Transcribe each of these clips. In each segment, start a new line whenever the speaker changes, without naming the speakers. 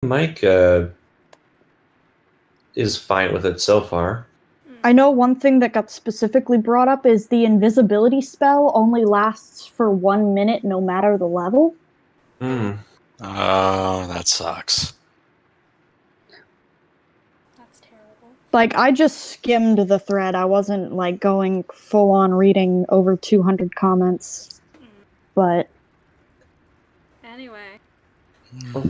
Mike is fine with it so far.
I know one thing that got specifically brought up is the invisibility spell only lasts for 1 minute no matter the level.
Hmm.
Oh, that sucks.
That's terrible.
Like, I just skimmed the thread. I wasn't, like, going full-on reading over 200 comments. But...
Anyway.
Oh.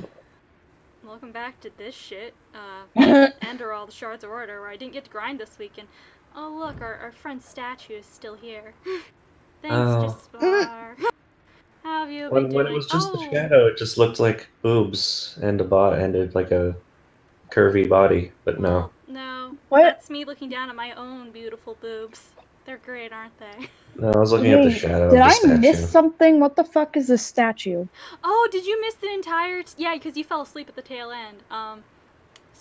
Welcome back to this shit. Enderal, the Shards of Order, where I didn't get to grind this week, and oh look, our friend's statue is still here. Thanks, Jaspar. How have you been doing?
When it was just the shadow, it just looked like boobs and like a curvy body, but
Well, no.
What?
That's me looking down at my own beautiful boobs. They're great, aren't they?
no. I was looking at the shadow
Did
of the
I
statue.
miss something? What the fuck is this statue?
Oh, did you miss the entire... yeah, because you fell asleep at the tail end.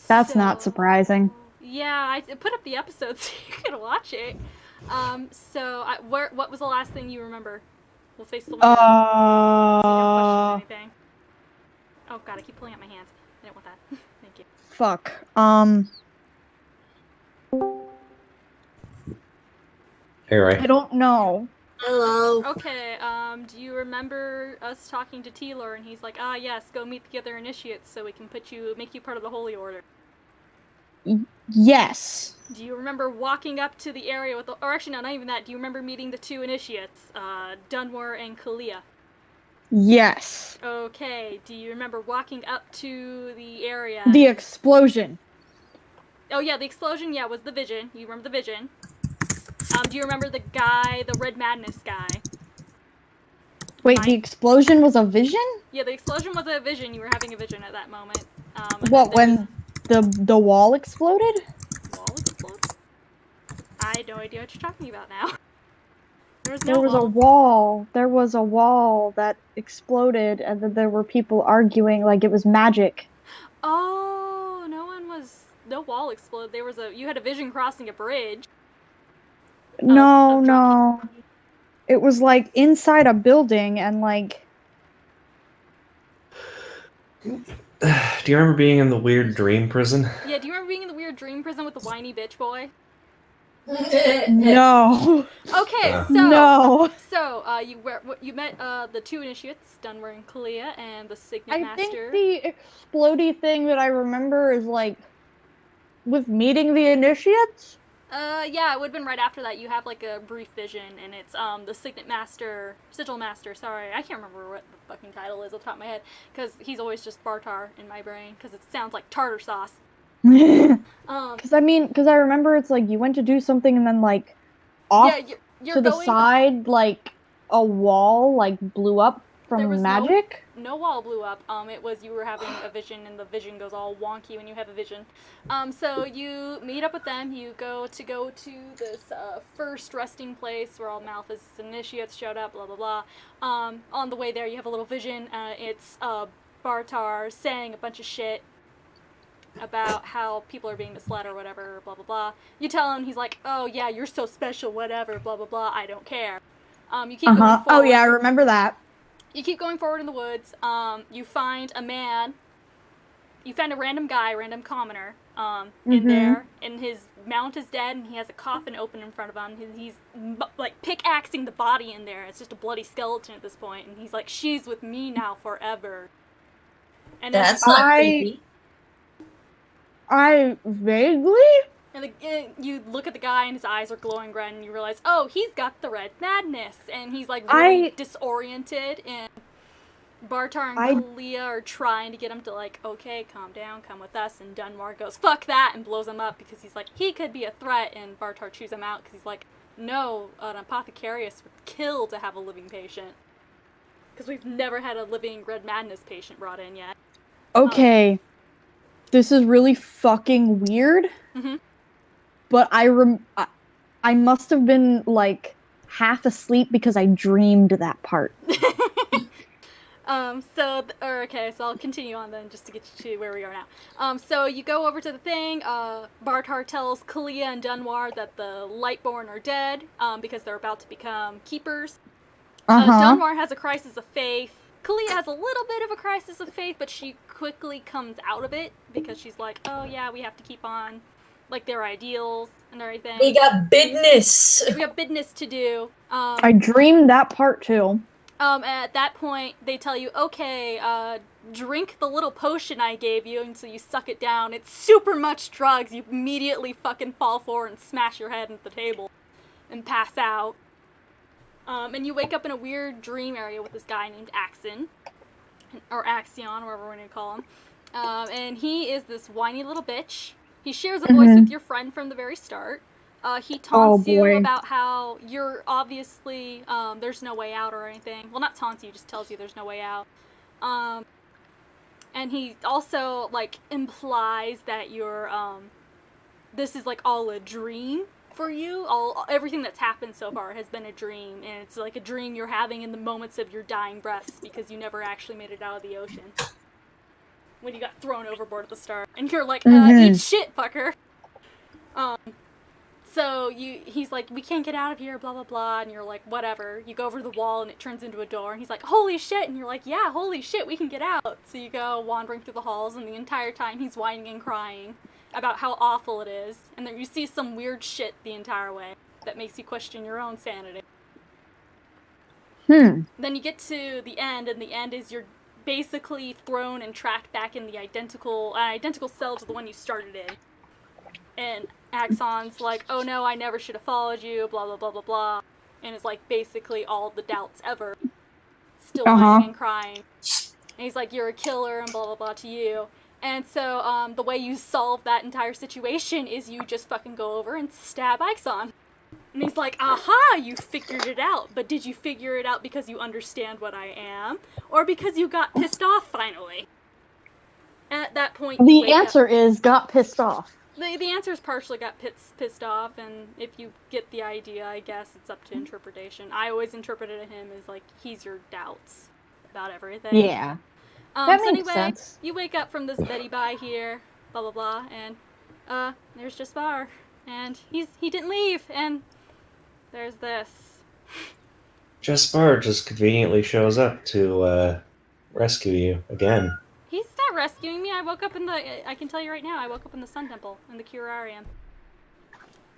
That's not surprising.
Yeah, I put up the episode so you can watch it. What was the last thing you remember? We'll face the window. So you don't question anything. Oh god, I keep pulling out my hands. I didn't want that. Thank you.
Fuck.
Hey, Ray.
I don't know.
Hello.
Okay, do you remember us talking to Taylor and he's like, ah yes, go meet the other initiates so we can make you part of the Holy Order?
Yes.
Do you remember walking up to the area with or actually no, not even that, do you remember meeting the two initiates, Dunmore and Kalia?
Yes.
Okay, do you remember walking up to the area?
The explosion.
Oh yeah, the explosion, yeah, was the vision. You remember the vision. Do you remember the guy, the Red Madness guy?
Wait, the explosion was a vision?
Yeah, the explosion was a vision. You were having a vision at that moment.
What, when the wall exploded?
Wall exploded? I had no idea what you're talking about now.
There was a wall that exploded, and then there were people arguing like it was magic.
Oh, no wall exploded. You had a vision crossing a bridge.
No. It was like inside a building and like...
Do you remember being in the weird dream prison?
Yeah, do you remember being in the weird dream prison with the whiny bitch boy?
No.
Okay, so...
No.
So, you met the two initiates, Dunmer and Kalia, and the Signet Master.
I think the explodey thing that I remember is like... with meeting the initiates?
Yeah, it would have been right after that. You have, like, a brief vision, and it's, the Sigil Master, sorry, I can't remember what the fucking title is off the top of my head, because he's always just Bartar in my brain, because it sounds like tartar sauce.
Because I remember it's like, you went to do something, and then, like, off
you're
to the side, like, a wall, like, blew up from magic?
No wall blew up. It was you were having a vision, and the vision goes all wonky when you have a vision. So you meet up with them. You go to this first resting place where all Malthus initiates showed up. Blah blah blah. On the way there, you have a little vision. It's Bartar saying a bunch of shit about how people are being misled or whatever. Blah blah blah. You tell him, he's like, "Oh yeah, you're so special. Whatever. Blah blah blah. I don't care." You keep going forward.
Oh yeah, I remember that.
You keep going forward in the woods. You find a man. You find a random guy, random commoner, in there, and his mount is dead, and he has a coffin open in front of him. He's like pickaxing the body in there. It's just a bloody skeleton at this point, and he's like, "She's with me now forever." And
that's not creepy.
I vaguely.
And you look at the guy, and his eyes are glowing red, and you realize, oh, he's got the Red Madness, and he's like really disoriented, and Bartar and Kalia are trying to get him to like, okay, calm down, come with us, and Dunmore goes, fuck that, and blows him up, because he's like, he could be a threat, and Bartar chews him out, because he's like, no, an apothecarius would kill to have a living patient. Because we've never had a living Red Madness patient brought in yet.
Okay. This is really fucking weird. But I must have been, like, half asleep because I dreamed that part.
So I'll continue on then, just to get you to where we are now. So you go over to the thing, Bartar tells Kalia and Dunwar that the Lightborn are dead, because they're about to become keepers. Dunwar has a crisis of faith, Kalia has a little bit of a crisis of faith, but she quickly comes out of it because she's like, oh yeah, we have to keep on, like, their ideals and everything.
We got business.
We got business to do.
I dreamed that part too.
At that point, they tell you, okay, drink the little potion I gave you, and so you suck it down. It's super much drugs. You immediately fucking fall forward and smash your head into the table and pass out. And you wake up in a weird dream area with this guy named Axon, or Axion, whatever we're gonna call him. And he is this whiny little bitch. He shares a voice with your friend from the very start. He taunts you about how you're obviously, there's no way out or anything. Well, not taunts you, just tells you there's no way out. And he also, like, implies that you're, this is, like, all a dream for you. Everything that's happened so far has been a dream, and it's like a dream you're having in the moments of your dying breaths because you never actually made it out of the ocean. When you got thrown overboard at the start. And you're like, eat shit, fucker! So he's like, we can't get out of here, blah, blah, blah, and you're like, whatever. You go over to the wall and it turns into a door, and he's like, holy shit, and you're like, yeah, holy shit, we can get out. So you go wandering through the halls, and the entire time he's whining and crying about how awful it is, and then you see some weird shit the entire way that makes you question your own sanity. Then you get to the end, and the end is you're basically thrown and tracked back in the identical cell to the one you started in. And Axon's like, oh no, I never should have followed you, blah, blah, blah, blah, blah. And it's like basically all the doubts ever. Still whining and crying. And he's like, you're a killer and blah, blah, blah to you. And so the way you solve that entire situation is you just fucking go over and stab Axon. And he's like, aha, you figured it out. But did you figure it out because you understand what I am? Or because you got pissed off finally? And at that point,
the answer is got pissed off.
The answer is partially got pissed off, and if you get the idea, I guess it's up to interpretation. I always interpreted him as, like, he's your doubts about everything.
Yeah. That makes sense.
You wake up from this Betty Bye here, blah, blah, blah, and, there's Jaspar. And he didn't leave, and there's this.
Jaspar just conveniently shows up to, rescue you again.
He's not rescuing me. I woke up I can tell you right now, I woke up in the Sun Temple, in the Curarium.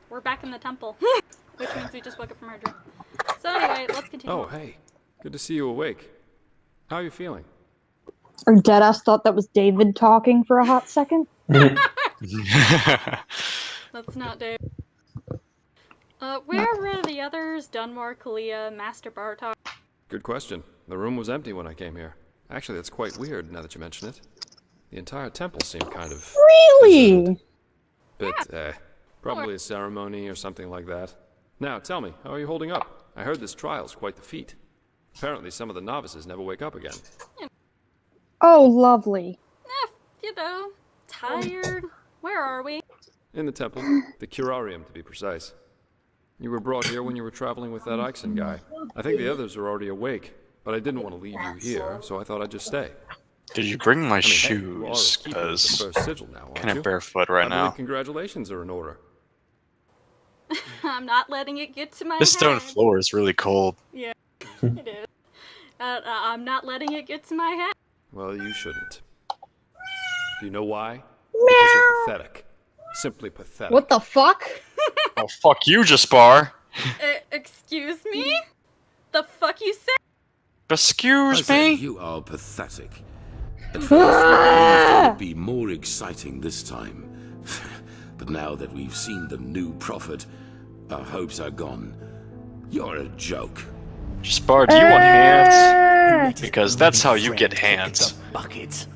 We're back in the temple, which means we just woke up from our dream. So anyway, let's continue.
Oh, hey. Good to see you awake. How are you feeling?
Or Deadass thought that was David talking for a hot second.
That's not Dave. Where were the others? Dunmore, Kalia, Master Bartok?
Good question. The room was empty when I came here. Actually, that's quite weird now that you mention it. The entire temple seemed kind of...
Really?
Bit, probably a ceremony or something like that. Now, tell me, how are you holding up? I heard this trial's quite the feat. Apparently some of the novices never wake up again.
Oh, lovely.
You know, tired. Where are we?
In the temple. The Curarium, to be precise. You were brought here when you were traveling with that Ixon guy. I think the others are already awake, but I didn't want to leave you here, so I thought I'd just stay.
Did you bring my
Hey, you are a
shoes?
keeper of the
Because
first sigil now, aren't
kind
you?
of barefoot right
I
now.
believe congratulations are in order.
I'm not letting it get to my
This stone
head.
floor is really cold.
Yeah, it is. I'm not letting it get to my head.
Well, you shouldn't. Do you know why? Because you're pathetic. Simply pathetic.
What the fuck?
Oh, fuck you, Jaspar.
Excuse me? The fuck you say?
Excuse
I said
me?
you are pathetic. At first, I believed it would be more exciting this time. But now that we've seen the new prophet, our hopes are gone. You're a joke.
Jaspar, do you want hands? Because that's how you get hands.
Bucket.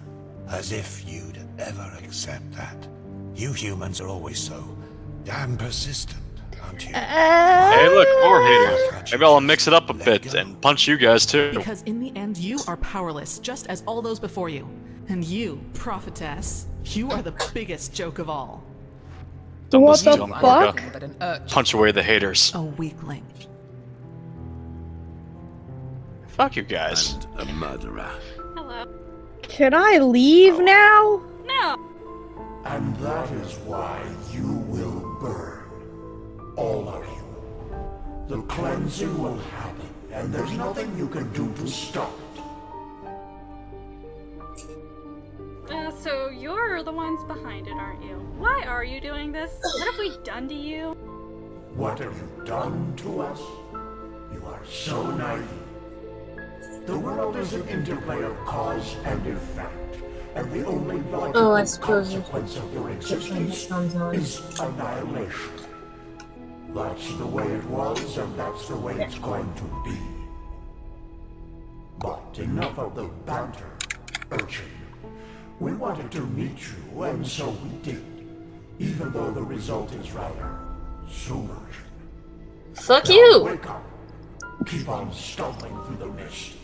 As if you'd ever accept that. You humans are always so damn persistent, aren't you?
Hey, look, more haters. Maybe I'll mix it up a bit and punch you guys too.
Because in the end, you are powerless, just as all those before you. And you, prophetess, you are the biggest joke of all.
Don't
What
listen
the
to him,
fuck?
Orca.
But an urchin,
Punch away the haters.
a weakling.
Fuck you guys.
And a murderer.
Hello.
Can I leave now?
No.
And that is why you will burn. All of you. The cleansing will happen, and there's nothing you can do to stop it.
you're the ones behind it, aren't you? Why are you doing this? What have we done to you?
What have you done to us? You are so naive. The world is an interplay of cause and effect, and the only logical consequence of your existence is annihilation. That's the way it was, and that's the way it's going to be. But enough of the banter, urchin. We wanted to meet you, and so we did, even though the result is rather submersion.
Fuck
Now
you!
wake up. Keep on stumbling through the mist.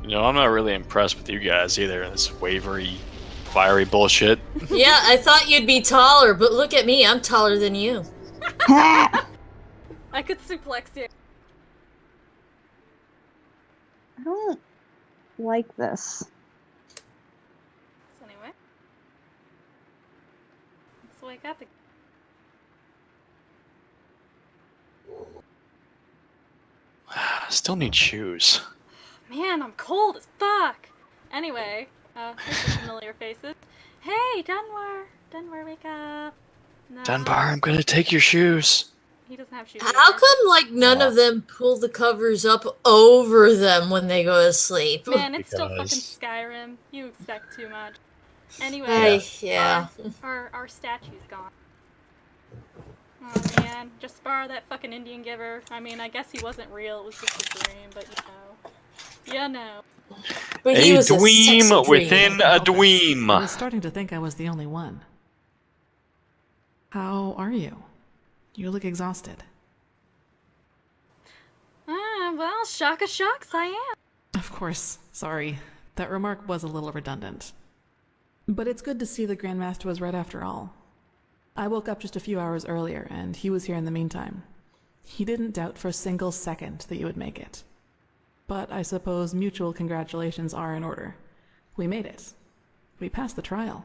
You know, I'm not really impressed with you guys either. This wavery, fiery bullshit.
Yeah, I thought you'd be taller, but look at me, I'm taller than you.
I could suplex you.
I don't like this.
So anyway, let's wake up again.
Still need shoes.
Man, I'm cold as fuck! Anyway, there's some familiar faces. Hey, Dunmore! Dunmore, wake up! No,
Dunbar, I'm gonna take your shoes.
he doesn't have shoes.
How
either.
come, like, none of them pull the covers up over them when they go to sleep?
Man, it's still fucking
Because-
Skyrim. You expect too much. Anyway,
Yeah.
our statue's gone. Oh man, just borrow that fucking Indian giver. I mean, I guess he wasn't real, it was just a dream, but you know.
But he
A
was a sexy
dweem
dream.
within a
I
dweem.
was starting to think I was the only one. How are you? You look exhausted.
Well, shock of shocks, I am.
Of course, sorry. That remark was a little redundant. But it's good to see the Grandmaster was right after all. I woke up just a few hours earlier, and he was here in the meantime. He didn't doubt for a single second that you would make it. But I suppose mutual congratulations are in order. We made it. We passed the trial.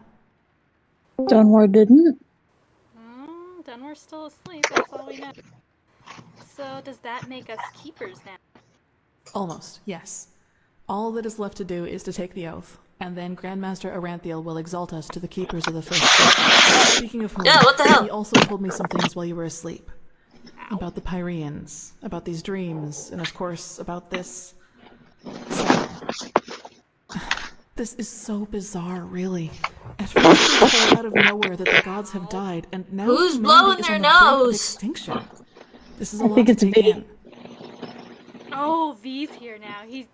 Dunmore didn't.
Dunmore's still asleep, that's all we know. So, does that make us keepers now?
Almost, yes. All that is left to do is to take the oath, and then Grandmaster Aranthiel will exalt us to the keepers of the first Circle. Speaking of whom,
Yeah, what the hell?
he also told me some things while you were asleep. About the Pyreans, about these dreams, and of course, about this... This is so bizarre, really. At first we were told out of nowhere that the gods have died, and now
Who's
humanity
blowing
is
their
on the brink of
nose?
extinction. This is a
I
lot
think
to
it's
take
me.
in.
Oh, V's here now. He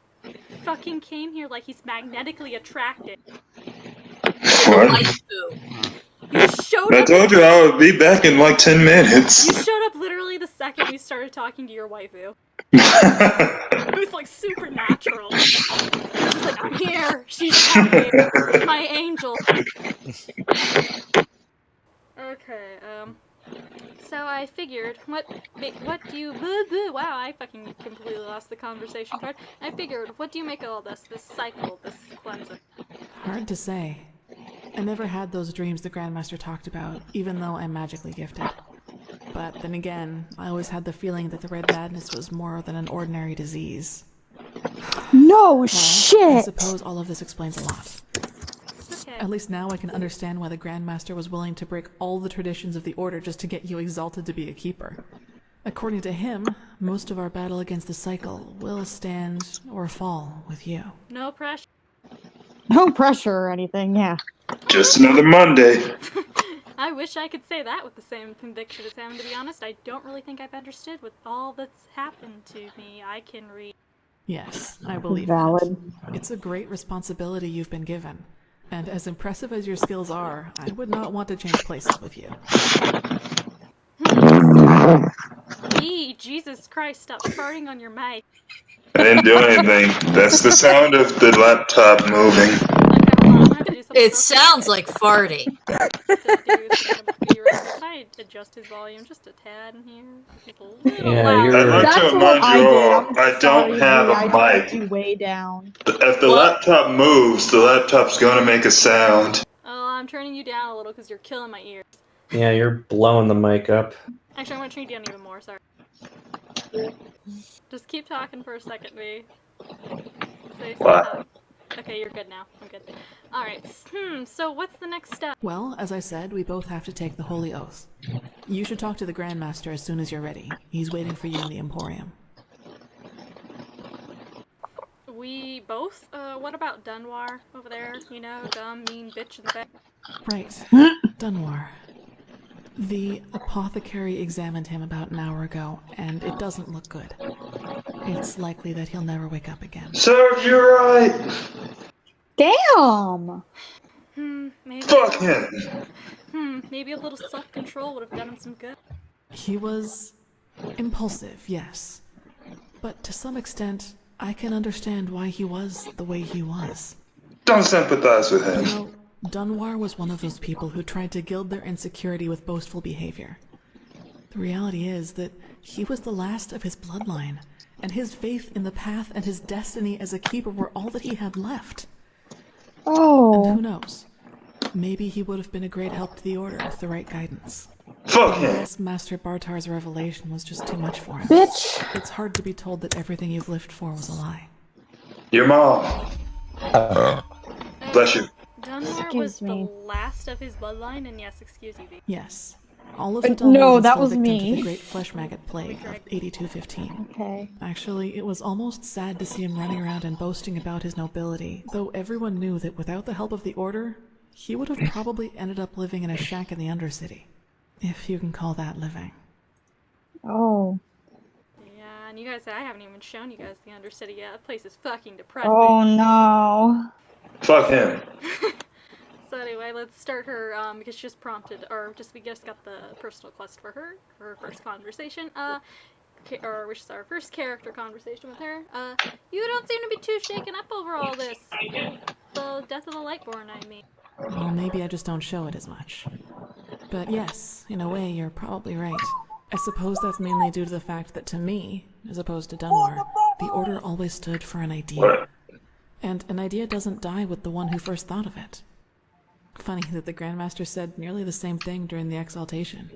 fucking came here like he's magnetically attracted.
What?
You showed
I
up.
told you I would be back in like 10
You
minutes.
showed up literally the second we started talking to your waifu. It was like supernatural. She's like, I'm here. She's happy. My angel. Okay, so I figured, what do you, wow, I fucking completely lost the conversation part. I figured, what do you make of all this cycle, this cleanser?
Hard to say. I never had those dreams the Grandmaster talked about, even though I'm magically gifted. But then again, I always had the feeling that the Red Madness was more than an ordinary disease.
No
Well, I
shit!
suppose all of this explains a lot.
Okay.
At least now I can understand why the Grandmaster was willing to break all the traditions of the Order just to get you exalted to be a keeper. According to him, most of our battle against the cycle will stand or fall with you.
No pressure.
No pressure or anything, yeah.
Just another Monday.
I wish I could say that with the same conviction as him, to be honest. I don't really think I've understood with all that's happened to me. I can read.
Yes, I believe
Valid.
that. It's a great responsibility you've been given. And as impressive as your skills are, I would not want to change places with you.
Eee, Jesus Christ, stop farting on your mic.
I didn't do anything. That's the sound of the laptop moving.
Okay, hold on, I'm gonna have to do something
It
else.
sounds like farting.
Can I adjust his volume just a tad in here? He's a little
Yeah,
loud.
you're-
I'd like
That's
to
what
remind
I
you
did.
all,
I'm
I don't
sorry,
have
Lee.
a
I talked
mic.
you way down.
If the
What?
laptop moves, the laptop's gonna make a sound.
Oh, I'm turning you down a little because you're killing my ears.
Yeah, you're blowing the mic up.
Actually, I'm gonna turn you down even more, sorry. Just keep talking for a second, V. say
What?
Okay, you're good now. I'm good. Alright, so what's the next step?
Well, as I said, we both have to take the Holy Oath. You should talk to the Grandmaster as soon as you're ready. He's waiting for you in the Emporium.
We both? What about Dunwar over there? You know, dumb, mean bitch in the back.
Right. Dunwar. The apothecary examined him about an hour ago, and it doesn't look good. It's likely that he'll never wake up again.
Serves you right.
Damn!
Maybe.
Fuck him.
Maybe a little self-control would have done him some good.
He was impulsive, yes. But to some extent, I can understand why he was the way he was.
Don't sympathize with him.
You know, Dunwar was one of those people who tried to gild their insecurity with boastful behavior. The reality is that he was the last of his bloodline, and his faith in the path and his destiny as a keeper were all that he had left.
Oh.
And who knows? Maybe he would have been a great help to the Order with the right guidance.
Fuck
I
him.
guess Master Bartar's revelation was just too much for him.
Bitch!
It's hard to be told that everything you've lived for was a lie.
Your mom. Bless you.
Dunwar was the last of his bloodline, and yes, excuse you, V.
Yes. All of the
No,
Dunwars
that
fell
was
victim to
me.
the Great Flesh Maggot Plague of 8215.
Okay.
Actually, it was almost sad to see him running around and boasting about his nobility, though everyone knew that without the help of the Order, he would have probably ended up living in a shack in the Undercity. If you can call that living.
Oh.
Yeah, and you guys, I haven't even shown you guys the Undercity yet. That place is fucking depressing.
Oh no.
Fuck him.
So anyway, let's start her, because she just prompted, we just got the personal quest for her first conversation, which is our first character conversation with her. You don't seem to be too shaken up over all this. The death of the Lightborn, I mean.
Well, maybe I just don't show it as much. But yes, in a way, you're probably right. I suppose that's mainly due to the fact that to me, as opposed to Dunwar, the Order always stood for an idea. And an idea doesn't die with the one who first thought of it. Funny that the Grandmaster said nearly the same thing during the exaltation.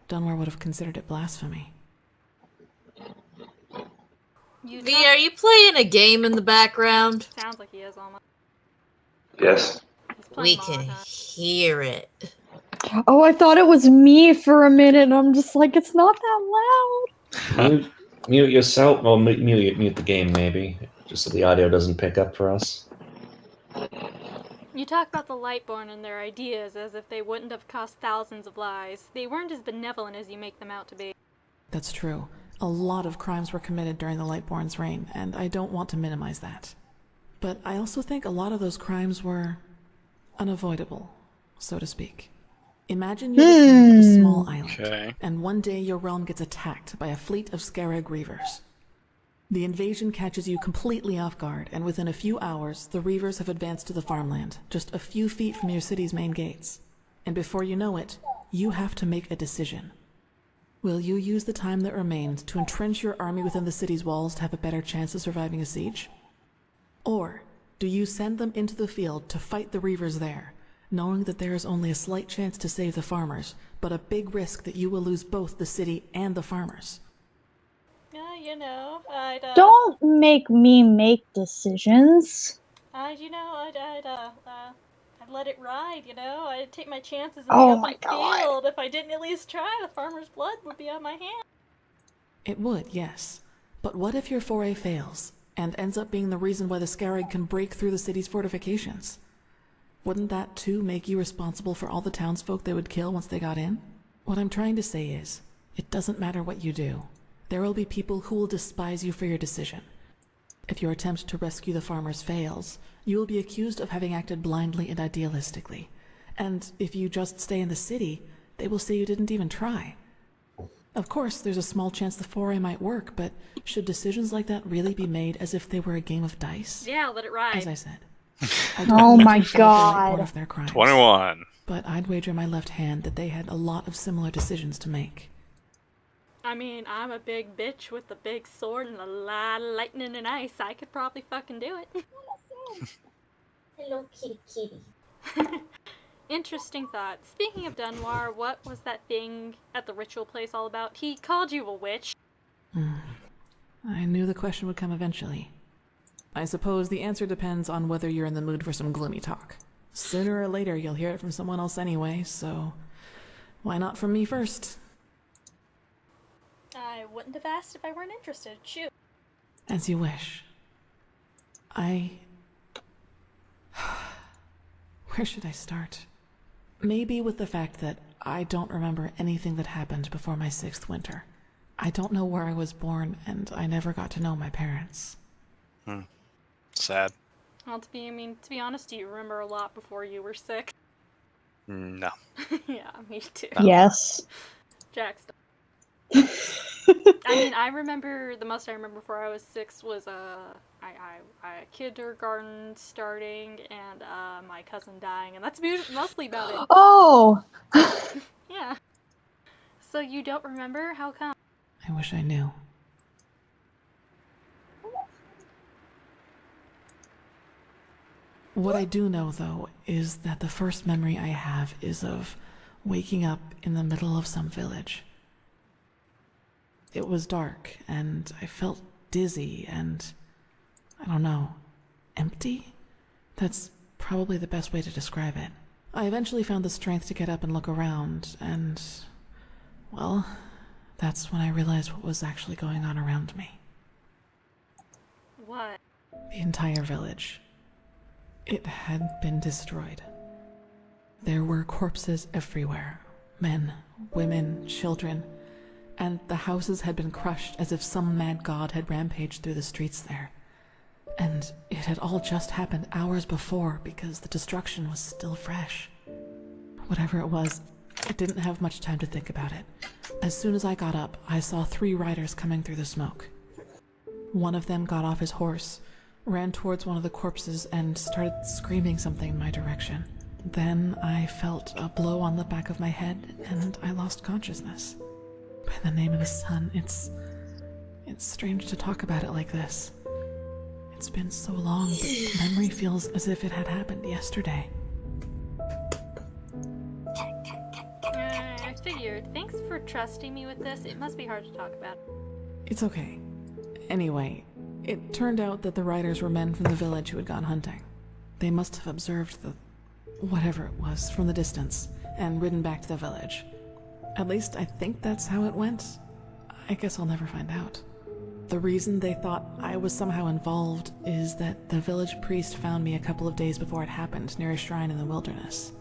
Dunwar would have considered it blasphemy.
V, are you playing a game in the background?
Sounds like he is almost.
Yes.
We can hear it.
Oh, I thought it was me for a minute. I'm just like, it's not that loud.
Mute yourself. Well, mute the game maybe, just so the audio doesn't pick up for us.
You talk about the Lightborn and their ideas as if they wouldn't have cost thousands of lives. They weren't as benevolent as you make them out to be.
That's true. A lot of crimes were committed during the Lightborn's reign, and I don't want to minimize that. But I also think a lot of those crimes were unavoidable, so to speak. Imagine you're the king of a small island, and one day your realm gets attacked by a fleet of Scarab Reavers. The invasion catches you completely off guard, and within a few hours, the Reavers have advanced to the farmland, just a few feet from your city's main gates. And before you know it, you have to make a decision. Will you use the time that remains to entrench your army within the city's walls to have a better chance of surviving a siege? Or do you send them into the field to fight the Reavers there, knowing that there is only a slight chance to save the farmers, but a big risk that you will lose both the city and the farmers?
You know,
Don't make me make decisions.
I'd let it ride, you know? I'd take my chances in the open field. If I didn't at least try, the farmer's blood would be on my hand.
It would, yes. But what if your foray fails, and ends up being the reason why the Scarab can break through the city's fortifications? Wouldn't that too make you responsible for all the townsfolk they would kill once they got in? What I'm trying to say is, it doesn't matter what you do. There will be people who will despise you for your decision. If your attempt to rescue the farmers fails, you will be accused of having acted blindly and idealistically. And if you just stay in the city, they will say you didn't even try. Of course, there's a small chance the foray might work, but should decisions like that really be made as if they were a game of dice?
Yeah, let it ride.
As I said.
Oh my god.
Of their crimes,
21.
But I'd wager my left hand that they had a lot of similar decisions to make.
I mean, I'm a big bitch with a big sword and a lot of lightning and ice. I could probably fucking do it.
Hello, kitty kitty.
Interesting thought. Speaking of Dunwar, what was that thing at the ritual place all about? He called you a witch.
I knew the question would come eventually. I suppose the answer depends on whether you're in the mood for some gloomy talk. Sooner or later, you'll hear it from someone else anyway, so why not from me first?
I wouldn't have asked if I weren't interested. Shoot.
As you wish. Where should I start? Maybe with the fact that I don't remember anything that happened before my 6th winter. I don't know where I was born, and I never got to know my parents.
Sad.
Well, to be honest, do you remember a lot before you were 6?
No.
Yeah, me too.
Yes.
Jack's I remember, the most I remember before I was 6 was kindergarten starting and my cousin dying, and that's mostly about it.
Oh!
Yeah. So you don't remember? How come?
I wish I knew. What I do know, though, is that the first memory I have is of waking up in the middle of some village. It was dark, and I felt dizzy and, I don't know, empty? That's probably the best way to describe it. I eventually found the strength to get up and look around, and, well, that's when I realized what was actually going on around me.
What?
The entire village. It had been destroyed. There were corpses everywhere. Men, women, children. And the houses had been crushed as if some mad god had rampaged through the streets there. And it had all just happened hours before because the destruction was still fresh. Whatever it was, I didn't have much time to think about it. As soon as I got up, I saw 3 riders coming through the smoke. One of them got off his horse, ran towards one of the corpses, and started screaming something in my direction. Then I felt a blow on the back of my head, and I lost consciousness. By the name of the sun, it's strange to talk about it like this. It's been so long, but memory feels as if it had happened yesterday.
I figured. Thanks for trusting me with this. It must be hard to talk about.
It's okay. Anyway, it turned out that the riders were men from the village who had gone hunting. They must have observed the whatever it was from the distance and ridden back to the village. At least I think that's how it went. I guess I'll never find out. The reason they thought I was somehow involved is that the village priest found me a couple of days before it happened near a shrine in the wilderness.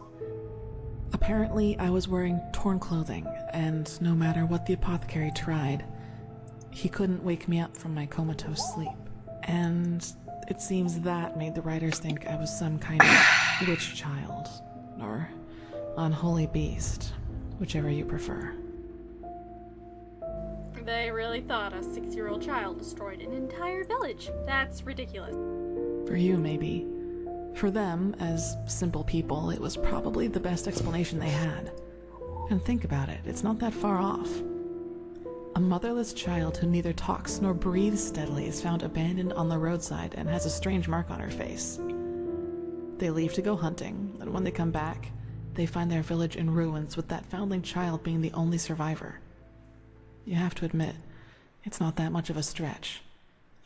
Apparently, I was wearing torn clothing, and no matter what the apothecary tried, he couldn't wake me up from my comatose sleep. And it seems that made the writers think I was some kind of witch child, or unholy beast, whichever you prefer.
They really thought a 6-year-old child destroyed an entire village. That's ridiculous.
For you, maybe. For them, as simple people, it was probably the best explanation they had. And think about it, it's not that far off. A motherless child who neither talks nor breathes steadily is found abandoned on the roadside and has a strange mark on her face. They leave to go hunting, and when they come back, they find their village in ruins with that foundling child being the only survivor. You have to admit, it's not that much of a stretch,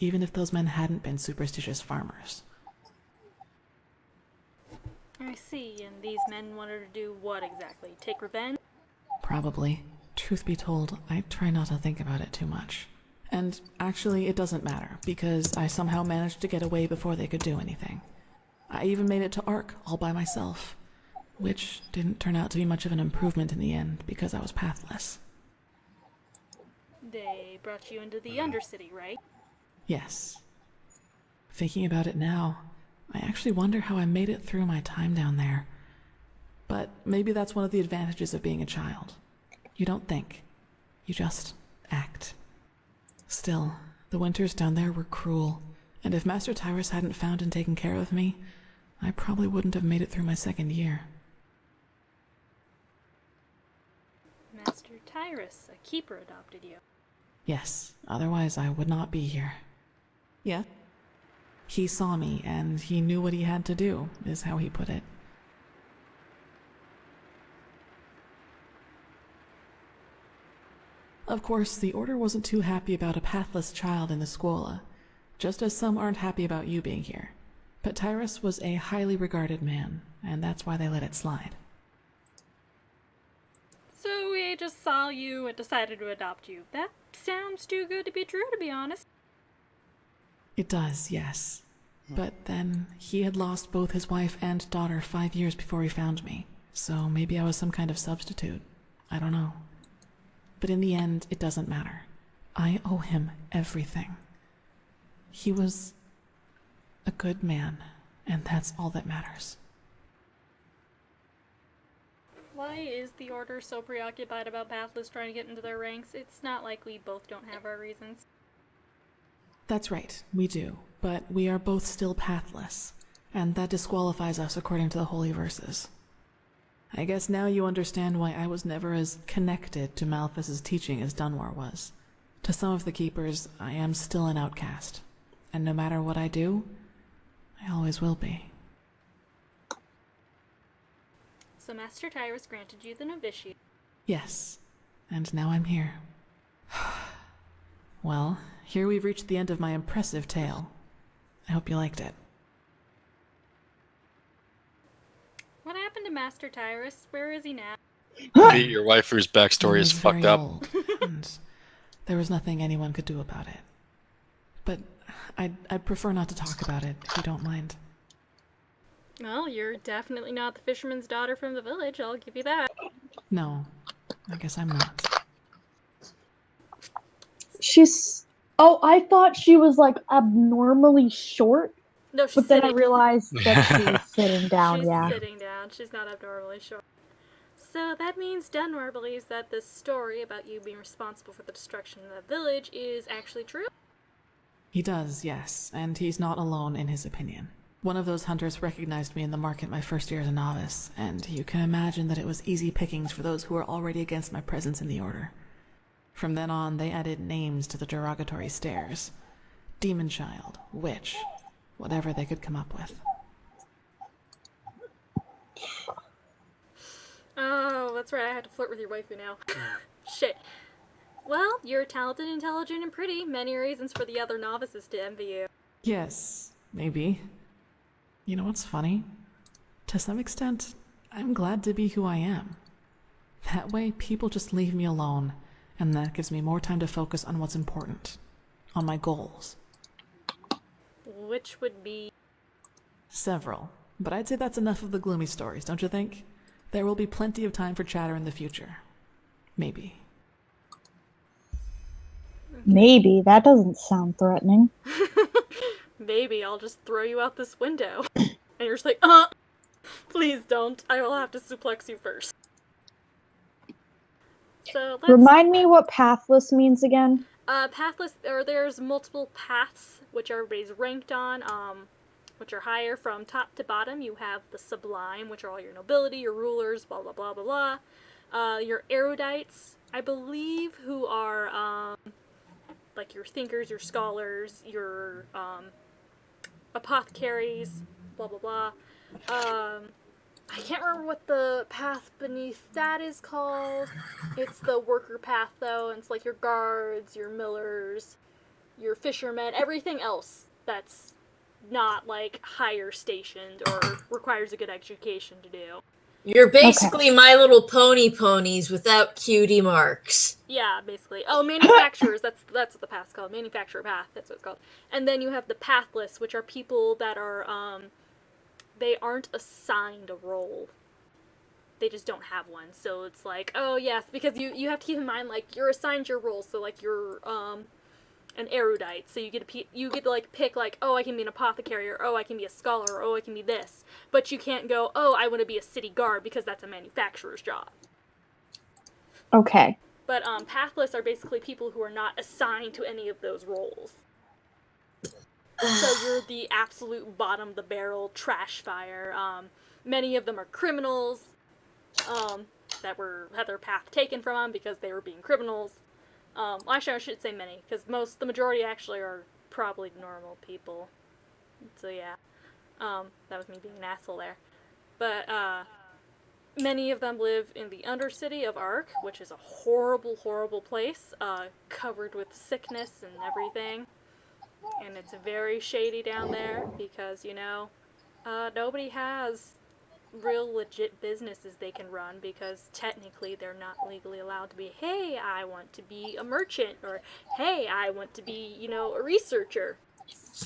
even if those men hadn't been superstitious farmers.
I see, and these men wanted to do what exactly? Take revenge?
Probably. Truth be told, I try not to think about it too much. And actually, it doesn't matter, because I somehow managed to get away before they could do anything. I even made it to Ark all by myself, which didn't turn out to be much of an improvement in the end, because I was pathless.
They brought you into the Undercity, right?
Yes. Thinking about it now, I actually wonder how I made it through my time down there. But maybe that's one of the advantages of being a child. You don't think. You just act. Still, the winters down there were cruel, and if Master Tyrus hadn't found and taken care of me, I probably wouldn't have made it through my 2nd year.
Master Tyrus, a keeper, adopted you.
Yes, otherwise I would not be here. Yeah? He saw me, and he knew what he had to do, is how he put it. Of course, the Order wasn't too happy about a pathless child in the Scuola, just as some aren't happy about you being here. But Tyrus was a highly regarded man, and that's why they let it slide.
So we just saw you and decided to adopt you. That sounds too good to be true, to be honest.
It does, yes. But then he had lost both his wife and daughter 5 years before he found me. So maybe I was some kind of substitute. I don't know. But in the end, it doesn't matter. I owe him everything. He was a good man, and that's all that matters.
Why is the Order so preoccupied about Pathless trying to get into their ranks? It's not like we both don't have our reasons.
That's right, we do. But we are both still pathless, and that disqualifies us according to the Holy Verses. I guess now you understand why I was never as connected to Malthus's teaching as Dunwar was. To some of the Keepers, I am still an outcast, and no matter what I do, I always will be.
So Master Tyrus granted you the novitiate.
Yes, and now I'm here. Well, here we've reached the end of my impressive tale. I hope you liked it.
What happened to Master Tyrus? Where is he now?
Pete, your waifu's backstory is fucked up.
Old, and there was nothing anyone could do about it. But I'd prefer not to talk about it, if you don't mind.
Well, you're definitely not the fisherman's daughter from the village, I'll give you that.
No, I guess I'm not.
She's... Oh, I thought she was, like, abnormally short.
No, she's
But then
sitting.
I realized that she was sitting down,
She's
yeah.
sitting down. She's not abnormally short. So that means Dunwar believes that this story about you being responsible for the destruction of the village is actually true?
He does, yes, and he's not alone in his opinion. One of those hunters recognized me in the market my first year as a novice, and you can imagine that it was easy pickings for those who were already against my presence in the Order. From then on, they added names to the derogatory stares. Demon Child, Witch, whatever they could come up with.
Oh, that's right, I had to flirt with your waifu now. Shit. Well, you're talented, intelligent, and pretty. Many reasons for the other novices to envy you.
Yes, maybe. You know what's funny? To some extent, I'm glad to be who I am. That way, people just leave me alone, and that gives me more time to focus on what's important. On my goals.
Which would be...
Several. But I'd say that's enough of the gloomy stories, don't you think? There will be plenty of time for chatter in the future. Maybe.
Maybe. That doesn't sound threatening.
Maybe I'll just throw you out this window. And you're just like, please don't. I will have to suplex you first. So let's...
Remind me what pathless means again?
Pathless, or there's multiple paths, which everybody's ranked on, which are higher from top to bottom. You have the Sublime, which are all your nobility, your rulers, blah, blah, blah, blah, blah. Your erudites, I believe, who are, like your thinkers, your scholars, your, apothecaries, blah, blah, blah. I can't remember what the path beneath that is called. It's the worker path, though, and it's like your guards, your millers, your fishermen, everything else that's not, like, higher stationed or requires a good education to do.
You're basically My Little Pony ponies without cutie marks.
Yeah, basically. Oh, manufacturers, that's what the path's called. Manufacturer path, that's what it's called. And then you have the pathless, which are people that are, they aren't assigned a role. They just don't have one. So it's like, oh yes, because you have to keep in mind, like, you're assigned your role. So like you're an erudite, so you get to like pick like, oh, I can be an apothecary, or oh, I can be a scholar, or oh, I can be this. But you can't go, oh, I want to be a city guard, because that's a manufacturer's job.
Okay.
But pathless are basically people who are not assigned to any of those roles. So you're the absolute bottom of the barrel trash fire. Many of them are criminals that had their path taken from them because they were being criminals. Actually, I should say many, because the majority actually are probably normal people. So yeah, that was me being an asshole there. But many of them live in the Undercity of Ark, which is a horrible, horrible place, covered with sickness and everything. And it's very shady down there because, you know, nobody has real legit businesses they can run because technically they're not legally allowed to be, hey, I want to be a merchant, or hey, I want to be, you know, a researcher.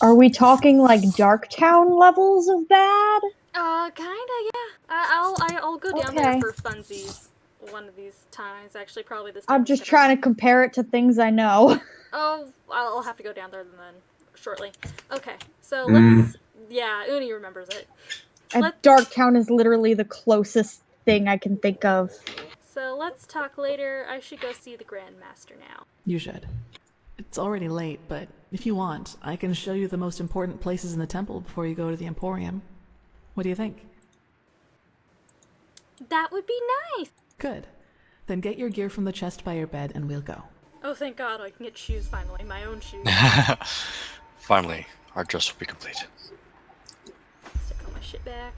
Are we talking like Darktown levels of bad?
Kinda, yeah. I'll go down there for funsies one of these times. Actually, probably this time.
I'm just trying to compare it to things I know.
Oh, I'll have to go down there then shortly. Okay, so let's. Yeah, Uni remembers it.
Darktown is literally the closest thing I can think of.
So let's talk later. I should go see the Grandmaster now.
You should. It's already late, but if you want, I can show you the most important places in the temple before you go to the Emporium. What do you think?
That would be nice.
Good. Then get your gear from the chest by your bed and we'll go.
Oh, thank God, I can get shoes finally. My own shoes.
Finally, our dress will be complete.
Stick all my shit back.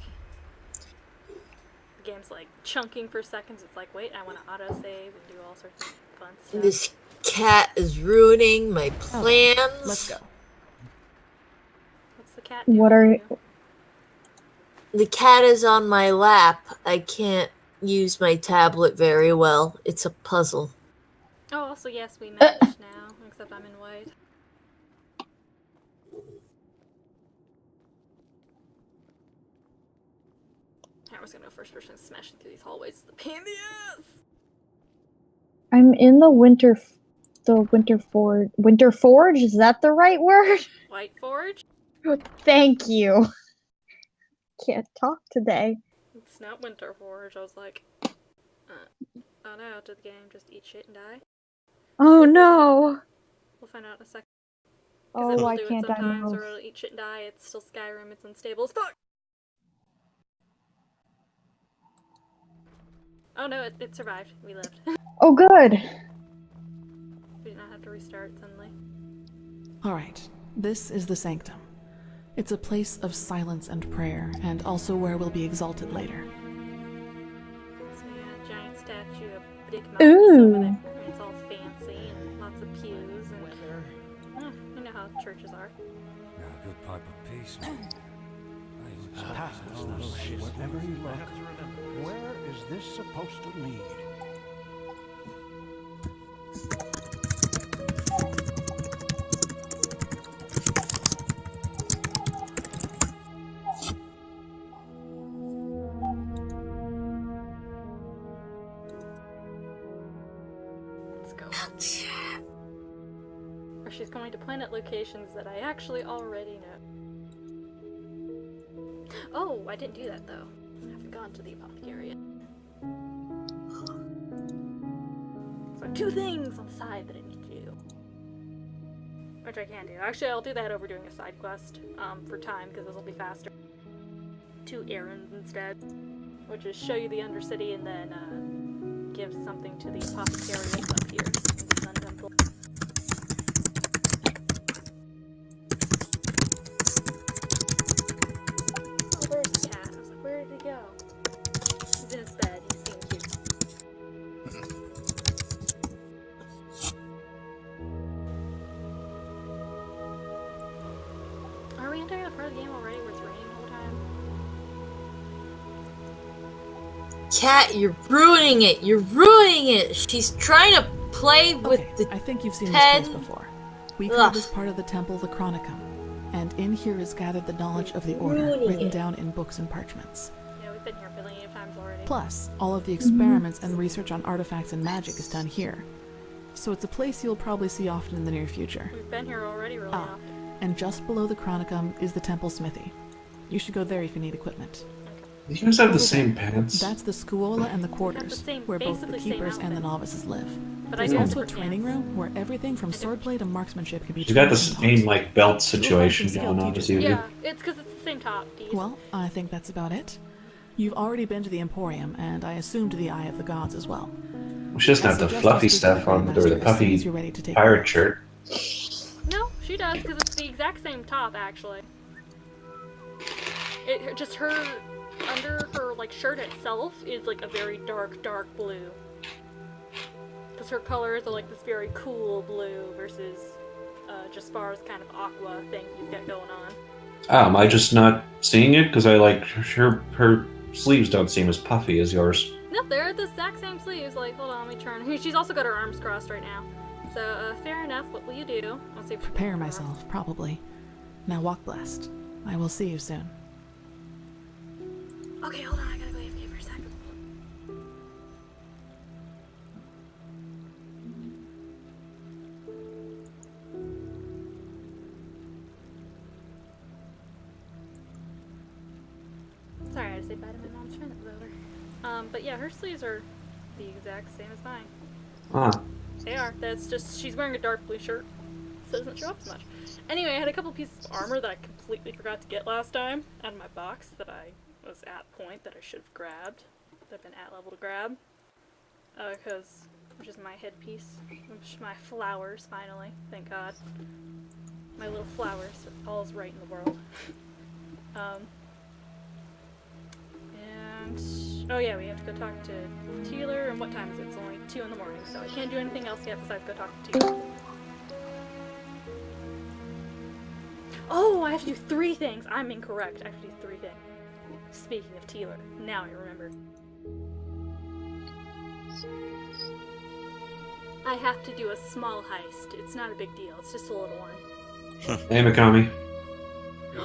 The game's like chunking for seconds. It's like, wait, I want to autosave and do all sorts of fun stuff.
This cat is ruining my plans.
Okay, let's go.
What's the cat doing?
What are you?
The cat is on my lap. I can't use my tablet very well. It's a puzzle.
Oh, also, yes, we match now, except I'm in white. I was gonna go first person smashing through these hallways. The pain in the ass!
I'm in the Winter Forge. Winter Forge? Is that the right word?
White Forge?
Thank you. Can't talk today.
It's not Winter Forge. I was like, oh no, did the game just eat shit and die?
Oh no!
We'll find out in a second.
Oh, why can't I
sometimes,
move?
or it'll eat shit and die. It's still Skyrim. It's unstable as fuck. Oh no, it survived. We lived.
Oh, good.
We did not have to restart suddenly.
Alright, this is the Sanctum. It's a place of silence and prayer, and also where we'll be exalted later.
So yeah, giant statue of Dick
Ooh.
over there. It's all fancy and lots of pews and you know how churches are.
Yeah, a good pipe of peace.
Whatever you look, where is this supposed to lead?
Let's go. Or she's going to planet locations that I actually already know. Oh, I didn't do that though. I haven't gone to the apothecary yet. So two things on the side that I need to do. Which I can do. Actually, I'll do that over doing a side quest for time, because this will be faster. 2 errands instead. Which is show you the Undercity and then give something to the apothecarius up here in the Sun Temple. Oh, there's the cat. I was like, where did he go? He's in his bed. He's being cute. Are we entering the part of the game already where it's raining the whole time?
Cat, you're ruining it. You're ruining it. She's trying to play with the
I think you've seen
pen.
this place before. We call this part of the temple the Chronicum, and in here is gathered the knowledge of the Order,
Ruining
written
it.
down in books and parchments.
Yeah, we've been here a billion times already.
Plus, all of the experiments and research on artifacts and magic is done here. So it's a place you'll probably see often in the near future.
We've been here already really often.
And just below the Chronicum is the temple smithy. You should go there if you need equipment.
You guys have the same pants.
That's the Scuola and the quarters,
same-
where both the
basically same
keepers and the
outfit.
novices live.
But I
There's
do have
also a
different
training
pants.
room where everything from swordplay to marksmanship can be
You got the
trained and
same
taught.
like belt situation going on as you do.
Yeah, it's because it's the same top piece.
Well, I think that's about it. You've already been to the Emporium, and I assume to the Eye of the Gods as well.
She doesn't have the fluffy stuff on, or the puffy pirate shirt.
No, she does, because it's the exact same top, actually. Just her, under her, like, shirt itself is, like, a very dark, dark blue. Because her colors are, like, this very cool blue versus Jaspar's kind of aqua thing he's got going on.
Am I just not seeing it? Because her sleeves don't seem as puffy as yours.
No, they're the exact same sleeves. Like, hold on, let me turn. She's also got her arms crossed right now. So, fair enough. What will you do? I'll see if
Prepare myself, probably. Now walk blessed. I will see you soon.
Okay, hold on. I gotta go AFK for a second. Sorry, I had to say bye to my mom's friend that was over. But yeah, her sleeves are the exact same as mine.
Ah.
They are. That's just, she's wearing a dark blue shirt, so it doesn't show up as much. Anyway, I had a couple pieces of armor that I completely forgot to get last time out of my box that I was at point that I should have grabbed, that I've been at level to grab. Which is my headpiece, which my flowers, finally, thank God. My little flowers, all's right in the world. Oh yeah, we have to go talk to Teeler, and what time is it? It's only 2 in the morning, so I can't do anything else yet besides go talk to Teeler. Oh, I have to do 3 things! I'm incorrect. I have to do 3 things. Speaking of Teeler, now I remember. I have to do a small heist. It's not a big deal, it's just a little one.
Hey, Mikami.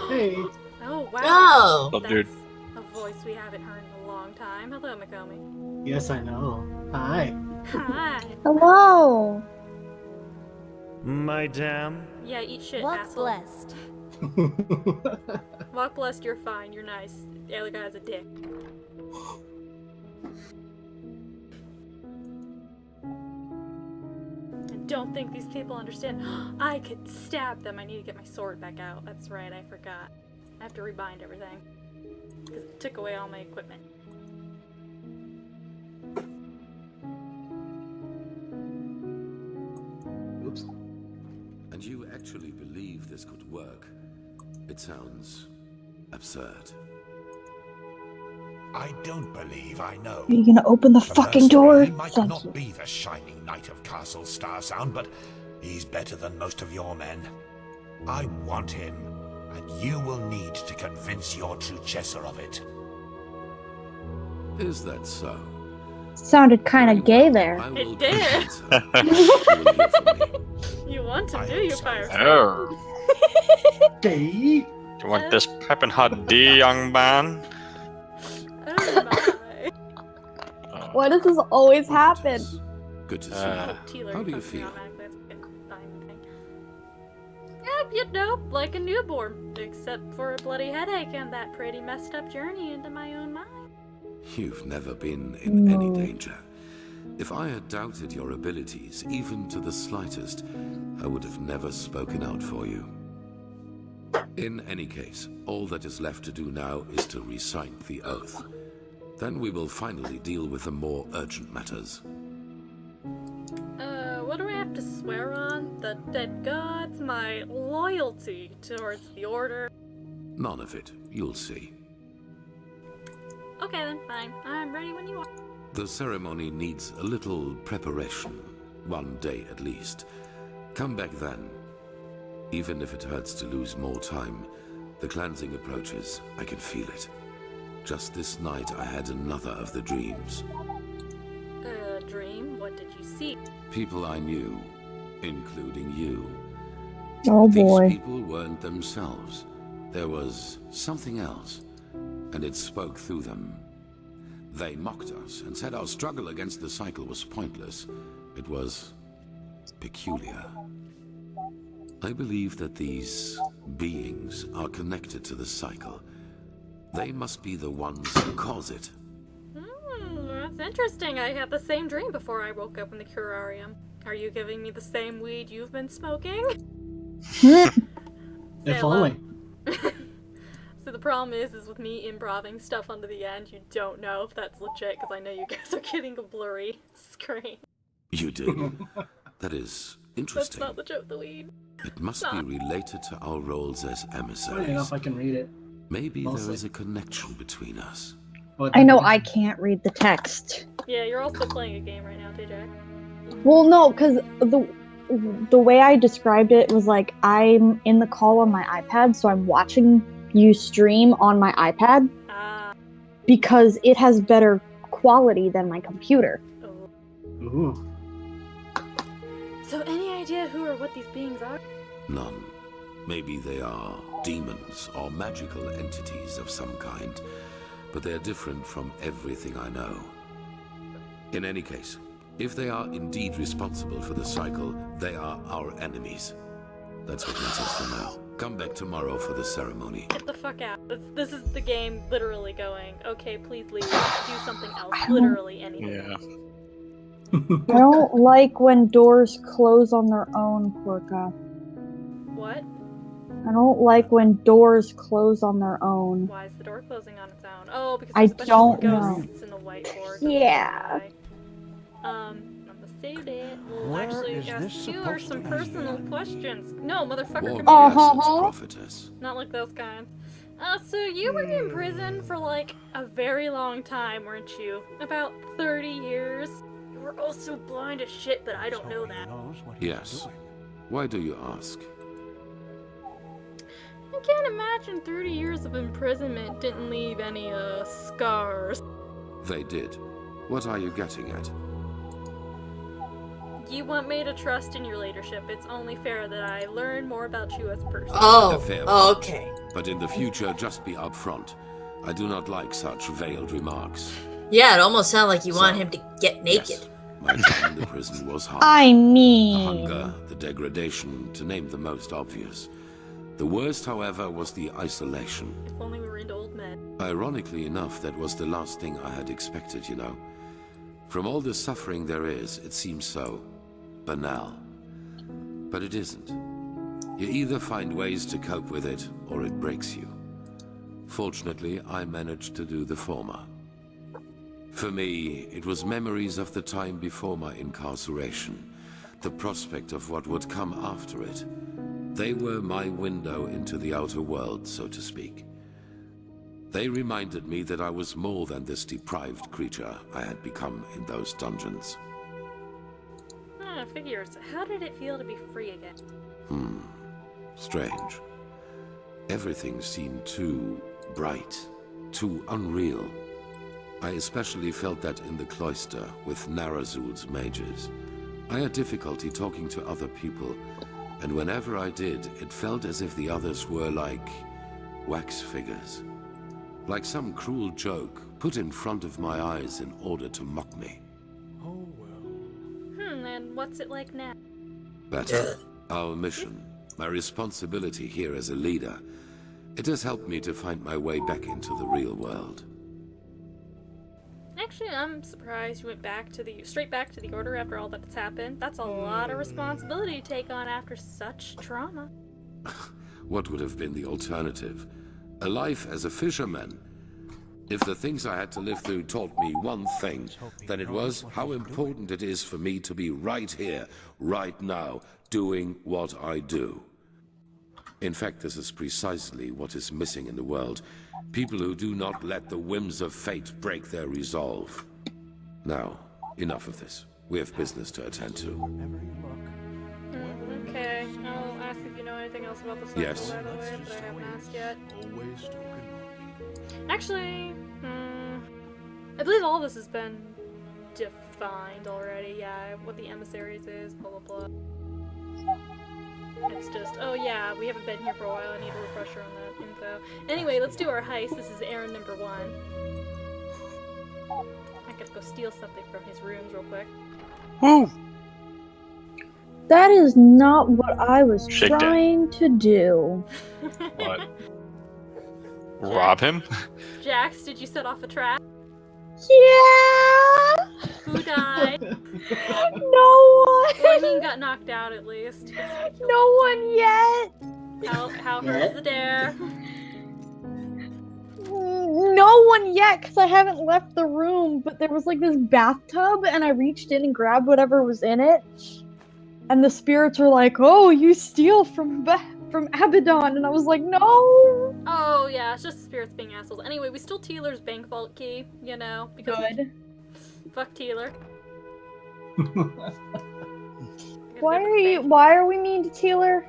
Hey.
Oh, wow.
Oh!
Up, dude.
A voice we haven't heard in a long time. Hello, Mikomi.
Yes, I know. Hi.
Hi.
Hello.
Madame.
Yeah, eat shit,
Walk
asshole.
blessed.
Walk blessed, you're fine, you're nice. The other guy's a dick. I don't think these people understand. I could stab them. I need to get my sword back out. That's right, I forgot. I have to rebind everything. Because it took away all my equipment.
Oops.
And you actually believe this could work? It sounds absurd.
I don't believe I know.
Are you gonna open the fucking door?
He might
Thank
not
you.
be the shining knight of Castle Starsound, but he's better than most of your men. I want him, and you will need to convince your true Chesser of it.
Is that so?
Sounded kind of gay there.
I will
It did.
convince her. You will hear from me.
You want to, do you, Fire?
Oh.
Gay?
You want this pepin' hot D, young man?
Oh my.
Why does this always happen?
Good to see
Uh,
you.
Teeler
How do you
posting
feel?
automatically, that's a good fine thing. Yep, you know, like a newborn. Except for a bloody headache and that pretty messed up journey into my own mind.
You've never been in any danger. If I had doubted your abilities, even to the slightest, I would have never spoken out for you. In any case, all that is left to do now is to recite the oath. Then we will finally deal with the more urgent matters.
What do I have to swear on? The dead gods? My loyalty towards the Order?
None of it. You'll see.
Okay then, fine. I'm ready when you are.
The ceremony needs a little preparation. 1 day at least. Come back then. Even if it hurts to lose more time, the cleansing approaches. I can feel it. Just this night I had another of the dreams.
Dream? What did you see?
People I knew, including you.
Oh boy.
These people weren't themselves. There was something else, and it spoke through them. They mocked us and said our struggle against the cycle was pointless. It was peculiar. I believe that these beings are connected to the cycle. They must be the ones who cause it.
That's interesting. I had the same dream before I woke up in the curarium. Are you giving me the same weed you've been smoking?
If only.
So the problem is with me improving stuff onto the end, you don't know if that's legit because I know you guys are getting a blurry screen.
You do? That is interesting.
That's not legit with the weed.
It must be related to our roles as
Funny
emissaries.
enough, I can read it.
Maybe
Mostly.
there is a connection between us.
I know I can't read the text.
Yeah, you're also playing a game right now, TJ.
Well, no, because the way I described it was like I'm in the call on my iPad, so I'm watching you stream on my iPad because it has better quality than my computer.
Ooh.
So any idea who or what these beings are?
None. Maybe they are demons or magical entities of some kind, but they're different from everything I know. In any case, if they are indeed responsible for the cycle, they are our enemies. That's what matters for now. Come back tomorrow for the ceremony.
Get the fuck out. This is the game literally going, okay, please leave, do something else, literally anything.
Yeah.
I don't like when doors close on their own, Porka.
What?
I don't like when doors close on their own.
Why is the door closing on its own? Oh, because
I
there's a bunch
don't
of
know.
ghosts in the whiteboard.
Yeah.
I'm gonna save it. We'll
Where
actually
is
ask
this
you
supposed
some
to be?
personal questions. No, motherfucker,
War
come here.
blessings, prophetess.
Not like those kinds. So you were in prison for like a very long time, weren't you? About 30 years. You were also blind as shit, but I don't know that.
Yes. Why do you ask?
I can't imagine 30 years of imprisonment didn't leave any, scars.
They did. What are you getting at?
You want me to trust in your leadership. It's only fair that I learn more about you as a person.
A fair point.
Okay.
But in the future, just be upfront. I do not like such veiled remarks.
Yeah, it almost sounded like you want him to get naked.
Yes, my time in the prison was hard.
I mean...
The hunger, the degradation, to name the most obvious. The worst, however, was the isolation.
If only we were into old men.
Ironically enough, that was the last thing I had expected, you know. From all the suffering there is, it seems so banal. But it isn't. You either find ways to cope with it, or it breaks you. Fortunately, I managed to do the former. For me, it was memories of the time before my incarceration, the prospect of what would come after it. They were my window into the outer world, so to speak. They reminded me that I was more than this deprived creature I had become in those dungeons.
Figures. How did it feel to be free again?
Strange. Everything seemed too bright, too unreal. I especially felt that in the cloister with Narazul's mages. I had difficulty talking to other people, and whenever I did, it felt as if the others were like wax figures. Like some cruel joke put in front of my eyes in order to mock me.
Oh well.
And what's it like now?
Better. Our mission, my responsibility here as a leader, it has helped me to find my way back into the real world.
Actually, I'm surprised you went straight back to the Order after all that's happened. That's a lot of responsibility to take on after such trauma.
What would have been the alternative? A life as a fisherman? If the things I had to live through taught me one thing, then it was how important it is for me to be right here, right now, doing what I do. In fact, this is precisely what is missing in the world. People who do not let the whims of fate break their resolve. Now, enough of this. We have business to attend to.
Okay, I'll ask if you know anything else about the cycle,
Yes.
by the way, but I haven't asked yet. Actually, I believe all this has been defined already, yeah, what the emissaries is, blah blah blah. It's just, oh yeah, we haven't been here for a while, I need a refresher on that info. Anyway, let's do our heist. This is errand number 1. I gotta go steal something from his rooms real quick.
Woo!
That is not what I was
Shake that.
trying to do.
What? Rob him?
Jax, did you set off a trap?
Yeah!
Who died?
No one!
Well, I mean, got knocked out at least.
No one yet!
How hurt is the dare?
No one yet, because I haven't left the room, but there was like this bathtub, and I reached in and grabbed whatever was in it, and the spirits were like, oh, you steal from Abaddon, and I was like, no!
Oh, yeah, it's just spirits being assholes. Anyway, we stole Teeler's bank vault key, you know, because
Good.
fuck Teeler.
Why are we mean to Taylor?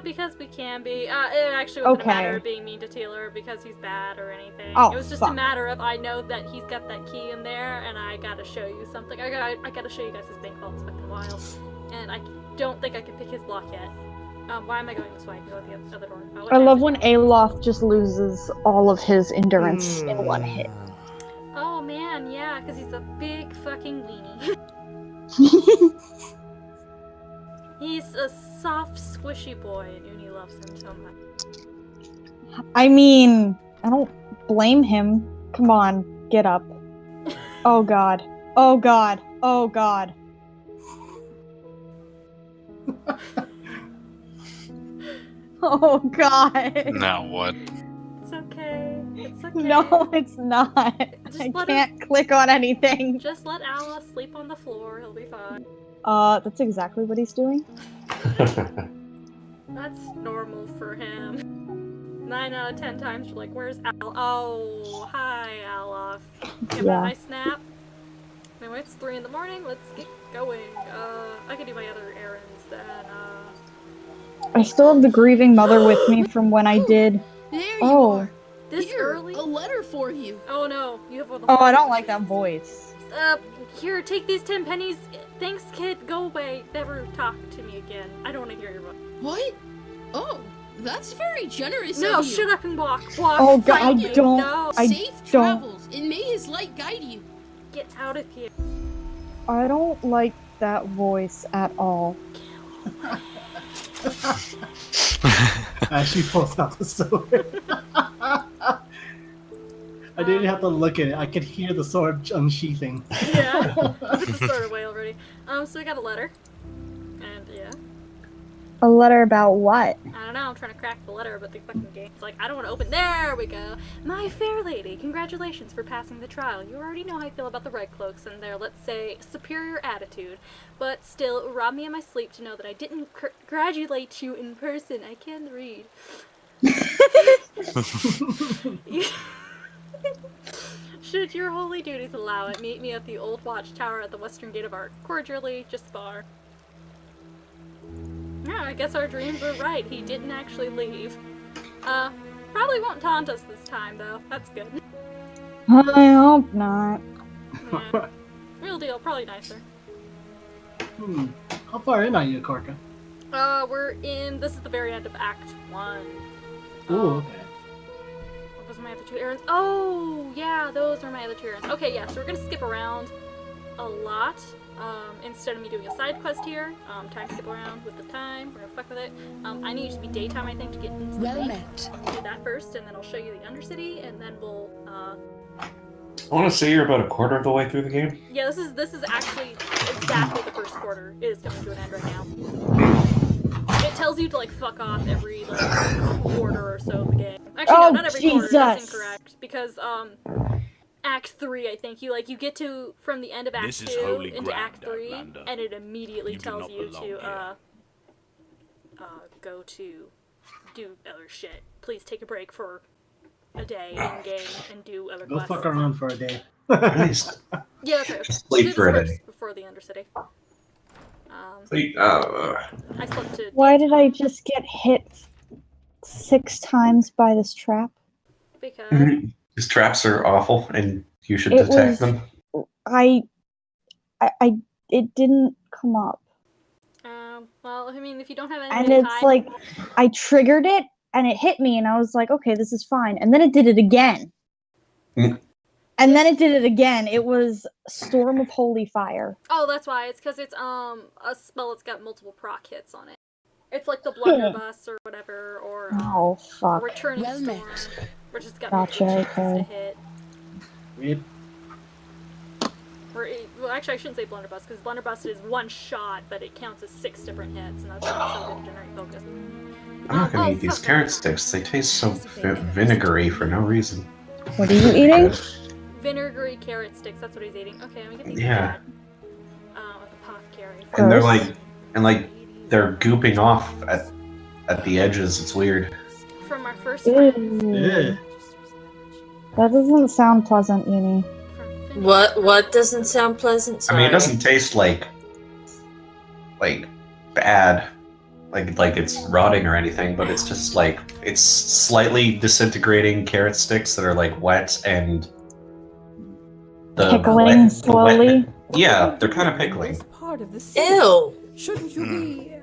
Because we can be. It actually wasn't a matter
Okay.
of being mean to Taylor because he's bad or anything.
Oh,
it was just a matter of I know that he's got that key in there, and I gotta show you something. I gotta show you guys his bank vault. It's been a while, and I don't think I can pick his lock yet. Why am I going this way? I can go with the other door. Oh,
I love when Alof just loses all of his endurance in one hit.
Oh man, yeah, because he's a big fucking weenie. He's a soft, squishy boy, and Uni loves him so much.
I mean, I don't blame him. Come on, get up. Oh god. Oh god. Oh god. Oh god.
Now what?
It's okay. It's okay.
No, it's not. I can't click on anything.
Just let Allah sleep on the floor. He'll be fine.
That's exactly what he's doing.
That's normal for him. 9 out of 10 times you're like, where's Al? Oh, hi, Alof. Give me a nice nap. Anyway, it's 3 in the morning. Let's get going. I can do my other errands then.
I still have the grieving mother with me from when I did.
There you are.
This early?
A letter for you.
Oh no, you have one.
Oh, I don't like that voice.
Here, take these 10 pennies. Thanks, kid. Go away. Never talk to me again. I don't want to hear your voice.
What? Oh, that's very generous
No,
of you.
shut up and walk. Walk.
Oh god, I
you.
don't.
No.
I
Safe
don't.
travels, and may his light guide you.
Get out of here.
I don't like that voice at all.
She pulls out the sword. I didn't have to look at it. I could hear the sword unsheathing.
Yeah, I put the sword away already. So we got a letter, and yeah.
A letter about what?
I don't know. I'm trying to crack the letter, but the fucking game's like, I don't want to open. There we go. My fair lady, congratulations for passing the trial. You already know how I feel about the Red Cloaks and their, let's say, superior attitude. But still, rob me of my sleep to know that I didn't congratulate you in person. I can't read. Should your holy duties allow it, meet me at the old watchtower at the western gate of Art. Cordially, Jaspar. Yeah, I guess our dreams were right. He didn't actually leave. Probably won't taunt us this time, though. That's good.
I hope not.
Yeah. Real deal, probably nicer.
How far in are you, Korka?
We're in, this is the very end of Act 1.
Ooh, okay.
What was my other 2 errands? Oh, yeah, those are my other 2 errands. Okay, yeah, so we're gonna skip around a lot. Instead of me doing a side quest here, time skip around with the time, we're gonna fuck with it. I need it to be daytime, I think, to get into the bank. I'll do that first, and then I'll show you the Undercity, and then we'll,
I want to say you're about a quarter of the way through the game.
yeah, this is actually exactly the first quarter. It is coming to an end right now. It tells you to, like, fuck off every, like, quarter or so of the game. Actually, no, not every quarter, that's incorrect, because, Act 3, I think. You get to, from the end of Act 2 into Act 3, and it immediately tells you to, go to do other shit. Please take a break for a day in-game and do other quests.
Go fuck around for a day.
Nice.
Yeah, that's right.
Sleep for a day.
Before the Undercity.
I
slept to...
Why did I just get hit 6 times by this trap?
Because...
These traps are awful, and you should detect them.
It didn't come up.
Well, I mean, if you don't have any
And it's like, I triggered it, and it hit me, and I was like, okay, this is fine. And then it did it again. And then it did it again. It was Storm of Holy Fire.
Oh, that's why. It's because it's a spell that's got multiple proc hits on it. It's like the Blunderbuss or whatever, or
oh fuck.
Returning Storm, which has got
gotcha,
multiple chances to hit.
Rip.
Well, actually, I shouldn't say Blunderbuss, because Blunderbuss is 1 shot, but it counts as 6 different hits, and that's not so good to generate focus.
I'm not gonna eat these carrot sticks. They taste so vinegary for no reason.
What are you eating?
Vinegary carrot sticks. That's what he's eating. Okay, I'm gonna get
Yeah.
With apothecary.
And they're they're gooping off at the edges. It's weird.
From our first
That doesn't sound pleasant, Uni.
What doesn't sound pleasant? Sorry.
I mean, it doesn't taste like
like bad, like it's rotting or anything, but it's just like it's slightly disintegrating carrot sticks that are like wet and
pickling slowly.
Yeah, they're kind of pickling.
Part of the city.
Ew.
Shouldn't you be,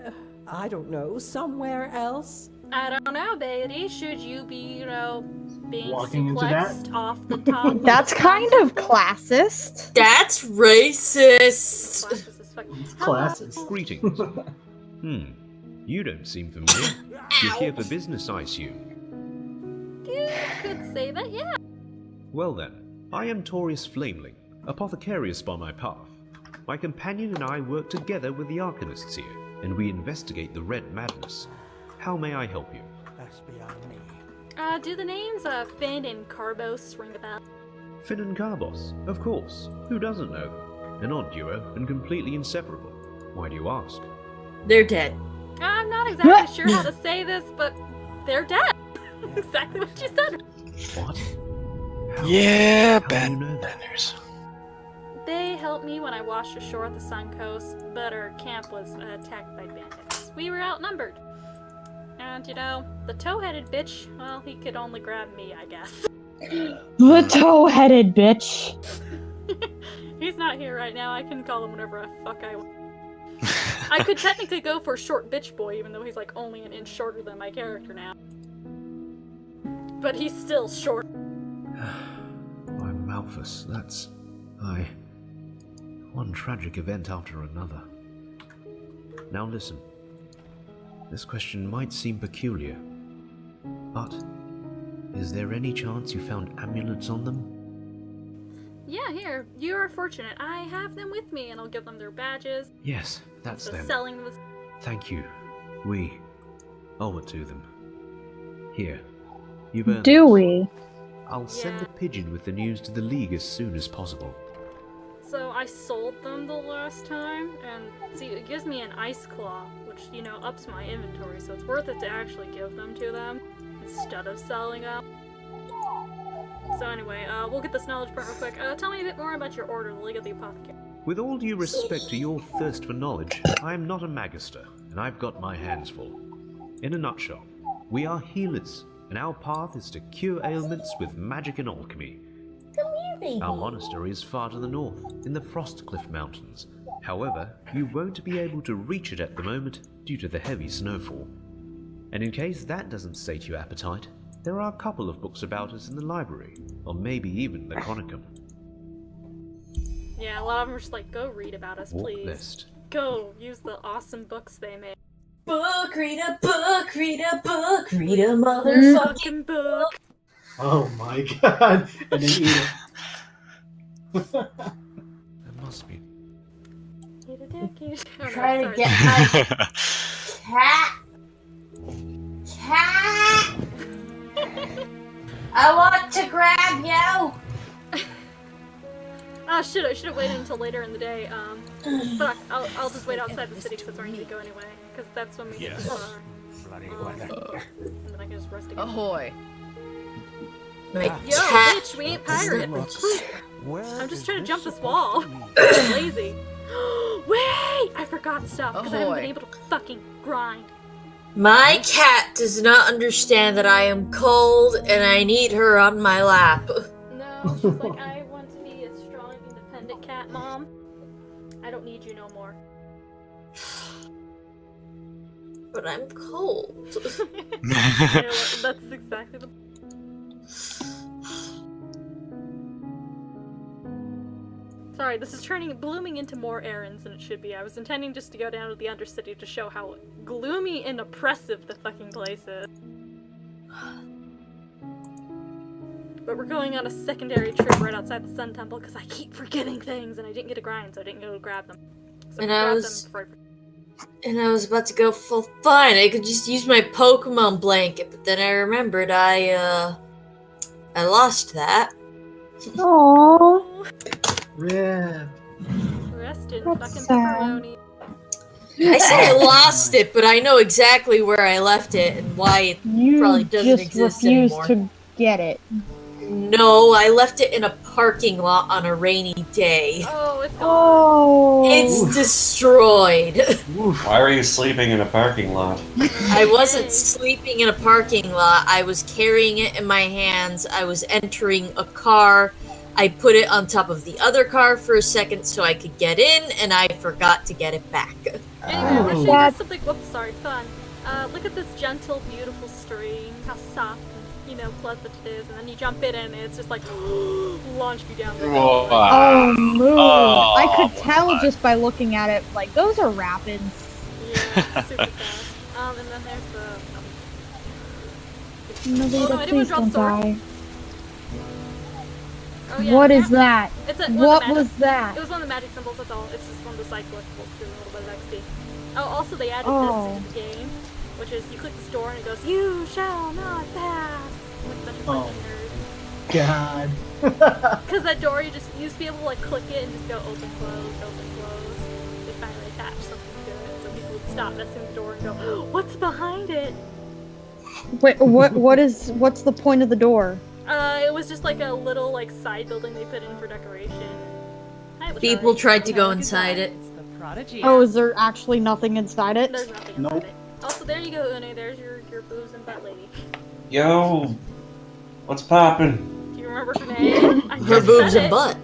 I don't know, somewhere else?
I don't know, Beatty. Should you be, you know, being
Walking into
suplexed off the top?
That's kind of classist.
That's racist.
Classist as fuck.
Classist.
Greetings. You don't seem familiar. You're here for business, I assume.
You could say that, yeah.
Well then, I am Taurus Flameling, apothecarius by my path. My companion and I work together with the Arcanists here, and we investigate the Red Madness. How may I help you?
That's beyond me.
Do the names Finn and Carbos ring a bell?
Finn and Carbos, of course. Who doesn't know them? An odd duo and completely inseparable. Why do you ask?
They're dead.
I'm not exactly sure how to say this, but they're dead. Exactly what you said.
What?
Yeah,
bad
banners.
They helped me when I washed ashore at the Sun Coast, but our camp was attacked by bandits. We were outnumbered. And, you know, the toe-headed bitch, well, he could only grab me, I guess.
The toe-headed bitch.
He's not here right now. I can call him whenever the fuck I want. I could technically go for short bitch boy, even though he's like only an inch shorter than my character now. But he's still short.
I'm Malthus, that's... One tragic event after another. Now listen. This question might seem peculiar, but is there any chance you found amulets on them?
Yeah, here. You are fortunate. I have them with me, and I'll give them their badges.
Yes, that's them.
Selling was...
Thank you. We owe it to them. Here, you've earned
Do
it.
we?
I'll send a pigeon with the news to the League as soon as possible.
So I sold them the last time, and see, it gives me an ice claw, which, you know, ups my inventory, so it's worth it to actually give them to them, instead of selling them. So anyway, we'll get this knowledge part real quick. Tell me a bit more about your order, the League of the Apothecary.
With all due respect to your thirst for knowledge, I am not a magister, and I've got my hands full. In a nutshell, we are healers, and our path is to cure ailments with magic and alchemy. Our monastery is far to the north, in the Frostcliff Mountains. However, you won't be able to reach it at the moment due to the heavy snowfall. And in case that doesn't sate your appetite, there are a couple of books about us in the library, or maybe even the Chronicum.
Yeah, a lot of them are just like, go read about us,
Walk
please.
list.
Go, use the awesome books they made.
Book, read a book, read a book, read a motherfucking
book.
Oh my god. And then eat it.
There must be.
Try to get my cat. Cat. I want to grab you.
Ah, shit, I should have waited until later in the day. Fuck, I'll just wait outside the city because that's where I need to go anyway. Because that's when we get to the bar. And then I can just rest again.
Ahoy.
My
Yo,
cat.
bitch, we ain't pirates. I'm just trying to jump this wall. I'm lazy. Wait! I forgot stuff because I haven't been able to fucking grind.
My cat does not understand that I am cold and I need her on my lap.
No, she's like, I want to be a strong, independent cat, Mom. I don't need you no more.
But I'm cold.
You know what? That's exactly the... Sorry, this is blooming into more errands than it should be. I was intending just to go down to the Undercity to show how gloomy and oppressive the fucking place is. But we're going on a secondary trip right outside the Sun Temple because I keep forgetting things and I didn't get a grind, so I didn't go grab them. So
And
I
I
grabbed
was-
them before
And I was about to go full fine. I could just use my Pokemon blanket, but then I remembered I lost that.
Aww.
Yeah.
Rest in
That's
fucking
sad.
pepperoni.
I said I lost it, but I know exactly where I left it and why it
You
probably doesn't
just
exist
refuse
anymore.
to get it.
No, I left it in a parking lot on a rainy day.
Oh, it's gone.
Oh.
It's destroyed.
Why were you sleeping in a parking lot?
I wasn't sleeping in a parking lot. I was carrying it in my hands. I was entering a car. I put it on top of the other car for a second so I could get in, and I forgot to get it back.
Anyway, we're showing you something. Whoops, sorry, fun. Look at this gentle, beautiful stream. How soft and pleasant it is, and then you jump in and it's just like launch you down the hill.
Oh, moon!
Oh,
I could tell just by looking at it. Like those are rapids.
Yeah, super fast. And then there's the.
No,
anyone
please
drop
don't
sword?
die.
Oh, yeah,
What is that?
It's
What was that?
It was one of the magic symbols, that's all. It's just one of the side collectibles to do a little bit of XP. Oh, also they added this into the game, which is you click this door and it goes, "You shall not pass!" Like a bunch of fucking nerds.
God.
Because that door, you used to be able to like click it and just go open, close, open, close. They finally attached something to it, so people would stop messing with the door and go, "Oh, what's behind it?"
Wait, what's the point of the door?
It was just like a little like side building they put in for decoration.
People tried to go inside it.
Oh, is there actually nothing inside it?
There's nothing inside it. Also, there you go, Une. There's your boobs and butt lady.
Yo, what's poppin'?
Do you remember her name? I
Her
just
boobs
said
and
it.
butt.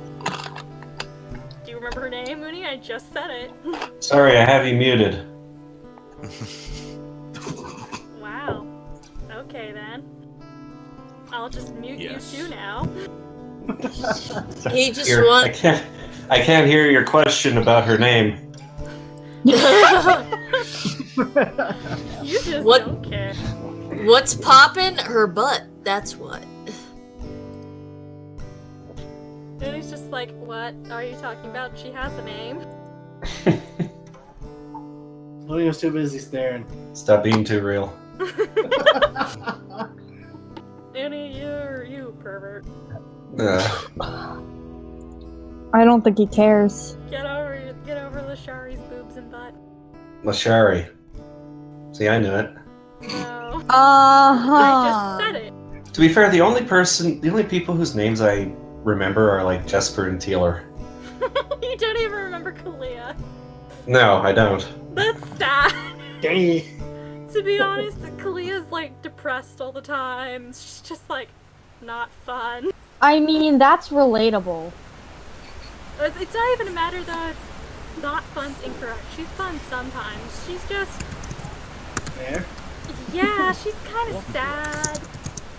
Do you remember her name, Mooney? I just said it.
Sorry, I have you muted.
Wow. Okay then. I'll just mute you two now.
He just
I can't hear your question about her name.
You just don't care.
What's poppin'? Her butt. That's what.
And he's just like, what are you talking about? She has a name.
William's too busy staring.
Stop being too real.
Annie, you pervert.
I don't think he cares.
Get over Lashari's boobs and butt.
Lashari. See, I knew it.
No.
I
just said it.
To be fair, the only people whose names I remember are like Jesper and Teeler.
You don't even remember Kalia.
No, I don't.
That's sad.
Dang.
To be honest, Kalia's like depressed all the time. She's just like not fun.
I mean, that's relatable.
It's not even a matter that it's not fun's incorrect. She's fun sometimes. She's just
There.
yeah, she's kind of sad,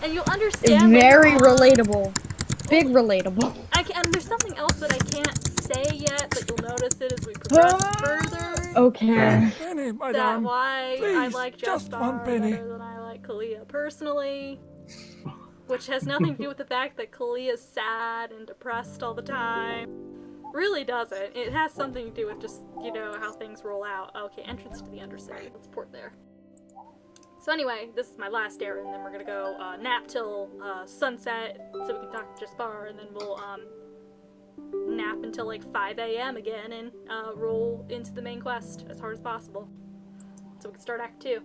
and you'll understand.
Very
later on.
relatable. Big relatable.
And there's something else that I can't say yet, but you'll notice it as we progress further.
Okay.
Penny, my
That
darling.
why I
Please,
like
just
Jespar
one penny.
better than I like Kalia personally. Which has nothing to do with the fact that Kalia's sad and depressed all the time. Really doesn't. It has something to do with just, how things roll out. Okay, entrance to the Undercity. Let's port there. So anyway, this is my last errand, and then we're gonna go nap till sunset so we can talk to Jespar, and then we'll nap until like 5 a.m. again and roll into the main quest as hard as possible. So we can start Act 2.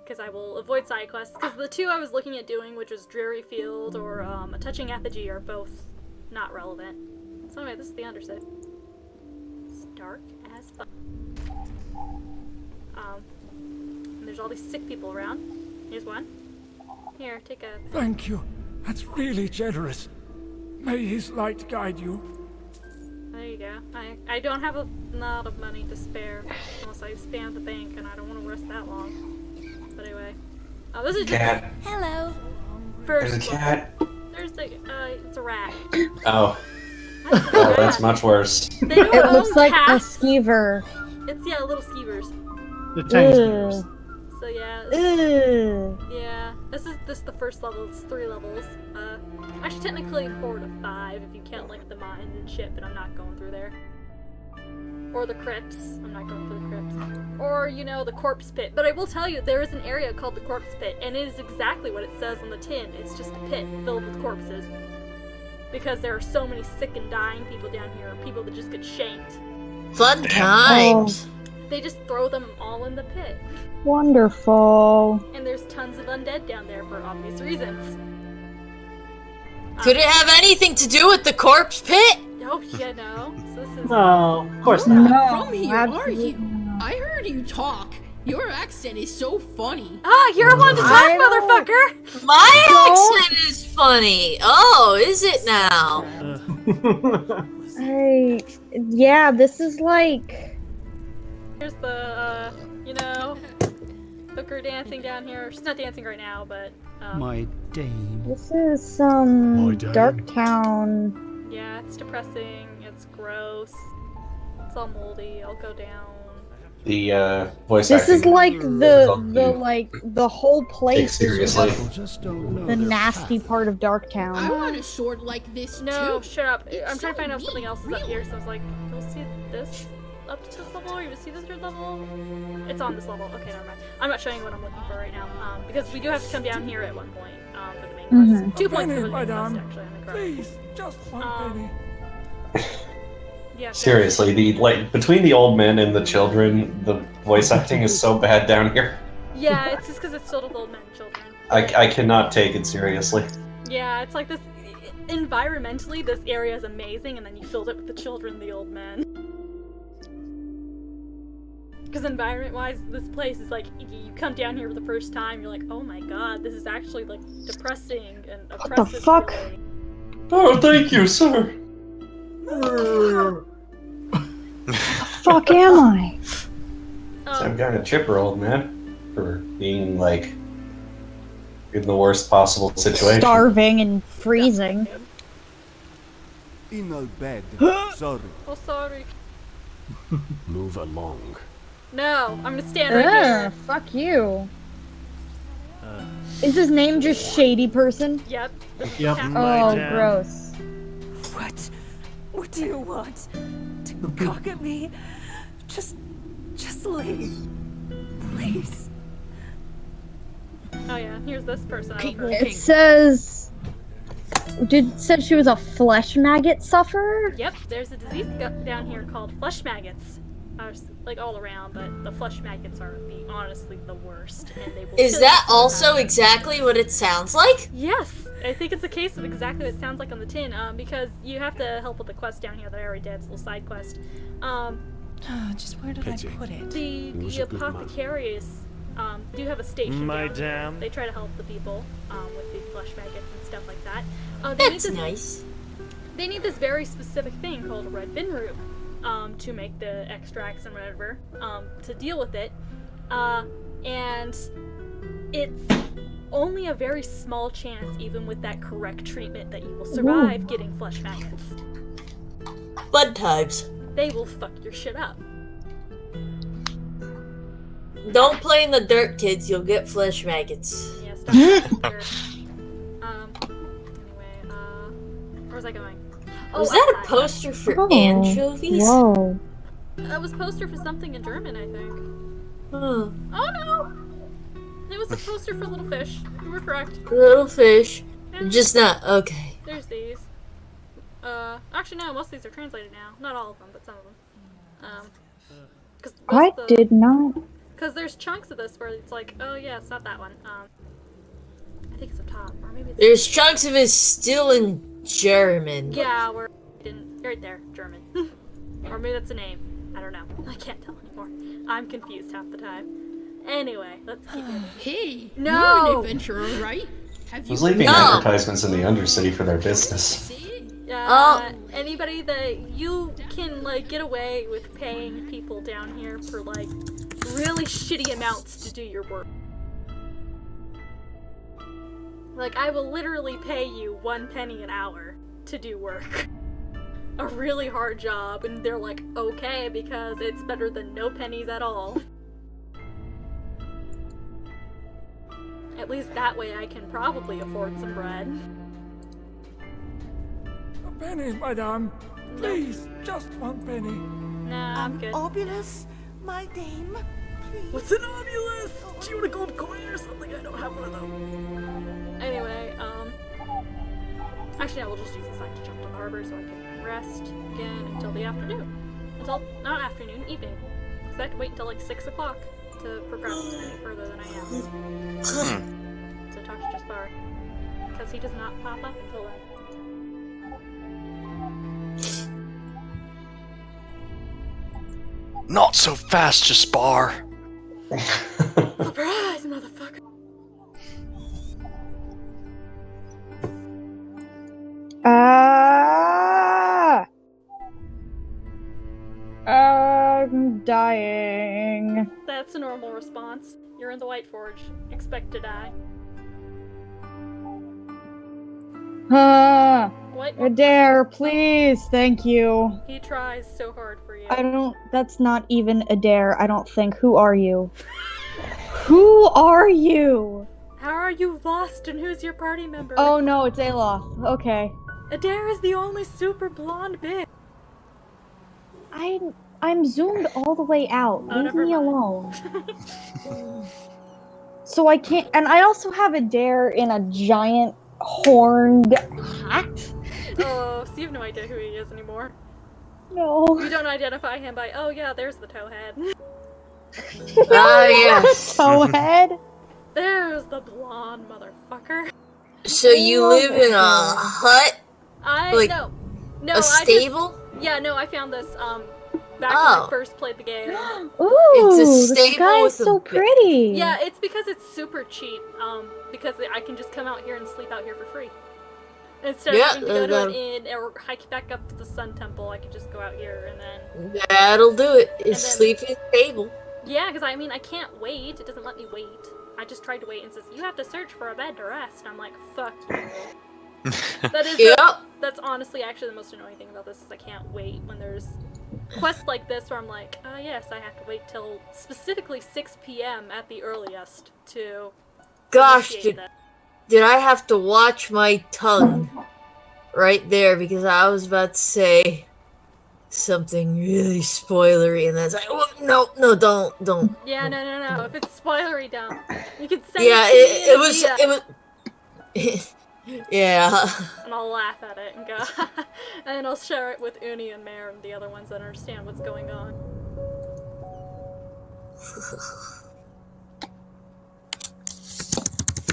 Because I will avoid side quests, because the two I was looking at doing, which was Dreary Field or A Touching Effigy, are both not relevant. So anyway, this is the Undercity. It's dark as fuck. And there's all these sick people around. Here's one. Here, take a...
Thank you. That's really generous. May his light guide you.
There you go. I don't have a lot of money to spare, unless I spam the bank, and I don't want to rest that long. But anyway. Oh, this is just...
Cat.
Hello.
There's
First
a cat.
There's it's a rat.
Oh. Oh, that's much worse.
They don't
It
own
looks like a
cats.
skeever.
It's, little skeevers.
The tiny skeevers.
So yeah.
Ew.
Yeah. This is the first level. It's 3 levels. Actually technically 4 to 5 if you count like the mines and shit, but I'm not going through there. Or the crypts. I'm not going for the crypts. Or, the corpse pit. But I will tell you, there is an area called the corpse pit, and it is exactly what it says on the tin. It's just a pit filled with corpses. Because there are so many sick and dying people down here, people that just get shanked.
Fun times.
They just throw them all in the pit.
Wonderful.
And there's tons of undead down there for obvious reasons.
Could it have anything to do with the corpse pit?
Oh, yeah, no. So this is...
No, of course
You're
not.
not from here, are you? I heard you talk. Your accent is so funny.
Ah, you're one to talk, motherfucker!
My accent is funny. Oh, is it now?
Yeah, this is like...
Here's the, hooker dancing down here. She's not dancing right now, but,
My dame.
This is some dark town.
yeah, it's depressing, it's gross, it's all moldy, I'll go down.
The voice
This
acting.
is like the whole place is
seriously.
just the nasty part of Dark
I
Town.
want a sword like this
No,
too.
shut up.
It's
I'm trying to find out if
so
something else is
neat,
up here, so I was like, you'll see this up to this level, or you see this third level? It's on this level. Okay, never mind. I'm not showing you what I'm looking for right now, because we do have to come down here at one point, for the main quest. 2 points for the main quest, actually, on the correct.
Please, just one penny.
Yeah,
Seriously, between the old men and the children, the voice acting is so bad down here.
Yeah, it's just because it's filled with old men and children.
I cannot take it seriously.
Yeah, it's like this. Environmentally, this area is amazing, and then you filled it with the children, the old men. Because environment-wise, this place is like, you come down here for the first time, you're like, oh my god, this is actually like depressing and oppressive.
What the fuck?
Really.
Oh, thank you, sir.
Fuck am I?
I'm kind of chipper, old man, for being like in the worst possible situation.
Starving and freezing.
In a bed. Sorry.
Oh, sorry.
Move along.
No, I'm gonna stand right here.
Fuck you. Is his name just Shady Person?
Yep.
Yep.
Oh, gross.
What do you want? To cock at me? Just leave. Please.
Oh yeah, here's this person.
It says... It said she was a flesh maggot sufferer?
Yep, there's a disease down here called flesh maggots. Like all around, but the flesh maggots are honestly the worst. And they will
Is
kill
that
you
also
sometimes.
exactly what it sounds like?
Yes, I think it's a case of exactly what it sounds like on the tin. Because you have to help with the quest down here that I already did. It's a little side quest.
Just where did
Pity.
I put it?
The apothecaries do have a station down here.
Madame.
They try to help the people with the flesh maggots and stuff like that.
That's nice.
They need this very specific thing called red bin root to make the extracts and whatever to deal with it. And it's only a very small chance, even with that correct treatment, that you will survive getting flesh maggots.
Bud times.
They will fuck your shit up.
Don't play in the dirt, kids. You'll get flesh maggots.
Yeah, stop here. Anyway, where was I going?
Was that a poster for anchovies?
Whoa.
That was poster for something in German, I think.
Huh.
Oh no! It was a poster for little fish. You were correct.
Little fish.
Yeah.
Just not. Okay.
There's these. Actually no, most of these are translated now. Not all of them, but some of them.
I did not.
Because there's chunks of this where it's like, oh yeah, it's not that one. I think it's up top, or maybe it's...
There's chunks of it still in German.
Yeah, we're right there, German. Or maybe that's a name. I don't know. I can't tell anymore. I'm confused half the time. Anyway, let's keep moving.
Hey,
No!
you're an adventurer, right? Have
I was
you
leaving advertisements in the Undercity for their business.
Anybody that you can like get away with paying people down here for like really shitty amounts to do your work. Like I will literally pay you 1 penny an hour to do work. A really hard job, and they're like, okay, because it's better than no pennies at all. At least that way I can probably afford some bread.
A penny, madame. Please, just 1 penny.
Nah, I'm good.
Obulus, my dame, please.
What's an obulus? Do you want a gold coin or something? I don't have one of them. Anyway, actually I will just use the sign to jump to the harbor so I can rest again until the afternoon. Not afternoon, evening. Because I have to wait until like 6 o'clock to progress any further than I am. So talk to Jaspar. because he does not pop up until then.
Not so fast, Jaspar.
Surprise, motherfucker!
I'm dying.
That's a normal response. You're in the White Forge. Expect to die. What?
Adair, please, thank you.
He tries so hard for you.
That's not even Adair, I don't think. Who are you? Who are you?
How are you lost and who's your party member?
Oh no, it's Aloth. Okay.
Adair is the only super blonde bitch.
I'm zoomed all the way out.
Oh,
Leave me alone. So I can't, and I also have Adair in a giant horned hat.
Oh, so you have no idea who he is anymore.
No.
You don't identify him by, oh yeah, there's the towhead.
Yes.
Towhead?
There's the blonde motherfucker.
So you live in a hut?
No,
a stable?
I found this, back when I first played the game.
Ooh,
it's a
the
stable
sky's
with
so pretty.
Yeah, it's because it's super cheap, because I can just come out here and sleep out here for free. Instead of having to go to an inn or hike back up to the Sun Temple, I could just go out here and then...
That'll do it. It's sleeping stable.
Yeah, because I can't wait. It doesn't let me wait. I just tried to wait and says, you have to search for a bed to rest. And I'm like, fuck you. That's honestly actually the most annoying thing about this is I can't wait when there's quests like this where I'm like, oh yes, I have to wait till specifically 6 p.m. at the earliest to...
Gosh, did I have to watch my tongue right there because I was about to say something really spoilery and then it's like, oh, no, don't.
Yeah, no. If it's spoilery, don't. You can say
it was yeah.
And I'll laugh at it and go, and then I'll share it with Uni and Mare and the other ones that understand what's going on.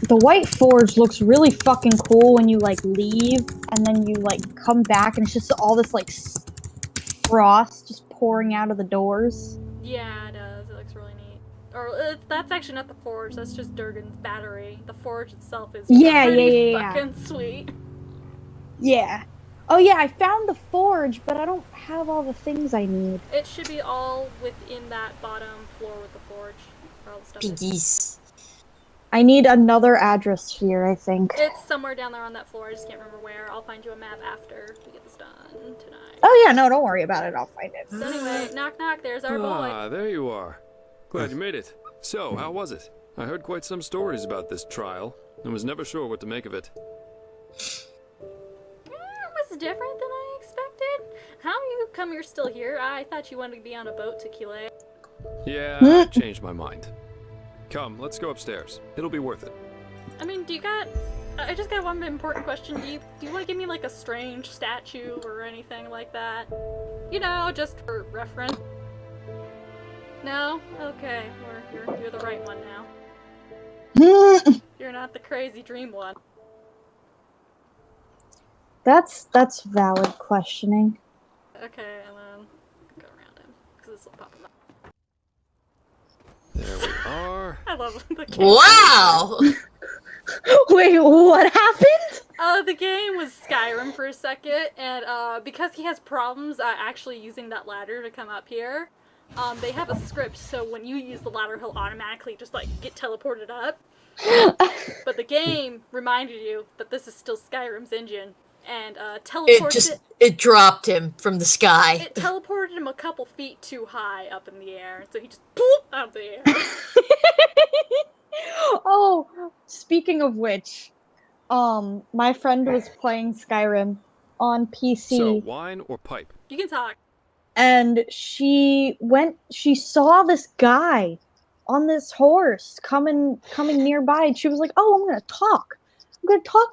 The White Forge looks really fucking cool when you like leave and then you like come back and it's just all this like frost just pouring out of the doors.
Yeah, it does. It looks really neat. Or that's actually not the forge. That's just Durgan's battery. The forge itself is pretty fucking sweet.
Yeah. Oh yeah, I found the forge, but I don't have all the things I need.
It should be all within that bottom floor with the forge. Where all the stuff
Piggies.
I need another address here, I think.
It's somewhere down there on that floor. I just can't remember where. I'll find you a map after we get this done tonight.
Oh yeah, no, don't worry about it. I'll find it.
So anyway, knock knock, there's our boy.
Ah, there you are. Glad you made it. So, how was it? I heard quite some stories about this trial, and was never sure what to make of it.
It was different than I expected. How come you're still here? I thought you wanted to be on a boat to Kile.
Yeah, I changed my mind. Come, let's go upstairs. It'll be worth it.
I mean, I just got one important question. Do you want to give me like a strange statue or anything like that? You know, just for reference. No? Okay, you're the right one now. You're not the crazy dream one.
That's valid questioning.
Okay, and then go around him because this will pop him up.
There we are.
I love the game.
Wow!
Wait, what happened?
The game was Skyrim for a second, and because he has problems actually using that ladder to come up here, they have a script so when you use the ladder, he'll automatically just like get teleported up. But the game reminded you that this is still Skyrim's engine, and teleported
it dropped him from the sky.
It teleported him a couple feet too high up in the air, so he just poop out of the air.
Oh, speaking of which, my friend was playing Skyrim on PC.
So, wine or pipe?
You can talk.
And she saw this guy on this horse coming nearby, and she was like, "Oh, I'm gonna talk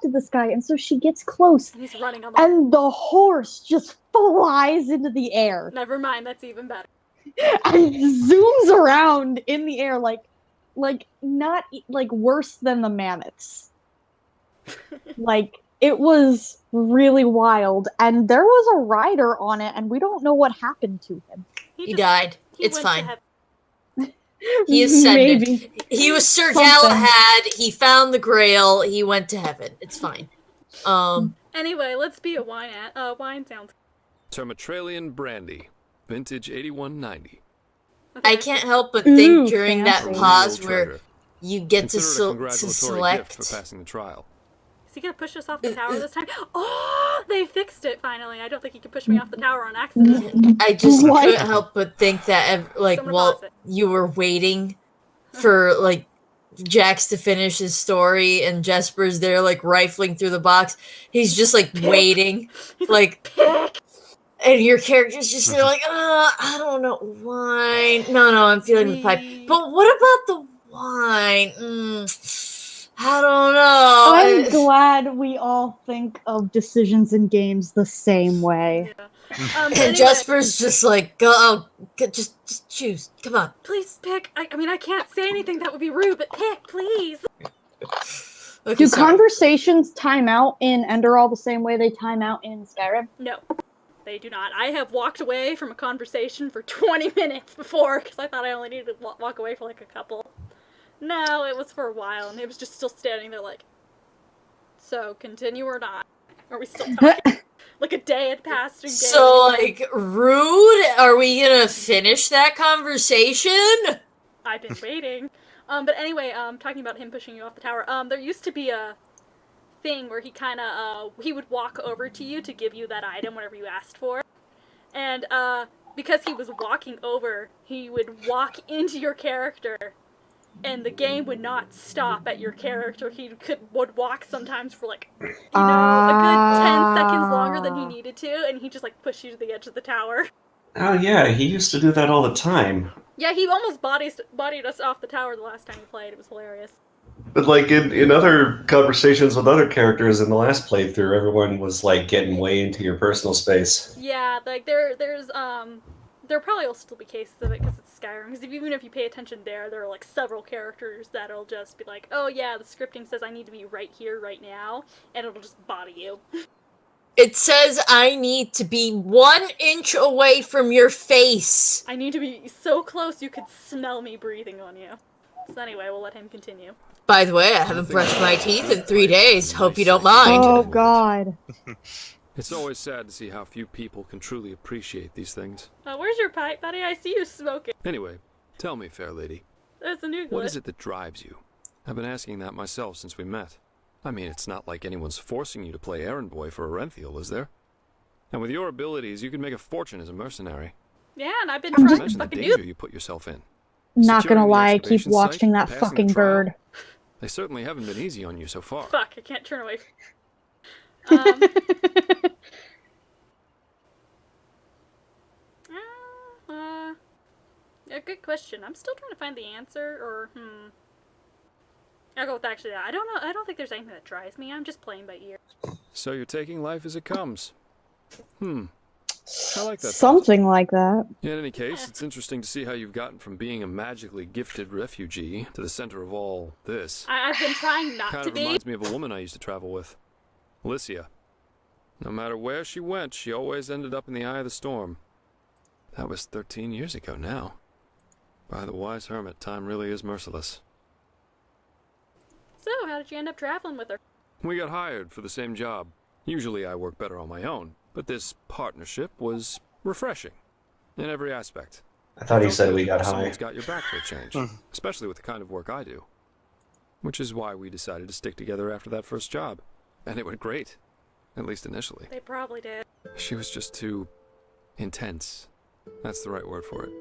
to this guy." And so she gets close,
and he's running on
and the horse just flies into the air.
Never mind, that's even better.
And zooms around in the air like not like worse than the mammoths. Like, it was really wild, and there was a rider on it, and we don't know what happened to him.
He died. It's
went to
fine. He ascended.
Maybe.
He was Sir
Something.
Galahad. He found the Grail. He went to heaven. It's fine.
Anyway, let's be a wine sound.
Termatralian brandy, vintage 8190.
I can't help but think
Ooh,
during
fancy.
that pause
Real
where
treasure.
you get to
Consider it a congratulatory
select.
gift for passing the trial.
Is he gonna push us off the tower this time? Oh, they fixed it finally. I don't think he can push me off the tower on accident.
I just
What?
couldn't help but think that, like,
Someone
while
pause it.
you were waiting for, like, Jax to finish his story and Jesper's there, like, rifling through the box, he's just, like, waiting. Like, and your character's just there, like, I don't know, wine. No, I'm feeling the pipe. But what about the wine? I don't know.
I'm glad we all think of decisions in games the same way.
And
Anyway,
Jesper's just like, just choose. Come on.
please pick. I mean, I can't say anything that would be rude, but pick, please.
Okay,
Do
sorry.
conversations time out in Enderal the same way they time out in Skyrim?
No, they do not. I have walked away from a conversation for 20 minutes before because I thought I only needed to walk away for like a couple. No, it was for a while, and it was just still standing there like, so continue or not? Are we still talking? Like a day had passed in game.
So, like, rude? Are we gonna finish that conversation?
I've been waiting. But anyway, talking about him pushing you off the tower, there used to be a thing where he kind of, he would walk over to you to give you that item, whatever you asked for. And, because he was walking over, he would walk into your character, and the game would not stop at your character. He would walk sometimes for, like, you know, a good 10 seconds longer than he needed to, and he'd just, like, push you to the edge of the tower.
Oh yeah, he used to do that all the time.
Yeah, he almost bodied us off the tower the last time we played. It was hilarious.
But like in other conversations with other characters in the last playthrough, everyone was like getting way into your personal space.
Yeah, like there probably will still be cases of it because it's Skyrim. Because even if you pay attention there are like several characters that'll just be like, oh yeah, the scripting says I need to be right here, right now, and it'll just body you.
It says I need to be 1 inch away from your face.
I need to be so close you could smell me breathing on you. So anyway, we'll let him continue.
By the way, I haven't brushed my teeth in 3 days. Hope you don't mind.
Oh god.
It's always sad to see how few people can truly appreciate these things.
Where's your pipe, buddy? I see you smoking.
Anyway, tell me, fair lady.
There's a new glitch.
What is it that drives you? I've been asking that myself since we met. I mean, it's not like anyone's forcing you to play errand boy for Arenthiel, is there? And with your abilities, you could make a fortune as a mercenary.
Yeah, and I've been trying to
Imagine the
fucking
danger
do.
you put yourself in.
Not
Securing
gonna
the
lie, I keep
excavation
watching
site,
that
passing the
fucking
trial.
bird.
They certainly haven't been easy on you so far.
Fuck, I can't turn away. A good question. I'm still trying to find the answer, or I'll go with actually that. I don't know. I don't think there's anything that drives me. I'm just playing by ear.
So you're taking life as it comes. I like that.
Something like that.
In any case, it's interesting to see how you've gotten from being a magically gifted refugee to the center of all this.
I've been trying not
Kind
to
of
be.
reminds me of a woman I used to travel with, Alicia. No matter where she went, she always ended up in the eye of the storm. That was 13 years ago now. By the wise hermit, time really is merciless.
So, how did you end up traveling with her?
We got hired for the same job. Usually I work better on my own, but this partnership was refreshing in every aspect.
I thought he
Felt
said
good
we
that
got high.
Someone's got your back for a change, especially with the kind of work I do. Which is why we decided to stick together after that first job. And it went great, at least initially.
They probably did.
She was just too intense. That's the right word for it.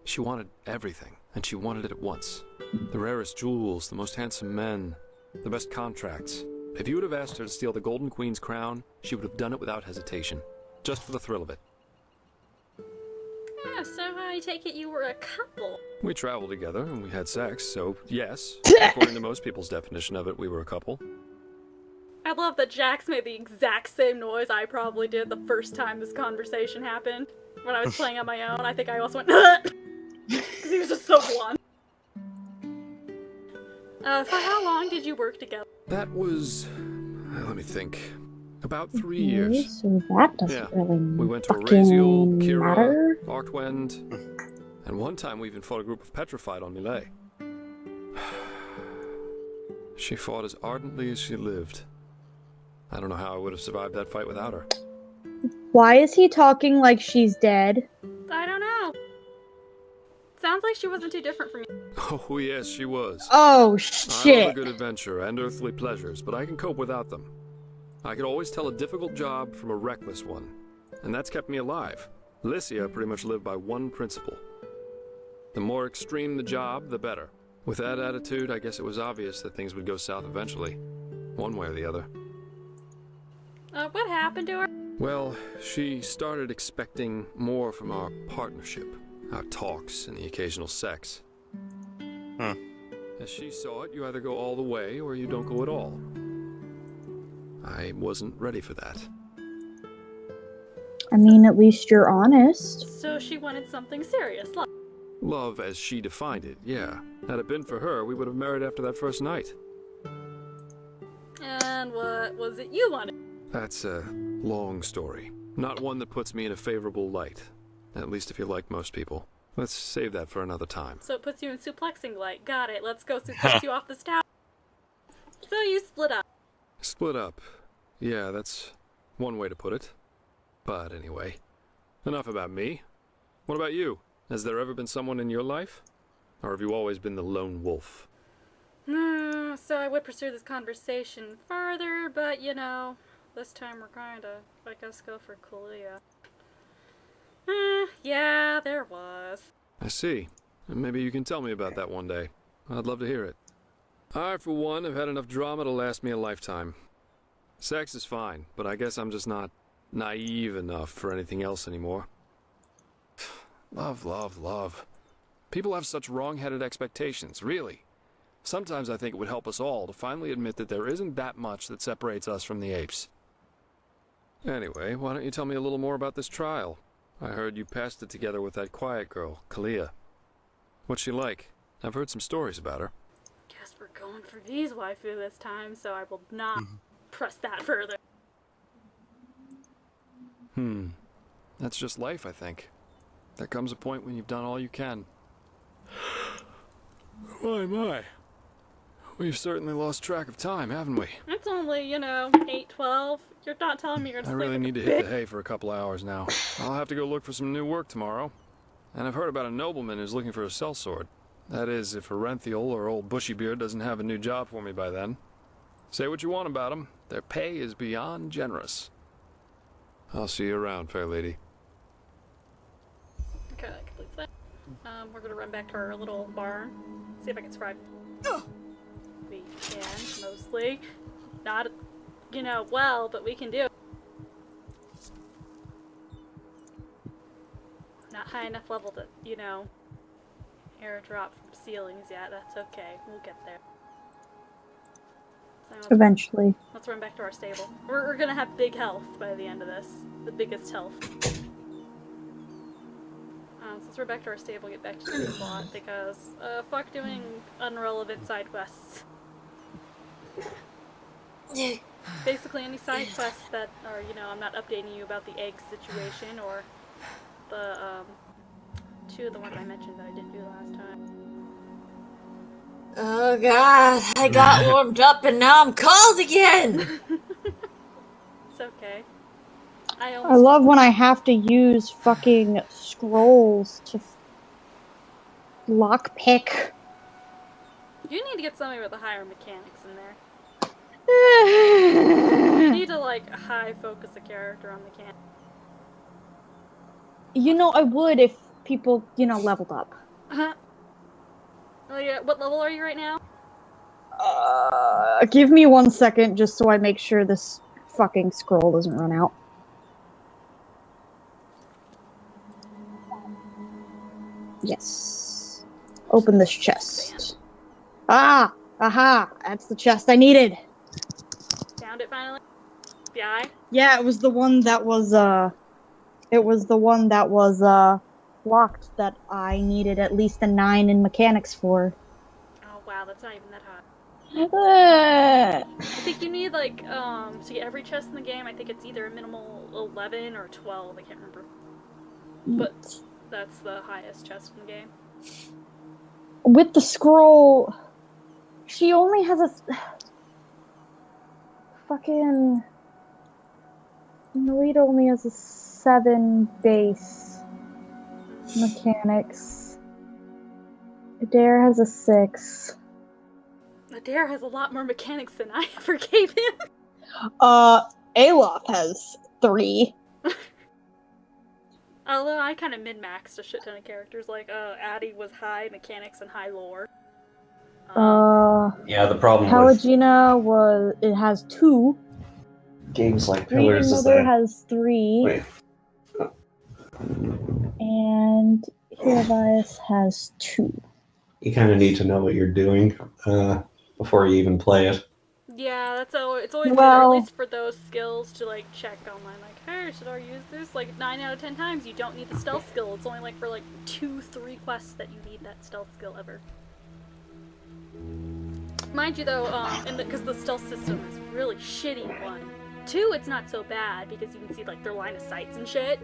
She wanted everything, and she wanted it at once. The rarest jewels, the most handsome men, the best contracts. If you would have asked her to steal the Golden Queen's crown, she would have done it without hesitation. Just for the thrill of it.
Yeah, so I take it you were a couple.
We traveled together, and we had sex, so yes, according to most people's definition of it, we were a couple.
I love that Jax made the exact same noise I probably did the first time this conversation happened. When I was playing on my own, I think I also went because he was just so blunt. For how long did you work together?
That was, let me think, about 3
Okay,
years.
so that doesn't
Yeah,
really
we went to
fucking
Araziel, Kira,
matter.
Artwend, and one time we even fought a group of Petrified on Millet. She fought as ardently as she lived. I don't know how I would have survived that fight without her.
Why is he talking like she's dead?
I don't know. Sounds like she wasn't too different from you.
Oh, yes, she was.
Oh,
I love a
shit.
good adventure and earthly pleasures, but I can cope without them. I could always tell a difficult job from a reckless one, and that's kept me alive. Lycia pretty much lived by one principle. The more extreme the job, the better. With that attitude, I guess it was obvious that things would go south eventually, one way or the other.
What happened to her?
Well, she started expecting more from our partnership, our talks, and the occasional sex. As she saw it, you either go all the way or you don't go at all. I wasn't ready for that.
I mean, at least you're honest.
So she wanted something serious.
Love as she defined it, yeah. Had it been for her, we would have married after that first night.
And what was it you wanted?
That's a long story. Not one that puts me in a favorable light. At least if you're like most people. Let's save that for another time.
So it puts you in suplexing light. Got it. Let's go suplex you off this tower. So you split up.
Split up. Yeah, that's one way to put it. But anyway, enough about me. What about you? Has there ever been someone in your life? Or have you always been the lone wolf?
So I would pursue this conversation further, but you know, this time we're kinda, I guess, go for Kalia. Yeah, there was.
I see. Maybe you can tell me about that one day. I'd love to hear it. I, for one, have had enough drama to last me a lifetime. Sex is fine, but I guess I'm just not naive enough for anything else anymore. Love, love, love. People have such wrong-headed expectations, really. Sometimes I think it would help us all to finally admit that there isn't that much that separates us from the apes. Anyway, why don't you tell me a little more about this trial? I heard you passed it together with that quiet girl, Kalia. What's she like? I've heard some stories about her.
Guess we're going for V's waifu this time, so I will not press that further.
That's just life, I think. There comes a point when you've done all you can. My. We've certainly lost track of time, haven't we?
It's only, 8:12. You're not telling me you're gonna
I
sleep
really
in
need to
the
hit
bed.
the hay for a couple hours now. I'll have to go look for some new work tomorrow. And I've heard about a nobleman who's looking for a sellsword. That is, if Arenthiel or old Bushybeard doesn't have a new job for me by then. Say what you want about them. Their pay is beyond generous. I'll see you around, fair lady.
Okay, that completes that. We're gonna run back to our little barn. See if I can survive. We can, mostly. Not, well, but we can do. Not high enough level to, airdrop from ceilings yet. That's okay. We'll get there. So
Eventually.
let's run back to our stable. We're gonna have big health by the end of this. The biggest health. Since we're back to our stable, get back to the plot, because, fuck doing unrelevant side quests. Basically any side quests that are, I'm not updating you about the egg situation, or the, two of the ones I mentioned that I didn't do last time.
Oh god, I got warmed up and now I'm cold again!
It's okay.
I love when I have to use fucking scrolls to lockpick.
You need to get somebody with a higher mechanics in there. You need to, high focus a character on mechanics.
I would if people, leveled up.
Oh yeah, what level are you right now?
Give me 1 second just so I make sure this fucking scroll doesn't run out. Yes. Open this chest. Ah! Aha! That's the chest I needed!
Found it finally? Yeah.
Yeah, it was the one that was, locked that I needed at least a 9 in mechanics for.
Oh wow, that's not even that high. I think you need like to get every chest in the game. I think it's either a minimal 11 or 12. I can't remember, but that's the highest chest in the game.
With the scroll, she only has a fucking Melita only has a 7 base mechanics. Adair has a 6.
Adair has a lot more mechanics than I ever gave him.
Alof has 3.
Although I kind of min-maxed a shit ton of characters, like Addie was high mechanics and high lore.
Yeah, the problem
Pallegina it has 2.
with games like
Grieving
Pillars is
Mother
that
has 3.
wait,
And Hiravias has 2.
you kind of need to know what you're doing before you even play it.
Yeah, it's always good, or at least for those skills, to like check online, like, hey, should I use this? Like 9 out of 10 times, you don't need the stealth skill. It's only like for like 2-3 quests that you need that stealth skill ever. Mind you, though, because the stealth system is really shitty in 1. 2, it's not so bad because you can see like their line of sights and shit.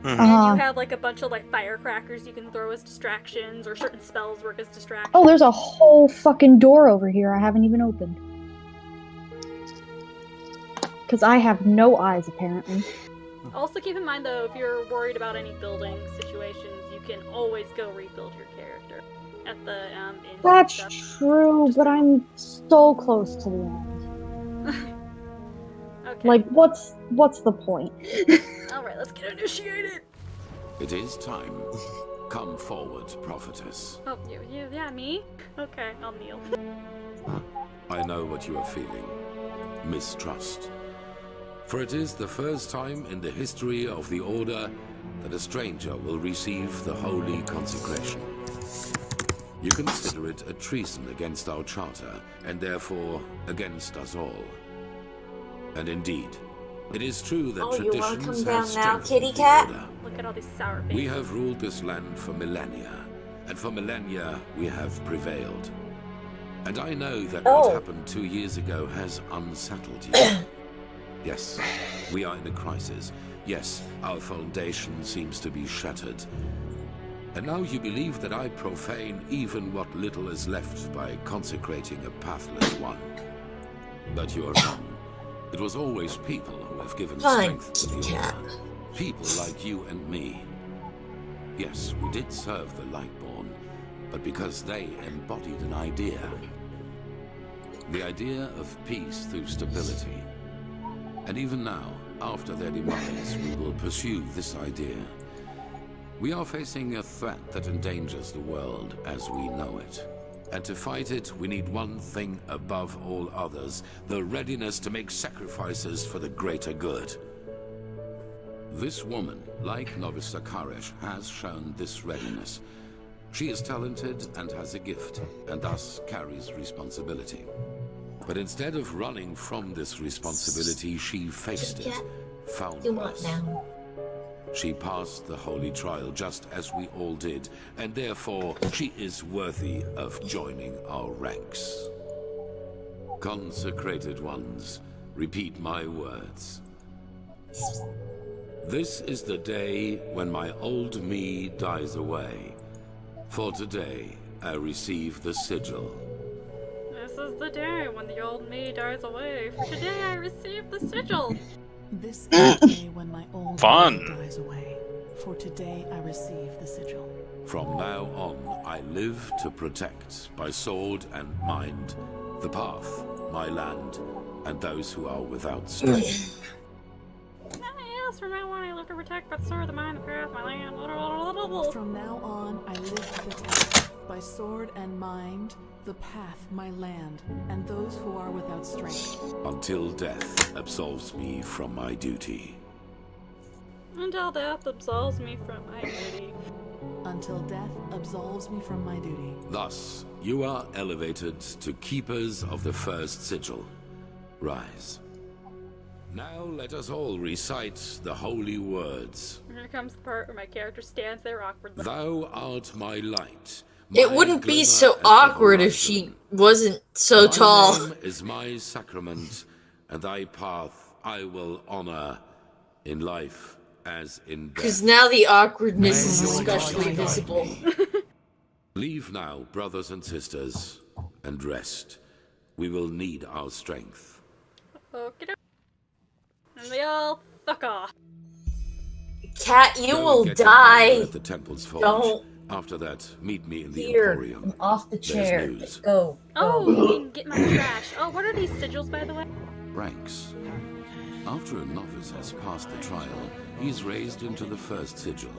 And you have like a bunch of like firecrackers you can throw as distractions, or certain spells work as distractions.
Oh, there's a whole fucking door over here I haven't even opened. Because I have no eyes, apparently.
Also keep in mind, though, if you're worried about any building situations, you can always go rebuild your character at the inns.
That's true, but I'm so close to the end.
Okay.
Like, what's the point?
Alright, let's get initiated!
It is time. Come forward, prophetess.
Oh, yeah, me? Okay, I'll kneel.
I know what you are feeling. Mistrust. For it is the first time in the history of the Order that a stranger will receive the holy consecration. You consider it a treason against our charter, and therefore against us all. And indeed, it is true that
you wanna
traditions
come down
have
now,
strengthened
kitty
the
cat?
Order.
Look at all these sour faces.
We have ruled this land for millennia, and for millennia we have prevailed. And I know that what happened 2 years ago has unsettled you. Yes, we are in a crisis. Yes, our foundation seems to be shattered. And now you believe that I profane even what little is left by consecrating a pathless one. But you are wrong. It was always people who have given strength to the Order. People like you and me. Yes, we did serve the Lightborn, but because they embodied an idea. The idea of peace through stability. And even now, after their demise, we will pursue this idea. We are facing a threat that endangers the world as we know it. And to fight it, we need one thing above all others, the readiness to make sacrifices for the greater good. This woman, like Novice Sakaresh, has shown this readiness. She is talented and has a gift, and thus carries responsibility. But instead of running from this responsibility, she faced it, found us. She passed the holy trial just as we all did, and therefore she is worthy of joining our ranks. Consecrated ones, repeat my words. This is the day when my old me dies away. For today, I receive the sigil.
This is the day when the old me dies away. For today I receive the sigil.
This is the day when my old me dies away. For today I receive the sigil.
From now on, I live to protect, by sword and mind, the path, my land, and those who are without strength.
Yes, from now on I live to protect by the sword, the mind, the path, my land.
From now on I live to protect, by sword and mind, the path, my land, and those who are without strength.
Until death absolves me from my duty.
Until death absolves me from my duty.
Until death absolves me from my duty.
Thus, you are elevated to keepers of the first sigil. Rise. Now let us all recite the holy words.
Here comes the part where my character stands there awkwardly.
Thou art my light,
It wouldn't be so awkward if she wasn't so tall.
My name is my sacrament, and thy path I will honor in life as in death.
Because now the awkwardness is especially visible.
Leave now, brothers and sisters, and rest. We will need our strength.
Okay. And we all fuck off.
Cat, you
Go
will
get your
die.
partner at the temple's forge.
Don't.
After that, meet me in the
Here,
Emporium.
I'm off the
There's
chair.
news.
Go.
Oh, you can get my trash. Oh, what are these sigils, by the way?
Ranks. After a novice has passed the trial, he is raised into the first sigil,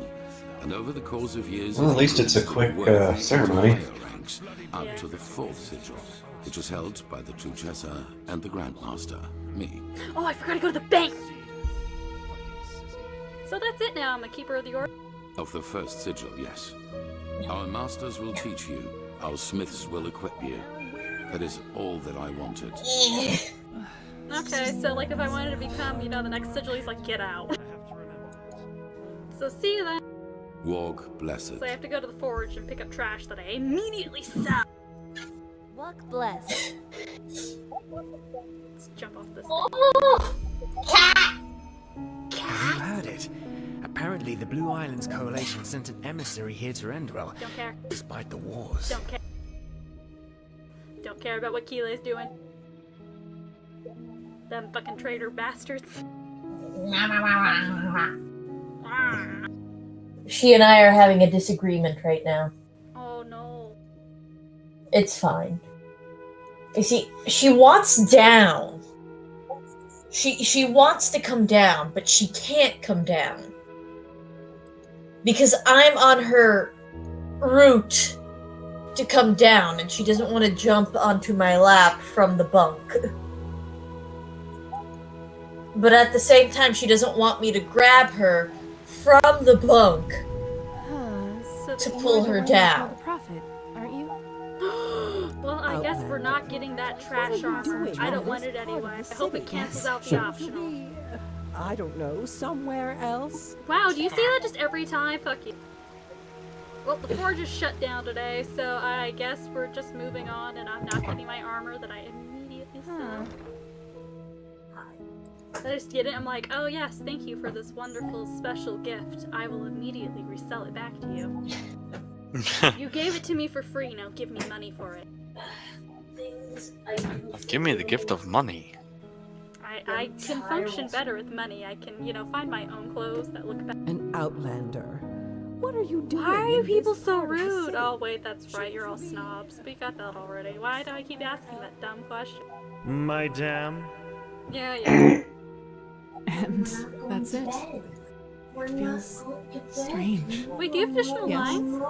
and over the course of years,
Well, at least it's a quick ceremony.
Ranks up to the fourth sigil, which is held by the Truchessa and the Grandmaster, me.
Oh, I forgot to go to the bank. So that's it now. I'm a keeper of the order.
Of the first sigil, yes. Our masters will teach you. Our smiths will equip you. That is all that I wanted.
Okay, so like if I wanted to become, you know, the next sigil, he's like, get out. So see you then.
Walk blessed.
So I have to go to the forge and pick up trash that I immediately sell.
Walk blessed.
Let's jump off this
Cat!
You heard it. Apparently, the Blue Islands Coalition sent an emissary here to Enderal.
Don't care.
Despite the wars.
Don't care. Don't care about what Keelay's doing. Them fucking traitor bastards.
She and I are having a disagreement right now.
Oh no.
It's fine. You see, she wants down. She wants to come down, but she can't come down. Because I'm on her route to come down, and she doesn't want to jump onto my lap from the bunk. But at the same time, she doesn't want me to grab her from the bunk to pull her down.
Prophet, aren't you?
Well, I guess we're not getting that trash armor. I don't want it anyway. I hope it cancels out the optional.
I don't know, somewhere else?
Wow, do you see that just every time? Fuck you. Well, the forge is shut down today, so I guess we're just moving on, and I'm not getting my armor that I immediately sell. I just get it, I'm like, oh yes, thank you for this wonderful special gift. I will immediately resell it back to you. You gave it to me for free, now give me money for it.
Give me the gift of money.
I can function better with money. I can, you know, find my own clothes that look better.
An outlander. What are you doing?
Why are you
in
people
this
so
part of the
rude?
city?
Oh wait, that's right, you're all snobs. We got that already. Why do I keep asking that dumb question?
Madame?
Yeah.
And that's it. It feels strange.
Wait, do you have additional
Yes.
lines?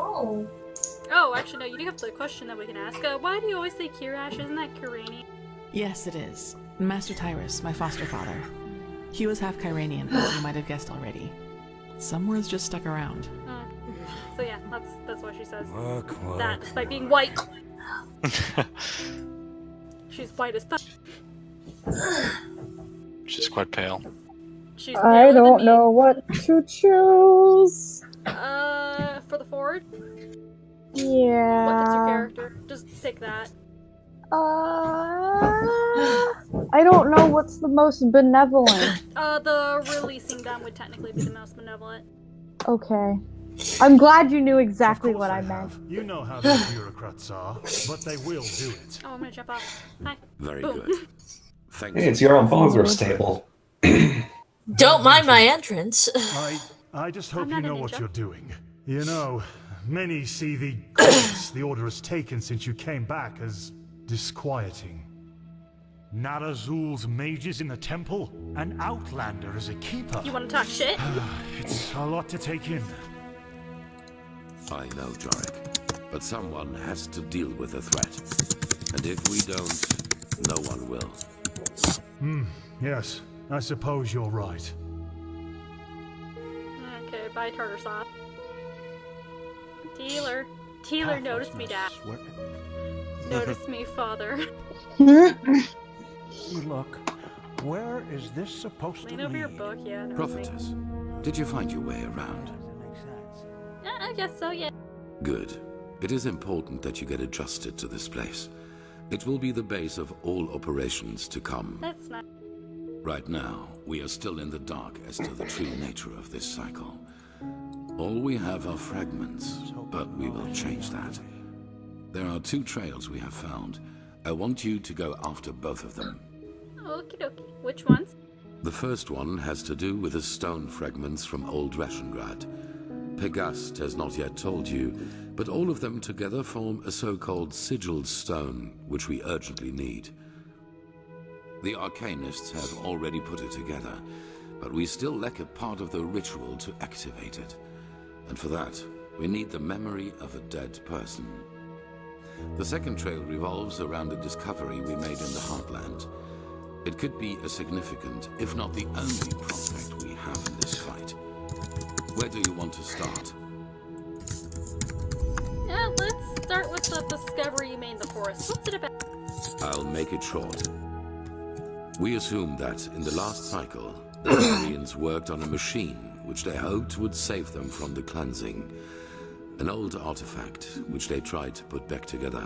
Oh, actually no, you do have the question that we can ask. Why do you always say Kirash? Isn't that Kiranian?
Yes, it is. Master Tyrus, my foster father. He was half Kyranian, as you might have guessed already. Some words just stuck around.
So yeah, that's what she says.
Work.
That, despite being white. She's white as fuck.
She's quite pale.
She's
I don't know what to choose.
For the forward?
Yeah.
What fits your character? Just take that.
I don't know what's the most benevolent.
The releasing them would technically be the most benevolent.
Okay. I'm glad you knew exactly what I meant.
You know how the bureaucrats are, but they will do it.
Oh, I'm gonna jump off. Hi.
Very
Boom.
good. Thank
Hey, it's your own Bogros table.
Don't mind my entrance.
I just hope
I'm
you
not a
know what
ninja.
you're doing. You know, many see the course the Order has taken since you came back as disquieting. Narazul's mages in the temple, an outlander as a keeper.
You wanna talk shit?
It's a lot to take in.
I know, Jorik, but someone has to deal with the threat. And if we don't, no one will.
Yes, I suppose you're right.
Okay, bye, tartar sauce. Teeler noticed me, Dad. Noticed me, Father.
Look, where is this supposed
Lean
to
over
lead?
your book, yeah.
Prophetess, did you find your way around?
I guess so, yeah.
Good. It is important that you get adjusted to this place. It will be the base of all operations to come.
That's not.
Right now, we are still in the dark as to the true nature of this cycle. All we have are fragments, but we will change that. There are 2 trails we have found. I want you to go after both of them.
Okie dokie. Which ones?
The first one has to do with the stone fragments from Old Rashengrad. Pegast has not yet told you, but all of them together form a so-called sigilled stone, which we urgently need. The Arcanists have already put it together, but we still lack a part of the ritual to activate it. And for that, we need the memory of a dead person. The second trail revolves around a discovery we made in the Heartland. It could be a significant, if not the only prospect we have in this fight. Where do you want to start?
Yeah, let's start with the discovery you made in the forest. What's it about?
I'll make it short. We assume that in the last cycle, the Guardians worked on a machine which they hoped would save them from the cleansing. An old artifact which they tried to put back together.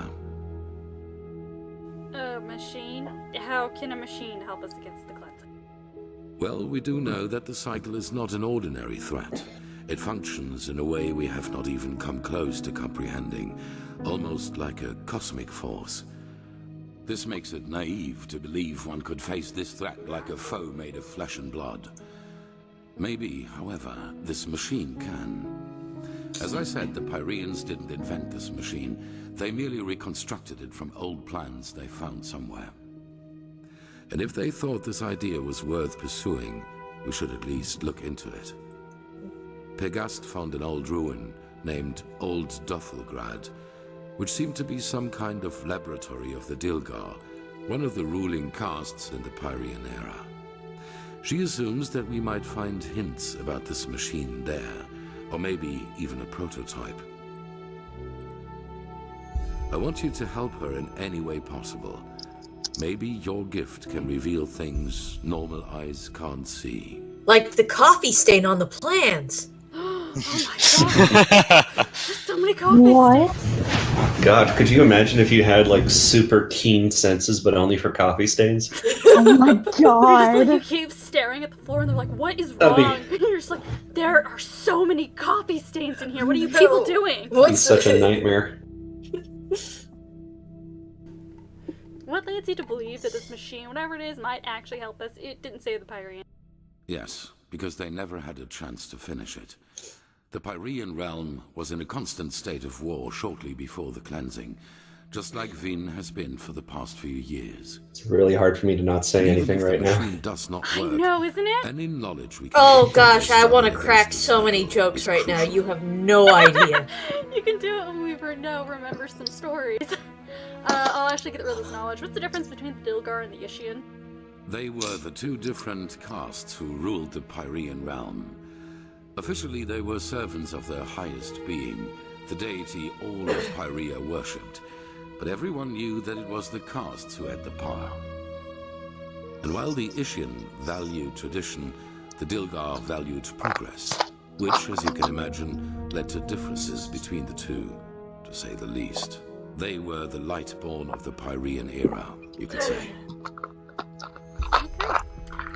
A machine? How can a machine help us against the cleansing?
Well, we do know that the cycle is not an ordinary threat. It functions in a way we have not even come close to comprehending, almost like a cosmic force. This makes it naive to believe one could face this threat like a foe made of flesh and blood. Maybe, however, this machine can. As I said, the Pyreans didn't invent this machine. They merely reconstructed it from old plans they found somewhere. And if they thought this idea was worth pursuing, we should at least look into it. Pegast found an old ruin named Old Dothelgrad, which seemed to be some kind of laboratory of the Dilgar, one of the ruling castes in the Pyrean era. She assumes that we might find hints about this machine there, or maybe even a prototype. I want you to help her in any way possible. Maybe your gift can reveal things normal eyes can't see.
Like the coffee stain on the plans.
Oh my god! There's so many coffee stains.
God, could you imagine if you had like super keen senses, but only for coffee stains?
Oh my
You're just
god.
like, you keep staring at the floor and they're like, what is
That'd be-
wrong? And you're just like, there are so many coffee stains in here. What are you people doing?
It's such a nightmare.
What leads you to believe that this machine, whatever it is, might actually help us? It didn't save the Pyrean.
Yes, because they never had a chance to finish it. The Pyrean realm was in a constant state of war shortly before the cleansing, just like Vin has been for the past few years.
It's really hard for me to not say anything right now.
The machine does not
I
work.
know, isn't it?
Any knowledge we can
Oh gosh, I want to crack so many jokes right now. You have no idea.
You can do it when we remember some stories. I'll actually get rid of this knowledge. What's the difference between the Dilgar and the Ishian?
They were the 2 different castes who ruled the Pyrean realm. Officially, they were servants of their highest being, the deity all of Pyrea worshipped, but everyone knew that it was the castes who had the power. And while the Ishian valued tradition, the Dilgar valued progress, which, as you can imagine, led to differences between the 2, to say the least. They were the Lightborn of the Pyrean era, you could say.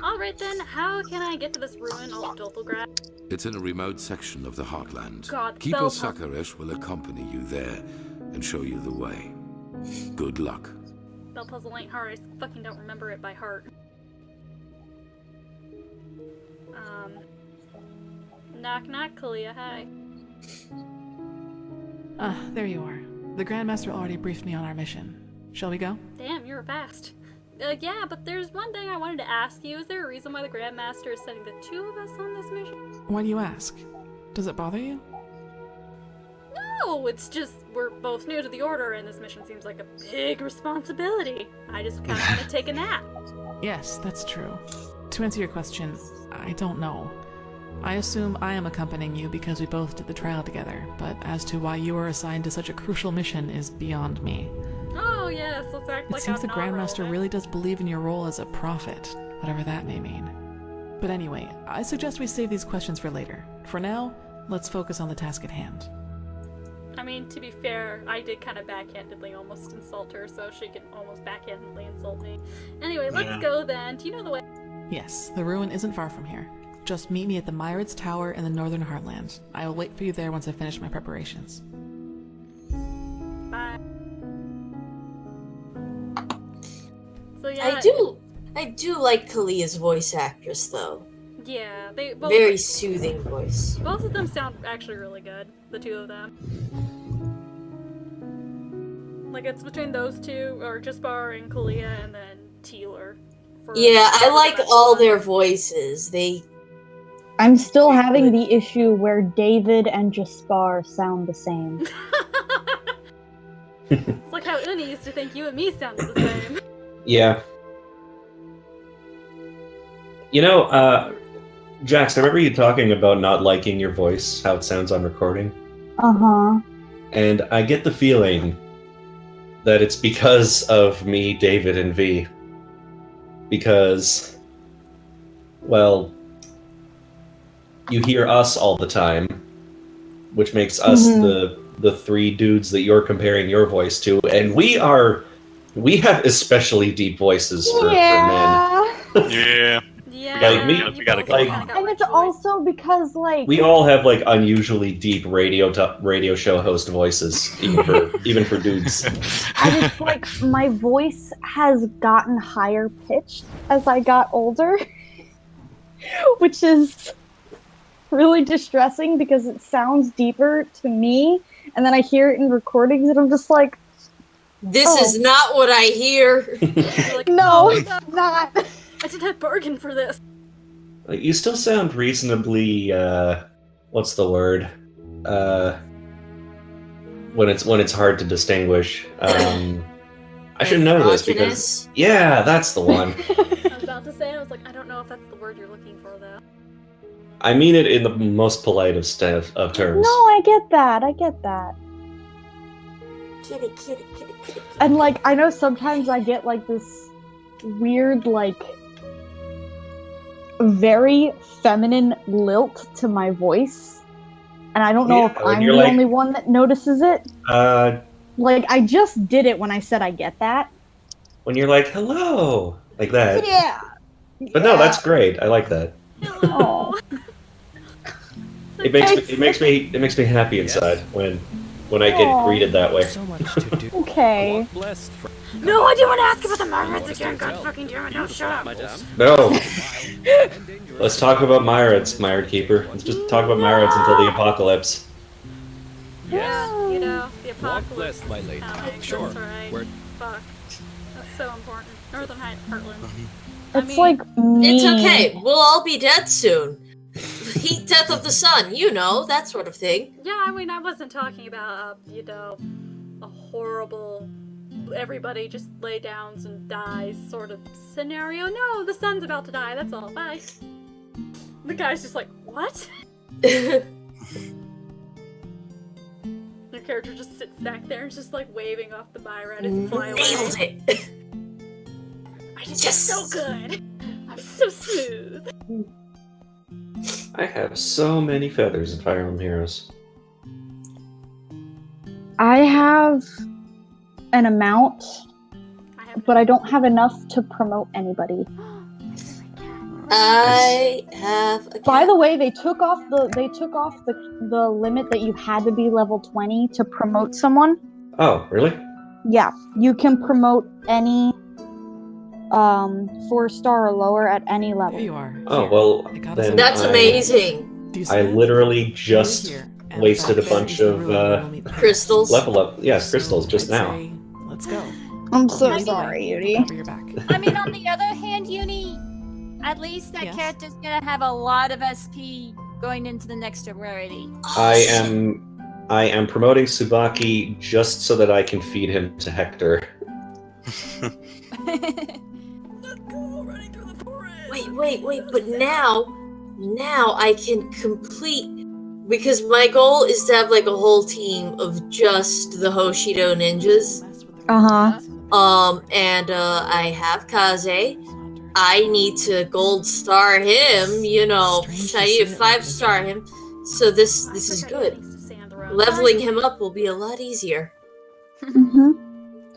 Alright then, how can I get to this ruin of Dothelgrad?
It's in a remote section of the Heartland.
God,
Keeper
Bell-
Sakaresh will accompany you there and show you the way. Good luck.
Bell puzzle ain't hard, I fucking don't remember it by heart. Knock knock, Kalia, hi.
There you are. The Grandmaster already briefed me on our mission. Shall we go?
Damn, you were fast. Yeah, but there's one thing I wanted to ask you. Is there a reason why the Grandmaster is sending the 2 of us on this mission?
Why do you ask? Does it bother you?
No, it's just we're both new to the Order and this mission seems like a big responsibility. I just kind of want to take a nap.
Yes, that's true. To answer your question, I don't know. I assume I am accompanying you because we both did the trial together, but as to why you are assigned to such a crucial mission is beyond me.
Oh yes, let's act
It
like
seems
I'm
the
not
Grandmaster
relevant.
really does believe in your role as a prophet, whatever that may mean. But anyway, I suggest we save these questions for later. For now, let's focus on the task at hand.
I mean, to be fair, I did kind of backhandedly almost insult her, so she can almost backhandedly insult me. Anyway, let's go then. Do you know the way?
Yes, the ruin isn't far from here. Just meet me at the Myrids Tower in the Northern Heartland. I will wait for you there once I finish my preparations.
Bye. So yeah,
I do like Kalia's voice actress though.
Yeah, they both
very soothing voice.
Both of them sound actually really good. The two of them. Like it's between those two, or Jaspar and Kalia, and then Teeler.
Yeah, I like all their voices.
I'm still having the issue where David and Jaspar sound the same.
It's like how Uni used to think you and me sounded the same.
Yeah. You know, Jax, I remember you talking about not liking your voice, how it sounds on recording.
Uh-huh.
And I get the feeling that it's because of me, David, and V. Because, well, you hear us all the time, which makes us the three dudes that you're comparing your voice to, and we have especially deep voices for men.
Yeah.
Like me,
we gotta go.
And it's also because, like,
we all have like unusually deep radio show host voices, even for dudes.
and it's like my voice has gotten higher pitched as I got older, which is really distressing because it sounds deeper to me, and then I hear it in recordings and I'm just like,
this is not what I hear.
Like,
no, it's not.
I didn't have bargain for this.
You still sound reasonably, what's the word? When it's hard to distinguish. I should know this because that's the one.
I was about to say, I was like, I don't know if that's the word you're looking for though.
I mean it in the most polite of terms.
No, I get that.
Kitty.
And like, I know sometimes I get like this weird, like, very feminine lilt to my voice, and I don't know if I'm the only one that notices it. Like, I just did it when I said I get that.
When you're like, hello, like that.
Yeah.
But no, that's great. I like that.
Oh.
It makes me happy inside when I get greeted that way.
Okay.
No, I didn't want to ask about the Myrids again. God fucking damn it! No, shut up.
No. Let's talk about Myrids, Myrid Keeper. Let's just talk about Myrids until the apocalypse.
Yeah, you know, the apocalypse.
Blessed, my lady.
Sure. That's right. Fuck. That's so important. Northern Heartland.
It's like me.
It's okay. We'll all be dead soon. Heat death of the sun, you know, that sort of thing.
Yeah, I mean, I wasn't talking about, a horrible, everybody just lay down and dies sort of scenario. No, the sun's about to die, that's all. Bye. The guy's just like, what? Your character just sits back there and just like waving off the Myra as you fly away.
Nailed it!
I just did so good. I'm so smooth.
I have so many feathers in Fire Emblem Heroes.
I have an amount, but I don't have enough to promote anybody.
I have a cat.
By the way, they took off the limit that you had to be level 20 to promote someone.
Oh, really?
Yeah, you can promote any 4-star or lower at any level.
Here you are.
Oh, well, then
that's amazing.
I literally just wasted a bunch of
crystals.
Level up. Yes, crystals just now.
Let's go.
I'm so sorry, Yuri.
I mean, on the other hand, Uni, at least that character's gonna have a lot of SP going into the next rarity.
I am promoting Tsubaki just so that I can feed him to Hector.
Wait, but now I can complete, because my goal is to have like a whole team of just the Hoshido ninjas. And I have Kaze. I need to gold star him, I need to 5-star him. So this is good. Leveling him up will be a lot easier.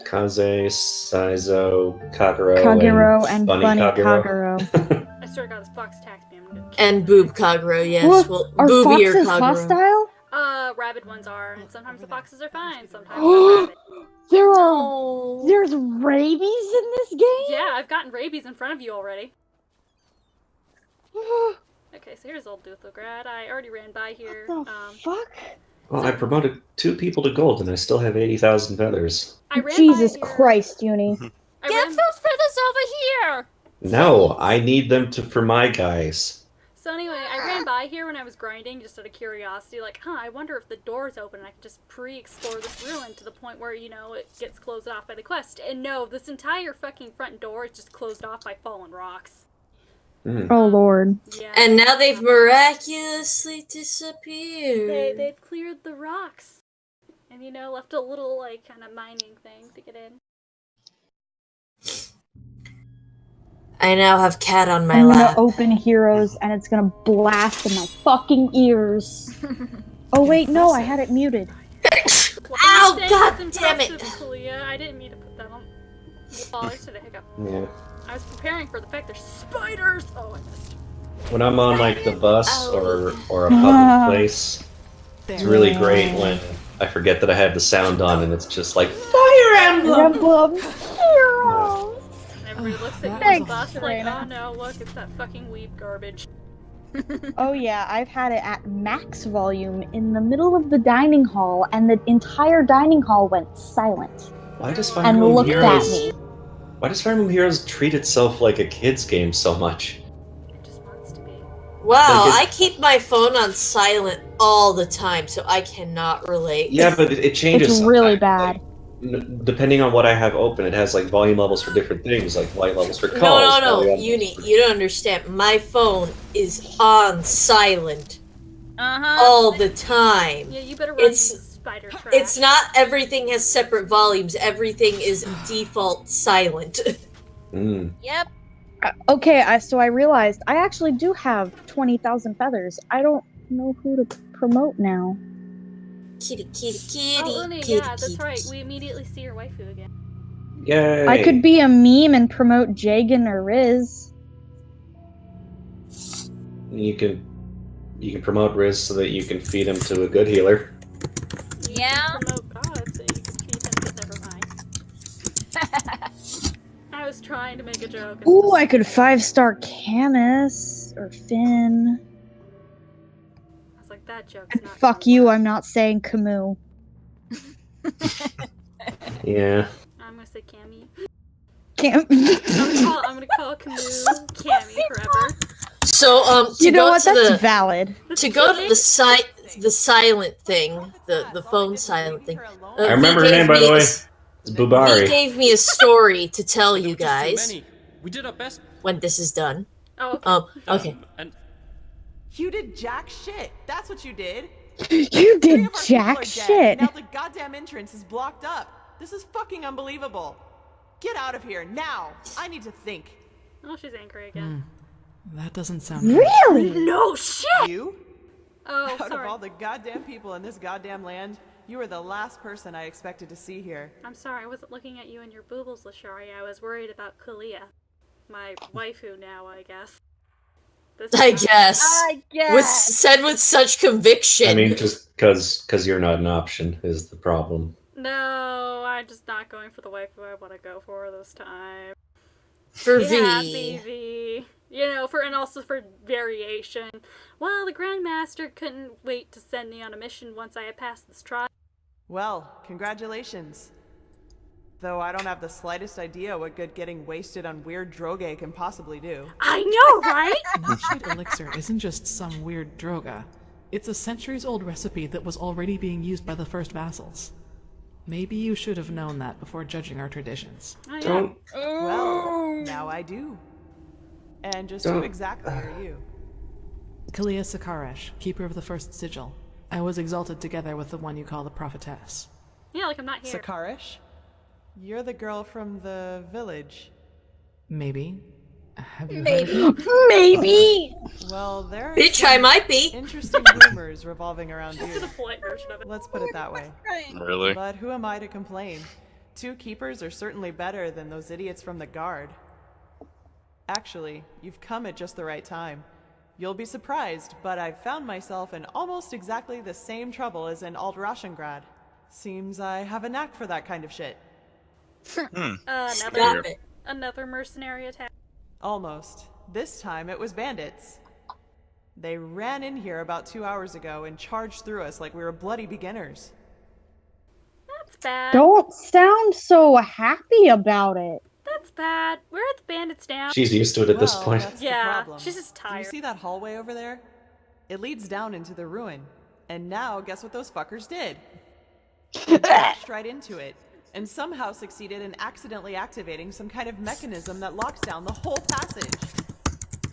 Kaze, Saizo, Kagero,
and
Bunny
Bunny
Kagero.
Kagero.
I swear to God, this fox attacked me. I'm gonna
And Boob Kagero, yes.
What?
Well,
Are
boobier
foxes
Kagero.
hostile?
Rabid ones are, and sometimes the foxes are fine, sometimes they're rabid.
There's rabies in this game?
Yeah, I've gotten rabies in front of you already. Okay, so here's old Duthlograd. I already ran by here.
What the fuck?
Well, I promoted 2 people to gold, and I still have 80,000 feathers.
Jesus Christ, Uni.
Get those feathers over here!
No, I need them for my guys.
So anyway, I ran by here when I was grinding, just out of curiosity, like, I wonder if the door's open and I can just pre-explore this ruin to the point where, it gets closed off by the quest. And no, this entire fucking front door is just closed off by fallen rocks.
Oh lord.
Yeah.
And now they've miraculously disappeared.
They've cleared the rocks. And, left a little, kind of mining thing to get in.
I now have cat on my
I'm
lap.
gonna open Heroes and it's gonna blast in my fucking ears. Oh wait, no, I had it muted.
Ow, god damn it!
Kalia. I didn't mean to put that on. Oh, I said a hiccup.
Yeah.
I was preparing for the fact there's spiders! Oh, I missed.
When I'm on the bus or a public place, it's really great when I forget that I have the sound on and it's just like Fire Emblem!
Heroes!
And everybody looks at you on the
Thanks,
bus like,
Serena.
oh no, look, it's that fucking weeb garbage.
Oh yeah, I've had it at max volume in the middle of the dining hall and the entire dining hall went silent.
Why does Fire
And
Emblem
looked
Heroes,
at me.
Why does Fire Emblem Heroes treat itself like a kid's game so much?
Wow,
Like
I keep my phone on silent all the time, so I cannot relate.
Yeah, but it changes.
It's really bad.
Depending on what I have open, it has volume levels for different things, like light levels for calls.
No,
volume-
Uni, you don't understand. My phone is on silent
Uh-huh.
all the time.
Yeah, you better run these spider traps.
It's not everything has separate volumes. Everything is default silent.
Yep.
Okay, so I realized I actually do have 20,000 feathers. I don't know who to promote now.
Kitty, kitty, kitty,
Oh, Uni,
kitty,
yeah, that's
kitty.
right. We immediately see your waifu again.
Yay!
I could be a meme and promote Jagan or Riz.
You can promote Riz so that you can feed him to a good healer.
Yeah.
Promote God so you can feed him, but never mind. I was trying to make a joke. and
Ooh, I could 5-star Camus or Finn.
I was like, that joke's not.
Fuck you, I'm not saying Camus.
Yeah.
I'm gonna say Cammy.
Cam-
I'm gonna call Camus Cammy forever.
So, to
You know
go
what?
to
That's
the
valid.
to go to the silent thing, the phone silent thing.
I remember her name, by the way. It's
He
Bubari.
gave me a story to tell you guys
We did our best.
when this is done.
Oh, okay.
Okay.
And
You did jack shit. That's what you did.
You did
Three of our people
jack
are dead,
shit.
Now the goddamn entrance is blocked up. This is fucking unbelievable. Get out of here now. I need to think.
Oh, she's angry again.
That doesn't sound
Really?
No shit!
You?
Oh,
Out
sorry.
of all the goddamn people in this goddamn land, you were the last person I expected to see here.
I'm sorry, I wasn't looking at you and your boobles, Lashari. I was worried about Kalia. My waifu now, I guess.
I guess.
I guess.
Said with such conviction.
I mean, just because you're not an option is the problem.
No, I'm just not going for the waifu I want to go for this time.
For
Yeah,
V.
V. And also for variation. Well, the Grandmaster couldn't wait to send me on a mission once I had passed this trial.
Well, congratulations. Though I don't have the slightest idea what good getting wasted on weird droge can possibly do.
I know, right?
Nightshade elixir isn't just some weird droga. It's a centuries-old recipe that was already being used by the first vassals. Maybe you should have known that before judging our traditions.
Oh, yeah.
Don't.
Well, now I do. And just who
Don't.
exactly are you?
Kalia Sakaresh, keeper of the first sigil. I was exalted together with the one you call the prophetess.
Yeah, like I'm not here.
Sakarish? You're the girl from the village.
Maybe.
Have you
Maybe.
Maybe.
Well, there are
Bitch,
some
I might be.
interesting rumors revolving around you.
The polite version of it.
Let's put it that way.
Really?
But who am I to complain? 2 keepers are certainly better than those idiots from the guard. Actually, you've come at just the right time. You'll be surprised, but I've found myself in almost exactly the same trouble as in Alt-Rashengrad. Seems I have a knack for that kind of shit.
Another mercenary attack.
Almost. This time it was bandits. They ran in here about 2 hours ago and charged through us like we were bloody beginners.
That's bad.
Don't sound so happy about it.
That's bad. Where are the bandits now?
She's used to it at this
Well,
point.
that's
Yeah,
the problem.
she's just
Do
tired.
you see that hallway over there? It leads down into the ruin. And now, guess what those fuckers did? They dashed right into it, and somehow succeeded in accidentally activating some kind of mechanism that locks down the whole passage.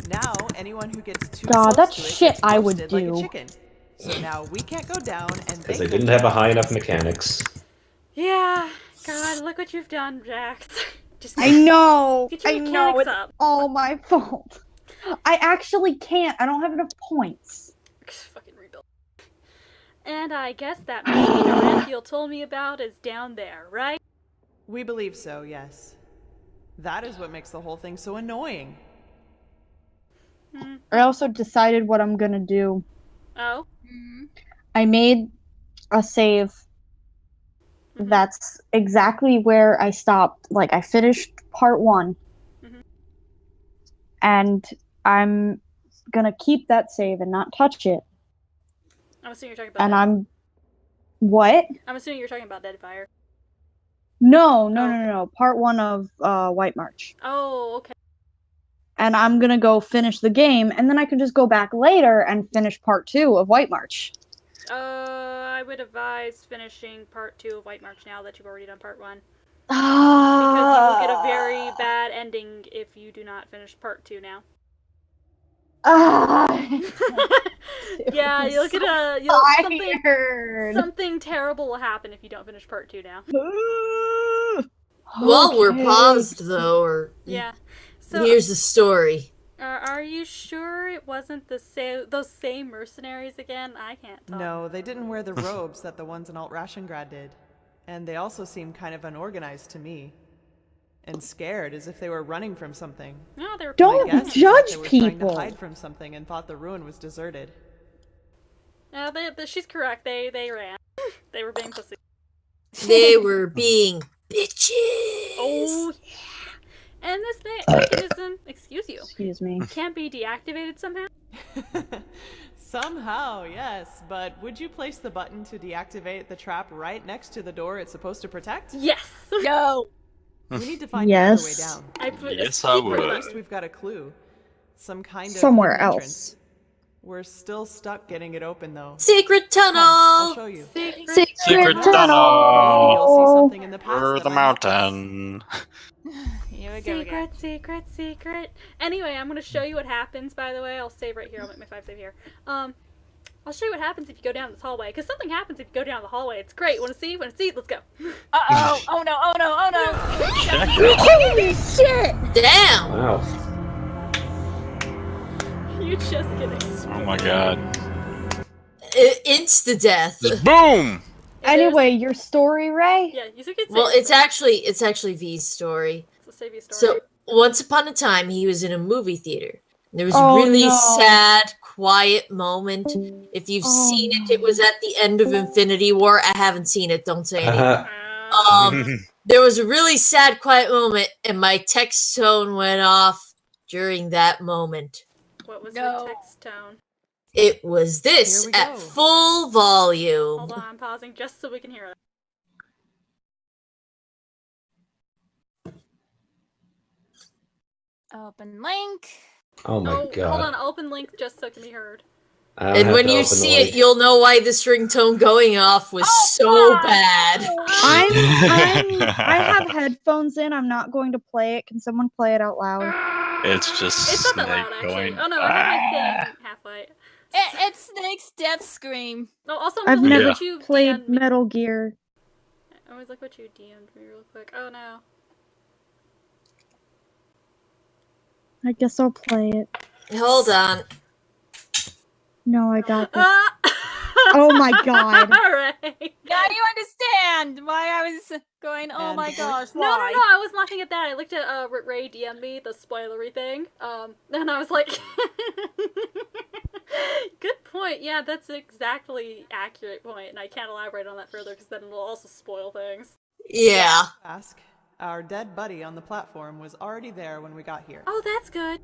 Now, anyone who gets too
God,
close
that's
to it
shit
gets
I would
roasted like a
do.
chicken. So now we can't go down, and
Because they didn't have a high enough mechanics.
Yeah. God, look what you've done, Jax. Just
I know.
Get your
I know.
mechanics
It's
up.
all my fault. I actually can't. I don't have enough points.
Fucking rebuild. And I guess that machine Arantheal told me about is down there, right?
We believe so, yes. That is what makes the whole thing so annoying.
I also decided what I'm gonna do.
Oh?
I made a save. That's exactly where I stopped. Like, I finished part 1. And I'm gonna keep that save and not touch it.
I'm assuming you're talking about
And I'm... What?
I'm assuming you're talking about Deadfire.
No. Part 1 of White March.
Oh, okay.
And I'm gonna go finish the game, and then I can just go back later and finish part 2 of White March.
I would advise finishing part 2 of White March now that you've already done part 1.
Because
you will get a very bad ending if you do not finish part 2 now. Yeah, you'll get something terrible will happen if you don't finish part 2 now.
Well, we're paused though, or
yeah. So
here's the story.
Are you sure it wasn't those same mercenaries again? I can't tell.
No, they didn't wear the robes that the ones in Alt-Rashengrad did. And they also seemed kind of unorganized to me. And scared, as if they were running from something.
No, they were.
Don't judge
they were
people.
Trying to hide from something and thought the ruin was deserted.
No, she's correct. They ran. They were being pussy.
They were being bitches.
Oh yeah. And this mechanism, excuse
me,
can't be deactivated somehow?
Somehow, yes. But would you place the button to deactivate the trap right next to the door it's supposed to protect?
Yes.
No.
We need to find another way down.
Yes, I would.
At least we've got a clue. Some kind of
somewhere
hidden
else.
entrance. We're still stuck getting it open, though.
Secret tunnel!
I'll show you.
Secret
tunnel! Maybe you'll see something in the past
Over
that
the
might help us.
mountain.
Here we go. Secret. Anyway, I'm going to show you what happens, by the way. I'll save right here. I'll make my 5 save here. I'll show you what happens if you go down this hallway. Because something happens if you go down the hallway. It's great. Want to see? Let's go.
Uh-oh. Oh no.
Holy shit!
Damn!
Wow.
You just get exploded.
Oh my god.
Insta-death.
Boom!
Anyway, your story, Ray?
Yeah, you could say
Well, it's actually V's story.
It's a save you story.
So, once upon a time, he was in a movie theater. There was
Oh,
a really
no.
sad, quiet moment. If you've seen it, it was at the end of Infinity War. I haven't seen it, don't say anything. There was a really sad, quiet moment, and my text tone went off during that moment.
What was the text tone?
It was this
Here we
at
go.
full volume.
Hold on, I'm pausing just so we can hear it.
Open link.
Oh my god.
Hold on, open link just so it can be heard.
I don't
And
have
when
to
you
open the
see
link.
it, you'll know why this ringtone going off was so bad.
I have headphones in. I'm not going to play it. Can someone play it out loud?
It's just
It's not that
Snake
loud, actually.
going.
Oh no, I have my thing halfway.
It's Snake's death scream.
No, also
I've
I'm
never
what you
played
DM'd me.
Metal Gear.
I always look what you DM'd me real quick. Oh no.
I guess I'll play it.
Hold on.
No, I got this. Oh my god.
Alright.
Now you understand why I was going, oh my gosh,
No, no,
why?
no, I was laughing at that. I looked at Ray DM me, the spoilery thing, and I was like, good point. Yeah, that's exactly accurate point, and I can't elaborate on that further because then it'll also spoil things.
Yeah.
Ask. Our dead buddy on the platform was already there when we got here.
Oh, that's good.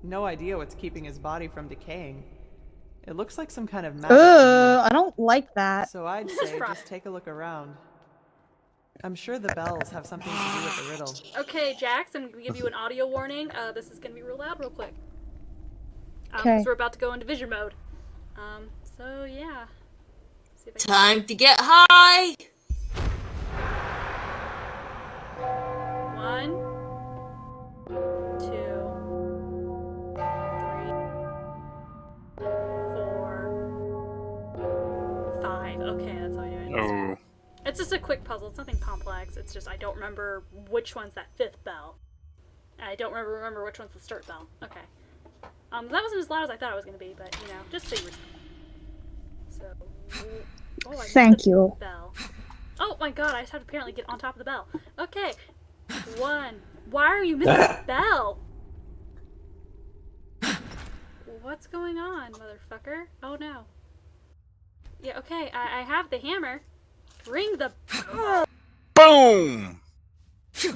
No idea what's keeping his body from decaying. It looks like some kind of magic.
I don't like that.
So I'd say just take a look around. I'm sure the bells have something to do with the riddle.
Okay, Jax, I'm gonna give you an audio warning. This is gonna be real loud real quick.
Okay.
Because we're about to go into vision mode. So yeah. See if I can...
Time to get high!
1, 2, 3, 4, 5. Okay, that's how I do it.
Oh.
It's just a quick puzzle. It's nothing complex. It's just I don't remember which one's that 5th bell. I don't remember which one's the start bell. Okay. That wasn't as loud as I thought it was going to be, but, you know, just so you were... So... Oh, I missed
Thank
the
you.
bell. Oh my god, I just have to apparently get on top of the bell. Okay. 1. Why are you missing the bell? What's going on, motherfucker? Oh no. Yeah, okay, I have the hammer. Ring the...
Boom!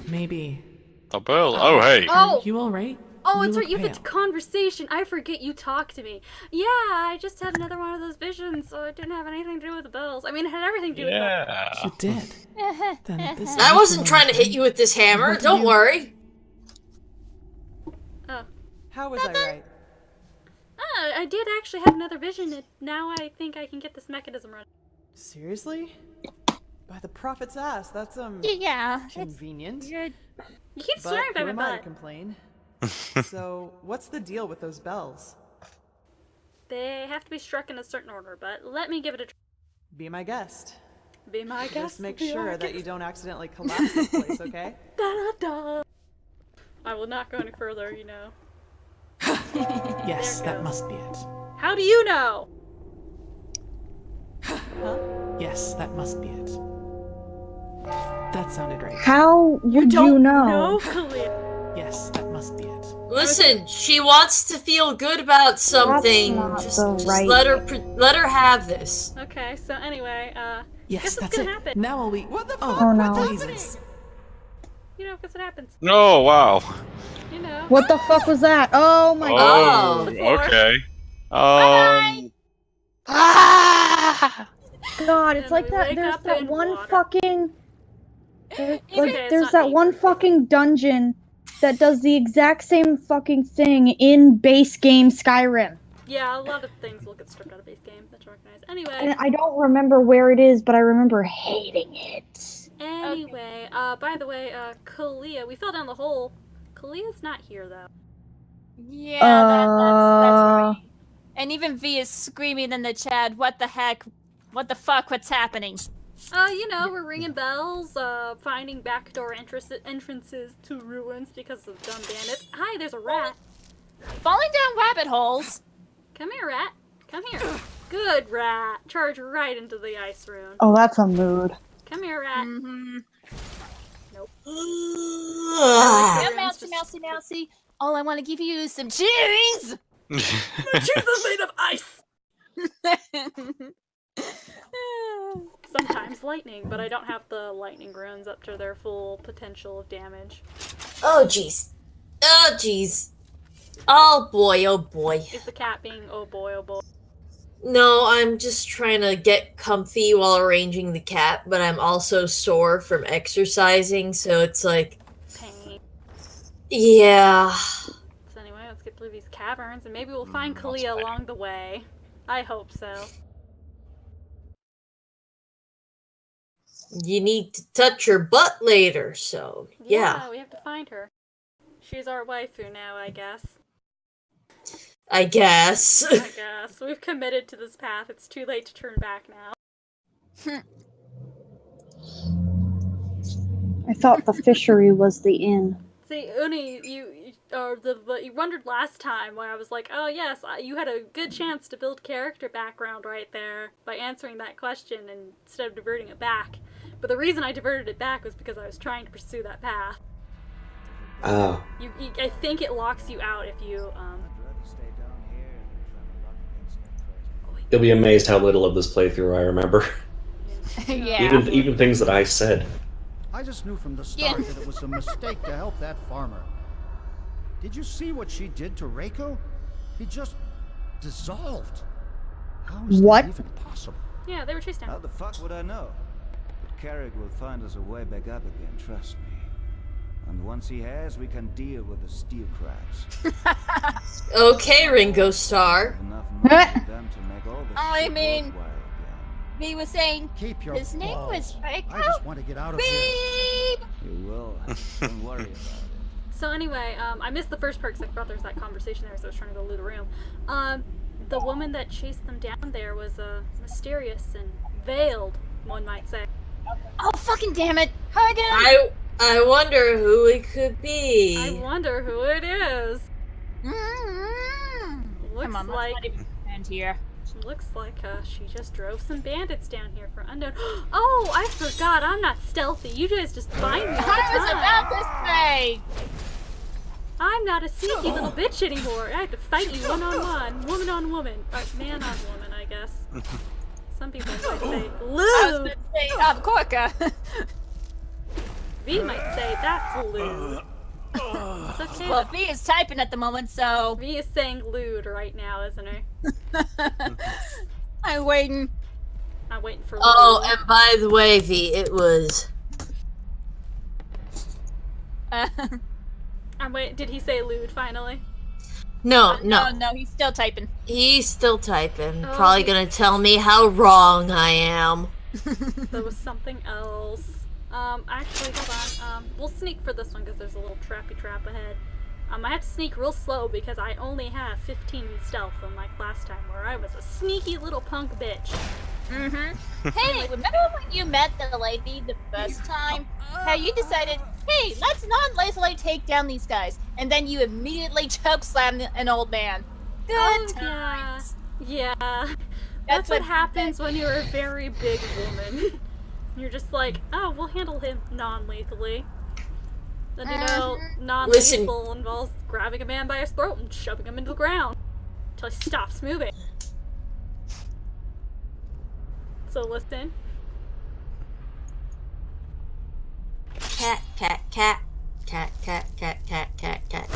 Maybe.
The bell. Oh, hey.
Oh!
You alright?
Oh,
You
it's right,
look
you have a
pale.
conversation. I forget you talk to me. Yeah, I just had another one of those visions, so it didn't have anything to do with the bells. I mean, it had everything to do with the...
You did. Then this
I wasn't trying to hit you with this hammer,
What do
don't
you-
worry.
Oh.
How was I right?
I did actually have another vision, and now I think I can get this mechanism running.
Seriously? By the prophet's ass, that's
Yeah.
convenient.
You keep
But
swearing by
who
my
am I to
butt.
complain? So, what's the deal with those bells?
They have to be struck in a certain order, but let me give it a try.
Be my guest.
Be my guest.
Just make
be
sure
my
that you
guest.
don't accidentally collapse this place, okay?
Da-da-da. I will not go any further, you know.
Yes,
There it
that
goes.
must be it.
How do you know?
Yes, that must be it. That sounded right.
How would you know?
No, Kalia.
Yes, that must be it.
Listen, she wants to feel good about something.
not
Just
the right
let her have this.
Okay, so anyway,
Yes,
guess what's
that's
gonna
it.
happen?
Now will we?
What the
Oh,
Oh no.
Jesus.
You know, guess what happens?
Oh, wow.
You know.
What the fuck was that? Oh my god.
Oh, okay.
God, it's
And
like
we
that.
wake
There's
up
that
in
one
water.
fucking.
okay, it's
There's
not
that
deep.
one fucking dungeon that does the exact same fucking thing in base game Skyrim.
Yeah, a lot of things will get stripped out of base game. That's recognized. Anyway.
And I don't remember where it is, but I remember hating it.
Anyway, by the way, Kalia, we fell down the hole. Kalia's not here though.
Yeah, that's great. And even V is screaming in the chat, what the heck? What the fuck? What's happening?
You know, we're ringing bells, finding backdoor entrances to ruins because of dumb bandits. Hi, there's a rat.
Falling down rabbit holes.
Come here, rat. Come here. Good rat. Charge right into the ice rune.
Oh, that's a mood.
Come here, rat.
Mm-hmm.
Nope.
Yeah, mousey, mousey, mousey. Oh, I want to give you some cheese.
My cheese is made of ice. Sometimes lightning, but I don't have the lightning runes up to their full potential of damage.
Oh jeez. Oh jeez. Oh boy, oh boy.
Is the cat being oh boy, oh boy?
No, I'm just trying to get comfy while arranging the cat, but I'm also sore from exercising, so it's like...
Pain.
Yeah.
So anyway, let's get through these caverns, and maybe we'll find Kalia along the way. I hope so.
You need to touch her butt later, so yeah.
We have to find her. She's our waifu now, I guess.
I guess.
I guess. We've committed to this path. It's too late to turn back now.
I thought the fishery was the inn.
See, Uni, you you wondered last time where I was like, oh yes, you had a good chance to build character background right there by answering that question instead of diverting it back. But the reason I diverted it back was because I was trying to pursue that path.
Oh.
I think it locks you out if you,
You'll be amazed how little of this playthrough I remember.
Yeah.
Even things that I said.
I just knew from the start that it was a mistake to help that farmer. Did you see what she did to Reiko? He just dissolved. How is that even possible?
Yeah, they were chased down.
How the fuck would I know? But Carrick will find us a way back up again, trust me. And once he has, we can deal with the steel crabs.
Okay, Ringo Starr.
I mean, he was saying his name was Reiko.
I just want to get out of here.
You will. Don't worry about it.
So anyway, I missed the first part because I forgot there was that conversation there, so I was trying to go through the room. The woman that chased them down there was mysterious and veiled, one might say.
Oh, fucking damn it! Her again!
I wonder who it could be.
I wonder who it is. Looks
Come on,
like
let's not even stand here.
Looks like she just drove some bandits down here for unknown. Oh, I forgot. I'm not stealthy. You guys just find me all the time.
I was about to say.
I'm not a sneaky little bitch anymore. I have to fight you one-on-one, woman on woman, man on woman, I guess. Some people might say
I was
lewd.
going to say Corca.
V might say that's lewd. It's okay.
Well, V is typing at the moment, so
V is saying lewd right now, isn't he?
I'm waiting.
I'm waiting for.
Oh,
lewd.
and by the way, V, it was.
I'm wait. Did he say lewd finally?
No.
No, he's still typing.
He's still typing.
Oh,
Probably gonna tell me how wrong I am.
There was something else. Actually, hold on. We'll sneak for this one because there's a little trappy trap ahead. I have to sneak real slow because I only have 15 in stealth, unlike last time where I was a sneaky little punk bitch.
Hey, remember when you met the lady the first time? How you decided, hey, let's non-lazily take down these guys, and then you immediately chokeslammed an old man. Good times.
Yeah. That's what happens when you're a very big woman. You're just like, oh, we'll handle him non-lethally. Then, you know, non-lethal involves grabbing a man by his throat and shoving him into the ground until he stops moving. So listen.
Cat, cat, cat. Cat, cat, cat, cat, cat, cat.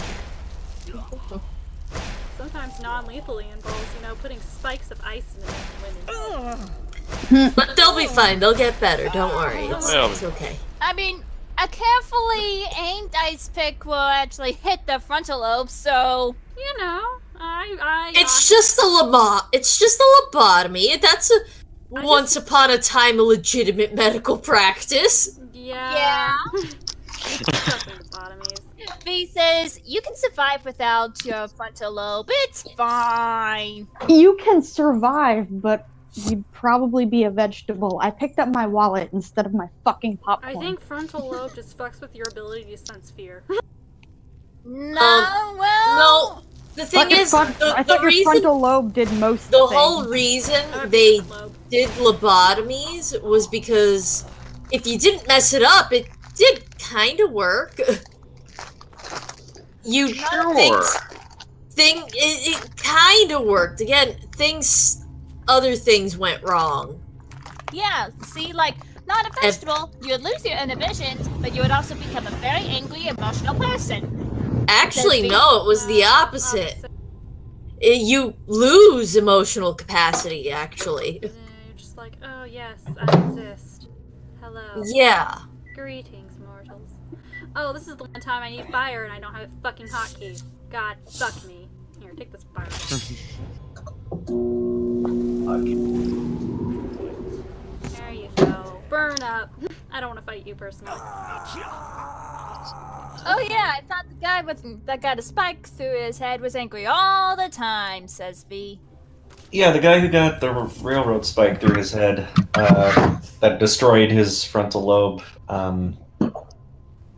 Sometimes non-lethally involves, you know, putting spikes of ice in women.
But they'll be fine. They'll get better. Don't worry. It's okay.
I mean, a carefully aimed ice pick will actually hit the frontal lobe, so
you know,
It's just a lobotomy. That's once upon a time a legitimate medical practice.
Yeah.
V says you can survive without your frontal lobe. It's fine.
You can survive, but you'd probably be a vegetable. I picked up my wallet instead of my fucking popcorn.
I think frontal lobe just fucks with your ability to sense fear.
No. The thing is,
I thought your frontal lobe did most.
The whole reason they did lobotomies was because if you didn't mess it up, it did kind of work. It kind of worked. Again, other things went wrong.
Yeah, see, like, not a vegetable, you would lose your inhibitions, but you would also become a very angry, emotional person.
Actually, no, it was the opposite. You lose emotional capacity, actually.
You're just like, oh yes, I exist. Hello.
Yeah.
Greetings, mortals. Oh, this is the one time I need fire and I don't have a fucking hotkey. God, fuck me. Here, take this fire. There you go. Burn up. I don't want to fight you personally.
Oh yeah, I thought the guy that got a spike through his head was angry all the time, says V.
Yeah, the guy who got the railroad spike through his head, that destroyed his frontal lobe,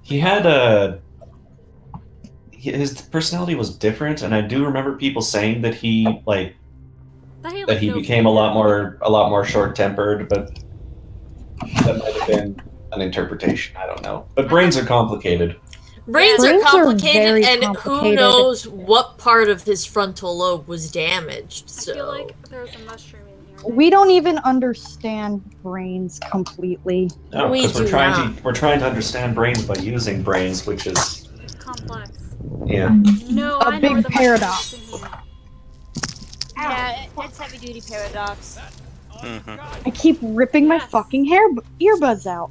he had his personality was different, and I do remember people saying that he became a lot more short-tempered, but that might have been an interpretation. I don't know. But brains are complicated.
Brains are
Brains are
complicated,
very
and who
complicated.
knows what part of his frontal lobe was damaged. So
I feel like there's a mushroom in here.
We don't even understand brains completely.
No, because we're trying to understand brains by using brains, which is
complex.
Yeah.
No,
A
I know where
big
the
paradox.
mushroom is in here.
Yeah, it's heavy duty paradox.
I keep ripping my fucking earbuds out.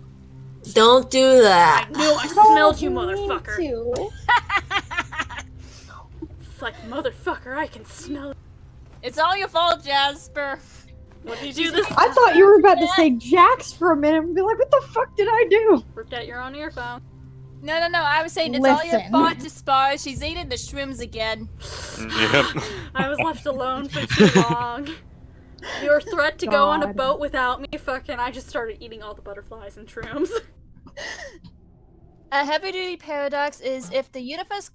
don't do that.
I knew I smelled you, motherfucker. It's like, motherfucker, I can smell it.
It's all your fault, Jasper.
What did you do this
I thought you were about to say Jax for a minute and be like, what the fuck did I do?
Ripped out your own earphone.
No, I was saying it's all your
Listen.
fault to spar. She's eating the shrooms again.
Yep.
I was left alone for too long. Your threat to go on a
God.
boat without me, I just started eating all the butterflies and shrooms.
A heavy duty paradox is if the universe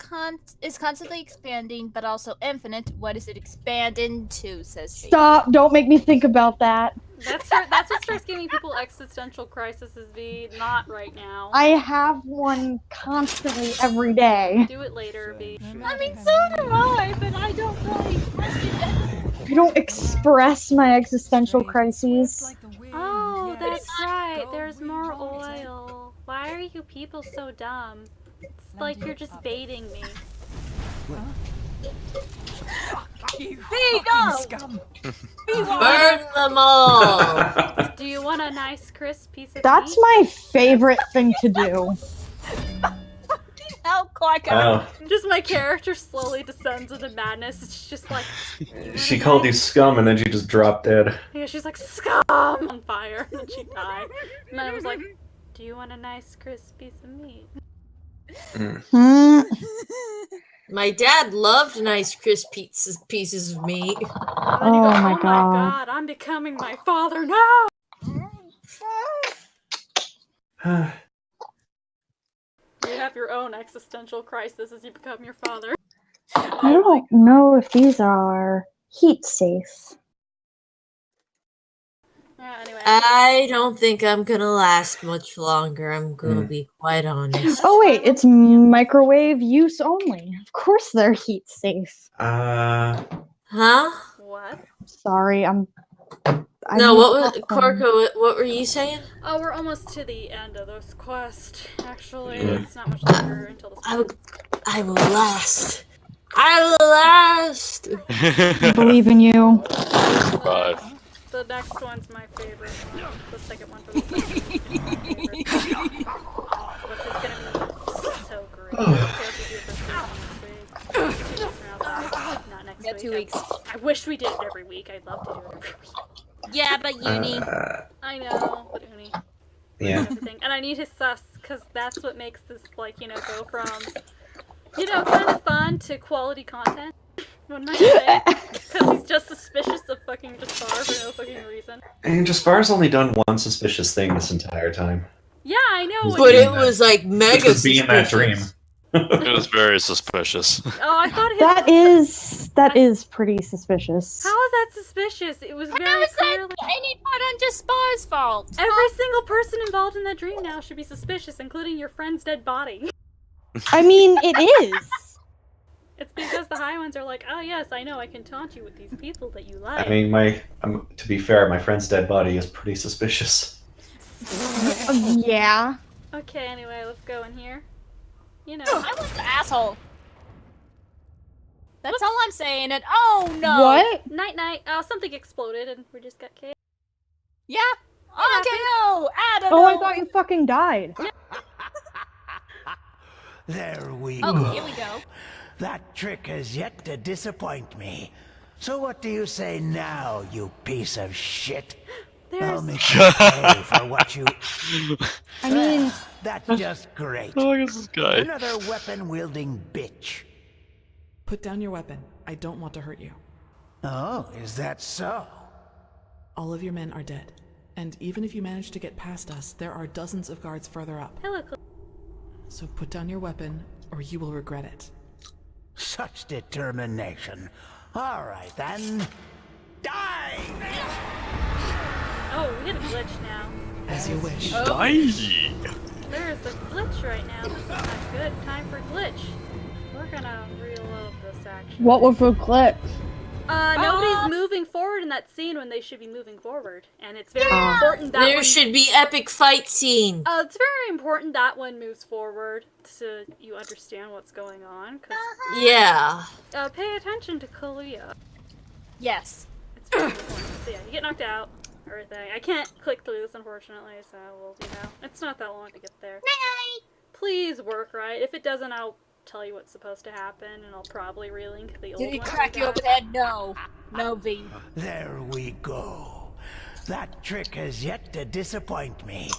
is constantly expanding but also infinite, what does it expand into, says she.
Stop, don't make me think about that.
That's what starts giving people existential crises, V. Not right now.
I have one constantly every day.
Do it later, V.
I mean, so do I, but I don't really question it.
I don't express my existential crises.
Oh, that's right. There's more oil. Why are you people so dumb? It's like you're just baiting me.
Hey, no!
Burn them all!
Do you want a nice crisp piece of
That's
meat?
my favorite thing to do.
How quick
Oh.
Just my character slowly descends into madness. It's just like
She called you scum, and then she just dropped dead.
yeah, she's like scum on fire, and then she died. And then I was like, "Do you want a nice crisp piece of meat?"
My dad loved nice crisp pieces of meat.
And then you go,
Oh my
God, I'm becoming my father now. You have your own existential crisis as you become your father.
I don't know if these are heat safe.
Yeah, anyway.
I don't think I'm gonna last much longer, I'm gonna be quite honest.
Oh wait, it's microwave use only. Of course they're heat safe.
Huh?
What?
Sorry, I
No,
need
what was
popcorn.
Corco? What were you saying?
Oh, we're almost to the end of this quest. Actually,
Mm.
it's not much longer until this.
I will last. I will last.
I believe in you.
Survive.
The next one's my favorite one. The second one from the second is my favorite. Which is gonna be so great. I don't care if we do it this week or next week. 2 weeks from now, not next week.
2 weeks.
I wish we did it every week. I'd love to do it every week.
Yeah, but uni.
I know, but uni.
Yeah.
Everything. And I need his sus, because that's what makes this, like, go from, kind of fun to quality content. Wouldn't I say? Because he's just suspicious of fucking Jaspar for no fucking reason.
And Jaspar's only done one suspicious thing this entire time.
Yeah, I know.
But it was like mega
Which was being in that dream.
It was very suspicious.
Oh, I thought
That is pretty suspicious.
How is that suspicious? It was very clearly.
Any part on Jaspar's fault?
Every single person involved in that dream now should be suspicious, including your friend's dead body.
I mean, it is.
It's because the high ones are like, oh yes, I know, I can taunt you with these people that you like.
I mean, to be fair, my friend's dead body is pretty suspicious.
Yeah.
Okay, anyway, let's go in here.
I was the asshole. That's all I'm saying. And oh no!
What?
Night night. Oh, something exploded and we just got killed.
Yeah. Okay. No. I don't
Oh,
know.
I thought you fucking died.
There we
Oh,
go.
here we go.
That trick has yet to disappoint me. So what do you say now, you piece of shit? I'll make you pay for what you...
I mean...
That's just great.
Oh, look at this guy.
Another weapon-wielding bitch.
Put down your weapon. I don't want to hurt you.
Oh, is that so?
All of your men are dead. And even if you manage to get past us, there are dozens of guards further up.
Hello.
So put down your weapon, or you will regret it.
Such determination. All right, then. Die!
Oh, we get a glitch now.
As you wish.
Oh.
Die!
There is a glitch right now. This is not good. Time for glitch. We're gonna reload this actually.
What was the glitch?
Nobody's moving forward in that scene when they should be moving forward, and it's very important that
There
one...
should be epic fight scene.
It's very important that one moves forward so you understand what's going on.
Yeah.
Pay attention to Kalia.
Yes.
It's very important. So yeah, you get knocked out. Everything. I can't click through this unfortunately, so we'll, it's not that long to get there. Please work right. If it doesn't, I'll tell you what's supposed to happen, and I'll probably relink the old one.
Did it crack you over the head? No. No, V.
There we go. That trick has yet to disappoint me.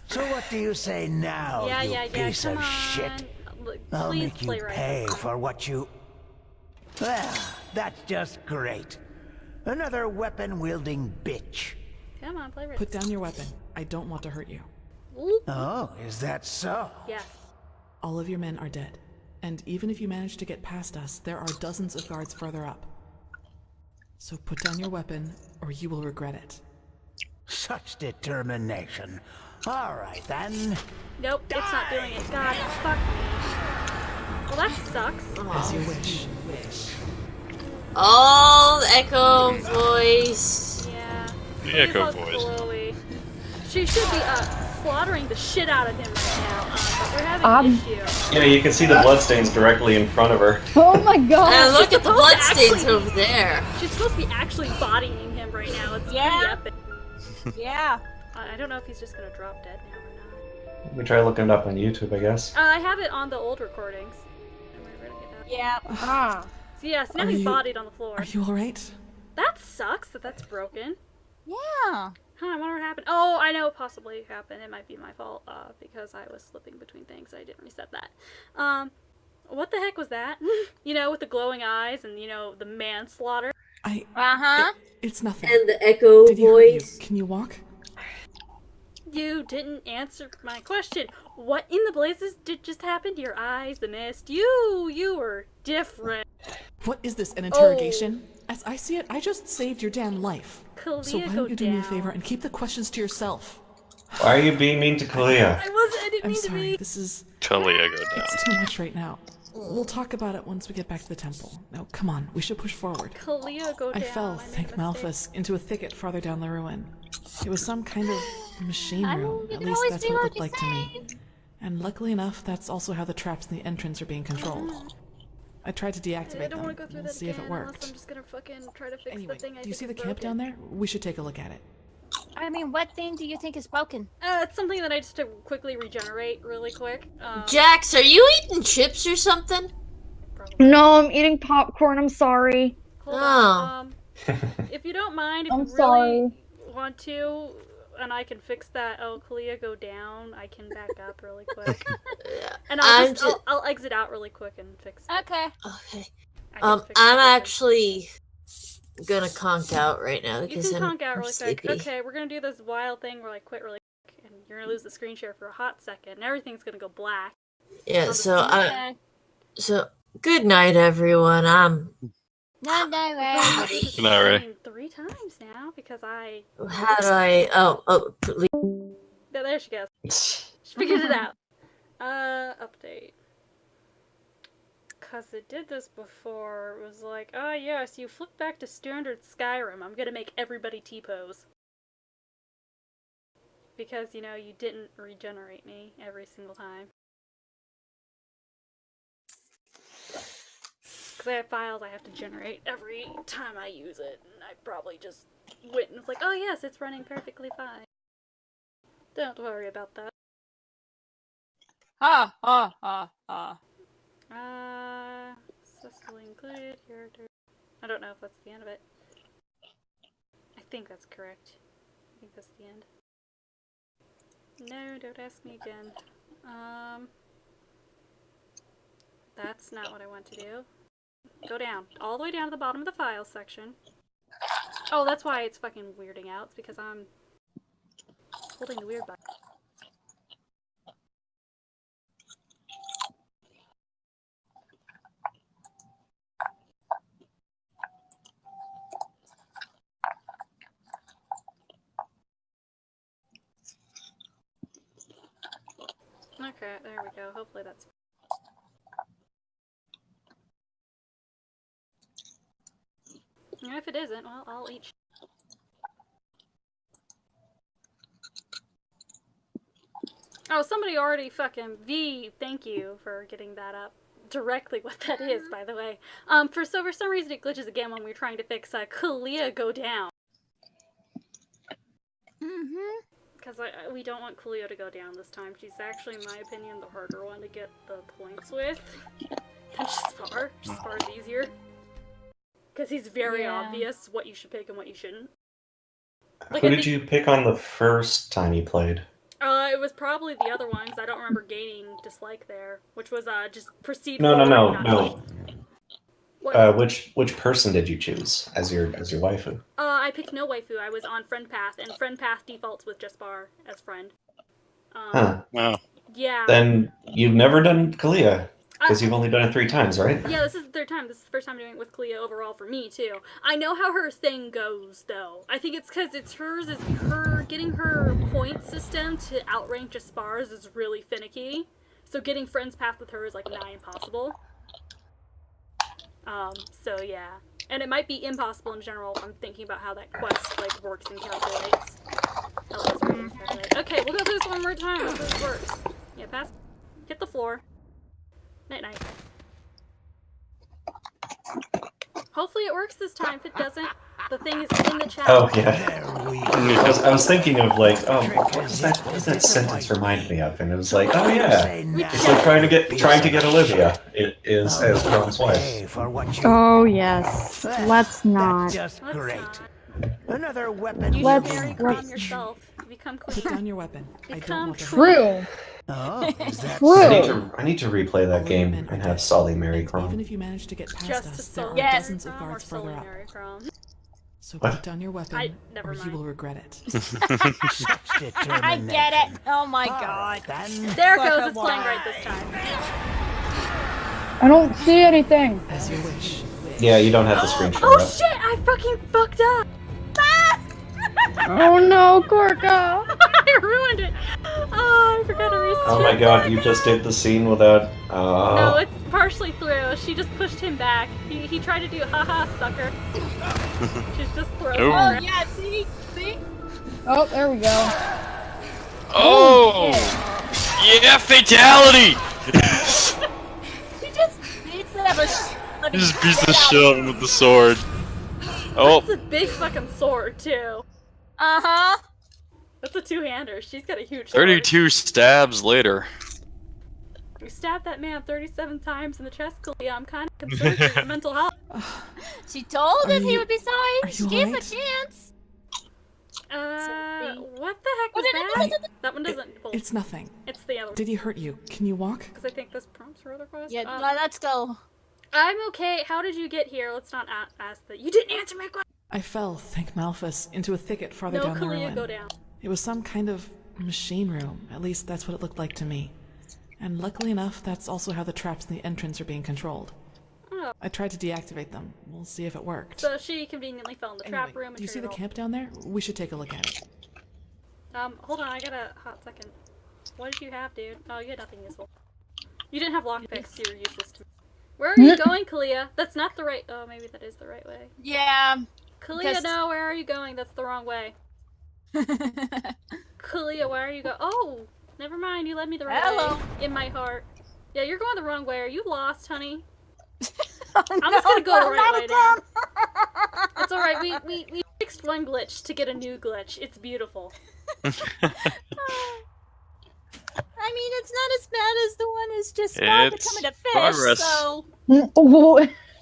So what do you say now, you piece of shit? I'll make you pay for what you... Well, that's just great. Another weapon-wielding bitch.
Come on, play right.
Put down your weapon. I don't want to hurt you.
Oh, is that so?
Yes.
All of your men are dead. And even if you manage to get past us, there are dozens of guards further up. So put down your weapon, or you will regret it.
Such determination. All right, then.
Nope, it's not doing it. God, fuck me. Well, that sucks.
As you wish.
Oh, the echo voice.
Yeah.
The echo voice.
Chloe. She should be slaughtering the shit out of him right now, but we're having an issue.
Yeah, you can see the bloodstains directly in front of her.
Oh my god!
And look at the bloodstains over there.
She's supposed to be actually bodying him right now. It's pretty epic.
Yeah.
I don't know if he's just gonna drop dead now or not.
We try looking it up on YouTube, I guess.
I have it on the old recordings.
Yeah.
So yeah, so now he's bodied on the floor.
Are you alright?
That sucks that that's broken.
Yeah.
Huh, I wonder what happened. Oh, I know what possibly happened. It might be my fault, because I was slipping between things. I didn't reset that. What the heck was that? You know, with the glowing eyes and, you know, the manslaughter.
It's nothing.
And the echo voice.
Can you walk?
You didn't answer my question. What in the blazes did just happen to your eyes, the mist? You were different.
What is this, an interrogation? As I see it, I just saved your damn life.
Kalia,
so why don't you do me a favor and keep the questions to yourself?
Why are you being mean to Kalia?
I didn't mean
to be.
be.
This is...
Kalia, go down.
It's too much right now. We'll talk about it once we get back to the temple. Now, come on, we should push forward.
Kalia, go down.
I fell, thank Malthus, into a thicket farther down the ruin. It was some kind of machine room, at least that's what it looked like to me. And luckily enough, that's also how the traps in the entrance are being controlled. I tried to deactivate them. We'll see if it worked.
I'm just gonna fucking try to fix
Anyway,
the thing.
do you see the camp down there? We should take a look at it.
I mean, what thing do you think is broken?
It's something that I just to quickly regenerate really quick.
Jax, are you eating chips or something?
No, I'm eating popcorn. I'm sorry.
Hold on. If you don't mind, if
I'm
you really want to, and I can fix that. Oh, Kalia, go down. I can back up really quick. And I'll exit out really quick and fix it.
Okay.
Okay. I'm actually gonna conk out right now because
you can conk out really
sleepy.
quick. Okay, we're gonna do this wild thing where I quit really quick, and you're gonna lose the screen share for a hot second, and everything's gonna go black.
Yeah. So good night, everyone.
Good night, Ray.
Good night, Ray.
3 times now because I.
How do I?
There she goes. She figured it out. Update. Cause it did this before. It was like, oh yes, you flip back to standard Skyrim. I'm gonna make everybody T-pose. Because, you know, you didn't regenerate me every single time. Because I have files I have to generate every time I use it. And I probably just went and was like, oh yes, it's running perfectly fine. Don't worry about that. Successfully included character. I don't know if that's the end of it. I think that's correct. I think that's the end. No, don't ask me again. That's not what I want to do. Go down. All the way down to the bottom of the files section. Oh, that's why it's fucking weirding out. It's because I'm holding the weird button. Okay, there we go. Hopefully that's... And if it isn't, well, I'll eat... Oh, somebody already fucking... V, thank you for getting that up. Directly what that is, by the way. For some reason it glitches again when we're trying to fix Kalia go down. Because we don't want Kalia to go down this time. She's actually, in my opinion, the harder one to get the points with. Than Spar. Spar's easier. Because he's very obvious what you should pick and what you shouldn't. Like,
Who did you pick on the first time you played?
It was probably the other one, because I don't remember gaining dislike there. Which was, just proceed
No.
What?
Which person did you choose as your waifu?
I picked no waifu. I was on friend path, and friend path defaults with Jaspar as friend.
Wow.
Yeah.
Then you've never done Kalia, because you've only done it 3 times, right?
Yeah, this is the third time. This is the first time doing it with Kalia overall for me, too. I know how her thing goes, though. I think it's because it's hers, is her, getting her point system to outrank Jaspar's is really finicky. So getting friends path with her is, like, nigh impossible. So yeah. And it might be impossible in general if I'm thinking about how that quest, like, works and calculates. How those ratings calculate. Okay, we'll go through this one more time. Let's see if this works. Yeah, pass. Hit the floor. Night-night. Hopefully it works this time. If it doesn't, the thing is in the chat.
Oh, yeah. I was thinking of, like, what does that sentence remind me of? And it was like, oh, yeah. It's like trying to get Olivia. It is as Chrome's wife.
Oh, yes. Let's not.
Just great. Another weapon.
You should marry Crom yourself. Become queen.
Put down your weapon.
Become
true.
Oh, is that
I need to replay that game and have Solly marry Chrome.
Even if you manage to get past
Just
us,
to
there are
Yes.
dozens of guards further up. So
What?
put down your weapon,
never
or
mind.
you will regret it.
I get it. Oh my god.
There it goes. It's playing right this time.
I don't see anything.
As you wish.
Yeah, you don't have the screenshot
Oh
up.
shit! I fucking fucked up!
Oh no, Korka!
I ruined it! Oh, I forgot to restart.
Oh my god, you just did the scene without...
No, it's partially through. She just pushed him back. He tried to do haha, sucker. She's just throwing
Oh
her.
yeah, see?
Oh, there we go.
Oh! Yeah, fatality!
She just beats the
He just beats the shit out of him with the sword. Oh.
That's a big fucking sword, too.
Uh-huh.
That's a two-hander. She's got a huge sword.
32 stabs later.
You stabbed that man 37 times in the chest, Kalia. I'm kind of concerned for your mental health.
She told him he would be sorry.
Are
She
you
gave him a
alright?
chance.
What the heck was that? That one doesn't pull.
It's nothing.
It's the other one.
Did he hurt you? Can you walk?
Because I think this prompts for other questions.
Yeah, let's go.
I'm okay. How did you get here? Let's not ask that. You didn't answer my question.
I fell, thank Malphus, into a thicket farther
No,
down the
Kalia,
ruin.
go down.
It was some kind of machine room. At least that's what it looked like to me. And luckily enough, that's also how the traps in the entrance are being controlled.
Oh.
I tried to deactivate them. We'll see if it worked.
So she conveniently fell in the trap
Anyway,
room and
do you see the
triggered
camp down there? We should take a look at it.
Hold on, I got a hot second. What did you have, dude? Oh, you had nothing useful. You didn't have lockpicks, you were useless to me. Where are you going, Kalia? That's not the right... Oh, maybe that is the right way.
Yeah.
Kalia, no, where are you going? That's the wrong way. Kalia, where are you going? Oh, never mind, you led me the right way. In my heart. Yeah, you're going the wrong way. Are you lost, honey? I'm just gonna go the right way now. It's alright, we fixed one glitch to get a new glitch. It's beautiful.
I mean, it's not as bad as the one who's just spawned becoming a fish,
progress.
so...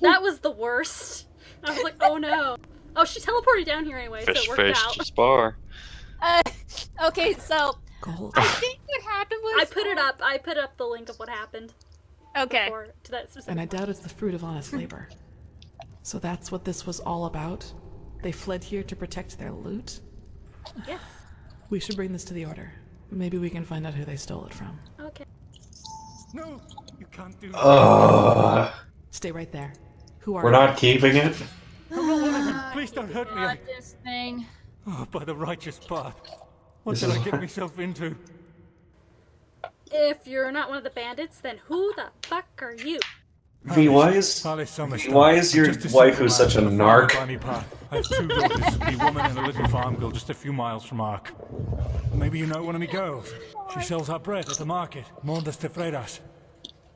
That was the worst. I was like, oh no. Oh, she teleported down here anyway, so
Fish
it worked
face
out.
Jaspar.
Okay, so...
Gold.
I think what happened was...
I put up the link of what happened.
Okay.
To that specific
And I doubt it's the fruit of honest labor. So that's what this was all about? They fled here to protect their loot?
Yes.
We should bring this to the Order. Maybe we can find out who they stole it from.
Okay.
No, you can't do that.
Stay right there. Who are
We're
you?
not keeping it?
I'm not one of them. Please don't hurt me.
Not this thing.
Oh, by the righteous path. What
This
did
is
I get
where-
myself into?
If you're not one of the bandits, then who the fuck are you?
V, why is your waifu such a narc?
I have 2 daughters, a woman and a little farm girl just a few miles from Ark. Maybe you know one of me girls. She sells her bread at the market, Mondas de Freiras.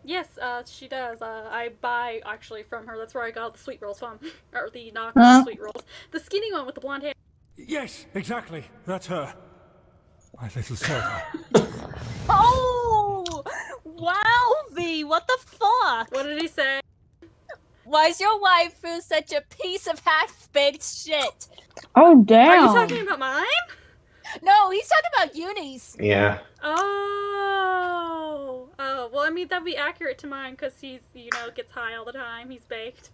Yes, she does. I buy, actually, from her. That's where I got the sweet rolls from. Or the knockoff sweet rolls. The skinny one with the blonde hair.
Yes, exactly. That's her. My little server.
Oh! Wow, V, what the fuck?
What did he say?
Why is your waifu such a piece of half-baked shit?
Oh, damn.
Are you talking about mine?
No, he's talking about Uni's.
Yeah.
Oh. Oh, well, I mean, that'd be accurate to mine, because he's, gets high all the time. He's baked.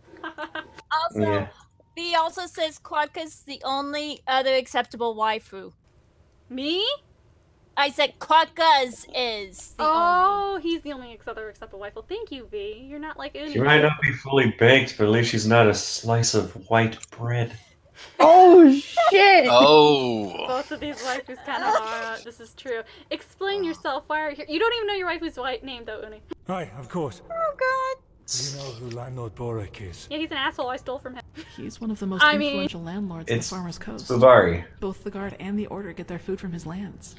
Also, V also says Quokka's the only other acceptable waifu.
Me?
I said Quokka's is the only.
He's the only other acceptable waifu. Thank you, V. You're not like Uni.
She might not be fully baked, but at least she's not a slice of white bread.
Oh, shit!
Oh.
Both of these waifus kind of are. This is true. Explain yourself. Why are you here? You don't even know your waifu's name, though, Uni.
Hi, of course.
Oh, God.
Do you know who Landlord Borik is?
Yeah, he's an asshole. I stole from him.
He's one of the most influential landlords on the Farmer's Coast.
Subari.
Both the guard and the order get their food from his lands.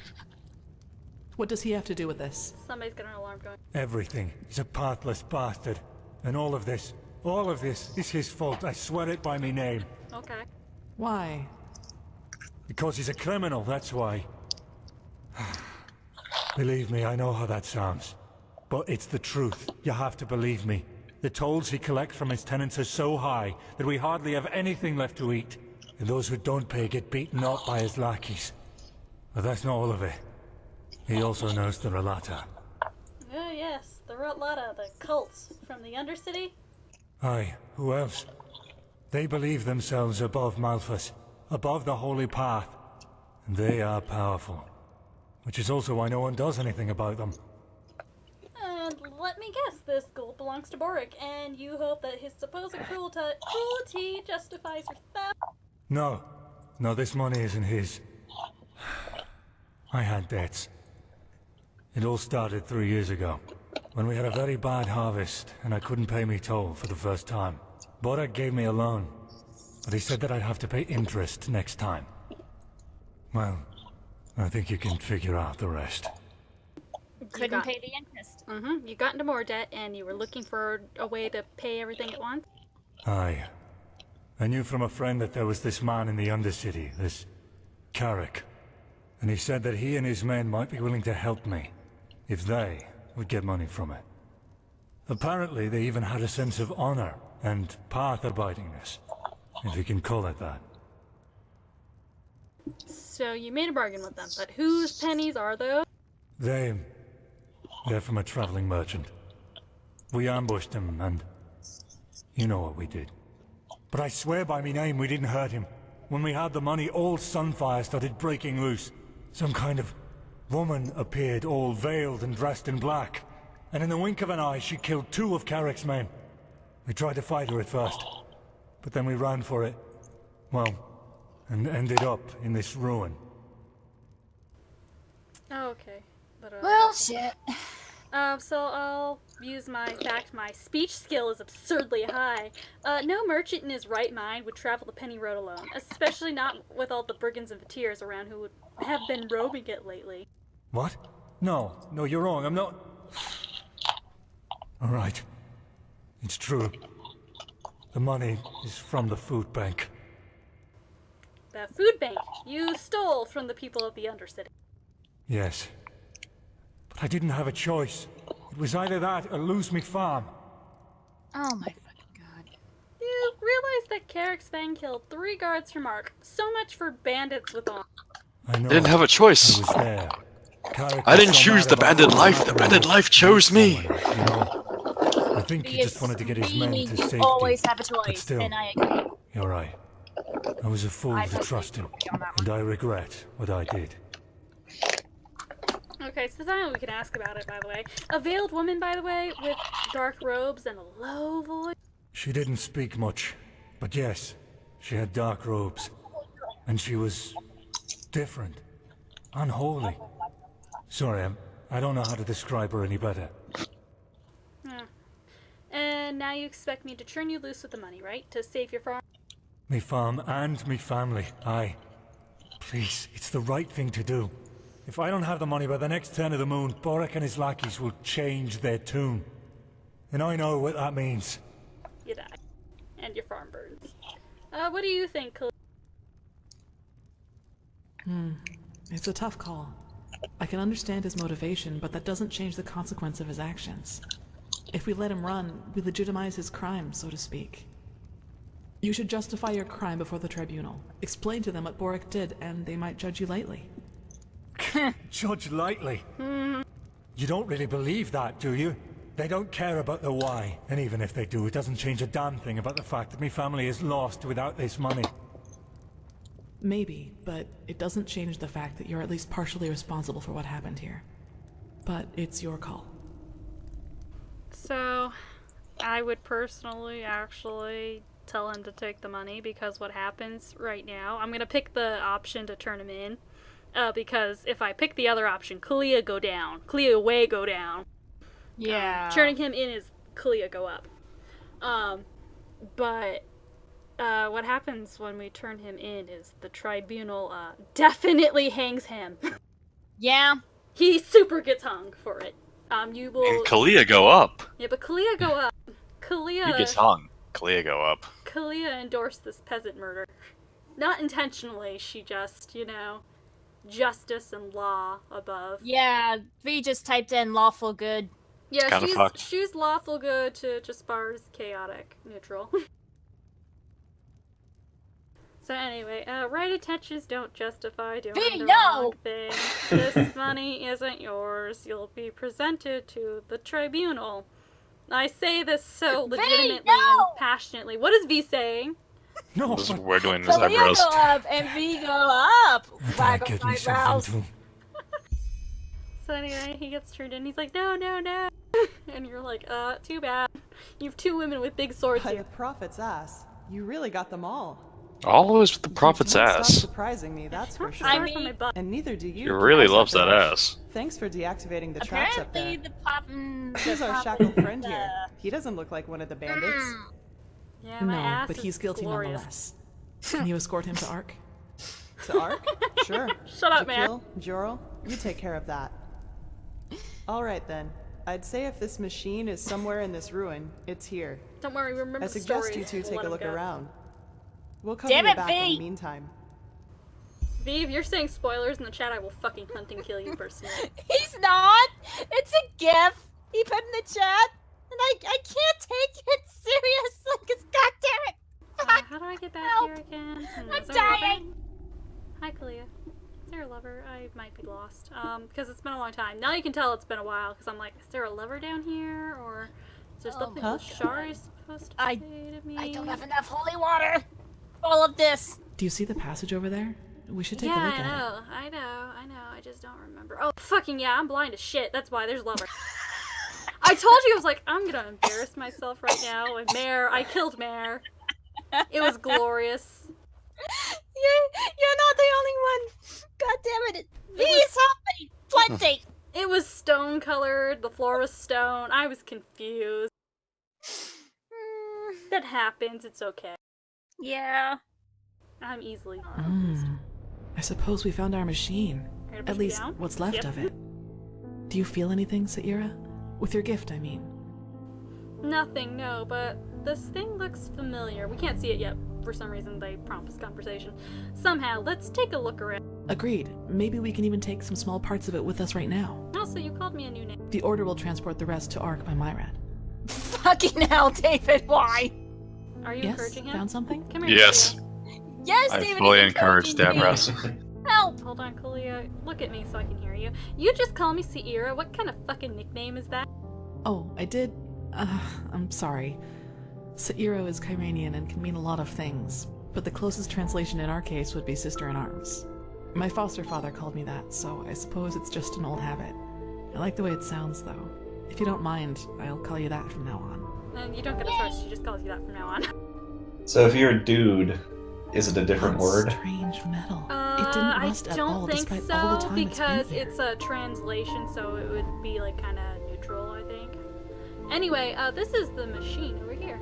What does he have to do with this?
Somebody's got an alarm going.
Everything. He's a pathless bastard. And all of this is his fault. I swear it by me name.
Okay.
Why?
Because he's a criminal, that's why. Believe me, I know how that sounds. But it's the truth. You have to believe me. The tolls he collects from his tenants are so high that we hardly have anything left to eat. And those who don't pay get beaten up by his lackeys. But that's not all of it. He also knows the Relata.
Oh, yes. The Relata, the cults from the Undercity.
Aye, who else? They believe themselves above Malphas, above the Holy Path. And they are powerful. Which is also why no one does anything about them.
And let me guess, this gold belongs to Borik, and you hope that his supposed cruelty justifies your theft?
No, this money isn't his. I had debts. It all started 3 years ago, when we had a very bad harvest, and I couldn't pay me toll for the first time. Borik gave me a loan, but he said that I'd have to pay interest next time. Well, I think you can figure out the rest.
Couldn't pay the interest.
You got into more debt, and you were looking for a way to pay everything at once?
Aye. I knew from a friend that there was this man in the Undercity, this Carrick. And he said that he and his men might be willing to help me, if they would get money from it. Apparently, they even had a sense of honor and path-abidingness, if you can call it that.
So you made a bargain with them, but whose pennies are those?
They're from a traveling merchant. We ambushed him, and you know what we did. But I swear by me name we didn't hurt him. When we had the money, all Sunfire started breaking loose. Some kind of woman appeared, all veiled and dressed in black. And in the wink of an eye, she killed 2 of Carrick's men. We tried to fight her at first, but then we ran for it. Well, and ended up in this ruin.
Oh, okay. But,
well, shit.
So I'll use my fact. My speech skill is absurdly high. No merchant in his right mind would travel the Penny Road alone, especially not with all the brigands and fakirs around who would have been roaming it lately.
What? No, you're wrong. I'm not... All right. It's true. The money is from the food bank.
The food bank you stole from the people of the Undercity.
Yes. But I didn't have a choice. It was either that or lose me farm.
Oh my fucking god.
You realize that Carrick's Fang killed 3 guards from Ark. So much for bandits with arms.
I know.
I didn't have a choice.
I was there.
I didn't choose the bandit life. The bandit life chose me.
You know, I think he just wanted to get his men to safety.
Always have a choice,
But still,
and I agree.
You're right. I was a fool to trust him, and I regret what I did.
Okay, so now we can ask about it, by the way. A veiled woman, by the way, with dark robes and a low voice.
She didn't speak much, but yes, she had dark robes. And she was different. Unholy. Sorry, I don't know how to describe her any better.
And now you expect me to turn you loose with the money, right? To save your farm?
Me farm and me family, aye. Please, it's the right thing to do. If I don't have the money by the next turn of the moon, Boric and his lackeys will change their tune. And I know what that means.
You die. And your farm burns. What do you think, Khalid?
It's a tough call. I can understand his motivation, but that doesn't change the consequence of his actions. If we let him run, we legitimize his crime, so to speak. You should justify your crime before the tribunal. Explain to them what Boric did, and they might judge you lightly.
Judge lightly? You don't really believe that, do you? They don't care about the why, and even if they do, it doesn't change a damn thing about the fact that me family is lost without this money.
Maybe, but it doesn't change the fact that you're at least partially responsible for what happened here. But it's your call.
So, I would personally actually tell him to take the money, because what happens right now, I'm gonna pick the option to turn him in, because if I pick the other option, Kalia go down, Kalia way go down.
Yeah.
Turning him in is Kalia go up. But what happens when we turn him in is the tribunal definitely hangs him.
Yeah.
He super gets hung for it. You will.
And Kalia go up.
Yeah, but Kalia go up. Kalia.
He gets hung. Kalia go up.
Kalia endorsed this peasant murder. Not intentionally, she just, justice and law above.
Yeah, V just typed in lawful good.
Yeah, she's lawful good to Jaspar's chaotic neutral. So anyway, right intentions don't justify doing the wrong thing. This money isn't yours. You'll be presented to the tribunal. I say this so legitimately and passionately. What is V saying?
No,
this is wiggling his
Kalia
eyebrows.
go up and V go up. Waggle my eyebrows.
So anyway, he gets turned in. He's like, no, no, no. And you're like, too bad. You have two women with big swords
By
here.
the prophet's ass. You really got them all.
Always with the prophet's
Don't
ass.
Stop surprising me, that's for sure.
I mean,
and neither do you.
She really loves that ass.
Thanks for deactivating the traps up there.
The
Who's our shackled friend here? He doesn't look like one of the bandits.
Yeah, my
No,
ass
but
is
he's guilty
glorious.
nonetheless. Can you escort him to Ark?
To Ark? Sure.
Shut up, man.
Jorel, you take care of that. Alright then. I'd say if this machine is somewhere in this ruin, it's here.
Don't worry, remember
I
the
suggest
stories.
you two
We'll
take a look
let 'em go.
around. We'll cover
Damn
your
it,
back in
V!
the meantime.
V, if you're saying spoilers in the chat, I will fucking hunt and kill you personally.
He's not! It's a gif! He put in the chat! And I can't take it serious! Like, it's goddammit!
How do I get back here again?
I'm
Is there a lover?
dying!
Hi, Kalia. Is there a lover? I might be lost. Because it's been a long time. Now you can tell it's been a while, because I'm like, is there a lover down here? Or is there something Shari is supposed to say to me?
I don't have enough holy water! All of this!
Do you see the passage over there? We should take a
Yeah,
look at it.
I know. I just don't remember. Oh, fucking yeah, I'm blind as shit. That's why there's lover. I told you, I was like, I'm gonna embarrass myself right now with Mare. I killed Mare. It was glorious.
You're not the only one! God damn it! V is happening! Plenty!
It was stone colored, the floor was stone. I was confused. That happens, it's okay.
Yeah.
I'm easily
I suppose we found our machine. At least what's left of it. Do you feel anything, Saira? With your gift, I mean.
Nothing, no, but this thing looks familiar. We can't see it yet. For some reason, they prompt this conversation. Somehow, let's take a look around.
Agreed. Maybe we can even take some small parts of it with us right now.
Also, you called me a new name.
The Order will transport the rest to Ark by Myrad.
Fucking hell, David, why?
Are you encouraging him?
Found something?
Come here,
Yes.
Yes,
I
David
fully
is
encourage
encouraging me.
Davros.
Help!
Hold on, Kalia. Look at me so I can hear you. You just call me Saira. What kind of fucking nickname is that?
Oh, I did. I'm sorry. Saira is Kyranian and can mean a lot of things, but the closest translation in our case would be Sister in Arms. My foster father called me that, so I suppose it's just an old habit. I like the way it sounds, though. If you don't mind, I'll call you that from now on.
And you don't get a choice. She just calls you that from now on.
So if you're a dude, is it a different word?
Strange metal. didn't rust
I
at
don't
all,
think
despite
so,
all the time
because
it's been here.
it's a translation, so it would be like kind of neutral, I think. Anyway, this is the machine over here.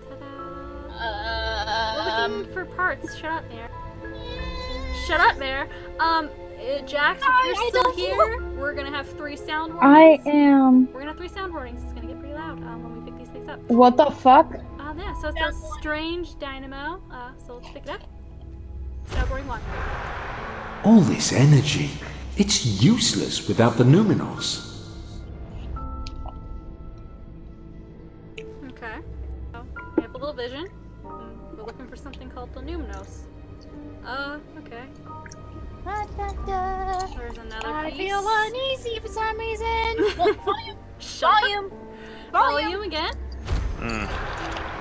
Ta-da! We're looking for parts. Shut up, Mare. Shut up, Mare. Jax, if you're still here, we're gonna have 3 sound warnings.
I am.
We're gonna have 3 sound warnings. It's gonna get pretty loud when we pick these things up.
What the fuck?
Yeah, so it says strange dynamo. So let's pick it up. Sound warning 1.
All this energy, it's useless without the Numinos.
Okay. So we have a little vision. We're looking for something called the Numinos. Okay. There's another
I
piece.
feel uneasy for some reason.
Volume again.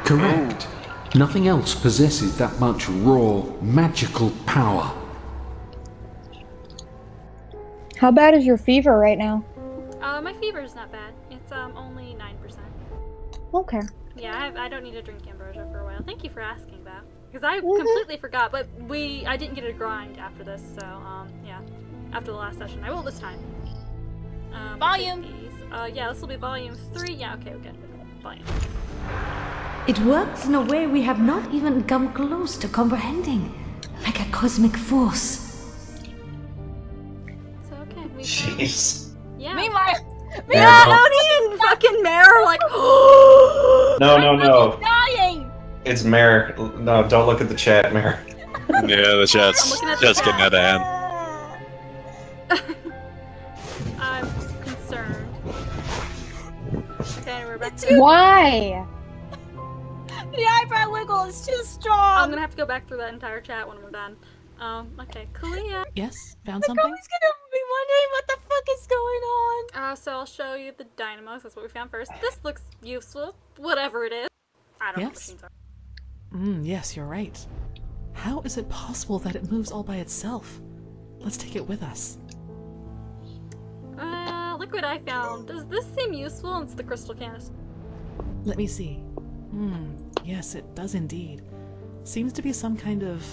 Correct. Nothing else possesses that much raw, magical power.
How bad is your fever right now?
My fever's not bad. It's only 9%.
Okay.
Yeah, I don't need to drink ambrosia for a while. Thank you for asking that. Because I completely forgot, but I didn't get a grind after this, so yeah. After the last session. I will this time.
Volume!
Yeah, this will be volume 3. Yeah, okay, okay. Volume.
It works in a way we have not even come close to comprehending. Like a cosmic force.
So, okay.
Jeez.
Yeah.
Meanwhile,
Odie and fucking Mare are like,
No.
dying!
It's Mare. No, don't look at the chat, Mare.
Yeah, the chat's just getting out of hand.
I'm concerned. Okay, we're back to
Why?
The eyebrow wiggle is too strong!
I'm gonna have to go back through that entire chat when we're done. Okay, Kalia.
Yes? Found
I'm
something?
always gonna be wondering what the fuck is going on.
So I'll show you the dynamos. That's what we found first. This looks useful. Whatever it is. I don't know what machines are.
Yes, you're right. How is it possible that it moves all by itself? Let's take it with us.
Look what I found. Does this seem useful? It's the crystal canister.
Let me see. Yes, it does indeed. Seems to be some kind of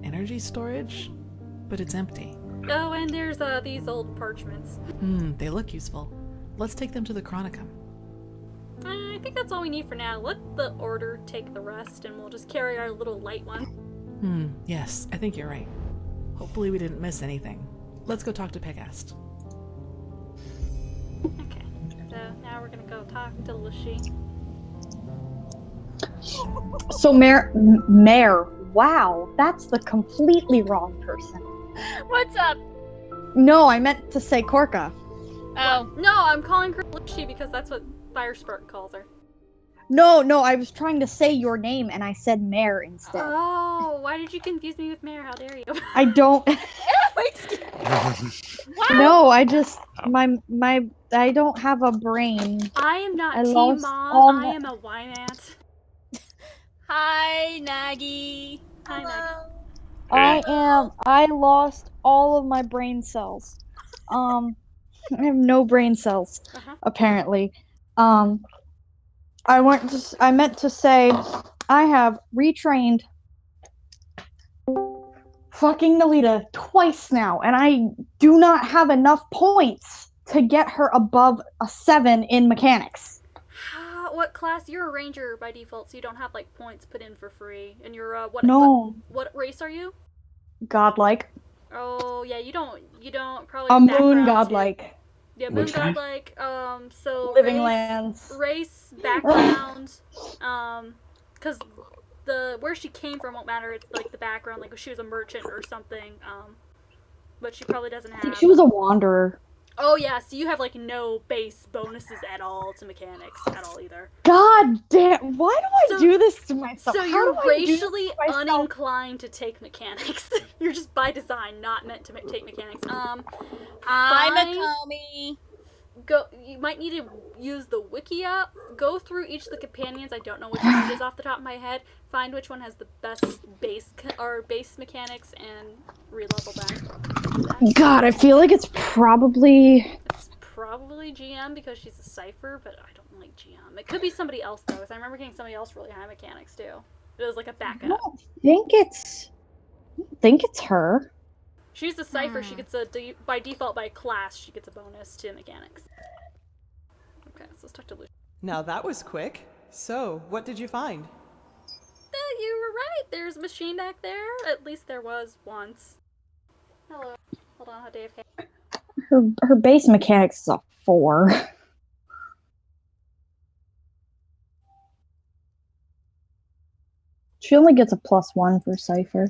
energy storage, but it's empty.
Oh, and there's these old parchments.
They look useful. Let's take them to the Chronicum.
I think that's all we need for now. Let the order take the rest, and we'll just carry our little light one.
Yes, I think you're right. Hopefully we didn't miss anything. Let's go talk to Pegast.
Okay, so now we're gonna go talk to Lucy.
So Mare, wow, that's the completely wrong person.
What's up?
No, I meant to say Korka.
Oh. No, I'm calling her Lucy because that's what Firespark calls her.
No, I was trying to say your name and I said Mare instead.
Oh, why did you confuse me with Mare? How dare you?
I don't. No, I just I don't have a brain.
I am not
I
Team
lost
Mom.
all
I
my-
am a Wynant.
Hi, Nagi.
Hi, Nagi.
I lost all of my brain cells. I have no brain cells, apparently. I meant to say I have retrained fucking Nalita twice now, and I do not have enough points to get her above a 7 in mechanics.
What class? You're a ranger by default, so you don't have like points put in for free. And you're what race are you?
Godlike.
Oh yeah, you don't probably.
A moon
background
godlike.
Too. Yeah, moon godlike. So
living lands.
Race, background. Because where she came from won't matter. It's like the background, like if she was a merchant or something. But she probably doesn't have.
I think she was a wanderer.
Oh yeah, so you have like no base bonuses at all to mechanics at all either.
God damn! Why do I do this to myself?
So
How
you're
do I do this
racially
to myself?
uninclined to take mechanics. You're just by design not meant to take mechanics.
I'm
fine.
a Comey.
You might need to use the wiki up. Go through each of the companions. I don't know which one it is off the top of my head. Find which one has the best base mechanics and re-level them.
God, I feel like it's probably
GM because she's a cipher, but I don't like GM. It could be somebody else though, because I remember getting somebody else really high mechanics too. It was like a backup.
I don't think it's think it's her.
She's a cipher. She gets by default by class. She gets a bonus to mechanics. Okay, so let's talk to Lucia.
Now that was quick. So, what did you find?
You were right. There's a machine back there. At least there was once. Hello. Hold on, Dave.
Her base mechanics is a 4. She only gets a +1 for cipher.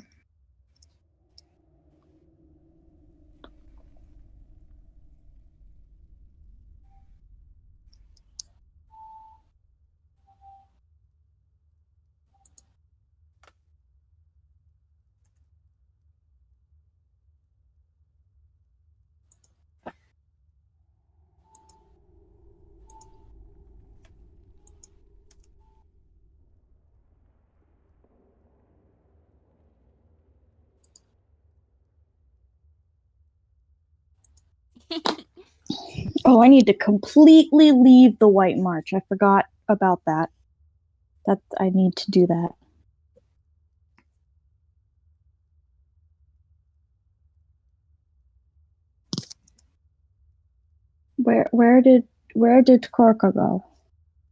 Oh, I need to completely leave the White March. I forgot about that. I need to do that. Where did Korka go?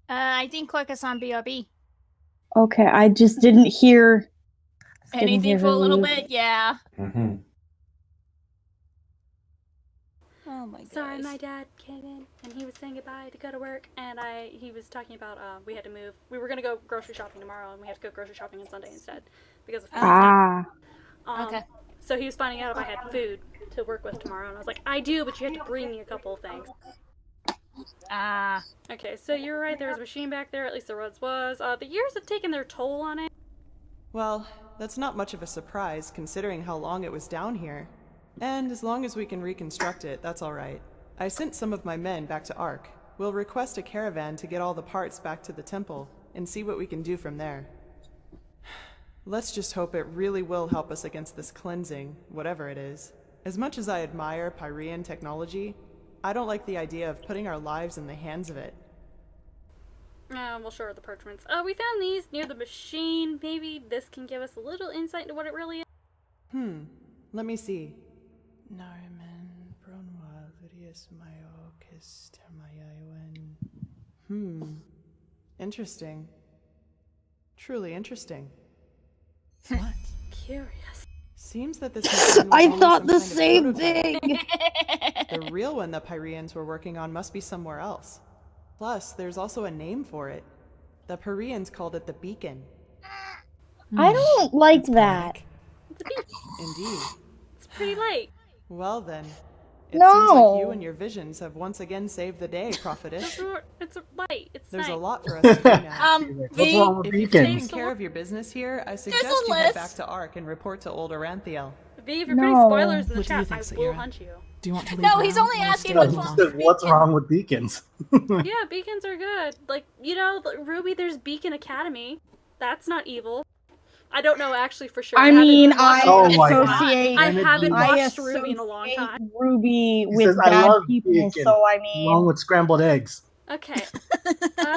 I think Korka's on BRB.
Okay, I just didn't hear
Anything for a little
leave.
bit, yeah.
Mm-hmm.
Oh my god.
Sorry, my dad came in and he was saying goodbye to go to work, and he was talking about we had to move. We were gonna go grocery shopping tomorrow, and we have to go grocery shopping on Sunday instead because of food stuff. Okay. So he was finding out if I had food to work with tomorrow, and I was like, I do, but you have to bring me a couple of things. Okay, so you're right. There was a machine back there. At least there was. The years have taken their toll on it.
Well, that's not much of a surprise considering how long it was down here. And as long as we can reconstruct it, that's alright. I sent some of my men back to Ark. We'll request a caravan to get all the parts back to the temple, and see what we can do from there. Let's just hope it really will help us against this cleansing, whatever it is. As much as I admire Pyrean technology, I don't like the idea of putting our lives in the hands of it.
We'll show her the parchments. We found these near the machine. Maybe this can give us a little insight into what it really is.
Let me see. Nariman, Bronwa, Lydius, Myokis, Termayawen. Interesting. Truly interesting.
What?
Curious.
Seems that this machine was
I
only
thought
some
the
kind of
same
prototype.
thing.
The real one the Pyreans were working on must be somewhere else. Plus, there's also a name for it. The Pyreans called it the Beacon.
I don't like that.
It's a beach.
Indeed.
It's pretty light.
Well then, it
No.
seems like you and your visions have once again saved the day, prophetess.
It's light. It's
There's
nice.
a lot for us to do now.
V,
If you've taken care of your business here, I suggest
a
you head
list.
back to Ark and report to old Oranthiel.
V, if you're putting
No.
spoilers in the
What do you
chat,
think,
I
Sagira?
will hunt you.
Do you want to leave
No,
now,
he's only
or
asking
stay
what's
as
wrong
long?
with
What's wrong with beacons?
Yeah, beacons are good. Like, Ruby, there's Beacon Academy. That's not evil. I don't know actually for sure.
I mean,
I
I
haven't
I
watched Ruby in a long
associate
time.
Ruby
He
with
says, I
bad
love
people,
bacon,
so I mean,
along with scrambled eggs.
Okay.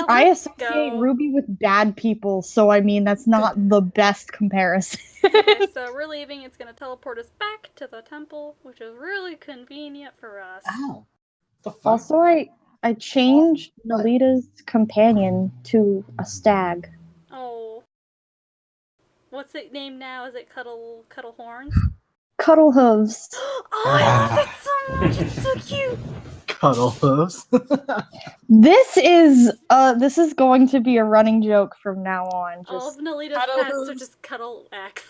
I associate Ruby with bad people, so I mean, that's not the best comparison.
Okay, so we're leaving. It's going to teleport us back to the temple, which is really convenient for us.
Ow.
Also, I changed Nolita's companion to a stag.
Oh. What's it named now? Is it Cuddle Horns?
Cuddle hooves.
Oh, I love it so much. It's so cute.
Cuddle hooves.
This is going to be a running joke from now on.
All of Nolita's
Cuddle
pets are
hooves.
just Cuddle X.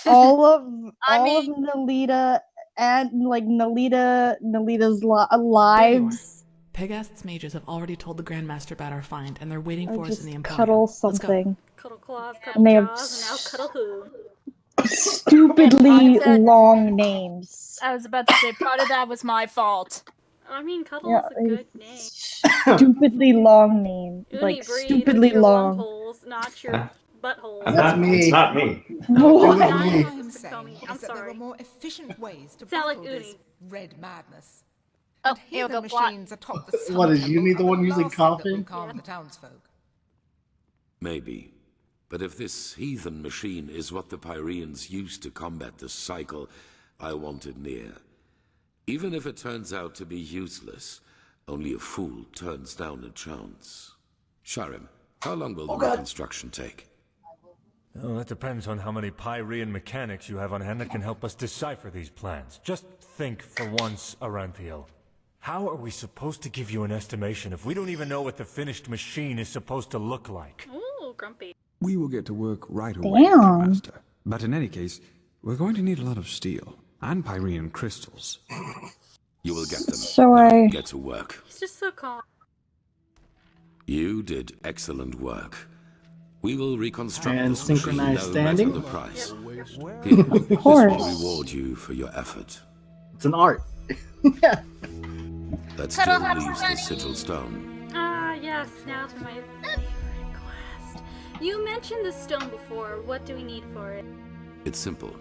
all of Nolita and Nolita's lives.
Pegast's mages have already told the Grandmaster about our find, and they're waiting for us
Just
in the Empire.
cuddle
Let's go.
something.
Cuddle claws, cuddle
And they have
jaws, and now cuddle who.
Stupidly long names.
I was about to say, part of that was my fault.
I mean, cuddle
Yeah,
is a good name.
Stupidly long name.
Uni,
Like
breathe
stupidly
with your
long.
holes, not your buttholes.
It's not me.
No.
I'm
That there
sorry.
are more efficient ways to
Sound like
battle this
Uni.
red madness.
Oh,
And here
here
the
we go, plot.
machines atop the sun
What is
temple
Uni
are
the one using
last thing that will
coffee?
calm the townsfolk.
Maybe. But if this heathen machine is what the Pyreans used to combat the cycle, I want it near. Even if it turns out to be useless, only a fool turns down a chance. Sharim, how long will the reconstruction take?
Well, that depends on how many Pyrean mechanics you have on hand that can help us decipher these plans. Just think for once, Aranthiel. How are we supposed to give you an estimation if we don't even know what the finished machine is supposed to look like?
Ooh, grumpy.
We will get to work right away,
Damn.
Master. But in any case, we're going to need a lot of steel and Pyrean crystals.
You will get them.
So
Now, get to work.
He's just so calm.
You did excellent work. We will reconstruct
And
this machine
synchronized
no matter
standing?
the price.
Yep.
Here,
Of
this
course.
will reward you for your effort.
It's an art.
That still leaves the sigil stone.
Ah, yes, now to my favorite quest. You mentioned the stone before. What do we need for it?
It's simple.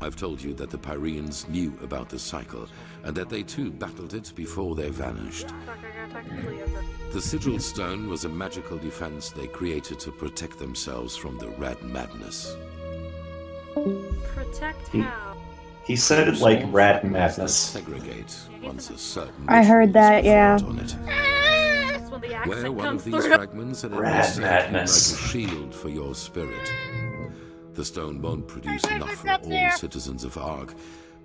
I've told you that the Pyreans knew about the cycle, and that they too battled it before they vanished.
Fuck, I gotta talk to Cleo first.
The sigil stone was a magical defense they created to protect themselves from the Red Madness.
Protect how?
He said it like rat madness.
Segregate once a certain
I heard that, yeah.
on it.
That's when the
Where
accent
one
comes
of these
through.
fragments had
Rat
served you like a
madness.
shield for your spirit. The stone won't produce enough for
up
all
there.
citizens of Ark,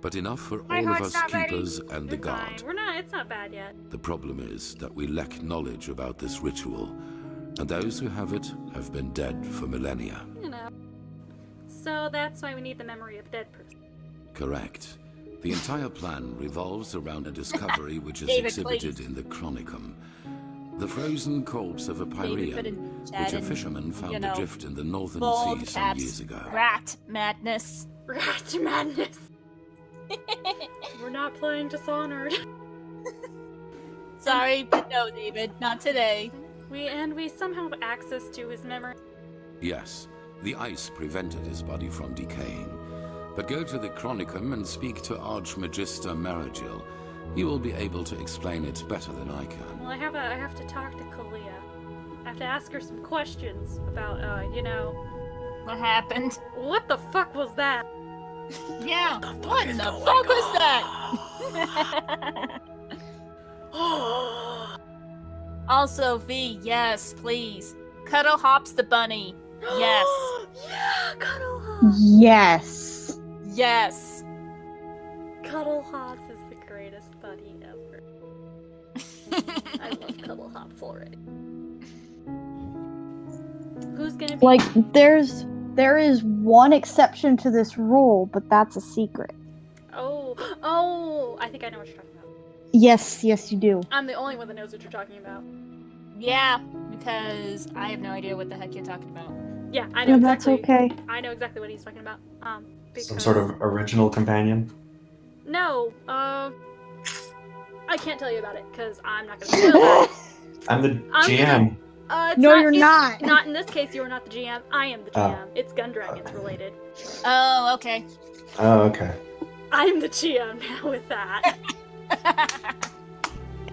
but enough for
My
all of
heart's
us
not ready.
keepers and the guard.
We're not. It's not bad yet.
The problem is that we lack knowledge about this ritual, and those who have it have been dead for millennia.
You know. So that's why we need the memory of a dead person.
Correct. The entire plan revolves around a discovery which is
David,
exhibited
please.
in the Chronicum. The frozen corpse of a
David, put
Pyrean,
in
which
chat
a
and,
fisherman found
you know,
adrift in the northern
bold
sea some
caps.
years ago.
Rat madness.
Rat madness. We're not playing Dishonored.
Sorry, but no, David, not today.
We somehow have access to his memory.
Yes, the ice prevented his body from decaying. But go to the Chronicum and speak to Archmagister Maragil. He will be able to explain it better than I can.
Well, I have to talk to Kalia. I have to ask her some questions about, you know.
What happened?
What the fuck was that?
Yeah, what in the fuck was that? Also, V, yes, please. Cuddle Hops the bunny. Yes.
Yeah, Cuddle Hops.
Yes.
Yes.
Cuddle Hops is the greatest buddy ever. I love Cuddle Hops already. Who's gonna be
Like, there is one exception to this rule, but that's a secret.
Oh, I think I know what you're talking about.
Yes, yes, you do.
I'm the only one that knows what you're talking about.
Yeah, because I have no idea what the heck you're talking about.
Yeah, I know
Yeah,
exactly.
that's okay.
I know exactly what he's talking about. Because...
Some sort of original companion.
No, I can't tell you about it because I'm not gonna spoil that.
I'm the GM.
It's
No, you're
it's
not.
Not in this case. You are not the GM. I am the
Oh.
GM. It's Gun Dragons related.
Oh, okay.
Oh, okay.
I'm the GM now with that.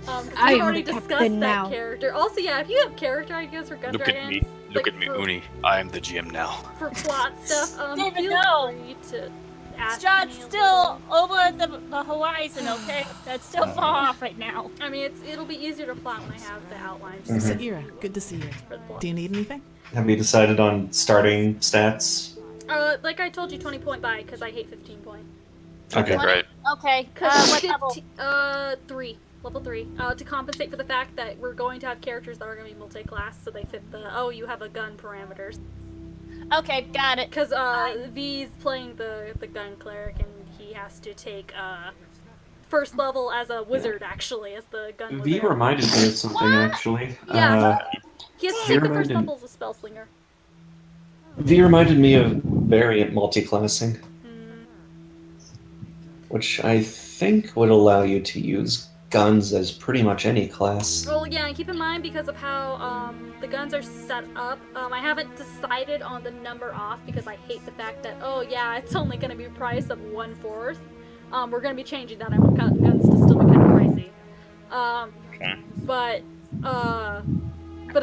'Cause
I
we've
am
already
the
discussed
captain
that
now.
character. Also, yeah, if you have character ideas for Gun
Look
Dragons,
at me. Look
like,
at me,
for,
Uni. I am the GM now.
for plot stuff,
David,
feel
no.
free to ask
John's
me a
still over the horizon, okay? That's still far off right now.
I mean, it'll be easier to plot when I have the outlines.
Mhm.
Saira, good to see you.
For the plot.
Do you need anything?
Have you decided on starting stats?
Like I told you, 20 point buy because I hate 15 point.
Okay.
Right.
Okay,
Cause
what level?
level 3. To compensate for the fact that we're going to have characters that are going to be multi-class, so they fit the you have a gun parameters.
Okay, got it.
Because V's playing the gun cleric, and he has to take first level as a wizard, actually, as the gun
V
wizard.
reminded me of something, actually.
Yeah. He has to
V
take the first
reminded-
level as a spell slinger.
V reminded me of variant multiclassing, which I think would allow you to use guns as pretty much any class.
Well, yeah, and keep in mind because of how the guns are set up, I haven't decided on the number off because I hate the fact that, oh yeah, it's only going to be a price of 1/4. We're going to be changing that. I want guns to still be kind of pricey. But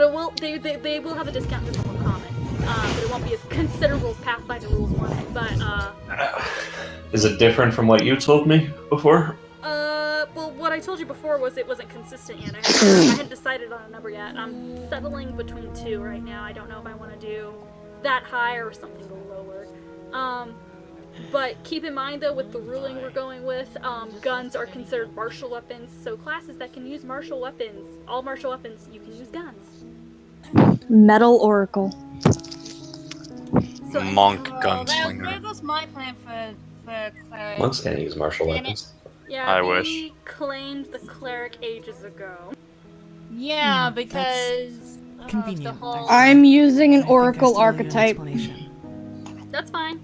it will, they will have a discount to someone common. but it won't be as considerable as Pathfinder Rules 1. But,
Is it different from what you told me before?
well, what I told you before was it wasn't consistent yet. I hadn't decided on a number yet. I'm settling between 2 right now. I don't know if I want to do that high or something lower. But keep in mind, though, with the ruling we're going with, guns are considered martial weapons, so classes that can use martial weapons, all martial weapons, you can use guns.
Metal Oracle.
So,
Monk
There
gunslinger.
goes my plan for cleric.
Monks can't use martial
Damn it.
weapons.
yeah,
I
we
wish.
claimed the cleric ages ago.
Yeah,
Hmm,
because
convenient,
of the whole.
I'm using an
I think I
Oracle
still owe you an
archetype.
explanation.
That's fine.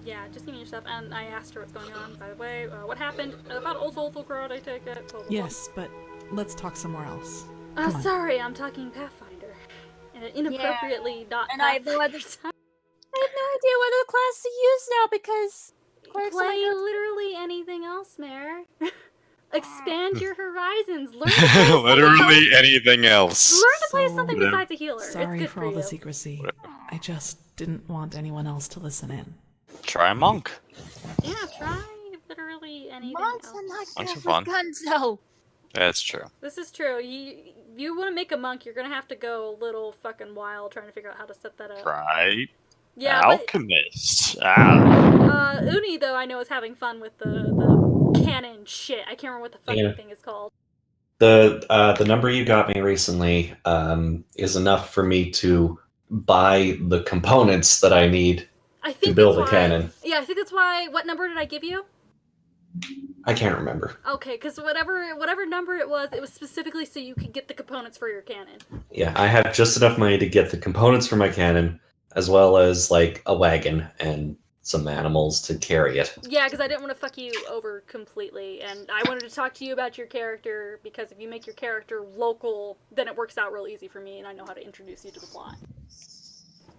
Yeah, just give me your stuff. And I asked her what's going on, by the way. What happened? About Old Soulful Crowd, I take it. Blah, blah, blah.
Yes, but let's talk somewhere else. Come on.
Sorry, I'm talking Pathfinder. Inappropriately not
And I have no
Pathfinder.
I have no idea what other class to use now because clerics are my
Play
go-to.
literally anything else, Mare. Expand your horizons. Learn to play
Literally anything else.
Learn to play something
Whatever.
besides a healer.
Sorry
it's good
for
for
all
you.
the secrecy. I just didn't want anyone else to listen in.
Try a monk.
Yeah, try literally anything
Monks
else.
are not
Monks
good
are fun.
with guns, though.
That's true.
This is true. You want to make a monk, you're gonna have to go a little fucking wild trying to figure out how to set that up.
Right.
Yeah, but
Alchemist.
Uni though I know is having fun with the canon shit. I can't remember what the fucking thing is called.
The number you got me recently is enough for me to buy the components that I need to build a cannon.
Yeah, I think that's why. What number did I give you?
I can't remember.
Okay, because whatever number it was specifically so you could get the components for your cannon.
Yeah, I have just enough money to get the components for my cannon, as well as like a wagon and some animals to carry it.
Yeah, because I didn't want to fuck you over completely, and I wanted to talk to you about your character, because if you make your character local, then it works out real easy for me, and I know how to introduce you to the plot.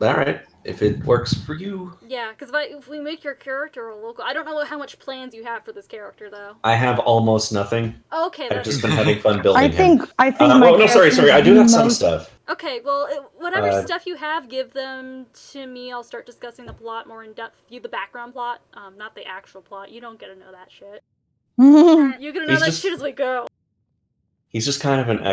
Alright, if it works for you.
Yeah, because if we make your character a local... I don't know how much plans you have for this character, though.
I have almost nothing.
Okay,
I've just been having fun building
I think
him.
my
well, no, sorry, I do have some
most-
stuff.
Okay, well, whatever stuff you have, give them to me. I'll start discussing the plot more in depth. You, the background plot, not the actual plot. You don't get to know that shit. You're gonna know
He's
that
just-
shit as we go.
He's just kind of an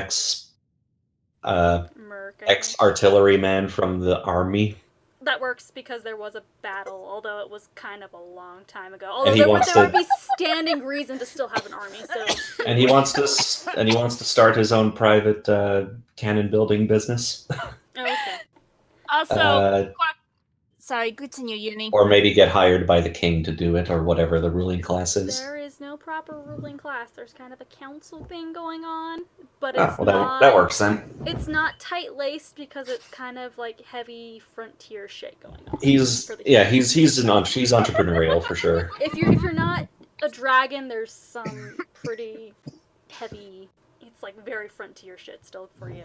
ex-artillery man from the army.
That works because there was a battle, although it was kind of a long time ago. Although
he
there
wants
would
to-
be standing reason to still have an army, so...
And he wants to start his own private cannon building business.
Okay.
Also, sorry, continue, Uni.
Or maybe get hired by the king to do it, or whatever the ruling class is.
There is no proper ruling class. There's kind of a council thing going on, but
Ah,
it's
well,
not...
that works then.
It's not tight-laced because it's kind of like heavy frontier shit going on.
He's entrepreneurial for sure.
If you're not a dragon, there's some pretty heavy... It's like very frontier shit still for you.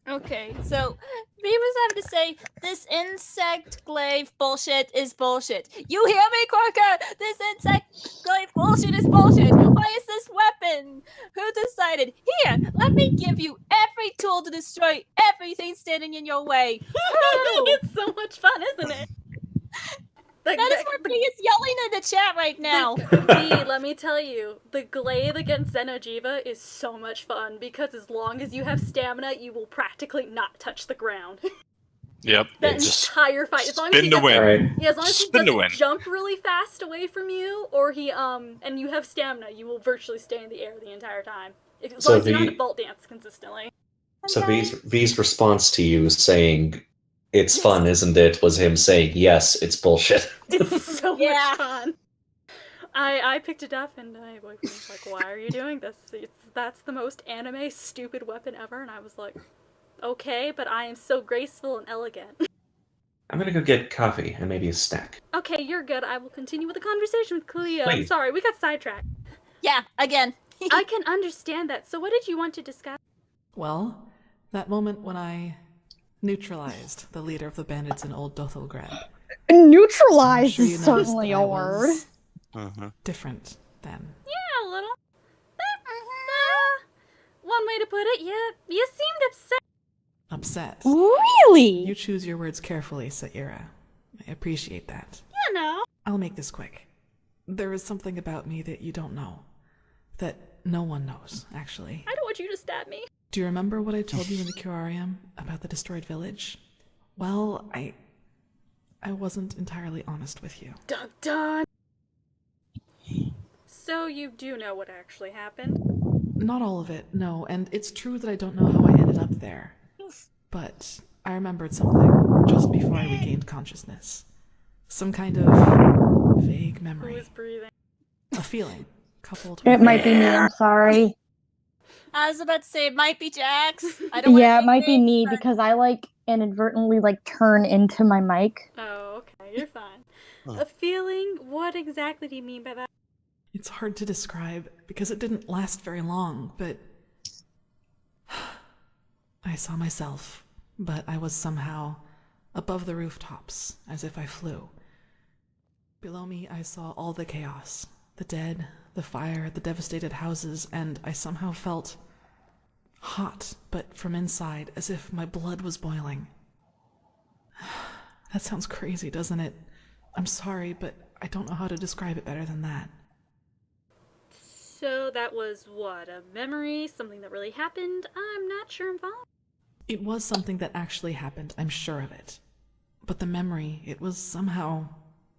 Okay, so Beaver's having to say this insect glaive bullshit is bullshit. You hear me, Corker? This insect glaive bullshit is bullshit. Why is this weapon? Who decided? Here, let me give you every tool to destroy everything standing in your way. Who?
It's so much fun, isn't it?
That is what Bee is yelling in the chat right now.
Bee, let me tell you, the glaive against Xenojiva is so much fun because as long as you have stamina, you will practically not touch the ground.
Yep.
That entire fight, as long as he
spin to win.
doesn't, yeah, as long as he
Spin to
doesn't
win.
jump really fast away from you, or he and you have stamina, you will virtually stay in the air the entire time. As long as you don't have to bolt dance consistently.
So V's response to you saying, "It's fun, isn't it?" was him saying, "Yes, it's bullshit."
It's so much fun. I picked it up and my boyfriend was like, "Why are you doing this? That's the most anime stupid weapon ever." And I was like, "Okay, but I am so graceful and elegant."
I'm gonna go get coffee and maybe a snack.
Okay, you're good. I will continue with the conversation with Cleo. I'm
Please.
sorry, we got sidetracked.
Yeah, again.
I can understand that. So what did you want to discuss?
Well, that moment when I neutralized the leader of the bandits in Old Dothelgrad.
Neutralize
Sure you
is
noticed
certainly
that
a
I
word.
was different then.
Yeah, a little. That's one way to put it. Yeah, you seemed upset.
upset.
Really?
You choose your words carefully, Saira. I appreciate that.
Yeah, no.
I'll make this quick. There is something about me that you don't know. That no one knows, actually.
I don't want you to stab me.
Do you remember what I told you in the curarium about the destroyed village? Well, I wasn't entirely honest with you.
Dun dun! So you do know what actually happened?
Not all of it, no, and it's true that I don't know how I ended up there. But I remembered something just before I regained consciousness. Some kind of vague memory.
Who is breathing?
A feeling, coupled
It
with...
might be me, I'm sorry.
I was about to say it might be Jax. I don't
Yeah,
want
it might be
big,
me
but...
because I inadvertently turn into my mic.
Oh, okay, you're fine. A feeling? What exactly do you mean by that?
It's hard to describe because it didn't last very long, but I saw myself, but I was somehow above the rooftops, as if I flew. Below me, I saw all the chaos, the dead, the fire, the devastated houses, and I somehow felt hot, but from inside, as if my blood was boiling. That sounds crazy, doesn't it? I'm sorry, but I don't know how to describe it better than that.
So that was what? A memory? Something that really happened? I'm not sure I'm following.
It was something that actually happened, I'm sure of it. But the memory, it was somehow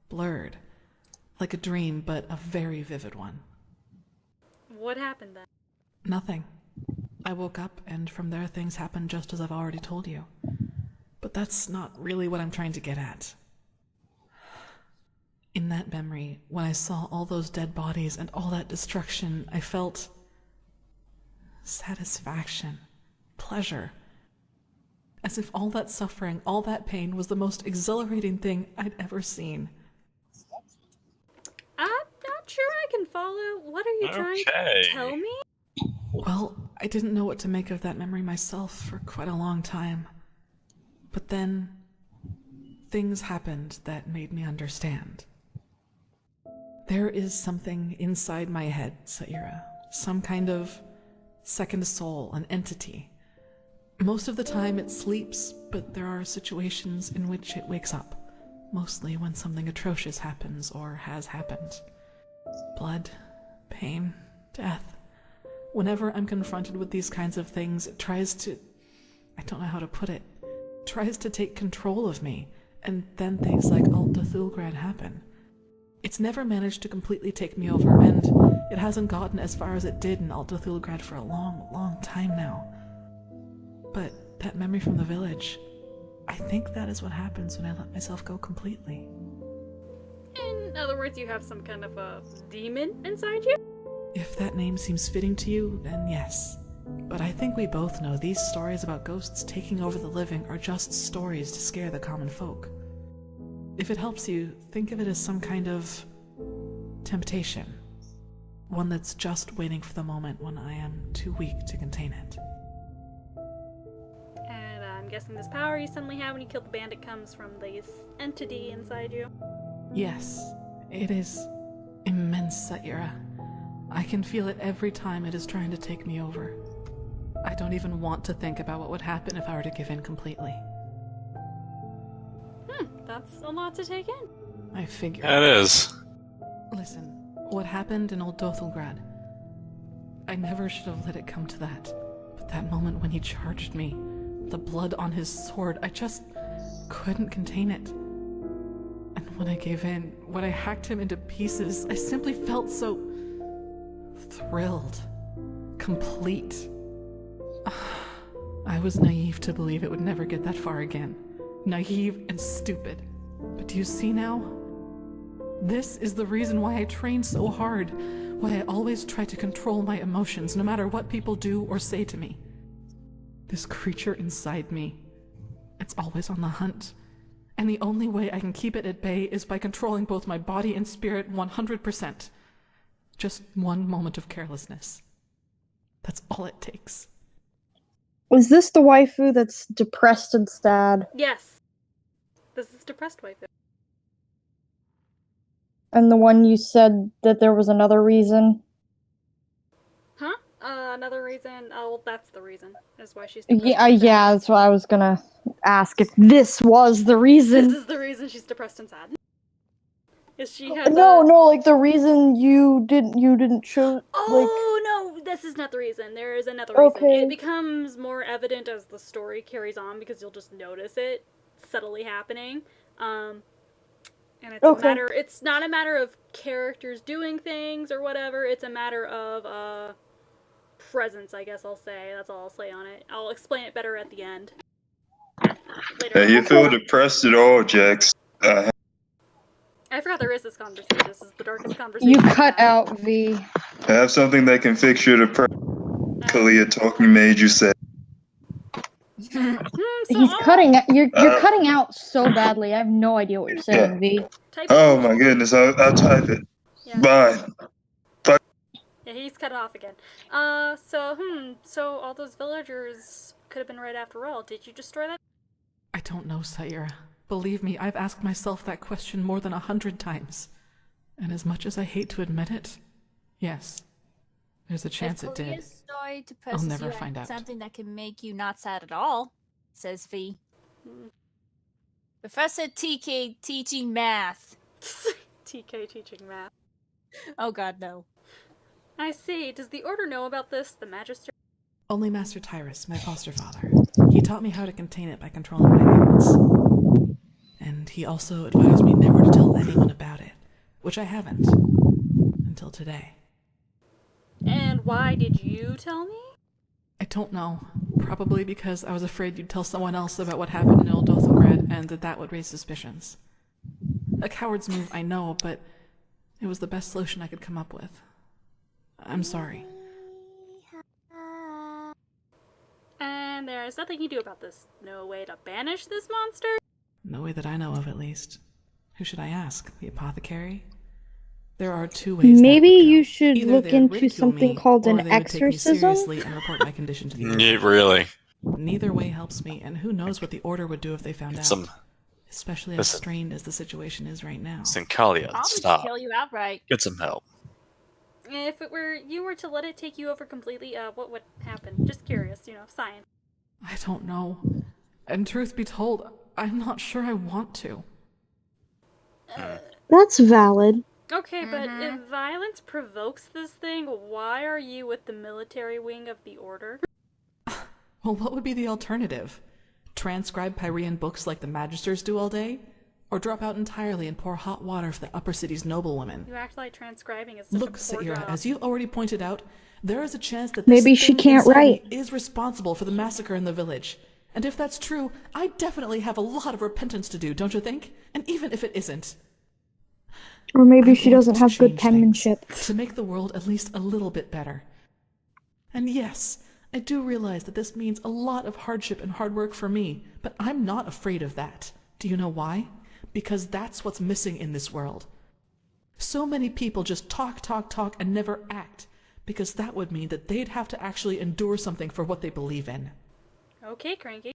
blurred. Like a dream, but a very vivid one.
What happened then?
Nothing. I woke up, and from there things happened just as I've already told you. But that's not really what I'm trying to get at. In that memory, when I saw all those dead bodies and all that destruction, I felt satisfaction, pleasure. As if all that suffering, all that pain was the most exhilarating thing I'd ever seen.
I'm not sure I can follow. What are you trying to tell me?
Well, I didn't know what to make of that memory myself for quite a long time. But then, things happened that made me understand. There is something inside my head, Saira. Some kind of second soul, an entity. Most of the time it sleeps, but there are situations in which it wakes up. Mostly when something atrocious happens or has happened. Blood, pain, death. Whenever I'm confronted with these kinds of things, it tries to... I don't know how to put it. Tries to take control of me, and then things like Alta Thulgrad happen. It's never managed to completely take me over, and it hasn't gotten as far as it did in Alta Thulgrad for a long, long time now. But that memory from the village, I think that is what happens when I let myself go completely.
In other words, you have some kind of a demon inside you?
If that name seems fitting to you, then yes. But I think we both know these stories about ghosts taking over the living are just stories to scare the common folk. If it helps you, think of it as some kind of temptation. One that's just waiting for the moment when I am too weak to contain it.
And I'm guessing this power you suddenly have when you kill the bandit comes from this entity inside you?
Yes, it is immense, Saira. I can feel it every time it is trying to take me over. I don't even want to think about what would happen if I were to give in completely.
That's a lot to take in.
I figure.
It is.
Listen, what happened in Old Dothelgrad, I never should have let it come to that. But that moment when he charged me, the blood on his sword, I just couldn't contain it. And when I gave in, when I hacked him into pieces, I simply felt so thrilled, complete. I was naive to believe it would never get that far again. Naive and stupid. But do you see now? This is the reason why I train so hard, why I always try to control my emotions no matter what people do or say to me. This creature inside me, it's always on the hunt. And the only way I can keep it at bay is by controlling both my body and spirit 100%. Just one moment of carelessness. That's all it takes.
Is this the waifu that's depressed and sad?
Yes. This is depressed waifu.
And the one you said that there was another reason?
Huh? Another reason. Oh, well, that's the reason. Is why she's
Yeah,
depressed and sad.
yeah, that's what I was gonna ask if this was the reason.
This is the reason she's depressed and sad. Is she has
No, like the reason you didn't choose.
Oh no, this is not the reason. There is another reason.
Okay.
It becomes more evident as the story carries on because you'll just notice it subtly happening. And it's a matter. It's not a matter of characters doing things or whatever. It's a matter of presence, I guess I'll say. That's all I'll say on it. I'll explain it better at the end. Later.
Hey, you feel depressed at all, Jax?
I forgot there is this conversation. This is the darkest conversation.
You cut out, V.
Have something that can fix your depression. Kalia talking made you say.
He's cutting. You're cutting out so badly. I have no idea what you're saying, V.
Oh my goodness, I'll type it.
Yeah.
Bye.
Yeah, he's cut off again. So all those villagers could have been right after all. Did you destroy that?
I don't know, Sayira. Believe me, I've asked myself that question more than 100 times. And as much as I hate to admit it, yes, there's a chance it did.
Story
I'll never find out.
Something that can make you not sad at all, says V. Professor TK teaching math.
TK teaching math.
Oh god, no.
I see. Does the Order know about this? The Magister?
Only Master Tyrus, my foster father. He taught me how to contain it by controlling my thoughts. And he also advised me never to tell anyone about it, which I haven't. Until today.
And why did you tell me?
I don't know. Probably because I was afraid you'd tell someone else about what happened in Old Dothograd and that would raise suspicions. A coward's move, I know, but it was the best solution I could come up with. I'm sorry.
And there's nothing you do about this. No way to banish this monster?
No way that I know of, at least. Who should I ask? The apothecary? There are two ways.
Maybe you should
Either
look
they'd
into
ridicule
something
me,
called
or
an
they would take me
exorcism.
seriously and report my condition to the order.
Yeah, really.
Neither way helps me, and who knows what the order would do if they found out. Especially as strained as the situation is right now.
Syncalia,
Probably
stop.
kill you outright.
Get some help.
If you were to let it take you over completely, what would happen? Just curious, science.
I don't know. And truth be told, I'm not sure I want to.
That's valid.
Okay, but if violence provokes this thing, why are you with the military wing of the Order?
Well, what would be the alternative? Transcribe Pyrean books like the Magisters do all day? Or drop out entirely and pour hot water for the upper city's noblewomen?
You act like transcribing is such
Look,
a poor
Sayira,
job.
as you already pointed out, there is a chance that
Maybe
this
she
thing
can't
inside me
write.
is responsible for the massacre in the village. And if that's true, I definitely have a lot of repentance to do, don't you think? And even if it isn't.
Or maybe she
I want
doesn't
to
have good
change
penmanship.
things, to make the world at least a little bit better. And yes, I do realize that this means a lot of hardship and hard work for me, but I'm not afraid of that. Do you know why? Because that's what's missing in this world. So many people just talk, and never act, because that would mean that they'd have to actually endure something for what they believe in.
Okay, Cranky.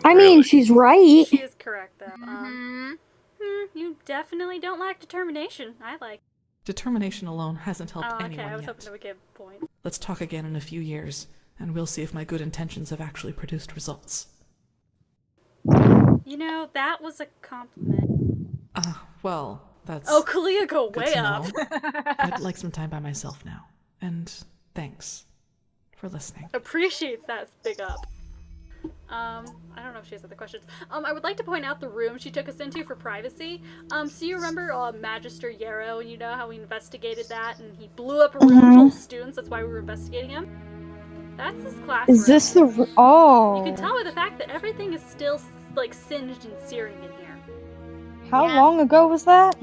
I mean, she's right.
She is correct, though. You definitely don't lack determination. I like.
Determination alone hasn't helped
Oh, okay.
anyone
I was
yet.
hoping to get points.
Let's talk again in a few years, and we'll see if my good intentions have actually produced results.
That was a compliment.
Well, that's...
Oh, Kalia, go
good
way
to
up.
know. I'd like some time by myself now. And thanks for listening.
Appreciates that big up. I don't know if she has other questions. I would like to point out the room she took us into for privacy. So you remember Magister Yarrow, and you know how we investigated that, and he blew up a room full of students, that's why we were investigating him? That's his classroom.
Is this the... Oh.
You can tell by the fact that everything is still, singed and searing in here.
How long ago was that?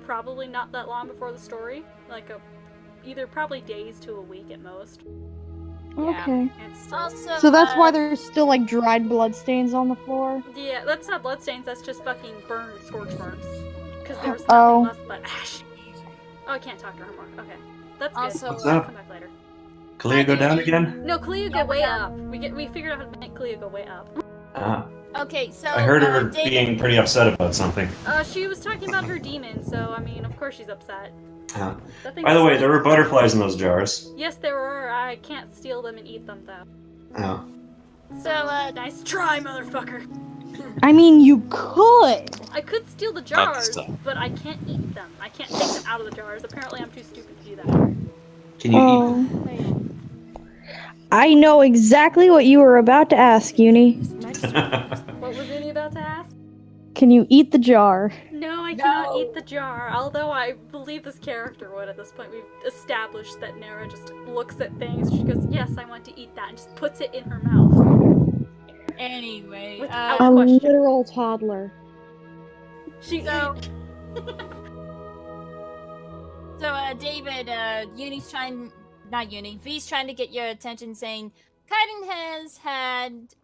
Probably not that long before the story. Either probably days to a week at most.
Okay.
Also,
So that's why there's still, dried bloodstains on the floor?
Yeah, that's not bloodstains, that's just fucking burned scorch marks. Because there was nothing left but ash. Oh, I can't talk to her more. Okay. That's good.
Also,
What's up?
Come back later.
Kalia go down again?
No, Kalia go way up. We figured out how to make Kalia go way up.
Okay, so
I heard her
David,
being pretty upset about something.
She was talking about her demon, so, of course she's upset. That thing
By the way,
is-
there were butterflies in those jars.
Yes, there were. I can't steal them and eat them, though.
Oh.
So, nice try, motherfucker.
I mean, you could.
I could steal the jars, but I can't eat them. I can't take them out of the jars. Apparently, I'm too stupid to do that.
Can you eat them?
I know exactly what you were about to ask, Uni.
What was Uni about to ask?
Can you eat the jar?
No, I cannot eat the jar. Although I believe this character would at this point. We've established that Nara just looks at things. She goes, "Yes, I want to eat that," and just puts it in her mouth.
Anyway,
Without
A
question.
literal toddler.
So, David, Uni's trying, not Uni, V's trying to get your attention saying, Kaiden has had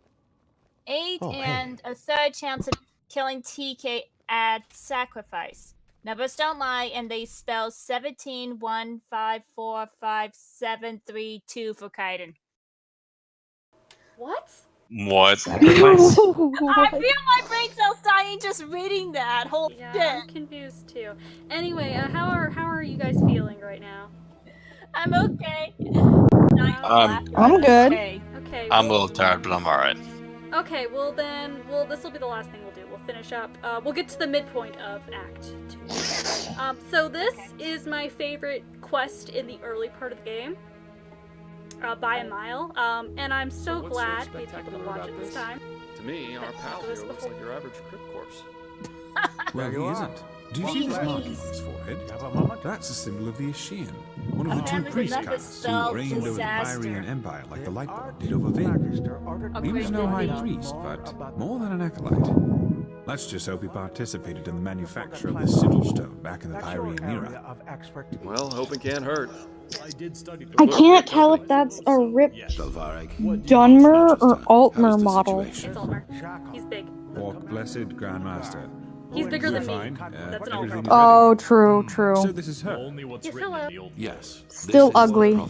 8 and a third chance of killing TK at sacrifice. Numbers don't lie, and they spell 17, 1, 5, 4, 5, 7, 3, 2 for Kaiden.
What?
What?
Sacrifice?
I feel my brain cells dying just reading that. Holy
Yeah,
shit.
I'm confused too. Anyway, how are you guys feeling right now?
I'm okay.
I'm good.
Okay.
I'm a little tired, but I'm alright.
Okay, well then, this will be the last thing we'll do. We'll finish up. We'll get to the midpoint of Act 2. So this is my favorite quest in the early part of the game. By a mile. And I'm so glad we had people to watch it this time.
To me, our pal here looks like your average crypt corpse.
Well, he isn't. Do you see this marking on his forehead? That's a symbol of the Ashian, one of the two priest castes who reigned over the Pyrean Empire like the Lightborn did over Vin. He was no high priest, but more than an acolyte. Let's just hope he participated in the manufacture of the sigil stone back in the Pyrean era.
Well, hoping can't hurt.
I can't tell if that's a Rip Dunmer or Altmer model.
It's Altmer. He's big.
Pork blessed Grandmaster.
He's bigger than me.
Fine.
That's an
Everything
Altmer.
is
Oh, true,
So
true.
this is her.
Yes, hello.
Yes.
Still ugly.
A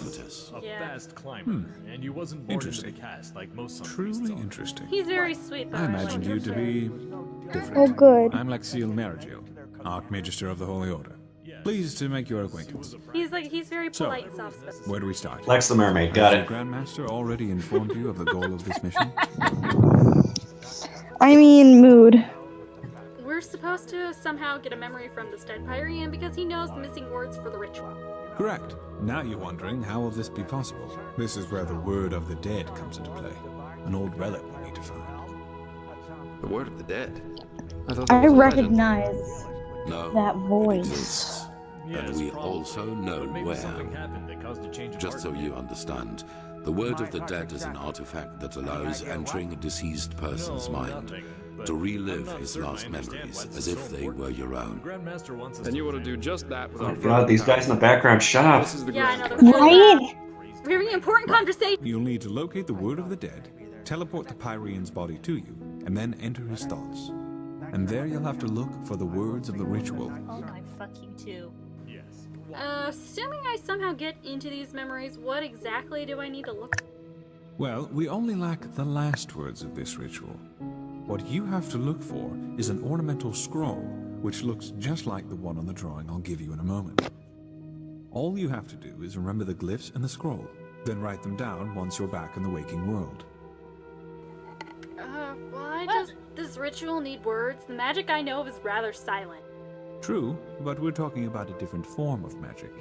fast climber, and you wasn't born into the cast like most
Truly interesting.
He's very sweet, though.
I
like
imagined
him
you to
too.
be different.
Oh, good.
I'm Lexiel Marigil, Archmagister of the Holy Order. Pleased to make your acquaintance.
He's very
So,
polite and soft-spoken.
Where do we start?
Lex the Mermaid, got
Has
it.
the Grandmaster already informed you of the goal of this mission?
I mean, mood.
We're supposed to somehow get a memory from this dead Pyrean because he knows the missing words for the ritual.
Correct. Now you're wondering, how will this be possible? This is where the word of the dead comes into play. An old relic we need to find.
The word of the dead. I thought
I
that was a legend.
recognize
No,
that
it
voice.
exists. And we also know where. Just so you understand, the word of the dead is an artifact that allows entering a deceased person's mind to relive his last memories as if they were your own.
And you want to do just that without
Oh god, these guys in the background, shut up.
This is the
Yeah, I know.
grand
They're
Right?
We're having an important conversation.
You'll need to locate the word of the dead, teleport the Pyrean's body to you, and then enter his thoughts. And there you'll have to look for the words of the ritual.
Oh my fuck you too.
Assuming I somehow get into these memories, what exactly do I need to look?
Well, we only lack the last words of this ritual. What you have to look for is an ornamental scroll, which looks just like the one on the drawing I'll give you in a moment. All you have to do is remember the glyphs in the scroll, then write them down once you're back in the waking world.
Why does this ritual need words? The magic I know of is rather silent.
True, but we're talking about a different form of magic.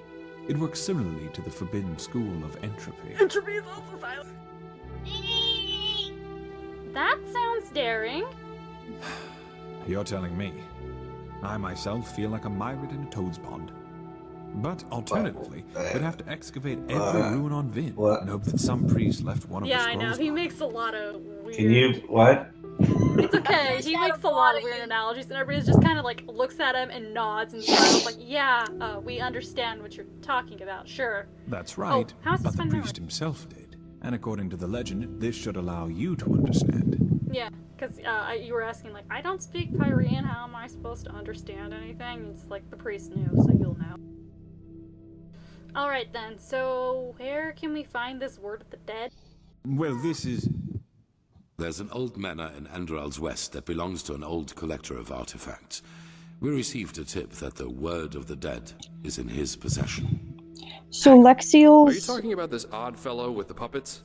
It works similarly to the forbidden school of entropy.
Entropy is also silent. That sounds daring.
You're telling me. I myself feel like a myrid in a toad's pond. But alternatively, we'd have to excavate every ruin on Vin and hope that some priest left one of the
Yeah, I
scrolls.
know. He makes a lot of weird...
Can you, what?
It's okay. He makes a lot of weird analogies, and everybody just kind of like looks at him and nods and smiles, like, "Yeah, we understand what you're talking about. Sure."
That's right,
how is this
but the
my
priest himself did. And according to the legend, this should allow you to understand.
Yeah, because you were asking like, "I don't speak Pyrean. How am I supposed to understand anything?" It's like the priest knew, so you'll know. All right then. So where can we find this word of the dead?
Well, this is...
There's an old manor in Enderal's west that belongs to an old collector of artifacts. We received a tip that the word of the dead is in his possession.
So Lexiel's...
Are you talking about this odd fellow with the puppets?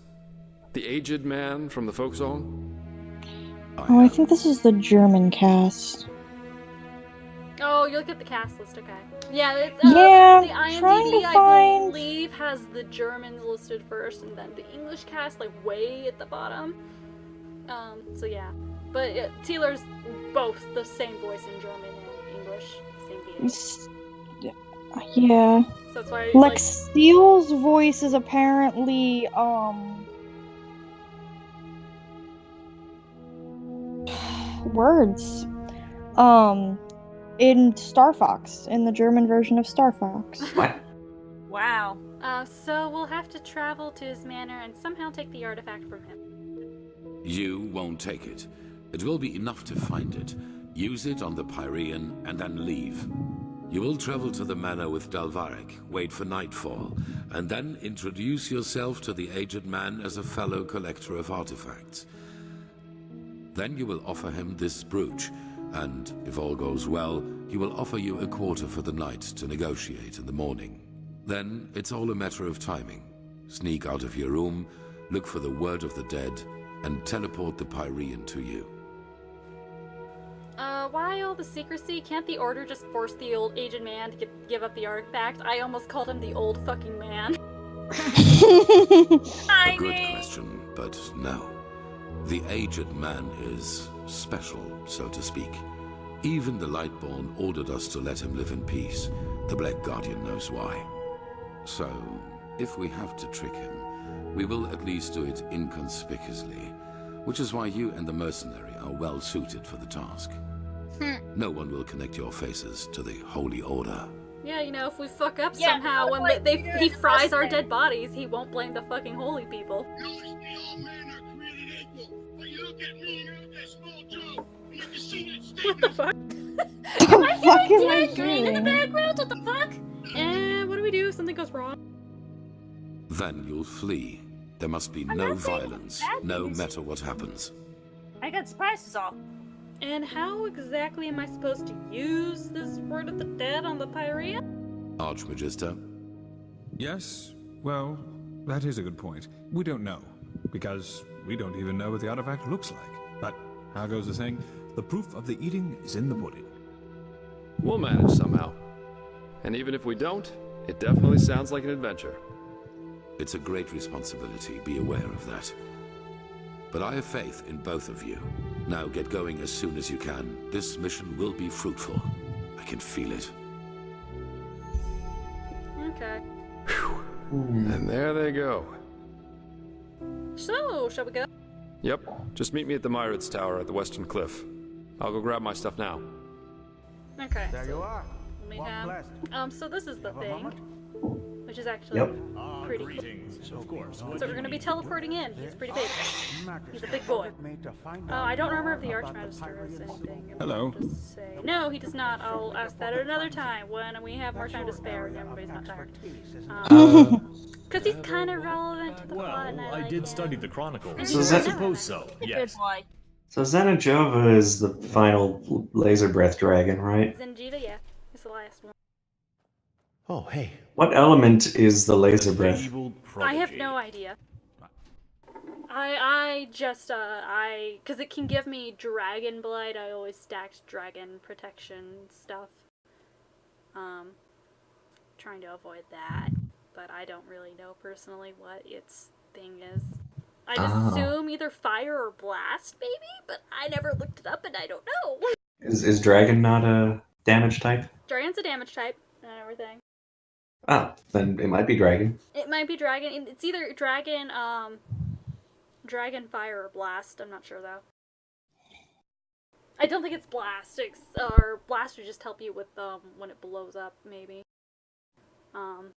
The aged man from the folk song?
Oh, I think this is the German cast.
Oh, you look at the cast list, okay. Yeah,
Yeah,
the IMDb,
trying to
I
find...
believe, has the Germans listed first, and then the English cast, like, way at the bottom. So yeah. But Taylor's both the same voice in German and English, same game.
Yeah.
So that's why,
Lexiel's voice is apparently, words. In Star Fox, in the German version of Star Fox.
What?
Wow. So we'll have to travel to his manor and somehow take the artifact from him.
You won't take it. It will be enough to find it, use it on the Pyrean, and then leave. You will travel to the manor with Dalvarek, wait for nightfall, and then introduce yourself to the aged man as a fellow collector of artifacts. Then you will offer him this brooch, and if all goes well, he will offer you a quarter for the night to negotiate in the morning. Then it's all a matter of timing. Sneak out of your room, look for the word of the dead, and teleport the Pyrean to you.
Why all the secrecy? Can't the Order just force the old aged man to give up the artifact? I almost called him the old fucking man.
A good question, but no. The aged man is special, so to speak. Even the Lightborn ordered us to let him live in peace. The Black Guardian knows why. So, if we have to trick him, we will at least do it inconspicuously, which is why you and the mercenary are well suited for the task. No one will connect your faces to the Holy Order.
Yeah, you know, if we fuck up somehow when he fries our dead bodies, he won't blame the fucking holy people. What the fuck? Am I hearing Dan Green in the background? What the fuck? And what do we do if something goes wrong?
Then you'll flee. There must be no violence, no matter what happens.
I got surprises all.
And how exactly am I supposed to use this word of the dead on the Pyrean?
Archmagister?
Yes, well, that is a good point. We don't know, because we don't even know what the artifact looks like. But, how goes the saying? The proof of the eating is in the pudding.
We'll manage somehow. And even if we don't, it definitely sounds like an adventure.
It's a great responsibility, be aware of that. But I have faith in both of you. Now get going as soon as you can. This mission will be fruitful. I can feel it.
Okay.
And there they go.
So, shall we go?
Yep, just meet me at the Myritz Tower at the Western Cliff. I'll go grab my stuff now.
Okay.
There you are.
We
Walk
have,
blessed.
so this is the
Have a
thing,
moment?
which is actually pretty cool.
Of course.
So we're gonna be teleporting in. He's pretty big. He's a big boy. I don't remember if the Archmagister has anything.
Hello.
No, he does not. I'll ask that at another time when we have more time to spare and everybody's not tired. Because he's kind of relevant to the plot. And
I did study the Chronicles.
So
I suppose so. Yes.
So Xenojova is the final laser breath dragon, right?
Zenjiva, yeah, it's the last one.
Oh, hey. What element is the laser breath?
I have no idea. I just, because it can give me dragon blood, I always stacked dragon protection stuff. Trying to avoid that, but I don't really know personally what its thing is. I just assume either fire or blast, maybe, but I never looked it up and I don't know.
Is dragon not a damage type?
Dragon's a damage type and everything.
Oh, then it might be dragon.
It might be dragon. It's either dragon, dragon, fire, or blast. I'm not sure though. I don't think it's blast. Or blast would just help you with when it blows up, maybe. But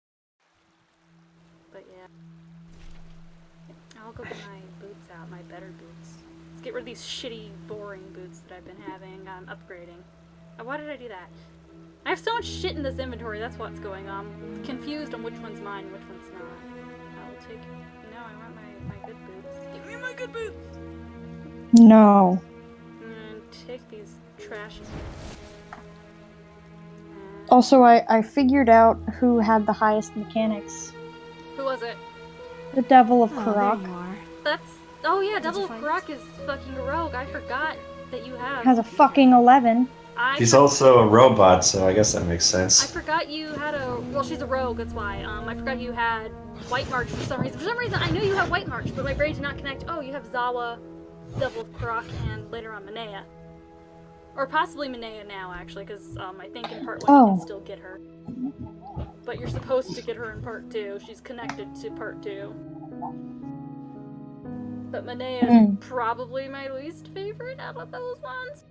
yeah. I'll go get my boots out, my better boots. Let's get rid of these shitty, boring boots that I've been having. I'm upgrading. Why did I do that? I have so much shit in this inventory, that's what's going on. I'm confused on which one's mine and which one's not. I will take... No, I want my good boots. Give me my good boots!
No.
And take these trashy...
Also, I figured out who had the highest mechanics.
Who was it?
The Devil of
Oh,
Karak.
there you are.
That's... Oh yeah, Devil of Karak is fucking a rogue. I forgot that you have...
Has a fucking 11.
She's also a robot, so I guess that makes
I
sense.
forgot you had a... Well, she's a rogue, that's why. I forgot you had White March for some reason. For some reason, I knew you had White March, but my brain did not connect. Oh, you have Zawa, Devil of Karak, and later on Minea. Or possibly Minea now, actually, because I think in part 1 you can still get her. But you're supposed to get her in part 2. She's connected to part 2. But Minea is probably my least favorite out of those ones.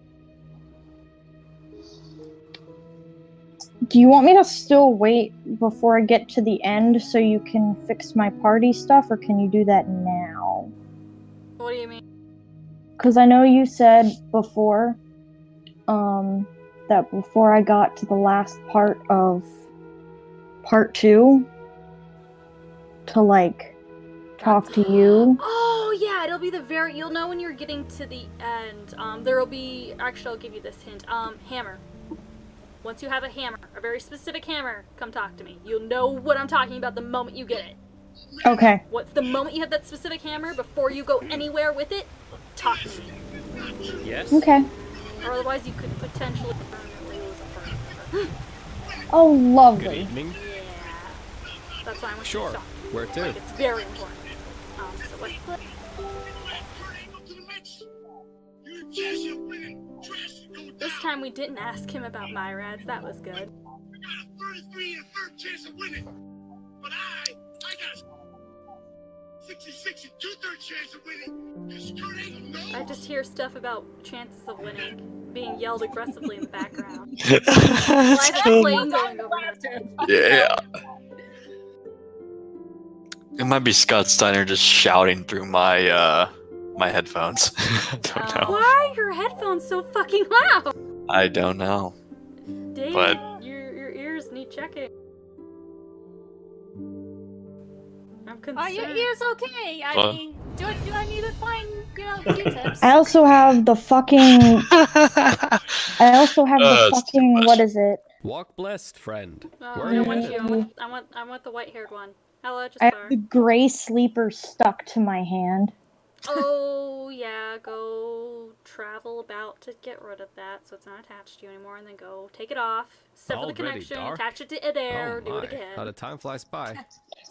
Do you want me to still wait before I get to the end so you can fix my party stuff, or can you do that now?
What do you mean?
Because I know you said before, that before I got to the last part of part 2, to, like, talk to you.
Oh, yeah, it'll be the very... You'll know when you're getting to the end. There'll be... Actually, I'll give you this hint. Hammer. Once you have a hammer, a very specific hammer, come talk to me. You'll know what I'm talking about the moment you get it.
Okay.
What's the moment you have that specific hammer, before you go anywhere with it, talk to me.
Yes?
Okay.
Or otherwise you could potentially permanently lose a partner.
Oh, lovely.
Good evening.
Yeah. That's why I want
Sure.
you to stop.
Where to?
Like, it's very important. So let's put... This time we didn't ask him about Myrads. That was good. I just hear stuff about chances of winning being yelled aggressively in the background. Why is that plane going overhead?
Yeah. It might be Scott Steiner just shouting through my my headphones. I don't know.
Why are your headphones so fucking loud?
I don't know.
David,
But
your ears need checking. I'm concerned.
Are your ears okay? I mean, do I need to find, Q-tips?
I also have the fucking... I also have the fucking... What is it?
Walk blessed, friend.
Oh,
Where
I don't
are you
want
headed?
you. I want the white-haired one. Hello,
I have
Jasper.
the gray sleeper stuck to my hand.
Oh, yeah, go travel about to get rid of that so it's not attached to you anymore, and then go take it off, sever the
Already
connection,
dark?
attach it to Enderal,
Oh
do it
my,
again.
how the time flies by.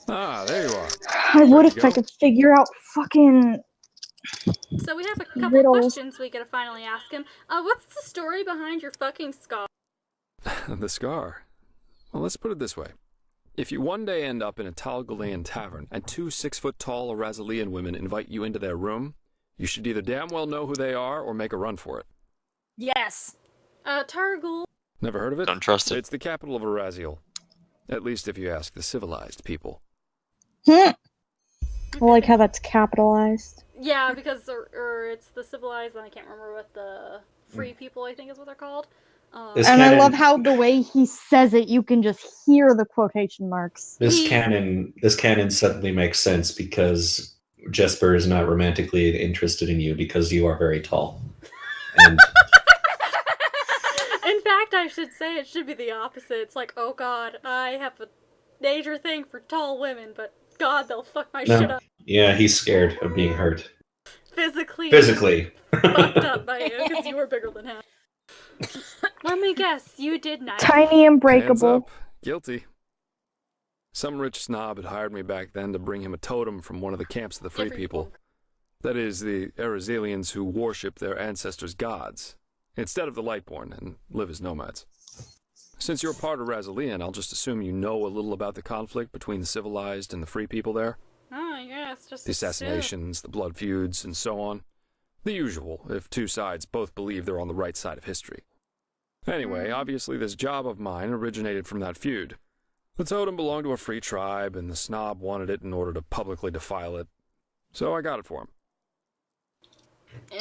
Ah, there you are.
I would if
Ready to
I
go?
could figure out fucking...
So we have a couple
riddles.
questions we gotta finally ask him. What's the story behind your fucking scar?
The scar. Well, let's put it this way. If you one day end up in a Talgalean tavern and 2 6-foot-tall Arazalian women invite you into their room, you should either damn well know who they are or make a run for it.
Yes.
Targul.
Never heard of it?
Don't trust it.
It's the capital of Araziel. At least if you ask the civilized people.
I like how that's capitalized.
Yeah, because or it's the civilized, and I can't remember what the free people, I think is what they're called.
And I love how the way he says it, you can just hear the quotation marks.
This canon suddenly makes sense because Jesper is not romantically interested in you because you are very tall. And
In fact, I should say it should be the opposite. It's like, oh god, I have a major thing for tall women, but god, they'll fuck my shit up.
yeah, he's scared of being hurt.
Physically
fucked
up by you because you were bigger than him. Let me guess, you did not.
Tiny and
Hands
breakable.
up. Guilty. Some rich snob had hired me back then to bring him a totem from one of the camps of the free people. That is, the Arazalians who worship their ancestors' gods, instead of the Lightborn, and live as nomads. Since you're part of Razalian, I'll just assume you know a little about the conflict between the civilized and the free people there.
Oh, yes, just
The assassinations, the blood feuds, and so on. The usual, if 2 sides both believe they're on the right side of history. Anyway, obviously this job of mine originated from that feud. The totem belonged to a free tribe, and the snob wanted it in order to publicly defile it. So I got it for him.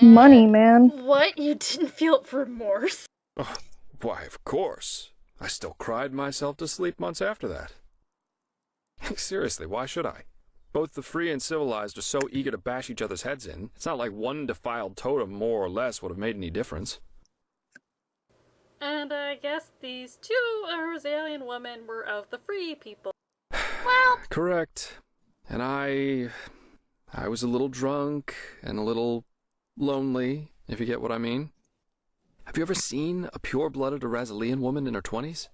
Money, man.
What? You didn't feel remorse?
Oh, why, of course. I still cried myself to sleep months after that. Seriously, why should I? Both the free and civilized are so eager to bash each other's heads in, it's not like one defiled totem more or less would have made any difference.
And I guess these two Rosalian women were of the free people.
Well,
correct. And I was a little drunk and a little lonely, if you get what I mean. Have you ever seen a pure-blooded Rosalian woman in her 20s?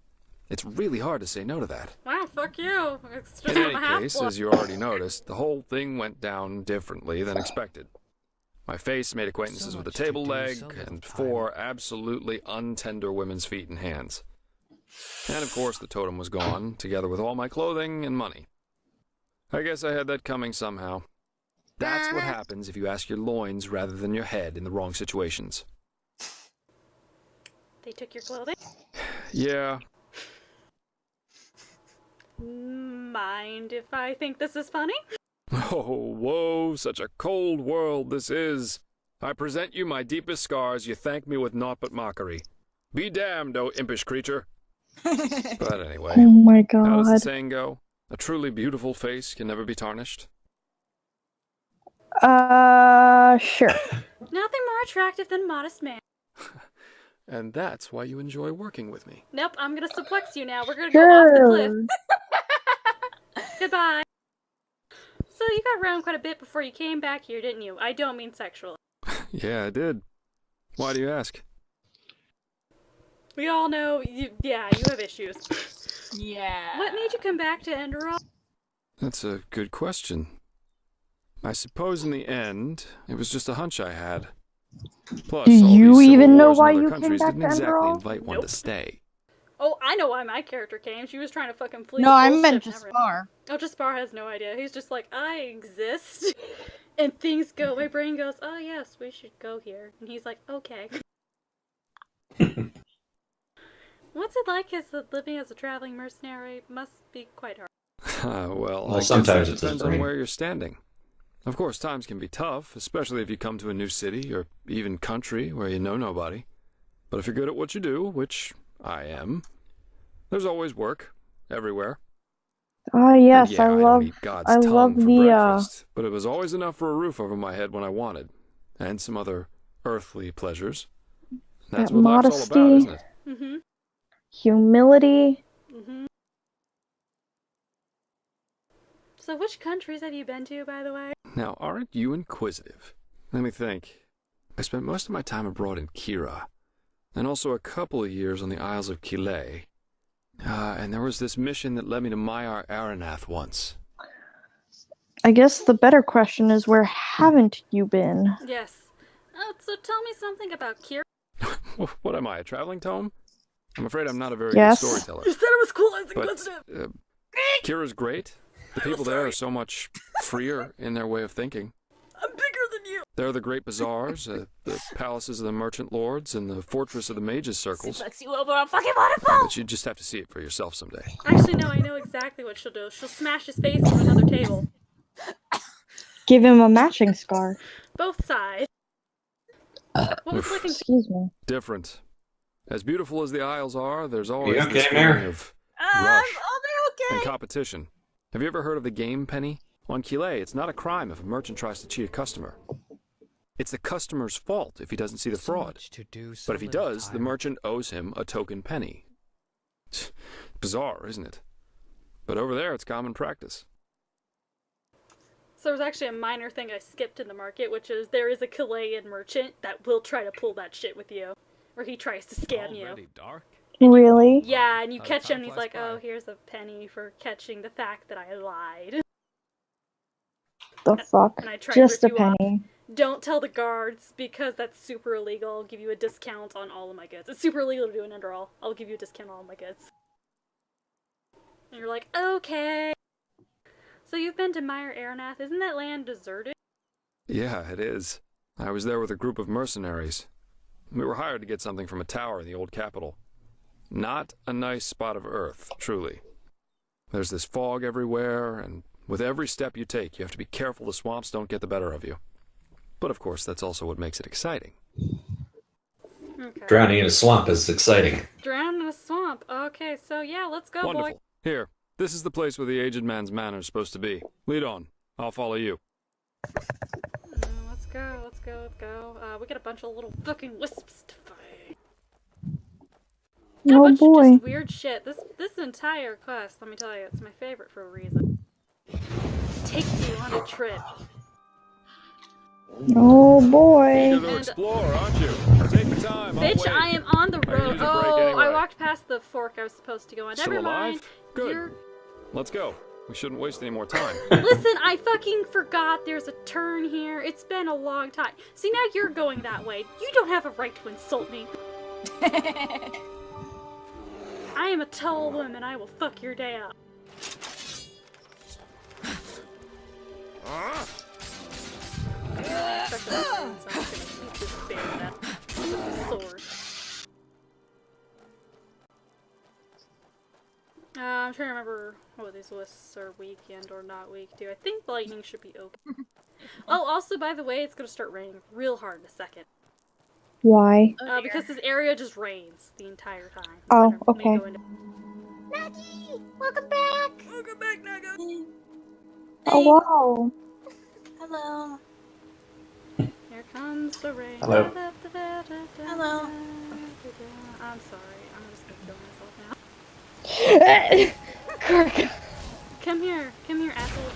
It's really hard to say no to that.
Wow, fuck you. It's just
In
a
any
half
case,
blood.
as you already noticed, the whole thing went down differently than expected. My face made acquaintances with a table leg and 4 absolutely untender women's feet and hands. And of course the totem was gone, together with all my clothing and money. I guess I had that coming somehow. That's what happens if you ask your loins rather than your head in the wrong situations.
They took your clothing?
Yeah.
Mind if I think this is funny?
Oh, whoa, such a cold world this is. I present you my deepest scars, you thank me with naught but mockery. Be damned, O impish creature. But anyway,
Oh my god.
how does the saying go? A truly beautiful face can never be tarnished.
Sure.
Nothing more attractive than modest man.
And that's why you enjoy working with me.
Nope, I'm gonna suplex you now. We're gonna go off the cliff. Goodbye. So you got around quite a bit before you came back here, didn't you? I don't mean sexually.
Yeah, I did. Why do you ask?
We all know, you have issues.
Yeah.
What made you come back to Enderal?
That's a good question. I suppose in the end, it was just a hunch I had. Plus,
Do
all
you
these civil
even know
wars in
why
other
you came
countries
back
didn't
to
exactly
Enderal?
invite one to stay.
Oh, I know why my character came. She was trying to fucking flee.
No, I
bullshit
meant
and
just
everything.
Spar.
Oh, just Spar has no idea. He's just like, I exist. And things go, my brain goes, oh yes, we should go here. And he's like, okay. What's it like as living as a traveling mercenary? Must be quite hard.
Well,
Well,
I guess
sometimes
that
it's
depends
just
on
brain.
where you're standing. Of course, times can be tough, especially if you come to a new city or even country where you know nobody. But if you're good at what you do, which I am, there's always work, everywhere.
Yes,
And yeah,
I
don't
love.
eat God's
I
tongue
love
for
the.
breakfast, but it was always enough for a roof over my head when I wanted, and some other earthly pleasures. That's
That
what life's all about,
modesty.
isn't it?
Mm-hmm.
Humility.
Mm-hmm. So which countries have you been to, by the way?
Now, aren't you inquisitive? Let me think. I spent most of my time abroad in Kira, and also a couple of years on the Isles of Kile. And there was this mission that led me to Maiar Aranath once.
I guess the better question is, where haven't you been?
Yes. Oh, so tell me something about Kira.
What am I, a traveling tome? I'm afraid I'm not a very
Yes.
good storyteller.
You said it was cool. I was
But
inquisitive.
Kira's great. The people there are so much freer in their way of thinking.
I'm bigger than you.
There are the great bazaars, the palaces of the merchant lords, and the fortress of the mages' circles.
Suplex you over a fucking waterfall.
But you just have to see it for yourself someday.
Actually, no, I know exactly what she'll do. She'll smash his face into another table.
Give him a matching scar.
Both sides. What was
Oof.
looking?
Excuse me.
Different. As beautiful as the Isles are, there's always
You
this
okay,
feeling
Mare?
of
I'll
rush
be
and
okay.
competition. Have you ever heard of the game penny? On Kile, it's not a crime if a merchant tries to cheat a customer. It's the customer's fault if he doesn't see the fraud. But if he does, the merchant owes him a token penny. Bizarre, isn't it? But over there, it's common practice.
So there was actually a minor thing I skipped in the market, which is there is a Chilean merchant that will try to pull that shit with you, where he tries to scam you.
Already dark?
Really?
Yeah, and you
How
catch
time
him, and he's
flies
like,
by.
"Oh, here's a penny for catching the fact that I lied."
The fuck?
And I tried
Just
to
a
rip you off.
penny.
Don't tell the guards because that's super illegal. I'll give you a discount on all of my goods. It's super illegal to do an Enderal. I'll give you a discount on all my goods. And you're like, okay. So you've been to Maiar Aranath. Isn't that land deserted?
Yeah, it is. I was there with a group of mercenaries. We were hired to get something from a tower in the old capital. Not a nice spot of earth, truly. There's this fog everywhere, and with every step you take, you have to be careful the swamps don't get the better of you. But of course, that's also what makes it exciting.
Okay.
Drowning in a swamp is exciting.
Drown in a swamp. Okay, so yeah, let's go,
Wonderful.
boy.
Here, this is the place where the aged man's manor is supposed to be. Lead on. I'll follow you.
Let's go, let's go, let's go. We got a bunch of little fucking wisps to fight.
Oh
bunch
boy.
of just weird shit. This entire quest, let me tell you, it's my favorite for a reason. Takes you on a trip.
Oh boy.
Eager to explore, aren't you? Take your time. I'll
Bitch,
wait.
I am on the
I can
road.
use a break
Oh,
anyway.
I walked past the fork I was supposed to go on.
Still
Never
alive?
mind.
Good. Let's go. We shouldn't waste any more time.
Listen, I fucking forgot there's a turn here. It's been a long time. See, now you're going that way. You don't have a right to insult me. I am a tall woman. I will fuck your day up. I'm trying to remember what these lists are weak and or not weak to. I think lightning should be okay. Oh, also, by the way, it's gonna start raining real hard in a second.
Why?
Because this area just rains the entire time.
Oh, okay.
Nagi! Welcome back! Welcome back, Nagi!
Oh wow.
Hello.
Here comes the rain.
Hello.
Hello.
I'm sorry. I'm just gonna kill myself now.
Kirk.
Come here, asshole.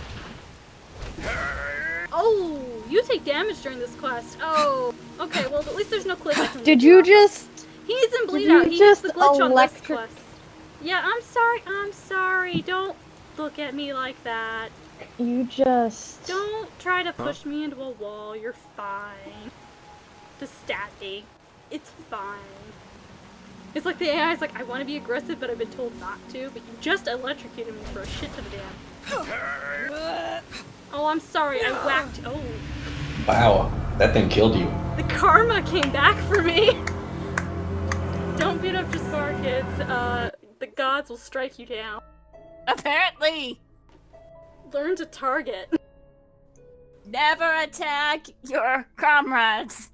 Oh, you take damage during this quest. Oh, okay. Well, at least there's no glitch.
Did you just?
He's in bleed
Did you
out. He has
just
the glitch on this
electric-
quest. Yeah, I'm sorry. I'm sorry. Don't look at me like that.
You just.
Don't try to push me into a wall. You're fine. Just stat me. It's fine. It's like the AI is like, I want to be aggressive, but I've been told not to. But you just electrocuted me for a shit ton of damage. Oh, I'm sorry. I whacked. Oh.
Wow, that thing killed you.
The karma came back for me. Don't beat up Jaspar, kids. The gods will strike you down.
Apparently.
Learn to target.
Never attack your comrades.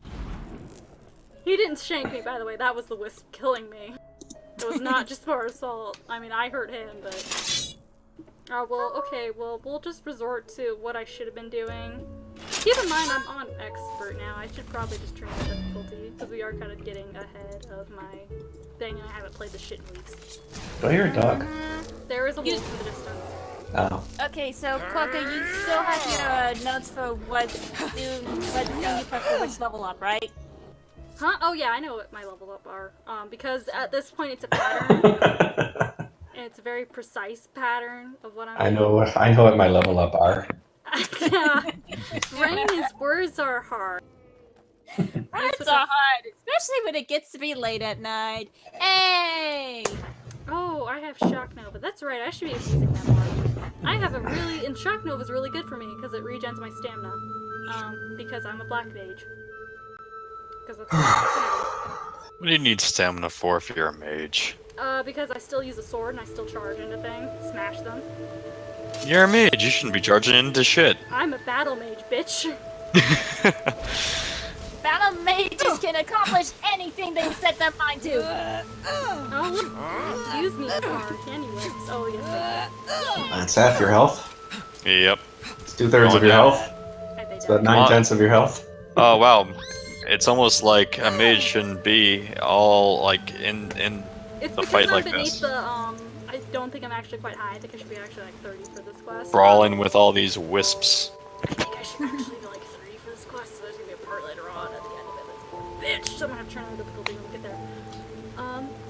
He didn't shank me, by the way. That was the wisp killing me. It was not Jaspar's fault. I mean, I hurt him, but... Oh, well, okay. Well, we'll just resort to what I should have been doing. Keep in mind, I'm on expert now. I should probably just turn the difficulty, because we are kind of getting ahead of my thing, and I haven't played this shit in weeks.
Do I hear a dog?
There is a wolf in the distance.
Oh.
Okay, so Quokka, you still have your notes for what thing you put for which level up, right?
Huh? Oh yeah, I know what my level up are. Because at this point it's a pattern. And it's a very precise pattern of what I'm
I know what my level up are.
Yeah. Rain's words are hard.
Words are hard, especially when it gets to be late at night. Hey!
Oh, I have Shock Nova. That's right, I should be using that more. I have a really... And Shock Nova is really good for me because it regens my stamina. Because I'm a black mage. Because that's
What do you need stamina for if you're a mage?
because I still use a sword and I still charge into things, smash them.
You're a mage, you shouldn't be charging into shit.
I'm a battle mage, bitch.
Battle mages can accomplish anything they set their mind to.
Oh, excuse me, can you? Oh, yes.
That's half your health.
Yep.
It's 2/3 of your health. It's about 9/10 of your health.
Oh wow. It's almost like a mage shouldn't be all like in
It's
the
because
fight
I'm
like
beneath
this.
the, I don't think I'm actually quite high. I think I should be actually like 30 for this quest.
Brawling with all these wisps.
I think I should actually be like 30 for this quest, so there's gonna be a part later on at the end of it that's bitch, so I'm gonna have to turn on the difficulty when we get there.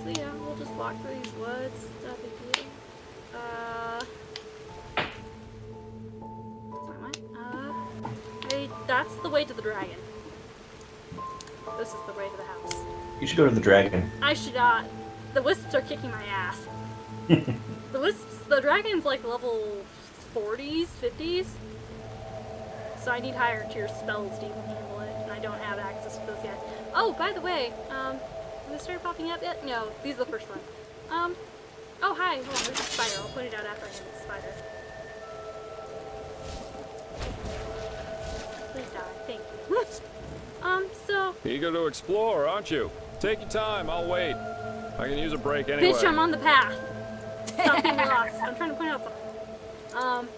So yeah, we'll just walk through these woods. That'd be good. That's the way to the dragon. This is the way to the house.
You should go to the dragon.
I should not. The wisps are kicking my ass. The dragon's like level 40s, 50s. So I need higher tier spells to even handle it, and I don't have access to those yet. Oh, by the way, have they started popping up yet? No, these are the first ones. Oh hi, hold on, there's a spider. I'll point it out after I hit the spider. Please die, thank you. So...
Eager to explore, aren't you? Take your time, I'll wait. I can use a break anyway.
Bitch, I'm on the path. Stop being lost. I'm trying to point out something.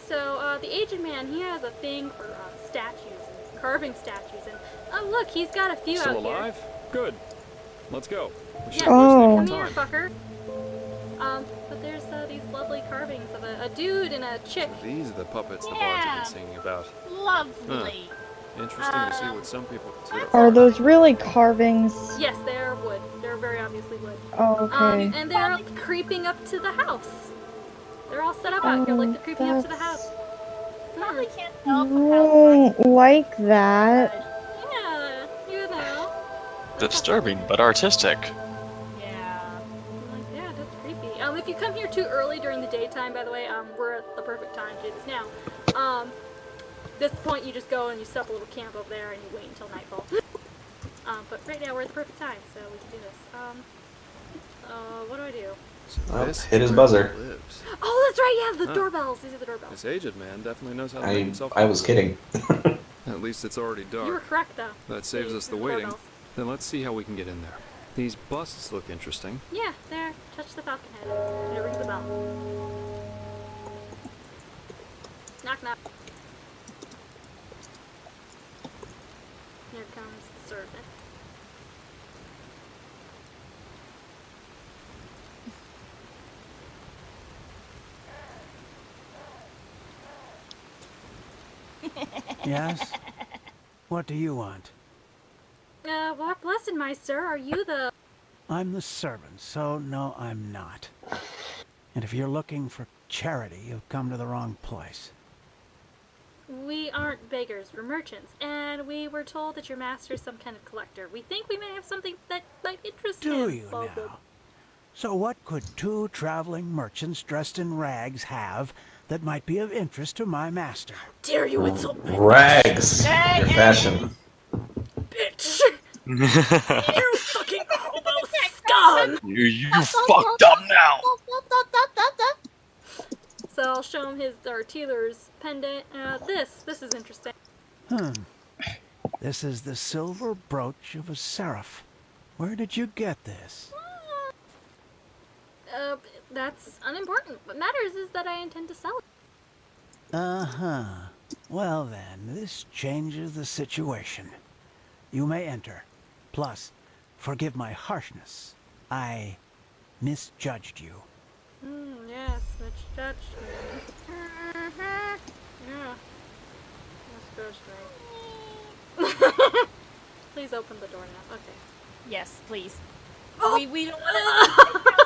So, the aged man, he has a thing for statues, and carving statues, and oh look, he's got a few
Still
out here.
alive? Good. Let's go. We
Yeah,
shan't waste any more
come here,
time.
fucker. But there's these lovely carvings of a dude and a chick.
These are the puppets the bards have been singing about.
Lovely.
Interesting to see what some people consider
Are
art.
those really carvings?
Yes, they're wood. They're very obviously wood.
Oh, okay.
And they're creeping up to the house. They're all set up out here, like they're creeping up to the house.
Probably can't
I
tell
don't like that.
Yeah, you know.
Disturbing, but artistic.
Yeah. Yeah, that's creepy. If you come here too early during the daytime, by the way, we're at the perfect time to do this now. This point you just go and you set up a little camp over there and you wait until nightfall. But right now we're at the perfect time, so we can do this. What do I do?
Well, hit his buzzer.
Oh, that's right, yeah, the doorbells. These are the doorbells.
This aged man definitely knows how to make himself.
I was kidding.
At least it's already dark.
You were correct, though.
That saves us the waiting. Then let's see how we can get in there. These busts look interesting.
Yeah, there. Touch the falcon head. And it rings the bell. Knock, knock. Here comes the servant.
Yes? What do you want?
What blessed, my sir, are you the...
I'm the servant, so no, I'm not. And if you're looking for charity, you've come to the wrong place.
We aren't beggars, we're merchants, and we were told that your master's some kind of collector. We think we may have something that might interest him.
Do you now? So what could two traveling merchants dressed in rags have that might be of interest to my master?
Dare you insult me?
Rags! Your fashion.
Bitch! You fucking hobo scum!
You fucked up now!
So I'll show him our Teeler's pendant. This is interesting.
This is the silver brooch of a seraph. Where did you get this?
That's unimportant. What matters is that I intend to sell it.
Uh-huh. Well then, this changes the situation. You may enter. Plus, forgive my harshness. I misjudged you.
Yes, misjudged me. Yeah. Misjudged me. Please open the door now. Okay.
Yes, please.
Oh.
We don't want to...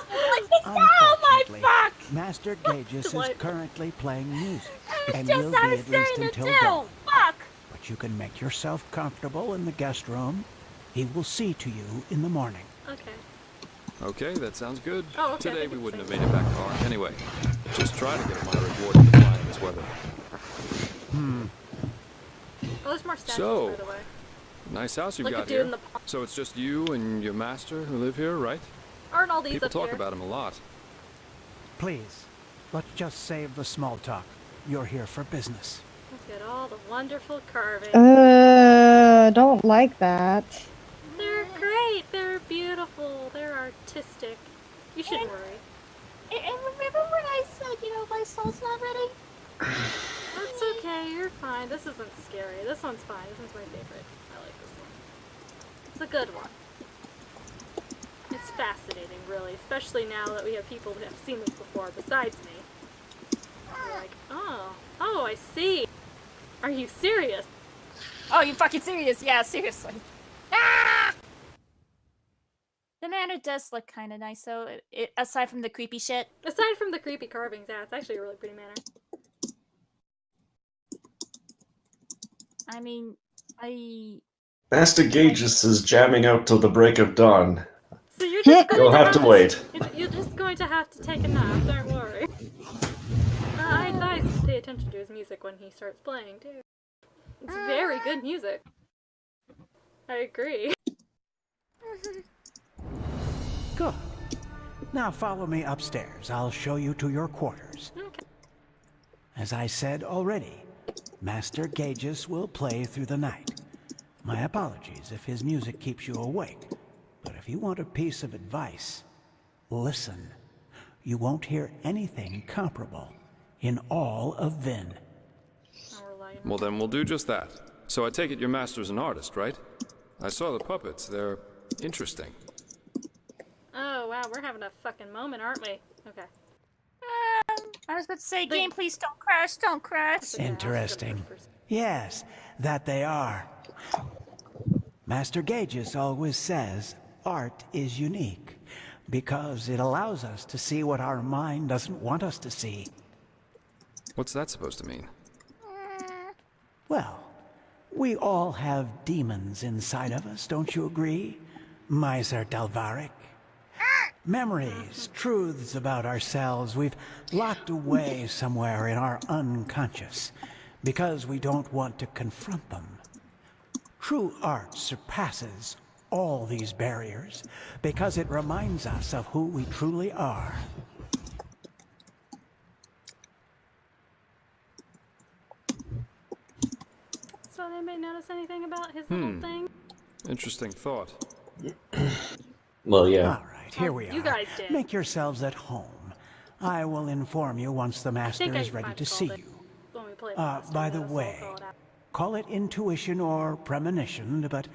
Oh my fuck!
Master Gages is currently playing music, and
Just
will be
I was
at least
saying to
until
do.
dawn.
Fuck!
But you can make yourself comfortable in the guest room. He will see to you in the morning.
Okay.
Okay, that sounds good.
Oh, okay,
Today we wouldn't have made it back to Ark anyway. Just try to get my reward in the fly in this weather.
Oh, there's more statues,
So,
by the way.
nice house you've
Look
got
at dude
here.
in the
So it's just you and your master who live here, right?
Aren't all these
People
up
talk
here?
about him a lot.
Please, let's just save the small talk. You're here for business.
Look at all the wonderful carving.
Don't like that.
They're great. They're beautiful. They're artistic. You shouldn't worry.
And remember when I said, my soul's not ready?
That's okay. You're fine. This isn't scary. This one's fine. This one's my favorite. I like this one. It's a good one. It's fascinating, really, especially now that we have people who have seen this before besides me. They're like, oh, I see. Are you serious?
Oh, you fucking serious? Yeah, seriously. Ah! The manor does look kind of nice, though. Aside from the creepy shit.
Aside from the creepy carvings, yeah, it's actually a really pretty manor.
I mean,
Master Gages is jamming out till the break of dawn.
So you're just going
You'll have to wait.
You're just going to have to take a nap, don't worry. I advise to pay attention to his music when he starts playing, too. It's very good music. I agree.
Good. Now follow me upstairs. I'll show you to your quarters.
Okay.
As I said already, Master Gages will play through the night. My apologies if his music keeps you awake. But if you want a piece of advice, listen. You won't hear anything comparable in all of Vin.
Well, then we'll do just that. So I take it your master's an artist, right? I saw the puppets. They're interesting.
we're having a fucking moment, aren't we? Okay.
I was about to say, game, please don't crash, don't crash.
Interesting. Yes, that they are. Master Gages always says art is unique because it allows us to see what our mind doesn't want us to see.
What's that supposed to mean?
Well, we all have demons inside of us, don't you agree, Miser Dalvaric? Memories, truths about ourselves we've locked away somewhere in our unconscious because we don't want to confront them. True art surpasses all these barriers because it reminds us of who we truly are.
So did anybody notice anything about his little thing?
Interesting thought.
Well, yeah.
All right, here we are.
You guys did.
Make yourselves at home. I will inform you once the master is ready to see you.
When we played
By the way, call it intuition or premonition, but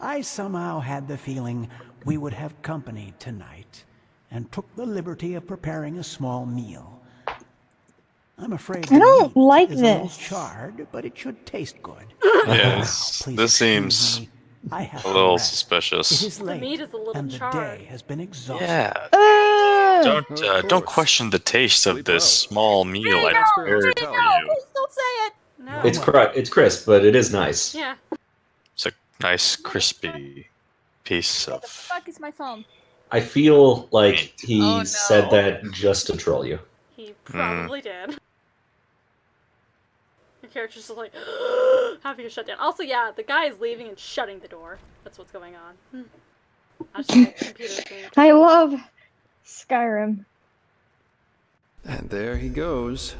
I somehow had the feeling we would have company tonight and took the liberty of preparing a small meal. I'm afraid
I don't
the meat
like
is a little
this.
charred, but it should taste good.
Yes,
Please
this
excuse
seems
me. I have
a little
to rest. It
suspicious.
is late,
meat is a little
and the
charred.
day has been exhausting.
Yeah. Don't question the taste of this small meal I prepared for you.
Please don't say it.
No.
It's crisp, but it is nice.
Yeah.
It's a nice crispy piece
Where the
of.
fuck is my phone?
I feel like he said that just to troll you.
He probably did. Your character's just like having a shutdown. Also, yeah, the guy is leaving and shutting the door. That's what's going on. I just think the computer's being
I love Skyrim.
And there he goes.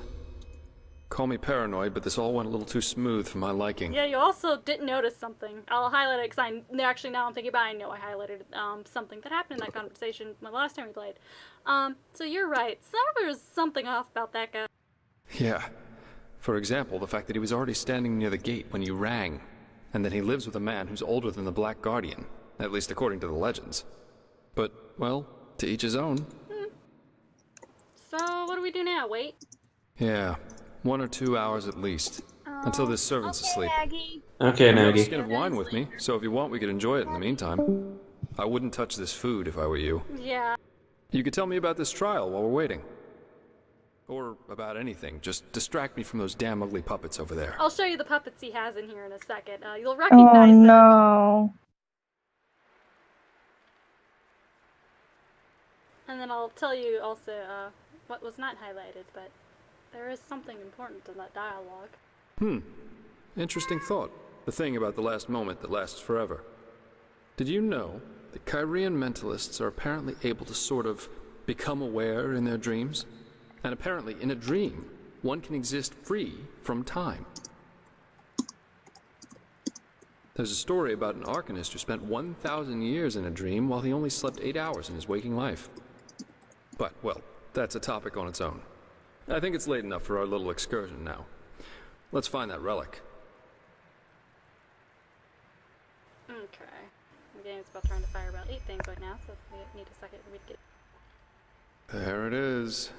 Call me paranoid, but this all went a little too smooth for my liking.
Yeah, you also didn't notice something. I'll highlight it because actually now I'm thinking about it, I know I highlighted something that happened in that conversation the last time we played. So you're right. There's something off about that guy.
Yeah. For example, the fact that he was already standing near the gate when you rang, and that he lives with a man who's older than the Black Guardian, at least according to the legends. But, well, to each his own.
So what do we do now? Wait?
Yeah, 1 or 2 hours at least, until this servant's asleep.
Maggie.
Okay,
I have a
Maggie.
skin of wine with me, so if you want, we could enjoy it in the meantime. I wouldn't touch this food if I were you.
Yeah.
You could tell me about this trial while we're waiting. Or about anything. Just distract me from those damn ugly puppets over there.
I'll show you the puppets he has in here in a second. You'll recognize
Oh
them.
no.
And then I'll tell you also what was not highlighted, but there is something important in that dialogue.
Interesting thought. The thing about the last moment that lasts forever. Did you know that Kyrian mentalists are apparently able to sort of become aware in their dreams? And apparently, in a dream, one can exist free from time. There's a story about an arcanist who spent 1,000 years in a dream while he only slept 8 hours in his waking life. But, well, that's a topic on its own. I think it's late enough for our little excursion now. Let's find that relic.
Okay. The game's about trying to fire about 8 things right now, so we need a second for me to get...
There it is.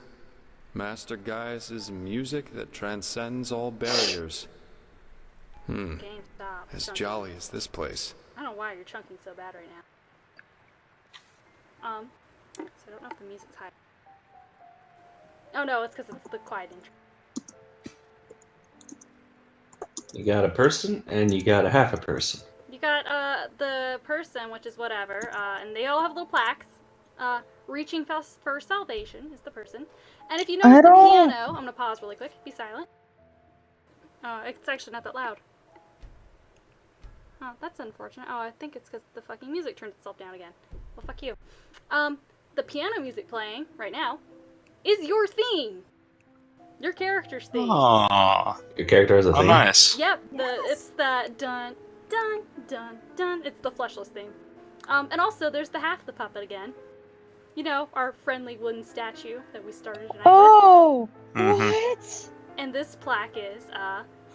Master Gaius' music that transcends all barriers.
Game stop.
As
Chunking.
jolly as this place.
I don't know why you're chunking so bad right now. So I don't know if the music's high. Oh no, it's because it's the quiet intro.
You got a person, and you got a half a person.
You got the person, which is whatever, and they all have little plaques. Reaching for salvation is the person. And if you notice the piano, I'm gonna pause really quick. Be silent. It's actually not that loud. Oh, that's unfortunate. Oh, I think it's because the fucking music turned itself down again. Well, fuck you. The piano music playing right now is your theme. Your character's theme.
Aww.
Your character has a theme?
Oh, nice.
Yep, it's the dun dun dun dun. It's the fleshless theme. And also there's the half the puppet again. You know, our friendly wooden statue that we started tonight
Oh,
Mhm.
what?
And this plaque is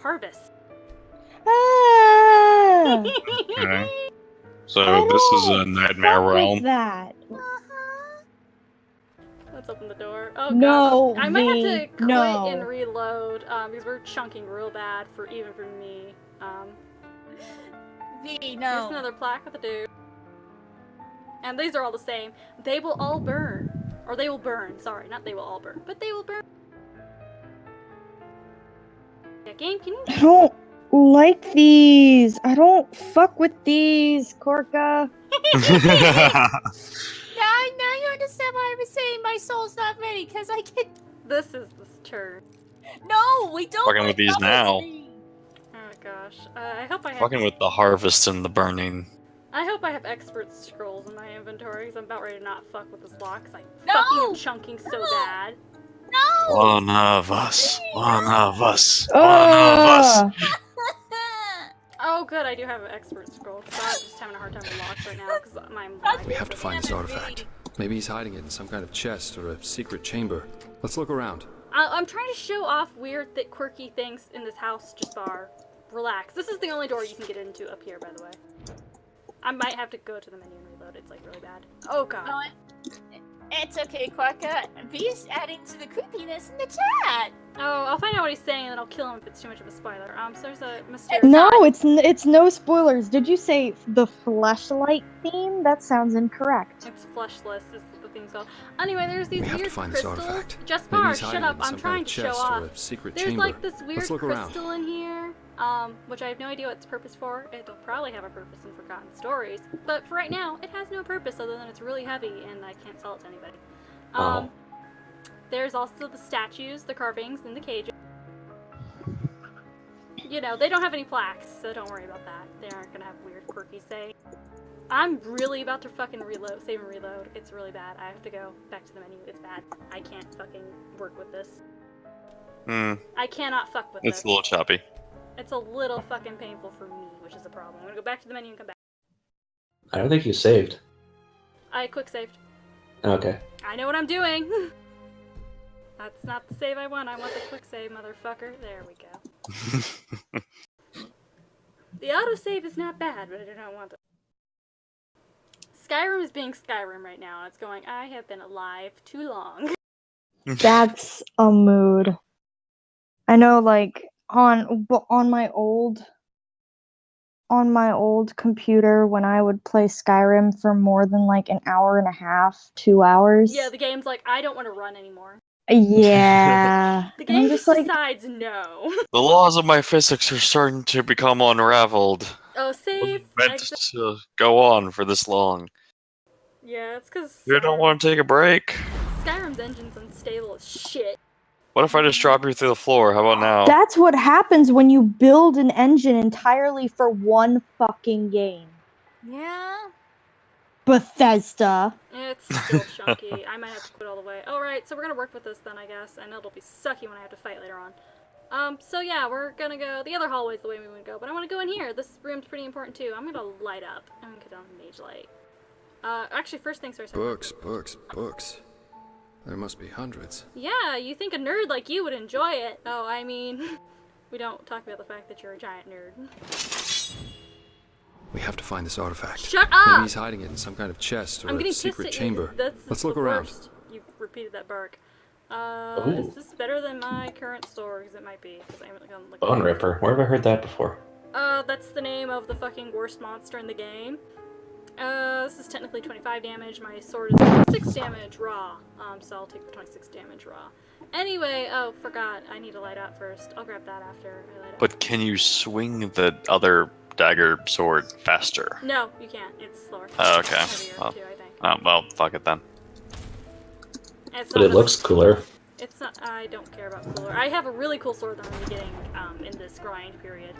Harvest.
Ah,
Okay. So this is a nightmare
fuck
realm.
with that.
Let's open the door. Oh
No,
god. I might have to quit
no.
and reload, because we're chunking real bad even for me.
V,
Here's
no.
another plaque with a dude. And these are all the same. They will all burn. Or they will burn. Sorry, not they will all burn. But they will burn. Yeah, game, can you...
I don't like these. I don't fuck with these, Korka.
Now you understand why I was saying my soul's not ready, because I get...
This is this turn.
No, we don't
Fucking
want
with these
double
now.
speed.
Oh gosh. I hope I have...
Fucking with the harvest and the burning.
I hope I have expert scrolls in my inventory, because I'm about ready to not fuck with this lock, because I
No!
fucking am chunking so bad.
No!
One of us. One of us. One of us.
Oh good, I do have an expert scroll, because I'm just having a hard time with locks right now, because my mind...
We have to find this artifact. Maybe he's hiding it in some kind of chest or a secret chamber. Let's look around.
I'm trying to show off weird, quirky things in this house, Jasper. Relax. This is the only door you can get into up here, by the way. I might have to go to the menu and reload. It's like really bad. Oh god.
No, it's okay, Quokka. V's adding to the creepiness in the chat.
Oh, I'll find out what he's saying and then I'll kill him if it's too much of a spoiler. So there's a mysterious...
No, it's no spoilers. Did you say the fleshlight theme? That sounds incorrect.
It's fleshless is what the theme's called. Anyway, there's these
We have
weird
to find this
crystals.
artifact. Maybe
Jasper,
he's
shut
hiding
up.
it in
I'm
some
trying
kind
to
of
show
chest or
off.
a secret
There's
chamber.
like this weird
Let's look around.
crystal in here, which I have no idea what its purpose for. It'll probably have a purpose in Forgotten Stories, but for right now, it has no purpose other than it's really heavy and I can't sell it to anybody. There's also the statues, the carvings, and the cages. You know, they don't have any plaques, so don't worry about that. They aren't gonna have weird, quirky saying. I'm really about to fucking reload, save and reload. It's really bad. I have to go back to the menu. It's bad. I can't fucking work with this. I cannot fuck with this.
It's a little choppy.
It's a little fucking painful for me, which is a problem. I'm gonna go back to the menu and come back.
I don't think you saved.
I quick saved.
Okay.
I know what I'm doing. That's not the save I want. I want the quick save, motherfucker. There we go. The autosave is not bad, but I do not want it. Skyrim is being Skyrim right now. It's going, I have been alive too long.
That's a mood. I know, like, on my old computer, when I would play Skyrim for more than like an hour and a half, 2 hours.
Yeah, the game's like, I don't want to run anymore.
Yeah.
The game just decides no.
The laws of my physics are starting to become unraveled.
Oh, save.
Meant to go on for this long.
Yeah, it's because
You don't want to take a break?
Skyrim's engine's unstable as shit.
What if I just drop you through the floor? How about now?
That's what happens when you build an engine entirely for one fucking game.
Yeah.
Bethesda.
It's still chunky. I might have to quit all the way. Alright, so we're gonna work with this then, I guess, and it'll be sucky when I have to fight later on. So yeah, we're gonna go... The other hallway's the way we would go, but I want to go in here. This room's pretty important too. I'm gonna light up. I'm gonna get on Mage Light. Actually, first things first.
Books. There must be hundreds.
Yeah, you think a nerd like you would enjoy it. Oh, I mean... We don't talk about the fact that you're a giant nerd.
We have to find this artifact.
Shut up!
Maybe he's hiding it in some kind of chest or
I'm
a
getting
secret
pissed at
chamber.
you.
Let's look around.
Worst. You've repeated that bark.
Ooh.
Is this better than my current store? Because it might be. Because I haven't gone look.
Bone Ripper. Where have I heard that before?
That's the name of the fucking worst monster in the game. This is technically 25 damage. My sword is 6 damage raw. So I'll take the 26 damage raw. Anyway, oh, forgot. I need to light up first. I'll grab that after I light up.
But can you swing the other dagger sword faster?
No, you can't. It's slower.
Oh, okay.
Heavier,
Well,
too, I think.
oh, well, fuck it then.
It's
But
not
it looks cooler.
It's not. I don't care about cooler. I have a really cool sword that I'm gonna be getting in this grind period,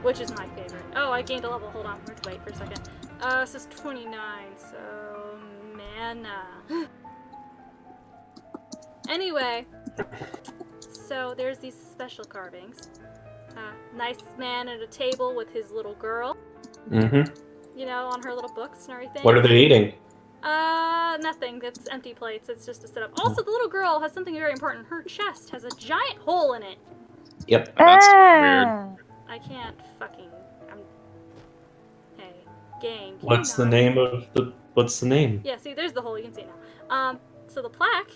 which is my favorite. Oh, I gained a level. Hold on. We have to wait for a second. This is 29. So mana. Anyway, so there's these special carvings. Nice man at a table with his little girl.
Mm-hmm.
You know, on her little books and everything.
What are they eating?
Nothing. It's empty plates. It's just a setup. Also, the little girl has something very important. Her chest has a giant hole in it.
Yep.
That's weird.
I can't fucking... Hey, game.
What's the name of the... What's the name?
Yeah, see, there's the hole. You can see it now. So the plaque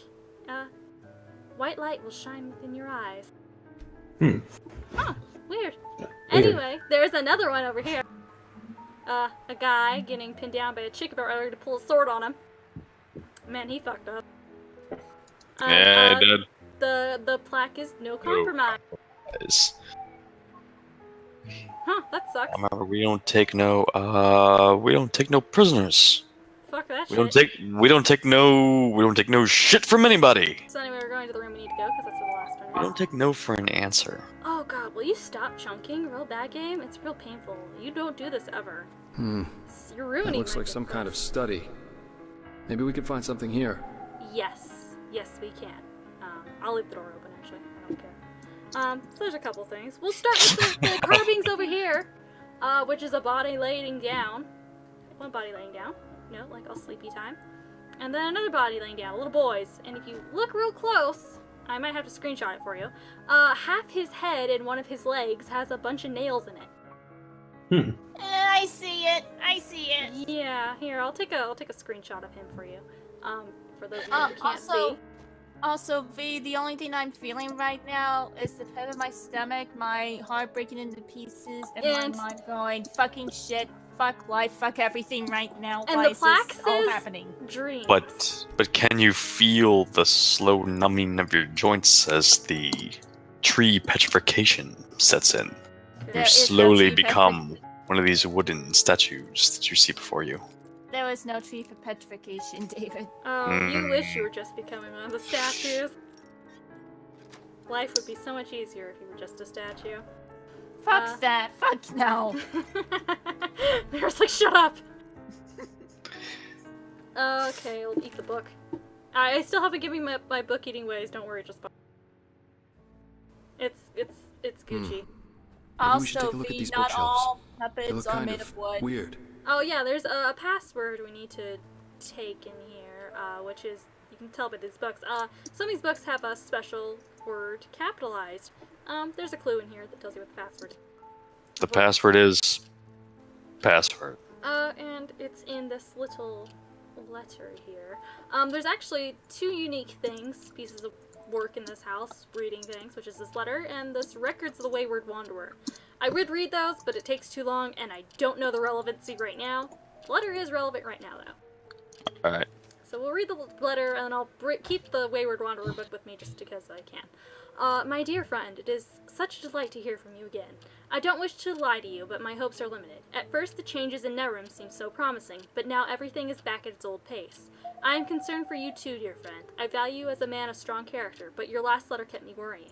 white light will shine within your eyes.
Huh,
Weird.
Weird.
Anyway, there's another one over here. A guy getting pinned down by a chick about ready to pull a sword on him. Man, he fucked up.
Yeah, he did.
The plaque is no compromise. Huh, that sucks.
Remember, we don't take no prisoners.
Fuck that
We
shit.
don't take no shit from anybody.
So anyway, we're going to the room we need to go, because that's where the last one is.
We don't take no for an answer.
Oh god, will you stop chunking? Real bad game? It's real painful. You don't do this ever. You're ruining
That looks
my
like some
good
kind of study. Maybe we could find something here.
Yes, we can. I'll leave the door open, actually. I don't care. So there's a couple things. We'll start with the carvings over here, which is a body laying down. One body laying down. You know, like all sleepy time. And then another body laying down, little boys. And if you look real close, I might have to screenshot it for you. Half his head and one of his legs has a bunch of nails in it.
I see it.
Yeah, here, I'll take a screenshot of him for you. For those of you who can't see.
Also, V, the only thing I'm feeling right now is the pit of my stomach, my heart breaking into pieces, and my mind going, fucking shit, fuck life, fuck everything right now.
And
Why
the plaque
is this all
says
happening?
dreams.
But can you feel the slow numbing of your joints as the tree petrification sets in?
There
You
is no
slowly
tree
become one of these wooden statues that you see before you.
There was no tree for petrification, David.
Oh, you wish you were just becoming one of the statues. Life would be so much easier if you were just a statue.
Fuck that. Fuck no.
There's like, shut up. Okay, I'll eat the book. I still haven't given you my book eating ways. Don't worry, just buy. It's Gucci.
Maybe we should take
Also,
a look at
V,
these
not
bookshelves.
all
They
puppets
look
are
kind
made of wood.
weird.
Oh yeah, there's a password we need to take in here, which is, you can tell by these books. Some of these books have a special word capitalized. There's a clue in here that tells you what the password is.
The password is password.
And it's in this little letter here. There's actually two unique things, pieces of work in this house, reading things, which is this letter and this Records of the Wayward Wanderer. I would read those, but it takes too long, and I don't know the relevancy right now. The letter is relevant right now, though.
Alright.
So we'll read the letter, and I'll keep the Wayward Wanderer book with me just because I can. My dear friend, it is such a delight to hear from you again. I don't wish to lie to you, but my hopes are limited. At first, the changes in Nerum seemed so promising, but now everything is back at its old pace. I am concerned for you too, dear friend. I value you as a man of strong character, but your last letter kept me worrying.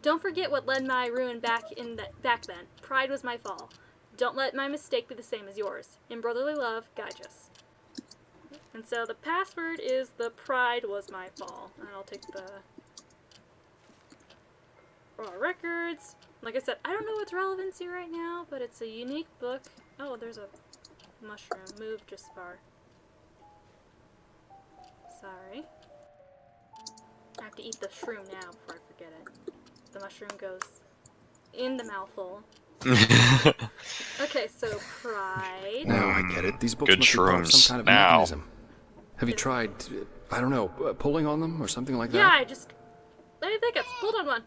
Don't forget what led my ruin back then. Pride was my fall. Don't let my mistake be the same as yours. In brotherly love, Gyges. And so the password is the pride was my fall. And I'll take the raw records. Like I said, I don't know its relevancy right now, but it's a unique book. Oh, there's a mushroom. Move just far. Sorry. I have to eat the shroom now before I forget it. The mushroom goes in the mouth hole. Okay, so pride.
Now I get it. These books
Good
must be part of
shrooms.
some kind of
Now.
mechanism. Have you tried, I don't know, pulling on them or something like that?
Yeah, I think it's pulled on one.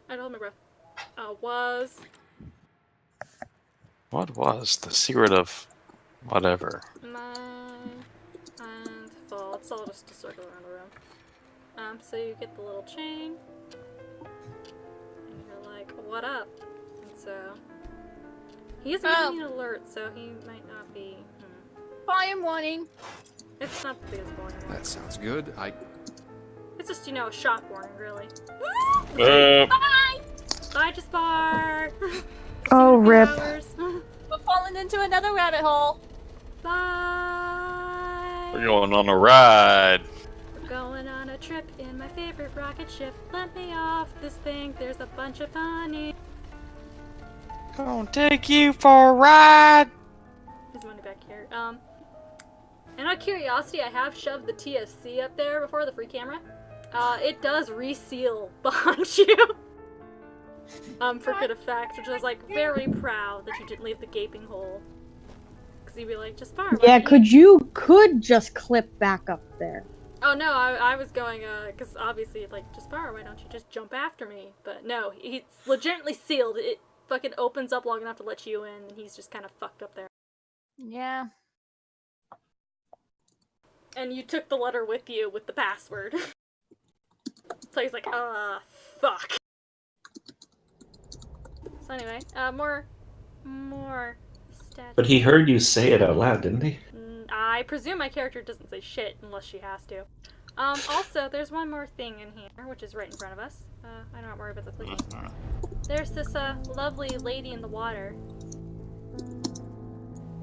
I don't hold my breath.
What was the secret of whatever?
My and fall. It's all just a circle around the room. So you get the little chain. And you're like, what up? And so he isn't giving me an alert, so he might not be.
Fire warning.
It's not the biggest warning.
That sounds good.
It's just, a shock warning, really.
Bye!
Bye, Jaspar!
Oh, rip.
We're falling into another rabbit hole.
Bye!
We're going on a ride.
We're going on a trip in my favorite rocket ship. Let me off this thing, there's a bunch of honey.
Gonna take you for a ride.
There's money back here. And out of curiosity, I have shoved the TSC up there before, the free camera. It does reseal behind you. For good effect, which I was like very proud that you didn't leave the gaping hole. Because you'd be like, just far.
Yeah, could just clip back up there.
Oh no, I was going, because obviously, like, Jaspar, why don't you just jump after me? But no, he's legitimately sealed. It fucking opens up long enough to let you in, and he's just kind of fucked up there.
Yeah.
And you took the letter with you with the password. So he's like, fuck. So anyway, more stats.
But he heard you say it out loud, didn't he?
I presume my character doesn't say shit unless she has to. Also, there's one more thing in here, which is right in front of us. I don't worry about the clicking. There's this, lovely lady in the water.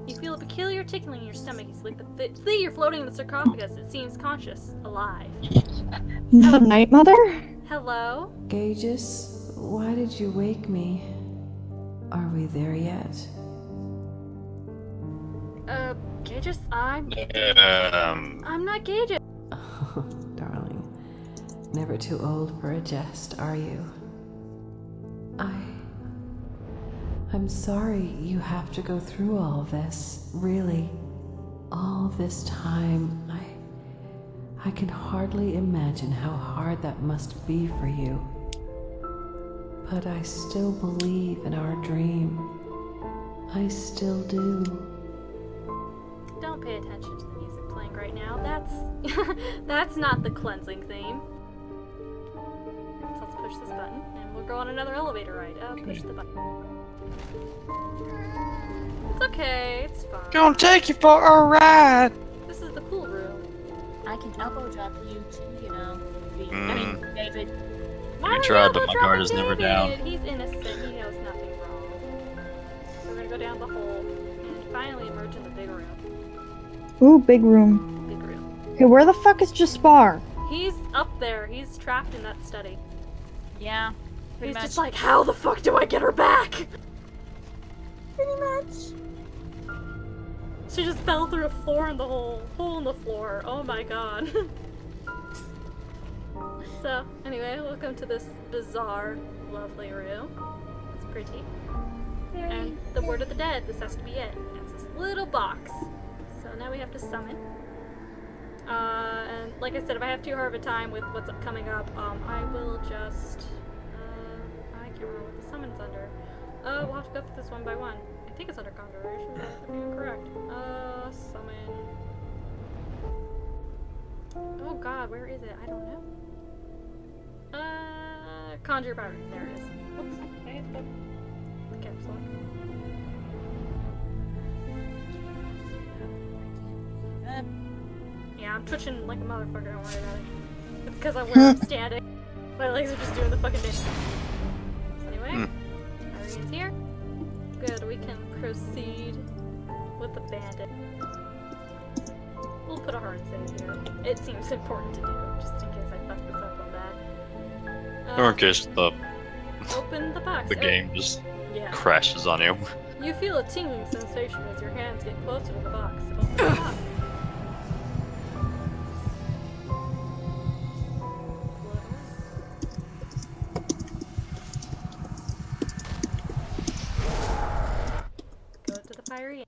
You feel a peculiar tickling in your stomach. It's like you're floating in the sarcophagus. It seems conscious, alive.
The Night Mother?
Hello?
Gages, why did you wake me? Are we there yet?
Gages? I'm not Gages.
Oh, darling. Never too old for a jest, are you? I'm sorry you have to go through all this. Really. All this time. I can hardly imagine how hard that must be for you. But I still believe in our dream. I still do.
Don't pay attention to the music playing right now. That's not the cleansing theme. So let's push this button, and we'll go on another elevator ride. Push the button. It's okay, it's fine.
Gonna take you for a ride!
This is the cool room.
I can elbow drop you too, you know. I mean, David.
You can try, but my guard is never down.
He's innocent, he knows nothing wrong. So we're gonna go down the hole, and finally emerge in the big room.
Ooh, big room.
Big room.
Okay, where the fuck is Jaspar?
He's up there, he's trapped in that study.
Yeah,
he's just like, how the fuck do I get her back?
Pretty much.
She just fell through a hole in the floor. Oh my god. So, anyway, welcome to this bizarre, lovely room. It's pretty. And the word of the dead, this has to be it. It's this little box. So now we have to summon. And like I said, if I have too hard of a time with what's coming up, I will just, I can't remember what the summon's under. We'll have to go through this one by one. I think it's under conjuration, but I'm incorrect. Summon. Oh god, where is it? I don't know. Conjure power. There it is. Oops, I hit the caps lock. Yeah, I'm twitching like a motherfucker, don't worry about it. It's because I'm standing. My legs are just doing the fucking dance. So anyway, everything's here. Good, we can proceed with the bandit. We'll put a hard save here. It seems important to do, just in case I fuck this up real bad.
Or in case
Open the box.
the game just
Yeah.
crashes on you.
You feel a tingling sensation as your hands get closer to the box. Open the box. Go to the fiery.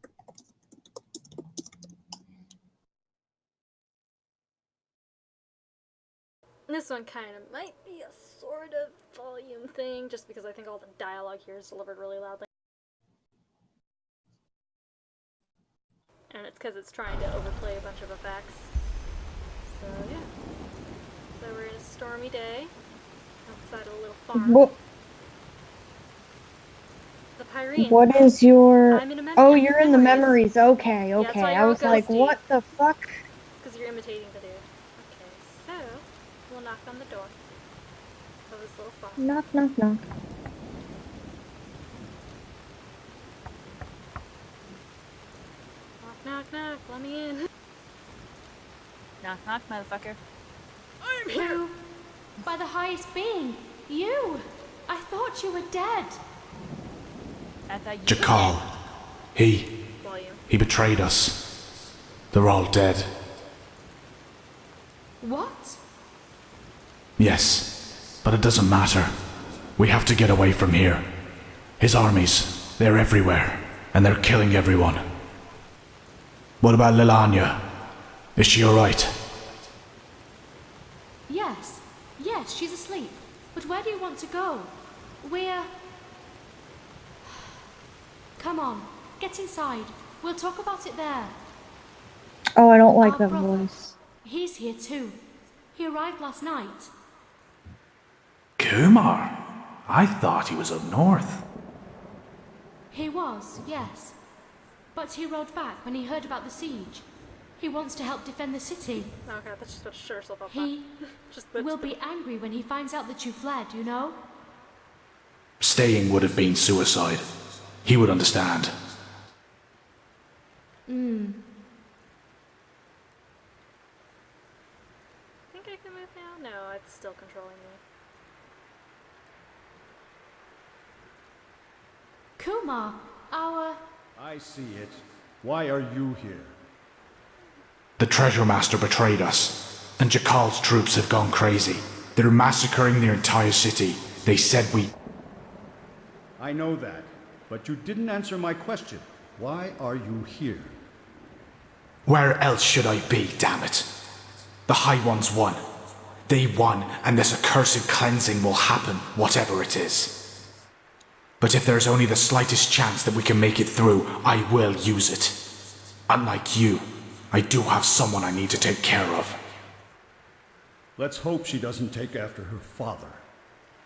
This one kind of might be a sort of volume thing, just because I think all the dialogue here is delivered really loudly. And it's because it's trying to overplay a bunch of effects. So yeah. So we're in a stormy day, outside of a little farm. The Pyrene.
What is your...
I'm in a
Oh, you're in the memories. Okay, okay.
that's why
I
you're
was
all
like,
ghosty.
what the fuck?
It's because you're imitating the dude. Okay, so we'll knock on the door of this little farm.
Knock, knock, knock.
Knock, knock, let me in.
Knock, knock, motherfucker.
I'm here!
By the highest being, you! I thought you were dead.
I thought you
Jakal. He betrayed us. They're all dead.
What?
Yes, but it doesn't matter. We have to get away from here. His armies, they're everywhere, and they're killing everyone. What about Lilanya? Is she alright?
Yes. Yes, she's asleep. But where do you want to go? We're... Come on, get inside. We'll talk about it there.
Oh, I don't like
Our
that
brother.
voice.
He's here too. He arrived last night.
Kumar? I thought he was up north.
He was, yes. But he rode back when he heard about the siege. He wants to help defend the city.
Okay, that's just about to shut herself up.
He
just
will be angry when he finds out that you fled, you know?
Staying would have been suicide. He would understand.
Hmm.
Think I can move now? No, it's still controlling me.
Kumar, our...
I see it. Why are you here?
The Treasure Master betrayed us, and Jakal's troops have gone crazy. They're massacring their entire city. They said we...
I know that, but you didn't answer my question. Why are you here?
Where else should I be, damn it? The High Ones won. They won, and this accursed cleansing will happen, whatever it is. But if there's only the slightest chance that we can make it through, I will use it. Unlike you, I do have someone I need to take care of.
Let's hope she doesn't take after her father.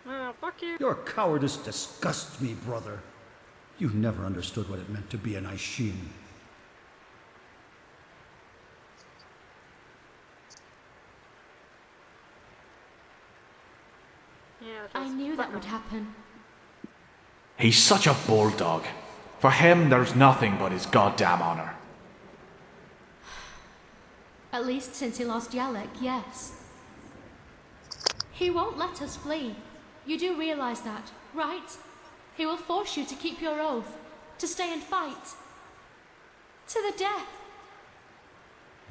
Oh, fuck you.
Your cowardice disgusts me, brother. You never understood what it meant to be an Aishin.
Yeah,
I knew that would happen.
He's such a bulldog. For him, there's nothing but his goddamn honor.
At least since he lost Yalek, yes. He won't let us flee. You do realize that, right? He will force you to keep your oath, to stay and fight. To the death.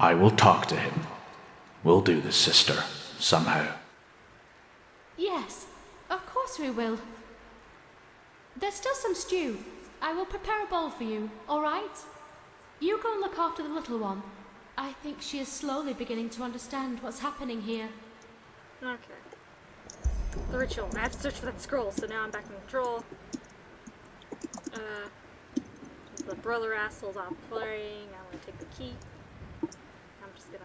I will talk to him. We'll do this, sister, somehow.
Yes, of course we will. There's still some stew. I will prepare a bowl for you, all right? You go and look after the little one. I think she is slowly beginning to understand what's happening here.
Okay. The ritual. I have to search for that scroll, so now I'm back in control. The brother asshole's off playing. I'm gonna take the key. I'm just gonna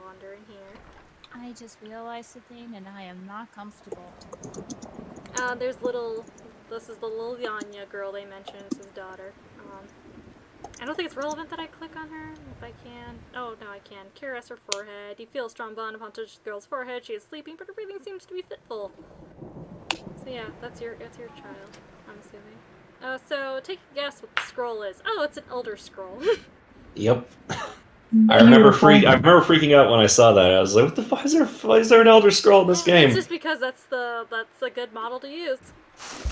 wander in here.
I just realized the thing and I am not comfortable.
There's little... This is the little Yanya girl they mentioned. It's his daughter. I don't think it's relevant that I click on her. If I can. Oh, no, I can. Caress her forehead. You feel a strong bond upon touching the girl's forehead. She is sleeping, but her breathing seems to be fitful. So yeah, that's your child, I'm assuming. So take a guess what the scroll is. Oh, it's an Elder Scroll.
Yep. I remember freaking out when I saw that. I was like, "What the fuck? Why is there an Elder Scroll in this game?"
It's just because that's a good model to use.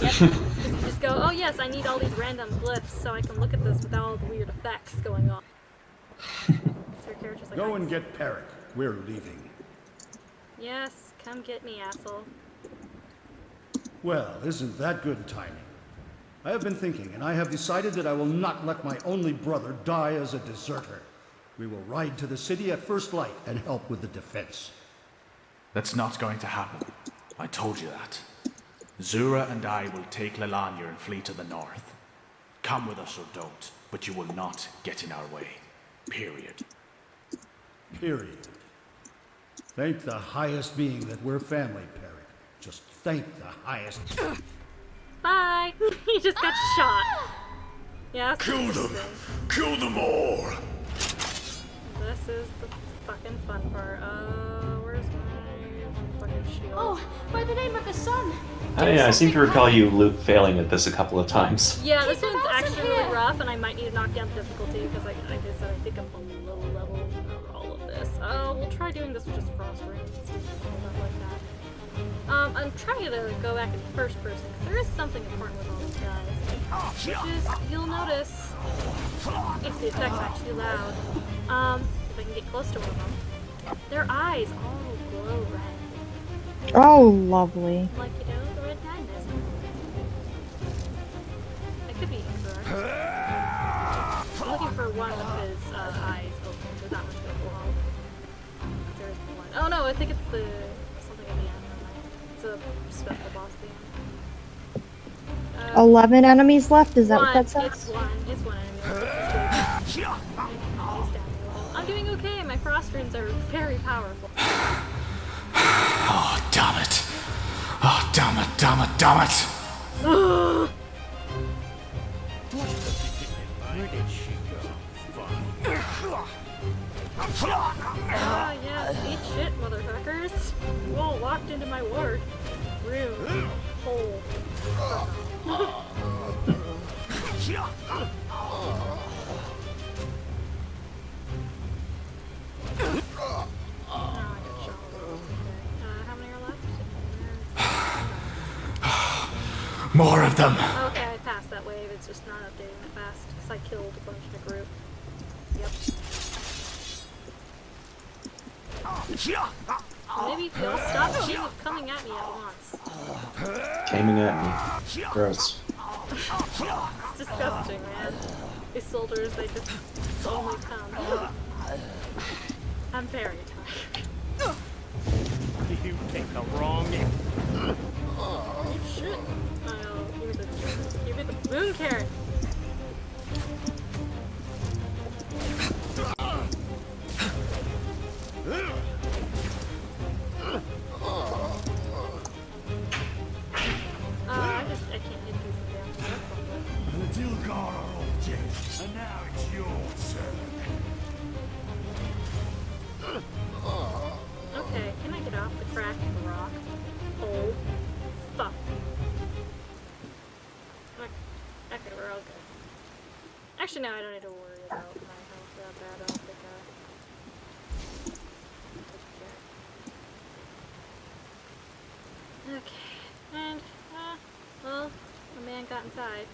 Yep. You just go, oh yes, I need all these random glyphs so I can look at this without all the weird effects going on. So your character's like,
Go and get Perrick. We're leaving.
Yes, come get me, asshole.
Well, isn't that good timing? I have been thinking, and I have decided that I will not let my only brother die as a deserter. We will ride to the city at first light and help with the defense.
That's not going to happen. I told you that. Zura and I will take Lelania and flee to the north. Come with us or don't, but you will not get in our way. Period.
Period. Thank the highest being that we're family, Perrick. Just thank the highest...
Bye! He just got shot. Yeah,
Kill them! Kill them all!
This is the fucking fun part. Where's my fucking shield?
Oh, by the name of the sun!
I seem to recall you, Luke, failing at this a couple of times.
Yeah, this one's actually really rough, and I might need to knock down the difficulty because, like I said, I think I'm below level for all of this. We'll try doing this with just frost rings and stuff like that. I'm trying to go back in first person because there is something important with all these guys, which is you'll notice if the effect's actually loud. If I can get close to one of them, their eyes all glow red.
Oh, lovely.
Like, you know, the red madness. I could be incorrect. I'm looking for one with his eyes open. There's not much going on. There's one. Oh no, I think it's the It's a special boss thing.
11 enemies left? Is that what that
It's
says?
one enemy left. He's down a little. I'm doing okay. My frost runes are very powerful.
Oh, damn it. Oh, damn it, damn it, damn it.
Where did she go?
Yeah, eat shit, motherfuckers. Whoa, walked into my ward. Room. Hole. How many are left?
More of them.
Okay, I passed that wave. It's just not updating it fast because I killed a bunch in a group. Yep. Maybe if y'all stop coming at me at once.
Aiming at me. Gross.
It's disgusting, man. These soldiers, they just only come. I'm very tired.
You picked the wrong.
You should. Give me the moon carrot. I can't hit these again.
The Dilgar are all dead, and now it's your turn.
Okay, can I get off the crack of the rock? Oh, fuck. Okay, we're all good. Actually, no, I don't need to worry about my health that bad. I don't think Okay, and, well, a man got inside.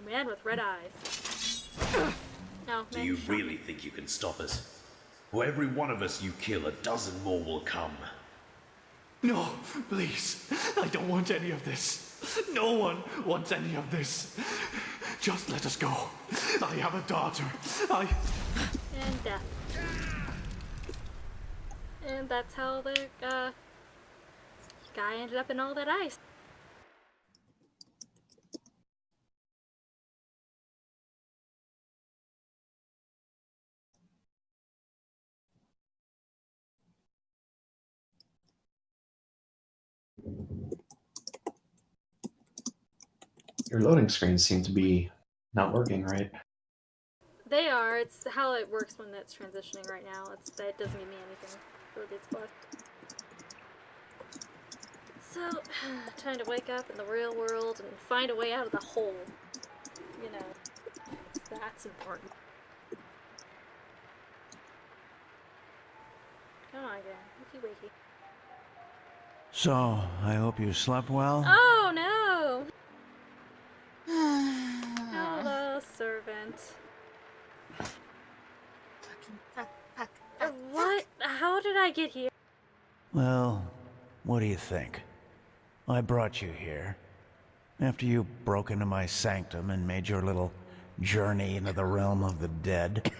A man with red eyes. No,
Do you really think you can stop us? For every one of us you kill, a dozen more will come.
No, please. I don't want any of this. No one wants any of this. Just let us go. I have a daughter.
And death. And that's how the, guy ended up in all that ice.
Your loading screens seem to be not working right.
They are. It's how it works when it's transitioning right now. That doesn't give me anything for this quest. So, time to wake up in the real world and find a way out of the hole. You know, that's important. Come on again. Wakey wakey.
So, I hope you slept well?
Oh no! Hello, servant. What? How did I get here?
Well, what do you think? I brought you here. After you broke into my sanctum and made your little journey into the realm of the dead.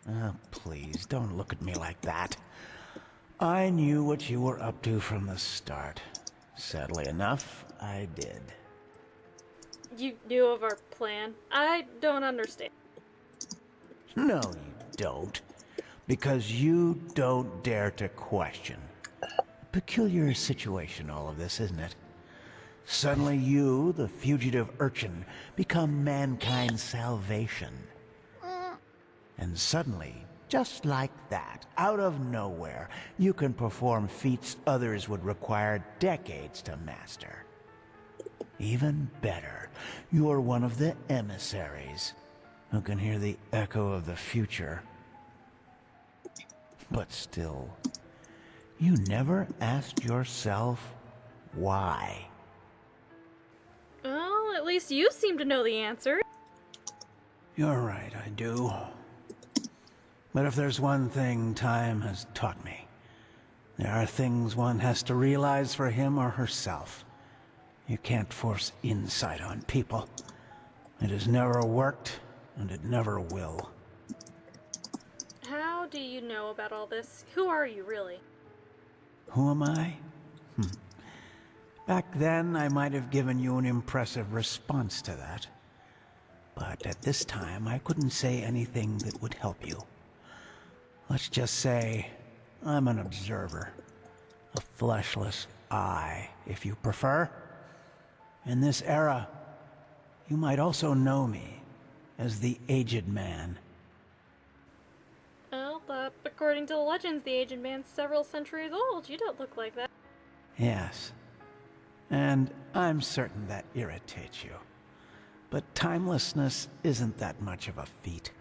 Oh, please, don't look at me like that. I knew what you were up to from the start. Sadly enough, I did.
You knew of our plan? I don't understand.
No, you don't. Because you don't dare to question. Peculiar situation, all of this, isn't it? Suddenly you, the fugitive urchin, become mankind's salvation. And suddenly, just like that, out of nowhere, you can perform feats others would require decades to master. Even better, you're one of the emissaries who can hear the echo of the future. But still, you never asked yourself why.
Well, at least you seem to know the answer.
You're right, I do. But if there's one thing time has taught me, there are things one has to realize for him or herself. You can't force insight on people. It has never worked, and it never will.
How do you know about all this? Who are you, really?
Who am I? Back then, I might have given you an impressive response to that. But at this time, I couldn't say anything that would help you. Let's just say I'm an observer. A fleshless eye, if you prefer. In this era, you might also know me as the Aged Man.
Well, according to the legends, the Aged Man's several centuries old. You don't look like that.
Yes. And I'm certain that irritates you. But timelessness isn't that much of a feat.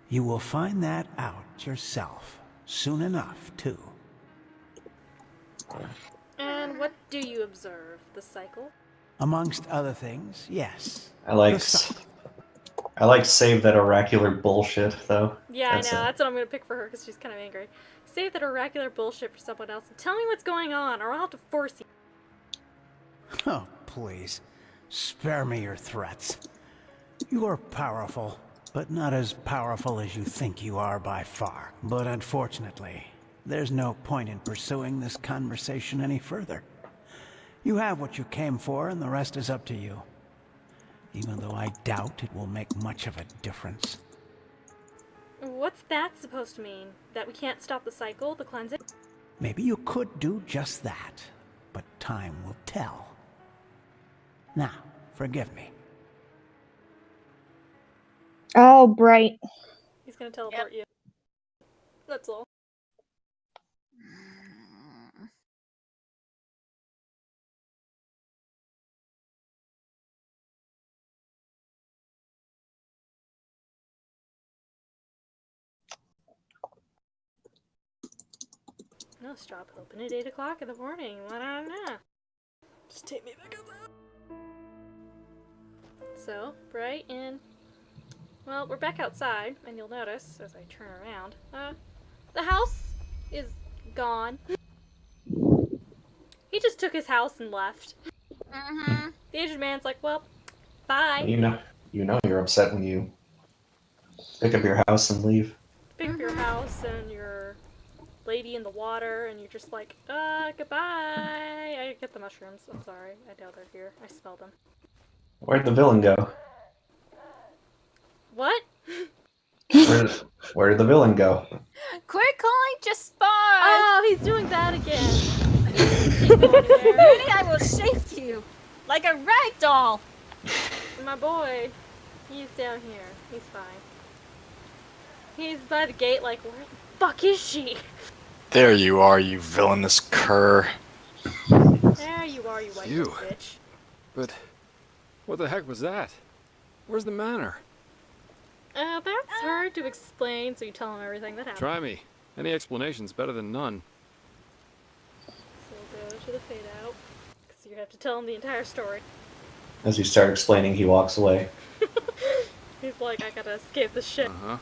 You will find that out yourself, soon enough, too.
And what do you observe? The cycle?
Amongst other things, yes.
I like save that oracular bullshit though.
Yeah, I know. That's what I'm gonna pick for her because she's kind of angry. Save that oracular bullshit for someone else and tell me what's going on, or I'll have to force you.
Oh, please. Spare me your threats. You are powerful, but not as powerful as you think you are by far. But unfortunately, there's no point in pursuing this conversation any further. You have what you came for, and the rest is up to you. Even though I doubt it will make much of a difference.
What's that supposed to mean? That we can't stop the cycle, the cleansing?
Maybe you could do just that, but time will tell. Now, forgive me.
Oh, Bright.
He's gonna teleport you. That's all. No, stop open at 8 o'clock in the morning. What I don't know. Just take me back outside. So, Bright and... Well, we're back outside, and you'll notice, as I turn around, the house is gone. He just took his house and left. The Aged Man's like, well, bye.
You know you're upset when you pick up your house and leave.
Pick up your house and your lady in the water, and you're just like, goodbye. I get the mushrooms. I'm sorry. I doubt they're here. I smell them.
Where'd the villain go?
What?
Where did the villain go?
Quit calling Jaspar!
Oh, he's doing that again.
Rudy, I will shake you like a rag doll.
My boy, he's down here. He's fine. He's by the gate like, where the fuck is she?
There you are, you villainous cur.
There you are, you white bitch.
But what the heck was that? Where's the manor?
That's hard to explain, so you tell him everything that happened.
Try me. Any explanation's better than none.
So we'll go to the fade out, because you have to tell him the entire story.
As you start explaining, he walks away.
He's like, I gotta escape this shit.
Uh-huh.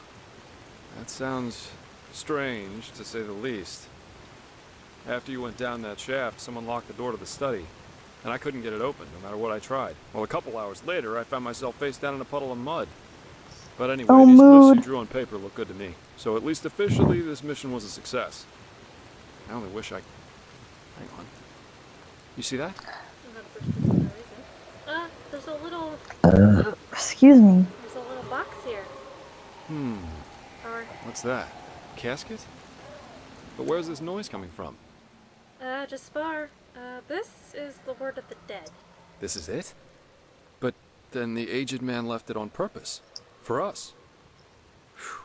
That sounds strange, to say the least. After you went down that shaft, someone locked the door to the study, and I couldn't get it open, no matter what I tried. Well, a couple hours later, I found myself face down in a puddle of mud. But anyway, these clips you drew on paper look good to me. So at least officially, this mission was a success. I only wish I... Hang on. You see that?
There's a little...
Excuse me.
There's a little box here. Or...
What's that? Casket? But where's this noise coming from?
Jaspar, this is the word of the dead.
This is it? But then the Aged Man left it on purpose. For us. Whew.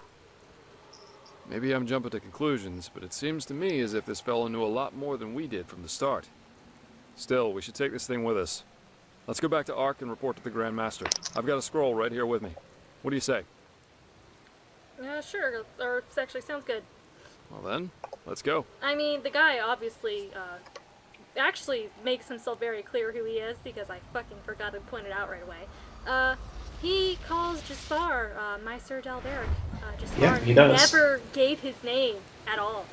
Maybe I'm jumping to conclusions, but it seems to me as if this fellow knew a lot more than we did from the start. Still, we should take this thing with us. Let's go back to Ark and report to the Grand Master. I've got a scroll right here with me. What do you say?
Sure, or this actually sounds good.
Well then, let's go.
I mean, the guy obviously, actually makes himself very clear who he is, because I fucking forgot to point it out right away. He calls Jaspar, Meister Dalberic. Jaspar
Yeah, he does.
never gave his name at all.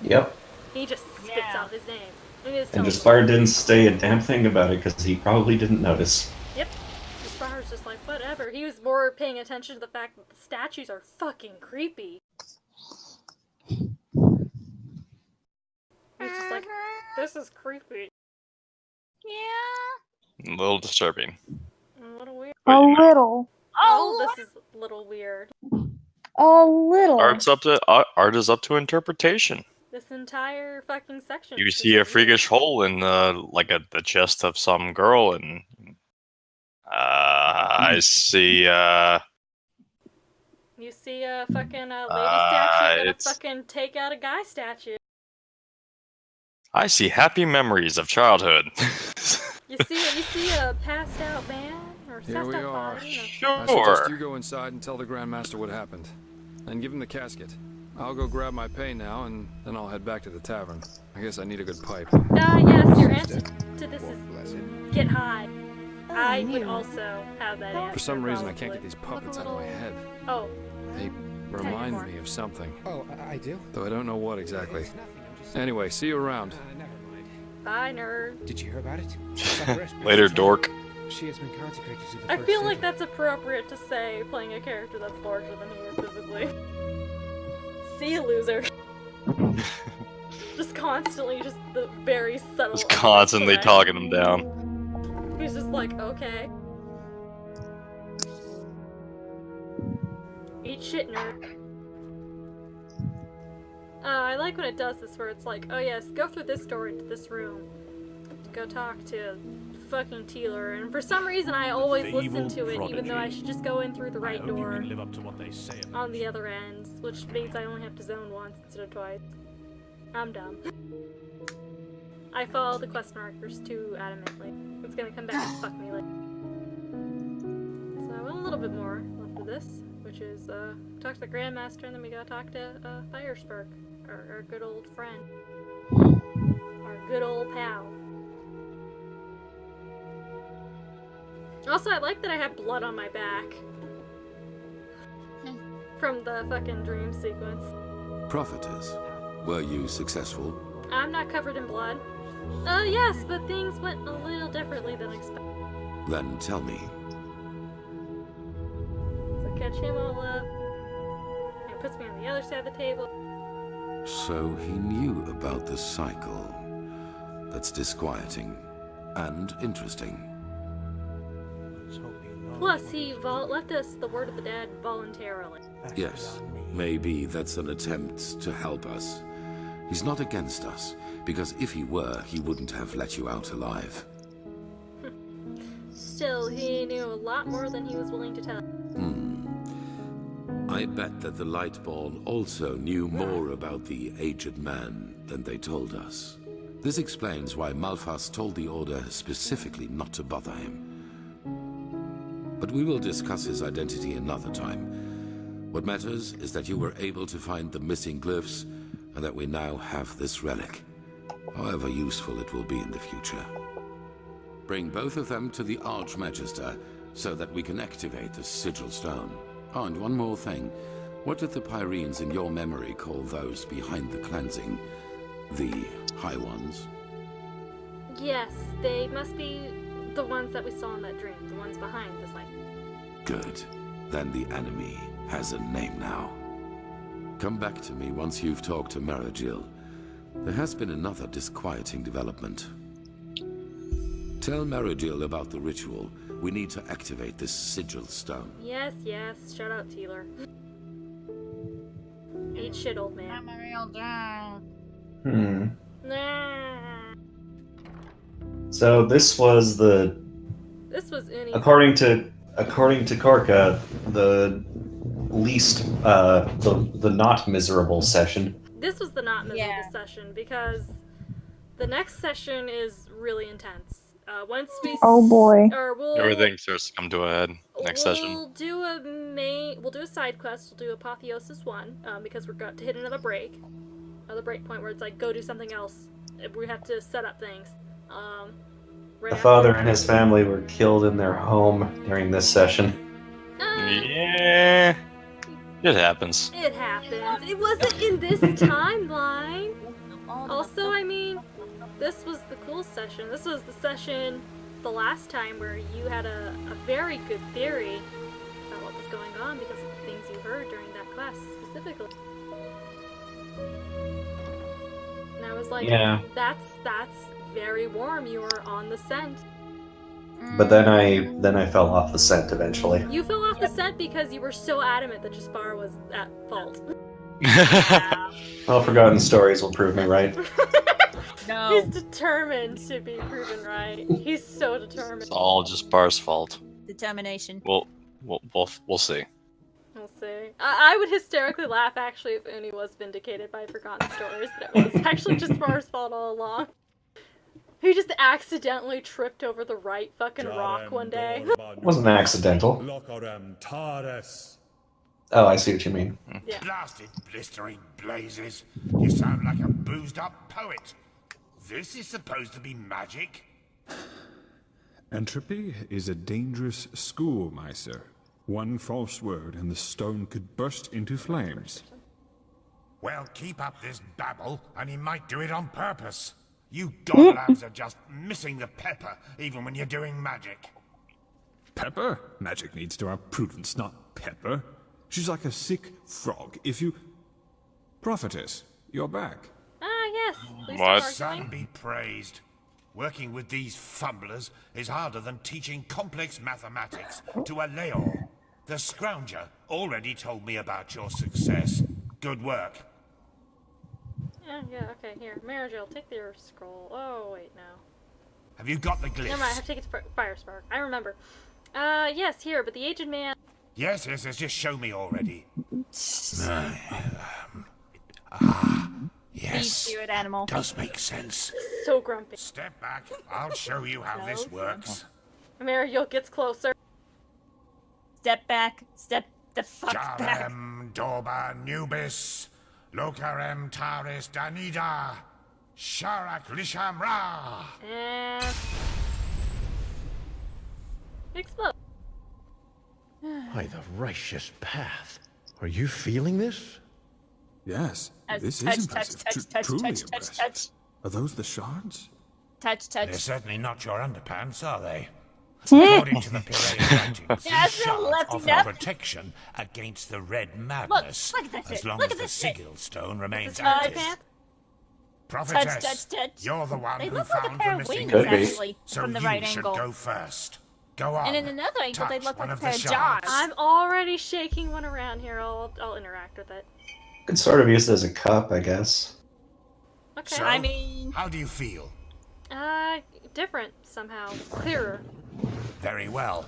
Yep.
He just spits out his name.
And Jaspar didn't say a damn thing about it because he probably didn't notice.
Yep. Jaspar's just like, whatever. He was more paying attention to the fact that the statues are fucking creepy. He's just like, This is creepy.
Yeah.
A little disturbing.
A little weird.
A little.
Oh, this is a little weird.
A little.
Art is up to interpretation.
This entire fucking section.
You see a freakish hole in the chest of some girl, and I see
You see a fucking lady statue and a fucking take out a guy statue.
I see happy memories of childhood.
You see a passed out man or
Here we are.
body.
I suggest you go inside and tell the Grandmaster what happened. And give him the casket. I'll go grab my pay now, and then I'll head back to the tavern. I guess I need a good pipe.
Yes, your answer to this is get high. I would also have that answer.
For some reason, I can't get these puppets out of my head.
Oh.
They remind me of something.
Oh, I do?
Though I don't know what exactly. Anyway, see you around.
Bye, nerd.
Did you hear about it?
Later, dork.
She has been consecrated to the
I
first
feel like
Satan.
that's appropriate to say, playing a character that's larger than he is physically. See you, loser. Just constantly, just the very subtle.
Just constantly talking him down.
He's just like, okay. Eat shit, nerd. I like when it does this, where it's like, oh yes, go through this door into this room. Go talk to fucking Teeler, and for some reason I always listen to it, even though I should just go in through the right door
live up to what they say.
on the other end, which means I only have to zone once instead of twice. I'm dumb. I follow the quest markers too adamantly. It's gonna come back and fuck me later. So I want a little bit more after this, which is talk to the Grandmaster, and then we gotta talk to Firespark, our good old friend. Our good old pal. Also, I like that I have blood on my back. From the fucking dream sequence.
Prophetess, were you successful?
I'm not covered in blood. Yes, but things went a little differently than expected.
Then tell me.
So catch him all up. And puts me on the other side of the table.
So he knew about the cycle. That's disquieting and interesting.
Plus, he left us the word of the dead voluntarily.
Yes, maybe that's an attempt to help us. He's not against us, because if he were, he wouldn't have let you out alive.
Still, he knew a lot more than he was willing to tell.
I bet that the Lightborn also knew more about the aged man than they told us. This explains why Malphas told the Order specifically not to bother him. But we will discuss his identity another time. What matters is that you were able to find the missing glyphs, and that we now have this relic, however useful it will be in the future. Bring both of them to the Archmagister, so that we can activate the Sigil Stone. Oh, and one more thing. What did the Pyrenes in your memory call those behind the cleansing? The High Ones?
Yes, they must be the ones that we saw in that dream, the ones behind this light.
Good. Then the enemy has a name now. Come back to me once you've talked to Maragil. There has been another disquieting development. Tell Maragil about the ritual. We need to activate this Sigil Stone.
Yes, yes. Shut up, Teeler. Eat shit, old man.
I'm a real dog.
Nah.
So this was
This was Uni.
according to Korka, the least the not miserable session.
This was the not miserable session because the next session is really intense. Once we
Oh boy.
Everything starts to come to a head next session.
We'll do a side quest. We'll do Apotheosis 1 because we're going to hit another break point where it's like go do something else. We have to set up things.
The father and his family were killed in their home during this session.
Yeah, it happens.
It happens. It wasn't in this timeline. Also, I mean, this was the cool session. This was the session the last time where you had a very good theory about what was going on because of the things you heard during that quest specifically. Now I was like,
Yeah.
that's very warm. You were on the scent.
But then I fell off the scent eventually.
You fell off the scent because you were so adamant that Jaspar was at fault.
Well, Forgotten Stories will prove me right.
No.
He's determined to be proven right. He's so determined.
It's all just Bar's fault.
Determination.
We'll see.
We'll see. I would hysterically laugh actually if Uni was vindicated by Forgotten Stories that it was actually just Bar's fault all along. He just accidentally tripped over the right fucking rock one day.
It wasn't accidental. Oh, I see what you mean.
Yeah.
Blasted blistering blazes. You sound like a boozed up poet. This is supposed to be magic?
Entropy is a dangerous school, my sir. One false word and the stone could burst into flames.
Well, keep up this babble, and he might do it on purpose. You godlabs are just missing the pepper, even when you're doing magic.
Pepper? Magic needs to have prudence, not pepper. She's like a sick frog. If you... Prophetess, you're back.
Ah, yes.
What?
Sun be praised. Working with these fumblers is harder than teaching complex mathematics to a Leor. The Scrounger already told me about your success. Good work.
Yeah, okay, here. Marigel, take your scroll. Oh, wait, no.
Have you got the glyphs?
Never mind, I have to take it to Firespark. I remember. Yes, here, but the aged man...
Yes, just show me already. Yes.
Spirit animal.
Does make sense.
So grumpy.
Step back. I'll show you how this works.
Marigel gets closer.
Step back. Step the fuck back.
Jarem Dorba Nubis. Lokarem Taris Danida. Sharak Lisham Ra.
And... explode.
By the righteous path. Are you feeling this?
Yes, this
touch,
is
touch,
impressive.
touch, touch,
Truly
touch,
impressive.
touch.
Are those the shards?
Touch.
They're certainly not your underpants, are they? According to the Piraean writings,
Yeah,
these shards
lefty
offer
nap.
protection against the red madness,
look at that
as
shit.
long
Look
as
at
the
this shit.
sigil stone remains
Touch.
active. Prophetess,
Touch.
you're the one
They
who
look like a
found
pair
the
of
missing
wings,
glyphs,
actually,
so
from the
you
right
should
angle.
go first. Go on.
And in another angle, they
Touch
look
one
like a
of
pair
the
of
shards.
jaws.
I'm already shaking one around here. I'll interact with it.
Could sort of use it as a cup, I guess.
Okay.
So,
I mean...
how do you feel?
Different somehow. Clearer.
Very well.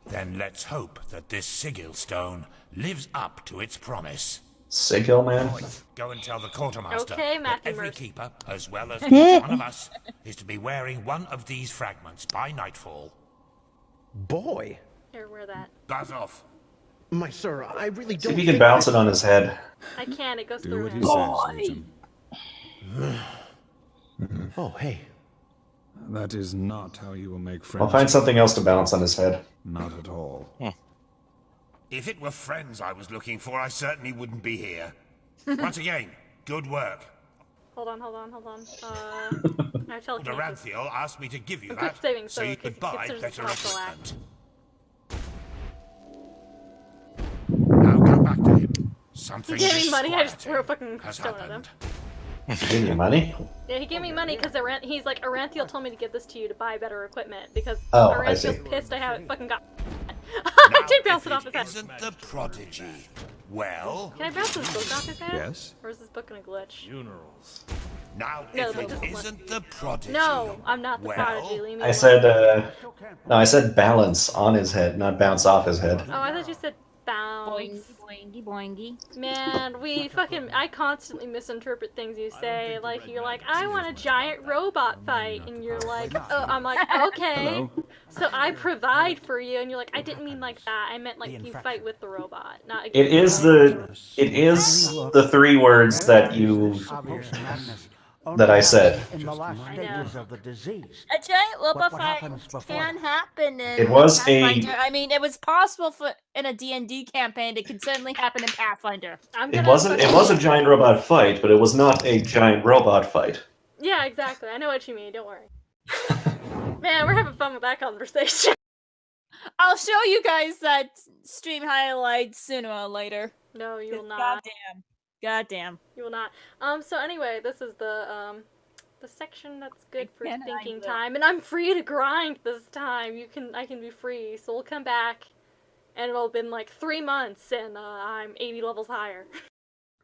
Then let's hope that this sigil stone lives up to its promise.
Sigil, man?
Go and tell the quartermaster
Okay,
that
Matthew
every
Mercer.
keeper, as well as each one of us, is to be wearing one of these fragments by nightfall.
Boy.
Here, wear that.
Buzz off.
My sir, I really
See
don't
if you can
think
bounce
that-
it on his head.
I can. It goes
Do
through
what
him.
he says, Agent.
Oh, hey.
That is not how you will make friends.
I'll find something else to bounce on his head.
Not at all.
If it were friends I was looking for, I certainly wouldn't be here. Once again, good work.
Hold on. I tell
Duranthiel asked me to give you
Equip
that,
saving,
so
so
you
in case
could buy
there's a
better
special act.
equipment. Now go back to him. Something
He gave me money. I just
disquieting
threw a fucking
has
stone at him.
happened.
Give you money?
Yeah, he gave me money because he's like, Aranthiel told me to give this to you to buy better equipment because
Oh, I see.
Aranthiel's pissed I haven't fucking got. I did bounce it off his head.
Isn't the prodigy? Well,
Can I bounce this book off his head?
Yes.
Or is this book gonna glitch?
Funerals.
now
No,
if
the
it
book doesn't
isn't the prodigy.
No, I'm not the
Well,
prodigy. Leave me
I
alone.
said, no, I said balance on his head, not bounce off his head.
Oh, I thought you said bounce.
Boingy.
Man, I constantly misinterpret things you say. Like, you're like, I want a giant robot fight. And you're like, oh, I'm like, okay.
Hello?
So I provide for you. And you're like, I didn't mean like that. I meant like you fight with the robot, not
It is the 3 words that I said.
In the last stages of the disease.
A giant
What
robot fight
happens before?
can happen in
It was a-
Pathfinder. I mean, it was possible in a D&D campaign. It could certainly happen in Pathfinder.
It was a giant robot fight, but it was not a giant robot fight.
Yeah, exactly. I know what you mean. Don't worry. Man, we're having fun with that conversation.
I'll show you guys that stream highlight sooner or later.
No, you will not.
Goddamn. Goddamn.
You will not. So anyway, this is the section that's good for thinking time, and I'm free to grind this time. I can be free, so we'll come back, and it'll have been like 3 months, and I'm 80 levels higher.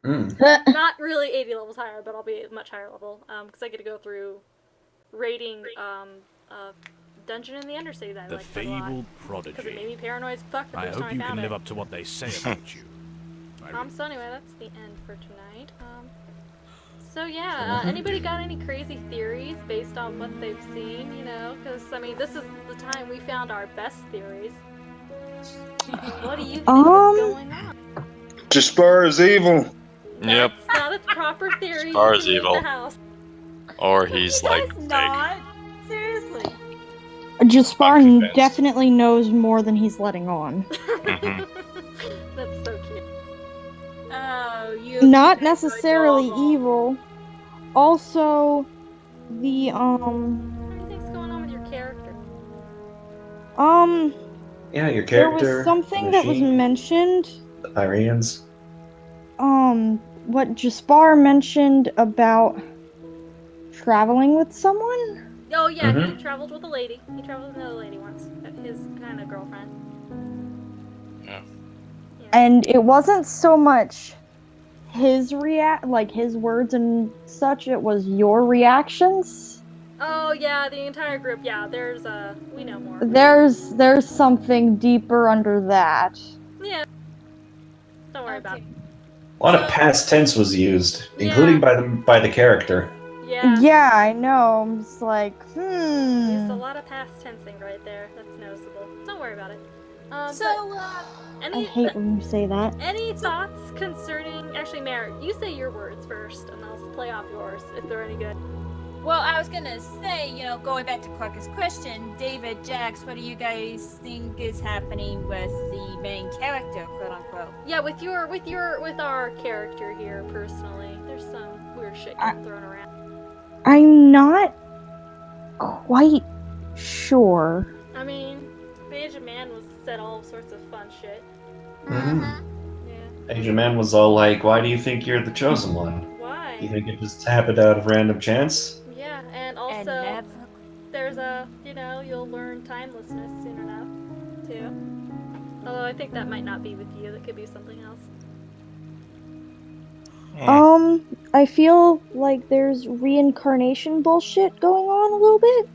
Not really 80 levels higher, but I'll be much higher level, because I get to go through raiding dungeon in the Undercity that I
The
like quite a lot.
fabled prodigy.
Because it made me paranoid as fuck the
I
first time
hope you
I found
can live
it.
up to what they say about you.
So anyway, that's the end for tonight. So yeah, anybody got any crazy theories based on what they've seen, you know? Because, I mean, this is the time we found our best theories. What do you think is going on?
Jaspar is evil.
Yep.
It's not a proper theory.
Jaspar
You
is
can leave
evil.
the house.
Or he's like
It's not. Seriously.
Jaspar definitely knows more than he's letting on.
That's so cute.
Oh, you.
Not necessarily evil. Also, the
What do you think's going on with your character?
Yeah, your
there
character.
was something
the
that was
machine,
mentioned.
The Pyreans.
What Jaspar mentioned about traveling with someone?
Oh yeah, he traveled with a lady. He traveled with another lady once. His kind of girlfriend.
Yeah.
And it wasn't so much his his words and such, it was your reactions.
Oh yeah, the entire group. Yeah, there's we know more.
There's something deeper under that.
Yeah. Don't worry about it.
A lot of past tense was used, including by the character.
Yeah.
Yeah, I know. I'm just like,
There's a lot of past tensing right there. That's noticeable. Don't worry about it.
I hate when you say that.
Any thoughts concerning... Actually, Mare, you say your words first, and I'll play off yours, if they're any good.
Well, I was gonna say, you know, going back to Clark's question, David, Jax, what do you guys think is happening with the main character, quote unquote?
Yeah, with our character here, personally, there's some weird shit getting thrown around.
I'm not quite sure.
I mean, the Asian man said all sorts of fun shit.
Asian man was all like, "Why do you think you're the chosen one?
Why?
You think it just happened out of random chance?"
Yeah, and also, there's you'll learn timelessness soon enough, too. Although I think that might not be with you, that could be something else.
I feel like there's reincarnation bullshit going on a little bit.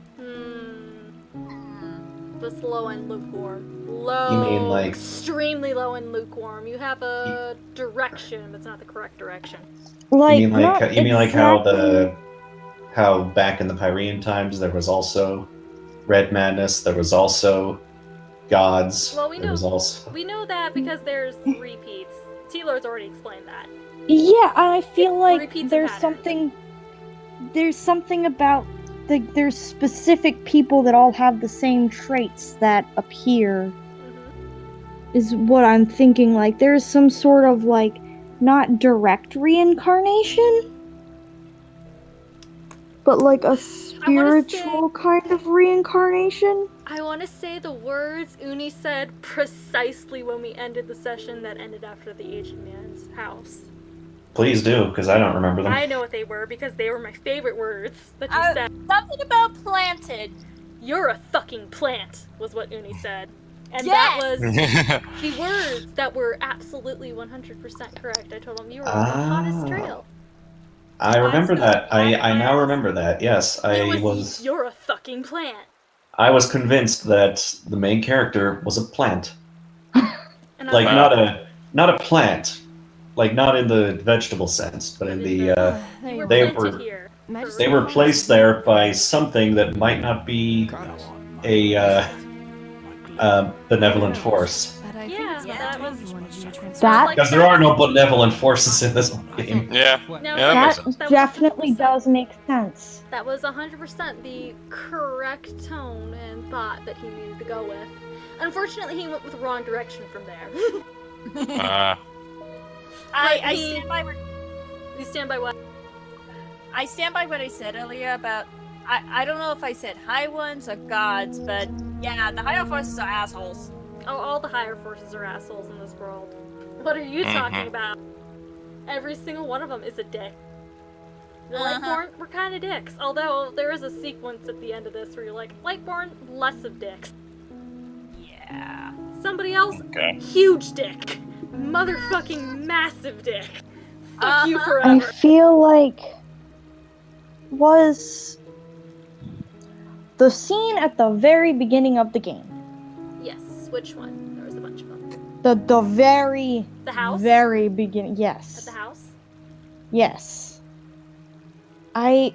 Just low and lukewarm.
You mean like
extremely low and lukewarm. You have a direction, but it's not the correct direction.
You mean like how back in the Pyrean times there was also red madness, there was also gods.
Well, we know that because there's repeats. T-Lord's already explained that.
Yeah, I feel like there's something about there's specific people that all have the same traits that appear. Is what I'm thinking. Like there's some sort of like not direct reincarnation, but like a spiritual kind of reincarnation.
I want to say the words Uni said precisely when we ended the session that ended after the Asian man's house.
Please do, because I don't remember them.
I know what they were because they were my favorite words that you said.
Something about planted.
You're a fucking plant, was what Uni said. And
Yes!
that was the words that were absolutely 100% correct. I told him you were on the hottest trail.
I remember that. I now remember that. Yes,
You're a fucking plant.
I was convinced that the main character was a plant. Like not a plant. Like not in the vegetable sense, but in the they were placed there by something that might not be a benevolent force.
That was
Because there are no benevolent forces in this game.
That definitely does make sense.
That was 100% the correct tone and thought that he needed to go with. Unfortunately, he went with the wrong direction from there.
I stand by what...
You stand by what?
I stand by what I said earlier about... I don't know if I said high ones or gods, but yeah, the higher forces are assholes.
Oh, all the higher forces are assholes in this world. What are you talking about? every single one of them is a dick. Lightborn, we're kind of dicks. Although there is a sequence at the end of this where you're like, Lightborn, less of dicks.
Yeah.
Somebody else, huge dick. Motherfucking massive dick. Fuck you forever.
I feel like was the scene at the very beginning of the game.
Yes, which one? There was a bunch of them.
The very
house?
very beginning. Yes.
At the house?
Yes. I'm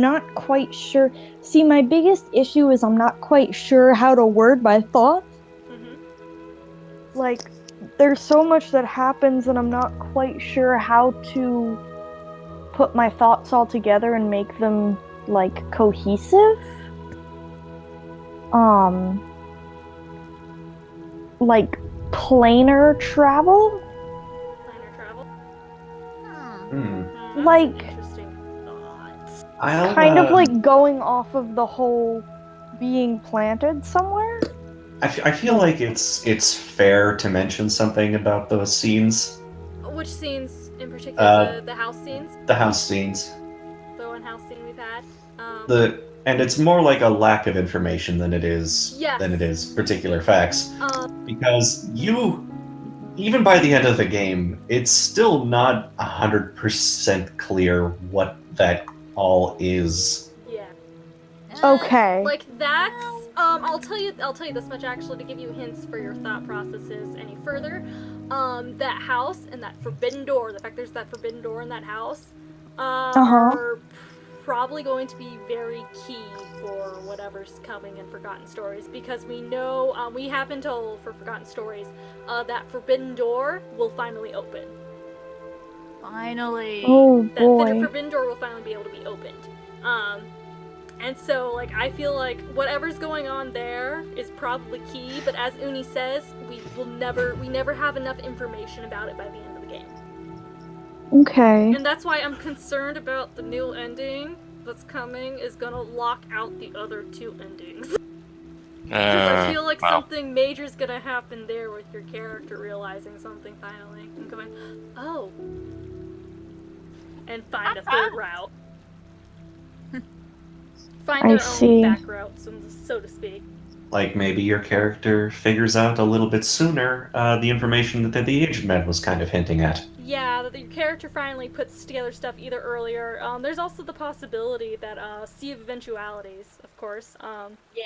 not quite sure. See, my biggest issue is I'm not quite sure how to word my thoughts. Like, there's so much that happens and I'm not quite sure how to put my thoughts all together and make them, like, cohesive. Like, planar travel? Like, kind of like going off of the whole being planted somewhere.
I feel like it's fair to mention something about those scenes.
Which scenes in particular? The house scenes?
The house scenes.
The one house scene we've had.
And it's more like a lack of information than it is
Yes.
particular facts. Because even by the end of the game, it's still not 100% clear what that all is.
Yeah.
Okay.
Like that's I'll tell you this much actually to give you hints for your thought processes any further. That house and that forbidden door, the fact there's that forbidden door in that house, are probably going to be very key for whatever's coming in Forgotten Stories, because we know, we have been told for Forgotten Stories, that forbidden door will finally open.
Finally.
Oh boy.
The forbidden door will finally be able to be opened. And so, like, I feel like whatever's going on there is probably key, but as Uni says, we never have enough information about it by the end of the game.
Okay.
And that's why I'm concerned about the new ending that's coming is gonna lock out the other two endings. Because I feel like something major is gonna happen there with your character realizing something finally and going, oh, and find a third route. Find their own back route, so to speak.
Like maybe your character figures out a little bit sooner the information that the agent man was kind of hinting at.
Yeah, that your character finally puts together stuff either earlier. There's also the possibility that Sea of Eventualities, of course.
Yeah.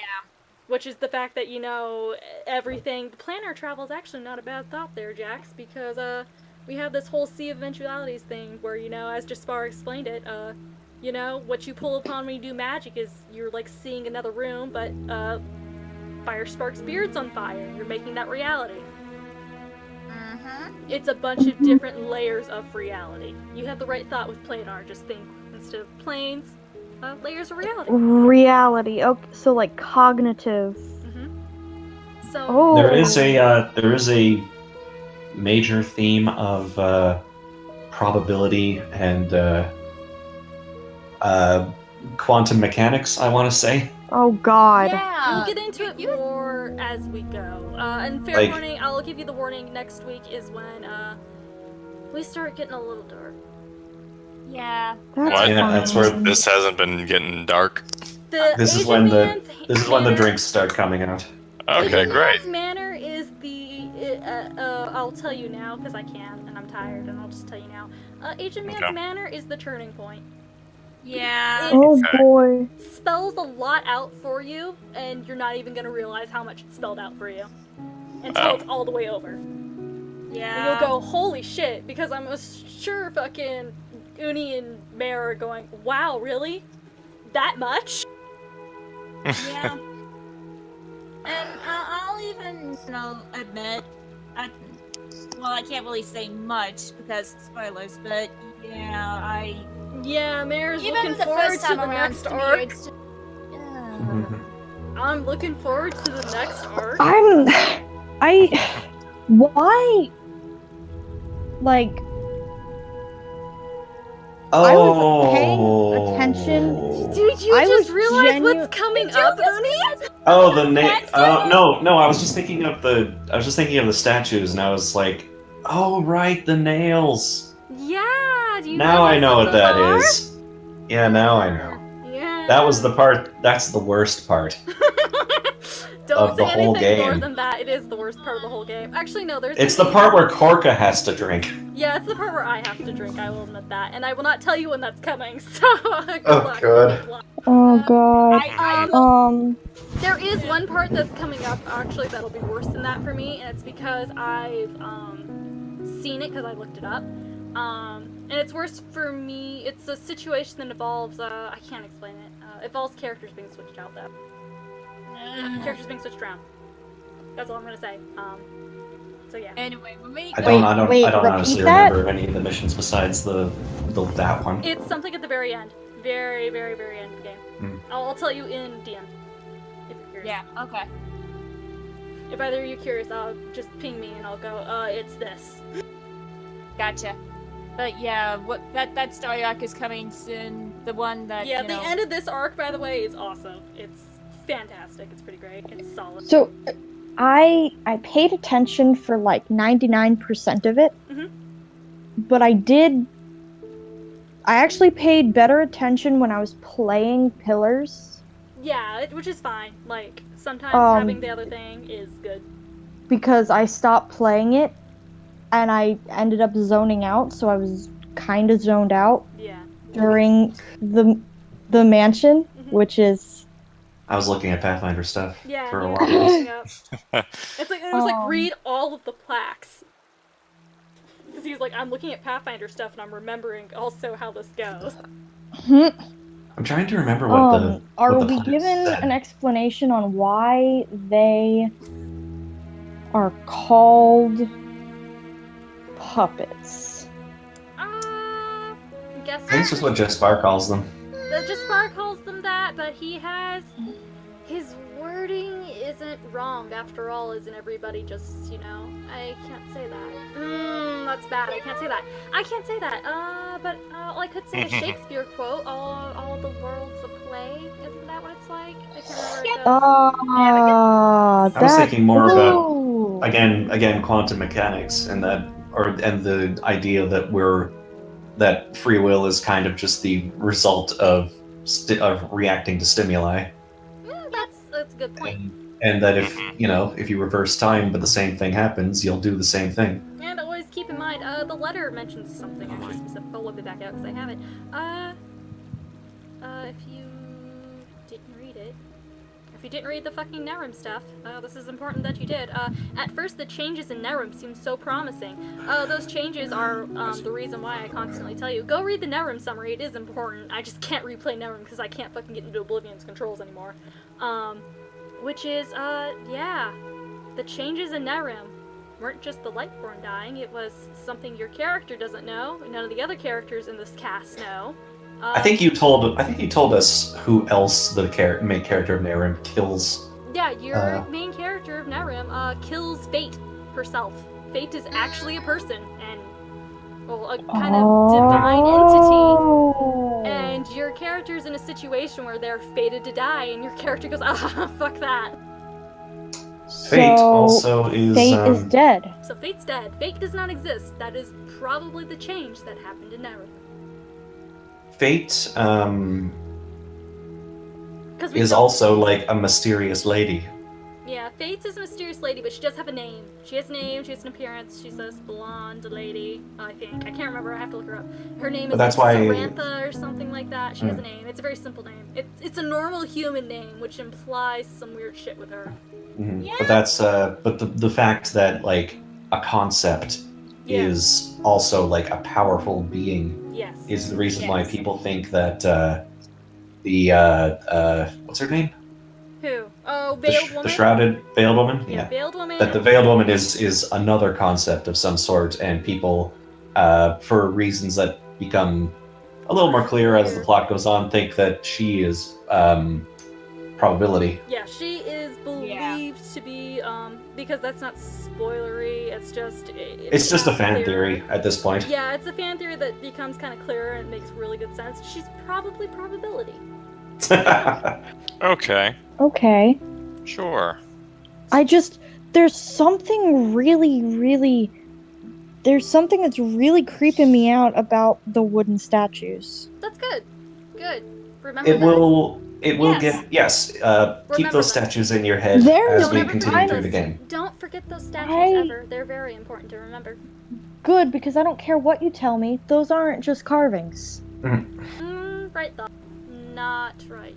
Which is the fact that, you know, everything... The planar travel is actually not a bad thought there, Jax, because we have this whole Sea of Eventualities thing where, you know, as Jaspar explained it, you know, what you pull upon when you do magic is you're, like, seeing another room, but fire sparks beards on fire. You're making that reality. It's a bunch of different layers of reality. You have the right thought with planar. Just think, instead of planes, layers of reality.
Reality. Okay, so like cognitive.
So
there is a major theme of probability and quantum mechanics, I want to say.
Oh God.
Yeah, we'll get into it more as we go. And fair warning, I'll give you the warning next week is when we start getting a little dark.
Yeah.
That's where this hasn't been getting dark.
This is when the drinks start coming out.
Okay, great.
Manor is the I'll tell you now because I can and I'm tired and I'll just tell you now. Agent Man's Manor is the turning point.
Yeah.
Oh boy.
It spells a lot out for you, and you're not even gonna realize how much it spelled out for you until it's all the way over.
Yeah.
And you'll go, holy shit, because I'm sure fucking Uni and Mare are going, wow, really? That much?
Yeah. And I'll even, admit, I can't really say much because spoilers, but yeah,
Yeah, Mare's
even
looking
the
forward
first
to
time
the
around
next
to me,
arc.
it's just,
I'm looking forward to the next arc.
Why? Like, I was paying attention.
Did you just realize what's coming up, Uni?
Oh, the name. No, I was just thinking of the statues, and I was like, Oh, right, the nails.
Yeah, do you
Now I
realize
know what
those
that
are?
is. Yeah, now I know.
Yeah.
That was the part. That's the worst part.
Don't
of the
say
whole
anything more
game.
than that. It is the worst part of the whole game. Actually, no, there's
It's the part where Korka has to drink.
Yeah, it's the part where I have to drink, I will admit that. And I will not tell you when that's coming, so good luck.
God.
Oh god.
There is one part that's coming up, actually, that'll be worse than that for me, and it's because I've seen it, because I looked it up. And it's worse for me. It's a situation that involves, I can't explain it. It involves characters being switched out, though. Characters being switched around. That's all I'm gonna say. So yeah.
Anyway,
I don't honestly remember any of the missions besides that one.
It's something at the very end. Very, very, very end of the game. I'll tell you in DM. If you're curious.
Yeah, okay.
If either of you are curious, just ping me and I'll go, it's this.
Gotcha. But yeah, what that story arc is coming soon. The one that
Yeah, the end of this arc, by the way, is awesome. It's fantastic. It's pretty great. It's solid.
So, I paid attention for like 99% of it, but I actually paid better attention when I was playing Pillars.
Yeah, which is fine. Like, sometimes having the other thing is good.
Because I stopped playing it, and I ended up zoning out, so I was kind of zoned out during the mansion, which is...
I was looking at Pathfinder stuff for a while.
It's like, it was like, read all of the plaques. Because he's like, I'm looking at Pathfinder stuff and I'm remembering also how this goes.
I'm trying to remember what
Are we given an explanation on why they are called puppets?
I guess
I think it's just what Jespar calls them.
Jespar calls them that, but he has... His wording isn't wrong, after all, isn't everybody just, I can't say that. That's bad, I can't say that. I can't say that, but I could say a Shakespeare quote, all the world's a play, isn't that what it's like? I can't remember
I was thinking more about, again, quantum mechanics, and the idea that free will is kind of just the result of reacting to stimuli.
That's a good point.
And that if you reverse time but the same thing happens, you'll do the same thing.
And always keep in mind, the letter mentions something actually specific. I'll whip it back out because I have it. If you didn't read it, if you didn't read the fucking Nerim stuff, this is important that you did. At first, the changes in Nerim seem so promising. Those changes are the reason why I constantly tell you, go read the Nerim summary, it is important. I just can't replay Nerim because I can't fucking get into Oblivion's controls anymore. Which is, yeah, the changes in Nerim weren't just the Lightborn dying, it was something your character doesn't know, and none of the other characters in this cast know.
I think you told us who else the main character of Nerim kills.
Yeah, your main character of Nerim kills Fate herself. Fate is actually a person, and a kind of divine entity. And your character's in a situation where they're fated to die, and your character goes, fuck that.
Fate also is...
Fate is dead.
So Fate's dead. Fate does not exist. That is probably the change that happened in Nerim.
Fate is also like a mysterious lady.
Yeah, Fate is a mysterious lady, but she does have a name. She has a name, she has an appearance, she's this blonde lady, I think. I can't remember, I have to look her up. Her name is Samantha or something like that. She has a name. It's a very simple name. It's a normal human name, which implies some weird shit with her.
Yeah. But that's the fact that like a concept is also like a powerful being is the reason why people think that what's her name?
Who? Oh, Veiled Woman?
The Shrouded Veiled Woman?
Yeah, Veiled Woman.
That the Veiled Woman is another concept of some sort, and people, for reasons that become a little more clear as the plot goes on, think that she is probability.
Yeah, she is believed to be, because that's not spoilery, it's just...
It's just a fan theory at this point.
Yeah, it's a fan theory that becomes kind of clearer and makes really good sense. She's probably probability.
Okay.
Okay.
Sure.
There's something really, really there's something that's really creeping me out about the wooden statues.
That's good. Good. Remember
It
that.
will
Yes.
get keep
Remember
those
them.
statues in your head
They're-
as we
Don't ever
continue
forget
through the
those.
game.
Don't forget those statues ever. They're very important to remember.
Good, because I don't care what you tell me, those aren't just carvings.
Right thought. Not right.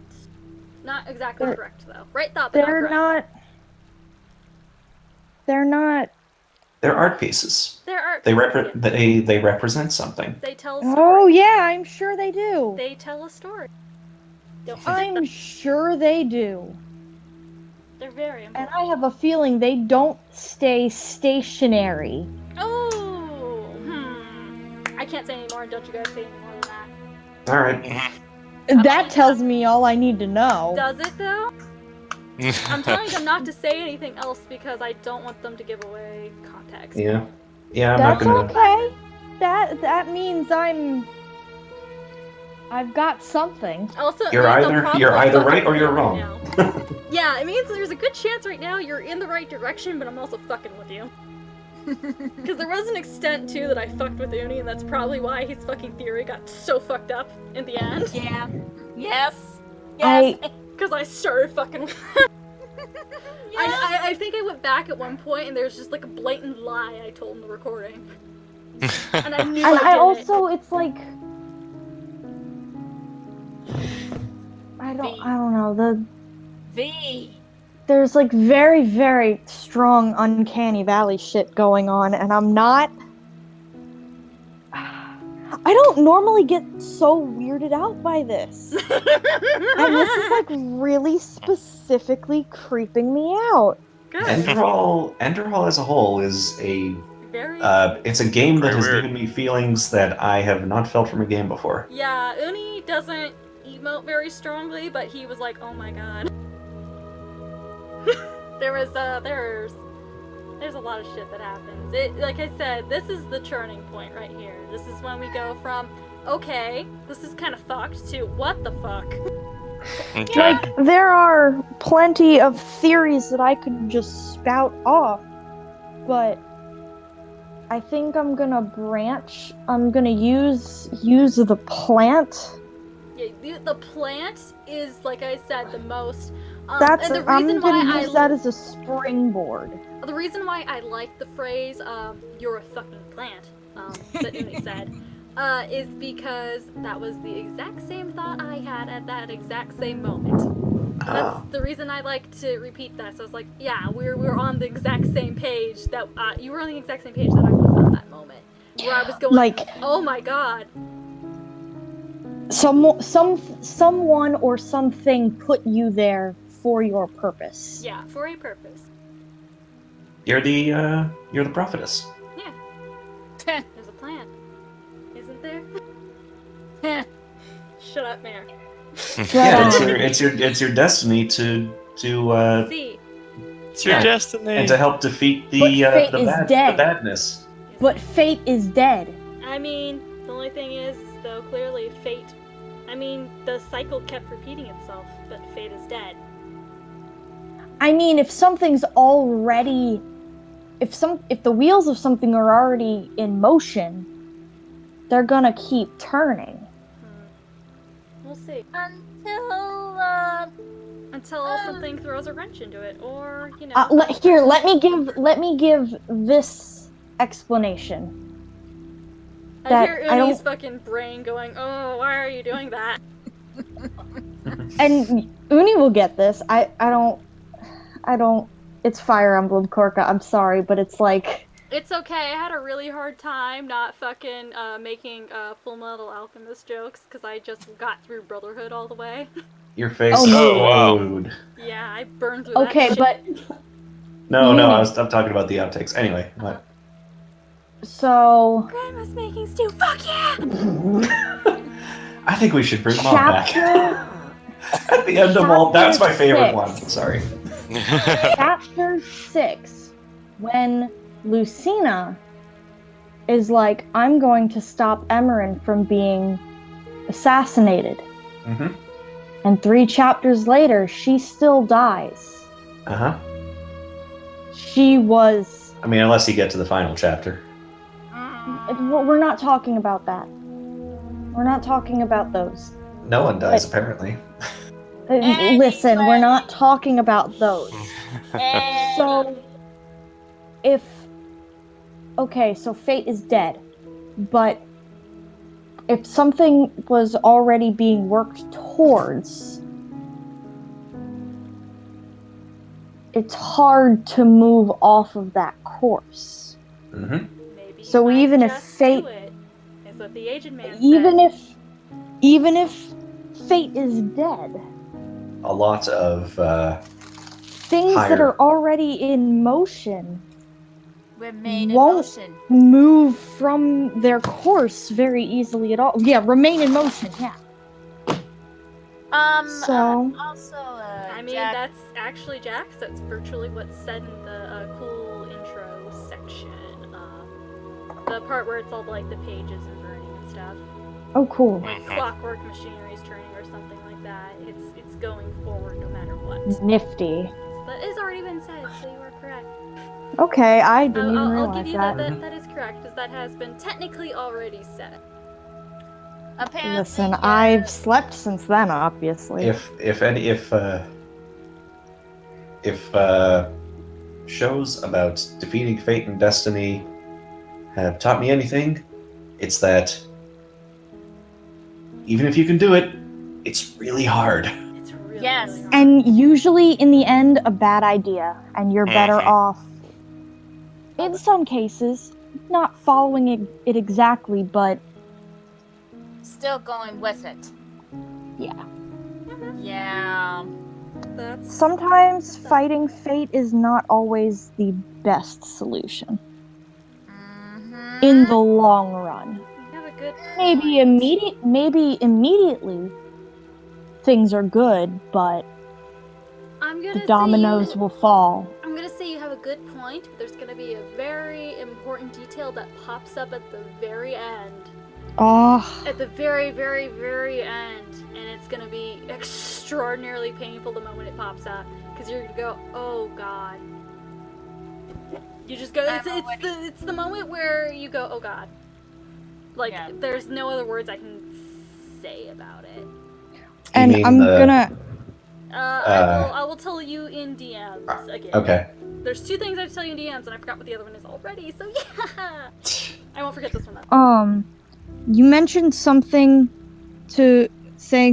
Not exactly
They're-
correct though. Right thought, but not
They're
correct.
not. They're not.
They're art pieces.
They're art
They
pieces,
they represent something.
They tell a story.
Oh yeah, I'm sure they do.
They tell a story. Don't forget
I'm
them.
sure they do.
They're very important.
And I have a feeling they don't stay stationary.
Oh, I can't say any more. Don't you guys say any more than that?
All right.
That tells me all I need to know.
Does it though? I'm telling them not to say anything else because I don't want them to give away context.
Yeah. Yeah, I'm
That's
not gonna.
okay. That means I've got something.
Also, it
You're
means I'm
either
probably
right or
fucking
you're
with
wrong.
you now. Yeah, it means there's a good chance right now you're in the right direction, but I'm also fucking with you. Because there was an extent too that I fucked with Uni, and that's probably why his fucking theory got so fucked up in the end.
Yeah. Yes.
Because I started fucking with him. I think I went back at one point and there was just like a blatant lie I told in the recording. And I knew
And
I did
also, it's like I don't know, there's like very, very strong uncanny valley shit going on, and I don't normally get so weirded out by this. And this is like really specifically creeping me out.
Enderal as a whole is a it's a game that has given me feelings that I have not felt from a game before.
Yeah, Uni doesn't emote very strongly, but he was like, oh my god. there's a lot of shit that happens. Like I said, this is the turning point right here. This is when we go from, okay, this is kind of fucked, to what the fuck?
Like, there are plenty of theories that I could just spout off, but I think I'm gonna branch. I'm gonna use the plant.
Yeah, the plant is, like I said, the most.
I'm
and the reason
gonna
why
use that as a springboard.
The reason why I like the phrase "you're a fucking plant" that Uni said is because that was the exact same thought I had at that exact same moment. That's the reason I like to repeat that. So I was like, yeah, we're on the exact same page that you were on the exact same page that I was at that moment, where I was going
like,
oh my god.
Someone or something put you there for your purpose.
Yeah, for a purpose.
You're the prophetess.
Yeah. There's a plan. Isn't there? Shut up, Mayor.
Yeah, it's your destiny to
see.
It's your destiny.
And to help defeat the badness.
But fate is dead.
I mean, the only thing is, though, clearly fate. I mean, the cycle kept repeating itself, but fate is dead.
I mean, if something's already, if the wheels of something are already in motion, they're gonna keep turning.
We'll see. Until something throws a wrench into it, or you know.
Let me give this explanation.
I hear Uni's fucking brain going, "Oh, why are you doing that?"
And Uni will get this. I don't. It's Fire Emblem, Korka. I'm sorry, but it's like.
It's okay. I had a really hard time not fucking making Full Metal Alchemist jokes because I just got through Brotherhood all the way.
Your face explode.
Yeah, I burned through that shit.
but.
No, I'm talking about the outtakes. Anyway, what?
So.
Grandma's making stew. Fuck yeah!
I think we should bring Mom back. At the end of all, that's my favorite one. Sorry.
Chapter 6, when Lucina is like, I'm going to stop Emerin from being assassinated.
Mm-hmm.
And 3 chapters later, she still dies.
Uh-huh.
She was...
I mean, unless you get to the final chapter.
We're not talking about that. We're not talking about those.
No one dies, apparently.
Listen, we're not talking about those. So, okay, so fate is dead, but if something was already being worked towards, it's hard to move off of that course.
Mm-hmm.
Maybe
so
you
even
might
if
just
fate,
do it, is what the aged man
even if fate is dead,
A lot of
things that
higher...
are already in motion
remain in
won't
motion.
move from their course very easily at all. Yeah, remain in motion. Yeah.
Also,
I mean,
Jack...
that's actually Jax. That's virtually what's said in the cool intro section. The part where it's all like the pages and burning and stuff.
Oh, cool.
Like clockwork machinery is turning or something like that. It's going forward no matter what.
Nifty.
So that has already been said, so you are correct.
Okay, I didn't even
I'll
realize
give you
that.
that is correct, because that has been technically already said.
Apparently,
Listen, I've slept since then, obviously.
If shows about defeating fate and destiny have taught me anything, it's that even if you can do it, it's really hard.
It's really
yes.
And usually, in the end, a bad idea, and you're better off, in some cases, not following it exactly, but
Still going with it.
yeah.
Yeah.
Sometimes fighting fate is not always the best solution. In the long run.
You have a good
Maybe immediately things are good, but the dominoes will fall.
I'm gonna say you have a good point, but there's gonna be a very important detail that pops up at the very end.
Oh.
At the very, very, very end, and it's gonna be extraordinarily painful the moment it pops up, because you're gonna go, oh god. You just go. It's the moment where you go, oh god. Like there's no other words I can say about it.
And I'm gonna.
I will tell you in DMs again.
Okay.
There's two things I have to tell you in DMs, and I forgot what the other one is already. So yeah, I won't forget this one though.
You mentioned saying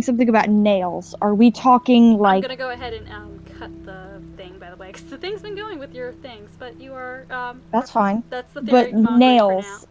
something about nails. Are we talking like?
I'm gonna go ahead and cut the thing, by the way, because the thing's been going with your things, but you are
That's fine.
That's the theory.
But nails.